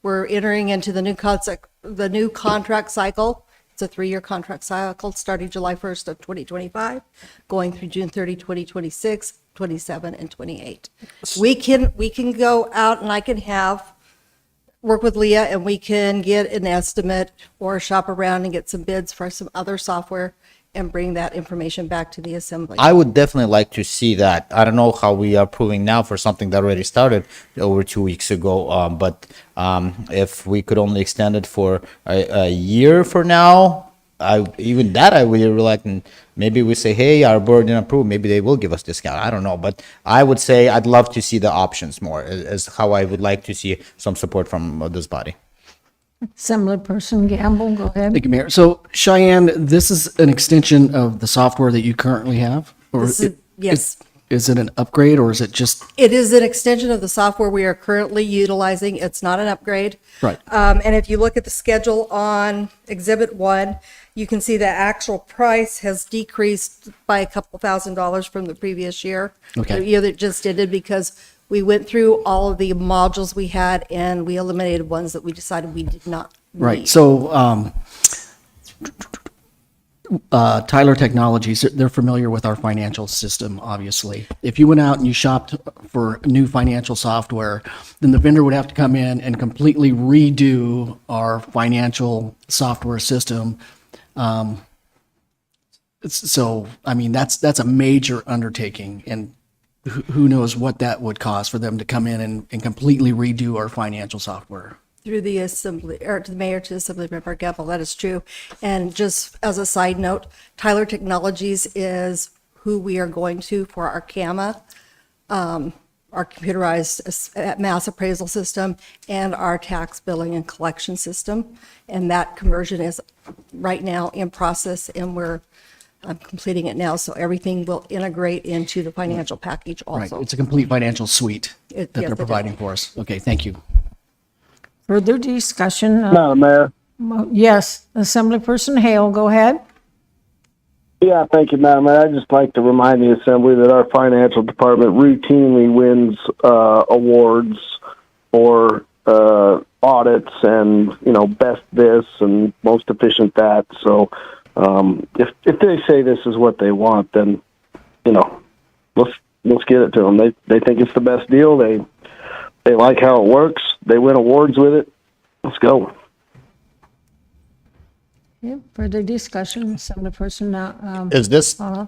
We're entering into the new contract cycle. It's a 3-year contract cycle starting July 1st of 2025, going through June 30, 2026, 27, and 28. We can go out and I can work with Leah and we can get an estimate or shop around and get some bids for some other software and bring that information back to the assembly. I would definitely like to see that. I don't know how we are proving now for something that already started over 2 weeks ago, but if we could only extend it for a year for now, I would be reluctant. Maybe we say, hey, our board didn't approve. Maybe they will give us discount. I don't know, but I would say I'd love to see the options more. Is how I would like to see some support from this body. Assemblyperson Gamble, go ahead. Thank you, Mayor. So Cheyenne, this is an extension of the software that you currently have? Or Yes. Is it an upgrade or is it just? It is an extension of the software we are currently utilizing. It's not an upgrade. Right. And if you look at the schedule on Exhibit 1, you can see the actual price has decreased by a couple $1,000s from the previous year. Okay. The year that just ended, because we went through all of the modules we had and we eliminated ones that we decided we did not need. Right. So Tyler Technologies, they're familiar with our financial system, obviously. If you went out and you shopped for new financial software, then the vendor would have to come in and completely redo our financial software system. So, I mean, that's a major undertaking, and who knows what that would cost for them to come in and completely redo our financial software. Through the assembly, or to the mayor, to Assembly Member Gamble, that is true. And just as a side note, Tyler Technologies is who we are going to for our CAMA, our computerized mass appraisal system, and our tax billing and collection system. And that conversion is right now in process, and I'm completing it now, so everything will integrate into the financial package also. Right. It's a complete financial suite that yes, they're providing for us. Okay, thank you. Further discussion? Madam Mayor. Yes, Assemblyperson Hale, go ahead. Yeah, thank you, Madam Mayor. I'd just like to remind the Assembly that our financial department routinely wins awards for audits and, best this and most efficient that. So if they say this is what they want, then, let's get it to them. They think it's the best deal. They like how it works. They win awards with it. Let's go. Yeah, further discussion, Assemblyperson now. Is this, I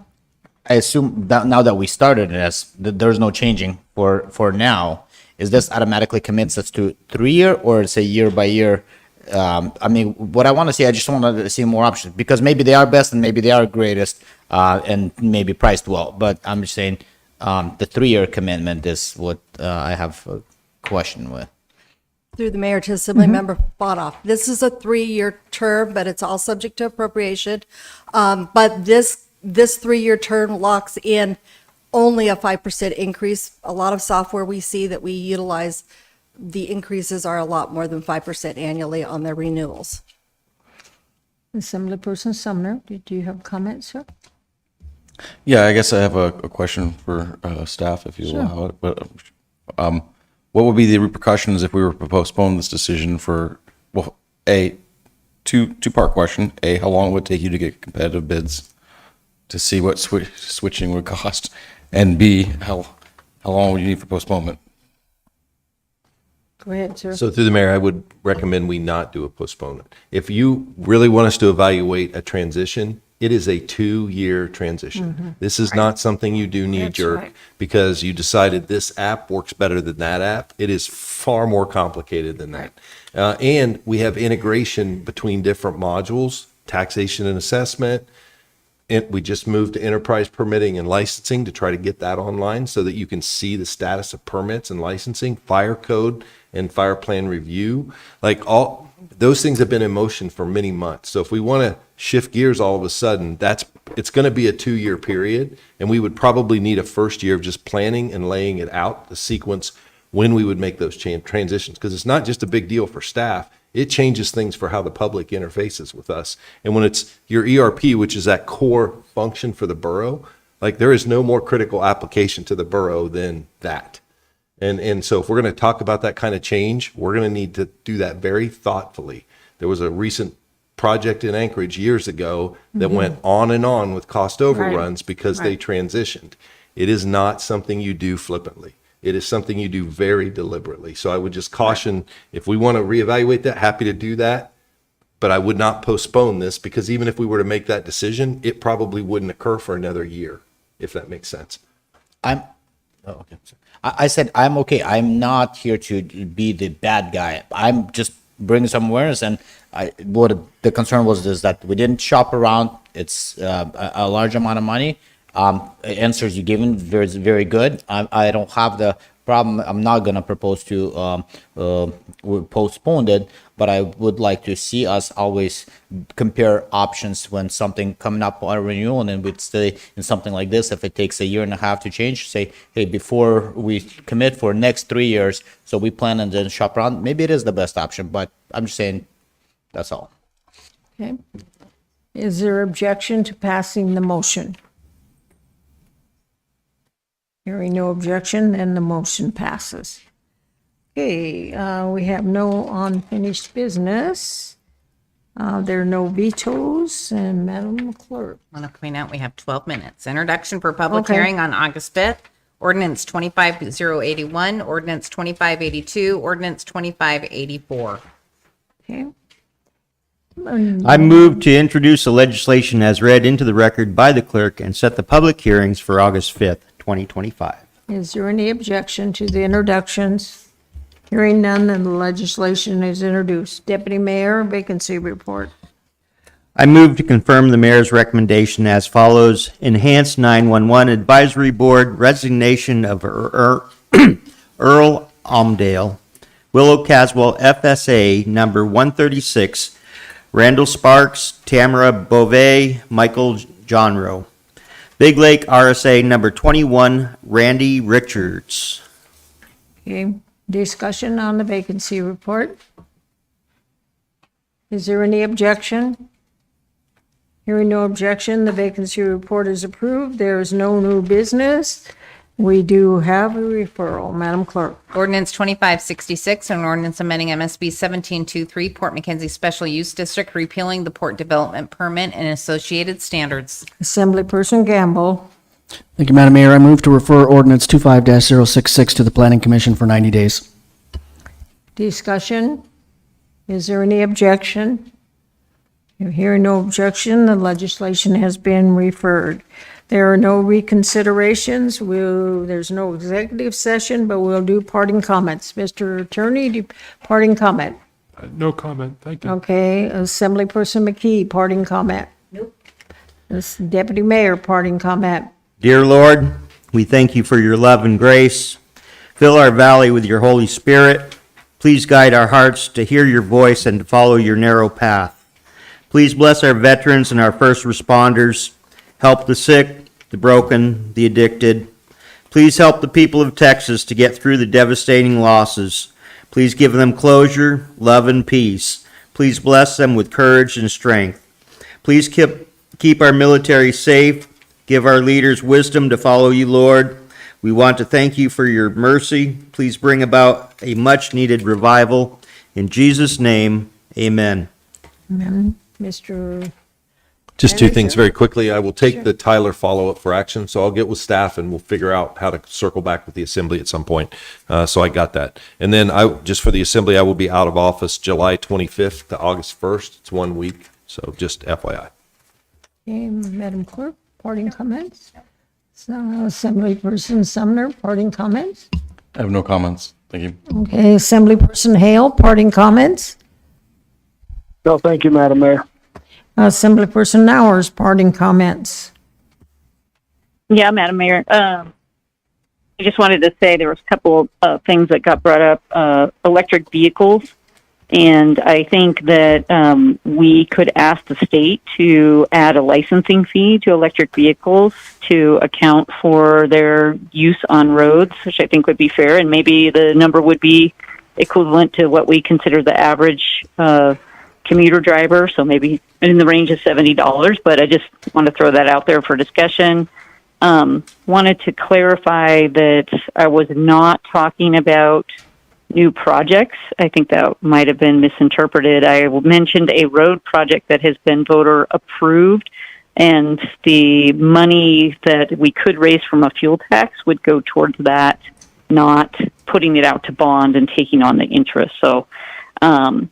assume that now that we started it, there's no changing for now. Is this automatically commits us to 3-year or it's a year by year? I mean, what I want to see, I just want to see more options, because maybe they are best and maybe they are greatest and maybe priced well. But I'm just saying the 3-year commitment is what I have a question with. Through the mayor to Assembly Member Botoff. This is a 3-year term, but it's all subject to appropriation. But this 3-year term locks in only a 5% increase. A lot of software we see that we utilize, the increases are a lot more than 5% annually on their renewals. Assemblyperson Sumner, do you have comments, sir? Yeah, I guess I have a question for staff, if you allow it. But what would be the repercussions if we were to postpone this decision for, well, two-part question. A, how long would it take you to get competitive bids to see what switching would cost, and B, how long would you need for postponement? Go ahead, sir. So through the mayor, I would recommend we not do a postponement. If you really want us to evaluate a transition, it is a 2-year transition. This is not something you do knee jerk right. because you decided this app works better than that app. It is far more complicated than that. And we have integration between different modules, taxation and assessment. And we just moved to enterprise permitting and licensing to try to get that online so that you can see the status of permits and licensing, fire code and fire plan review. Like all those things have been in motion for many months. So if we want to shift gears all of a sudden, it's going to be a 2-year period. And we would probably need a first year of just planning and laying it out, the sequence when we would make those transitions. Because it's not just a big deal for staff. It changes things for how the public interfaces with us. And when it's your ERP, which is that core function for the borough, like there is no more critical application to the borough than that. And so if we're going to talk about that kind of change, we're going to need to do that very thoughtfully. There was a recent project in Anchorage years ago that went on and on with cost overruns because they transitioned. It is not something you do flippantly. It is something you do very deliberately. So I would just caution, if we want to reevaluate that, happy to do that. But I would not postpone this because even if we were to make that decision, it probably wouldn't occur for another year, if that makes sense. I said I'm okay. I'm not here to be the bad guy. I'm just bringing some awareness. And what the concern was is that we didn't shop around. It's a large amount of money. Answers you given very, very good. I don't have the problem. I'm not gonna propose to postpone it, but I would like to see us always compare options when something coming up on a renewal, and then we'd stay in something like this. If it takes 1.5 years to change, say, hey, before we commit for next 3 years, so we plan and then shop around. Maybe it is the best option, but I'm just saying, that's all. Okay. Is there objection to passing the motion? Hearing no objection, then the motion passes. Okay, we have no unfinished business. There are no vetoes, and Madam Clerk. I want to point out we have 12 minutes. Introduction for public Okay. hearing on August 5th. Ordinance 25081, Ordinance 2582, Ordinance 2584. Okay. I move to introduce the legislation as read into the record by the clerk and set the public hearings for August 5th, 2025. Is there any objection to the introductions? Hearing none, then the legislation is introduced. Deputy Mayor, vacancy report. I move to confirm the mayor's recommendation as follows. Enhanced 911 Advisory Board resignation of Earl Almdale, Willow Caswell FSA number 136, Randall Sparks, Tamara Beauvais, Michael Johnrow. Big Lake RSA number 21, Randy Richards. Okay, discussion on the vacancy report. Is there any objection? Hearing no objection, the vacancy report is approved. There is no new business. We do have a referral. Madam Clerk. Ordinance 2566, an ordinance amending MSB 1723, Port McKenzie Special Use District, repealing the port development permit and associated standards. Assemblyperson Gamble. Thank you, Madam Mayor. I move to refer ordinance 25-066 to the Planning Commission for 90 days. Discussion. Is there any objection? Hearing no objection, the legislation has been referred. There are no reconsiderations. There's no executive session, but we'll do parting comments. Mr. Attorney, parting comment. No comment, thank you. Okay, Assemblyperson McKee, parting comment. Nope. Deputy Mayor, parting comment. Dear Lord, we thank you for your love and grace. Fill our valley with your Holy Spirit. Please guide our hearts to hear your voice and to follow your narrow path. Please bless our veterans and our first responders. Help the sick, the broken, the addicted. Please help the people of Texas to get through the devastating losses. Please give them closure, love, and peace. Please bless them with courage and strength. Please keep our military safe. Give our leaders wisdom to follow you, Lord. We want to thank you for your mercy. Please bring about a much-needed revival. In Jesus' name, amen. Amen. Mr. Just two things very quickly. I will take the Tyler follow-up for action, so I'll get with staff and we'll figure out how to circle back with the assembly at some point. So I got that. And then just for the assembly, I will be out of office July 25th to August 1st. It's 1 week, so just FYI. Okay, Madam Clerk, parting comments? So, Assemblyperson Sumner, parting comments? I have no comments. Thank you. Okay, Assemblyperson Hale, parting comments? No, thank you, Madam Mayor. Assemblyperson Nowers, parting comments? Yeah, Madam Mayor. I just wanted to say there was a couple of things that got brought up. Electric vehicles. And I think that we could ask the state to add a licensing fee to electric vehicles to account for their use on roads, which I think would be fair. And maybe the number would be equivalent to what we consider the average commuter driver. So maybe in the range of $70. But I just want to throw that out there for discussion. Wanted to clarify that I was not talking about new projects. I think that might have been misinterpreted. I mentioned a road project that has been voter approved, and the money that we could raise from a fuel tax would go towards that, not putting it out to bond and taking on the interest. So, and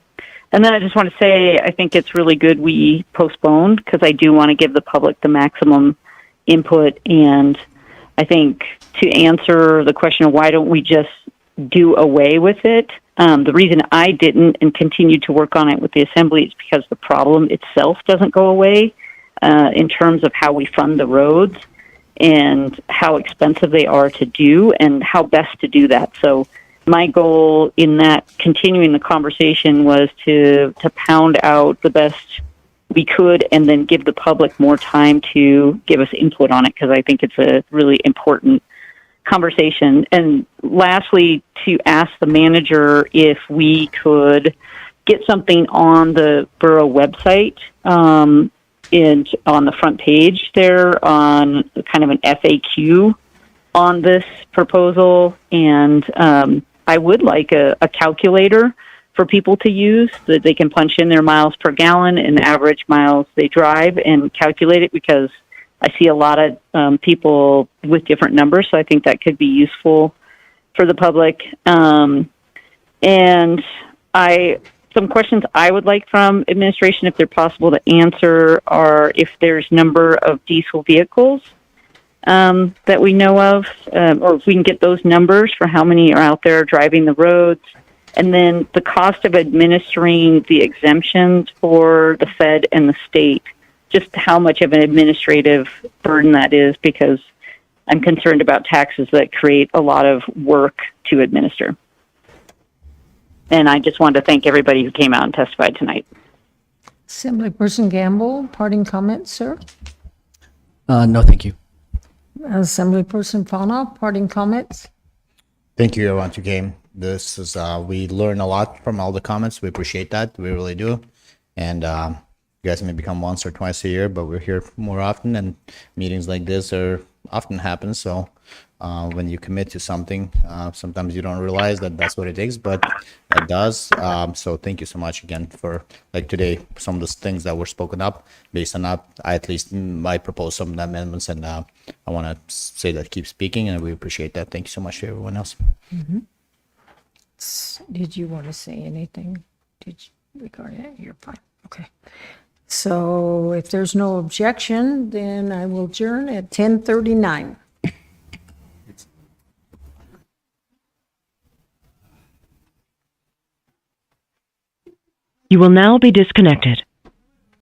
then I just want to say, I think it's really good we postponed, because I do want to give the public the maximum input. And I think to answer the question of why don't we just do away with it, the reason I didn't and continued to work on it with the assembly is because the problem itself doesn't go away in terms of how we fund the roads and how expensive they are to do and how best to do that. So my goal in that continuing the conversation was to pound out the best we could and then give the public more time to give us input on it, because I think it's a really important conversation. And lastly, to ask the manager if we could get something on the borough website, on the front page there, on kind of an FAQ on this proposal. And I would like a calculator for people to use, that they can punch in their miles per gallon and average miles they drive and calculate it, because I see a lot of people with different numbers, so I think that could be useful for the public. And some questions I would like from administration, if they're possible to answer, are if there's number of diesel vehicles that we know of, or if we can get those numbers for how many are out there driving the roads. And then the cost of administering the exemptions for the Fed and the state, just how much of an administrative burden that is, because I'm concerned about taxes that create a lot of work to administer. And I just wanted to thank everybody who came out and testified tonight. Assemblyperson Gamble, parting comments, sir? No, thank you. Assemblyperson Fauna, parting comments? Thank you, everyone who came. This is, we learn a lot from all the comments. We appreciate that. We really do. And you guys may become once or twice a year, but we're here more often, and meetings like this are often happen. So when you commit to something, sometimes you don't realize that that's what it takes, but it does. So thank you so much again for, like today, some of the things that were spoken up. Based on that, I proposed some amendments, and I want to say that keep speaking, and we appreciate that. Thank you so much to everyone else. Mm-hmm. Did you want to say anything? Did you regarding it? You're fine. Okay. So if there's no objection, then I will adjourn at 10:39. You will now be disconnected.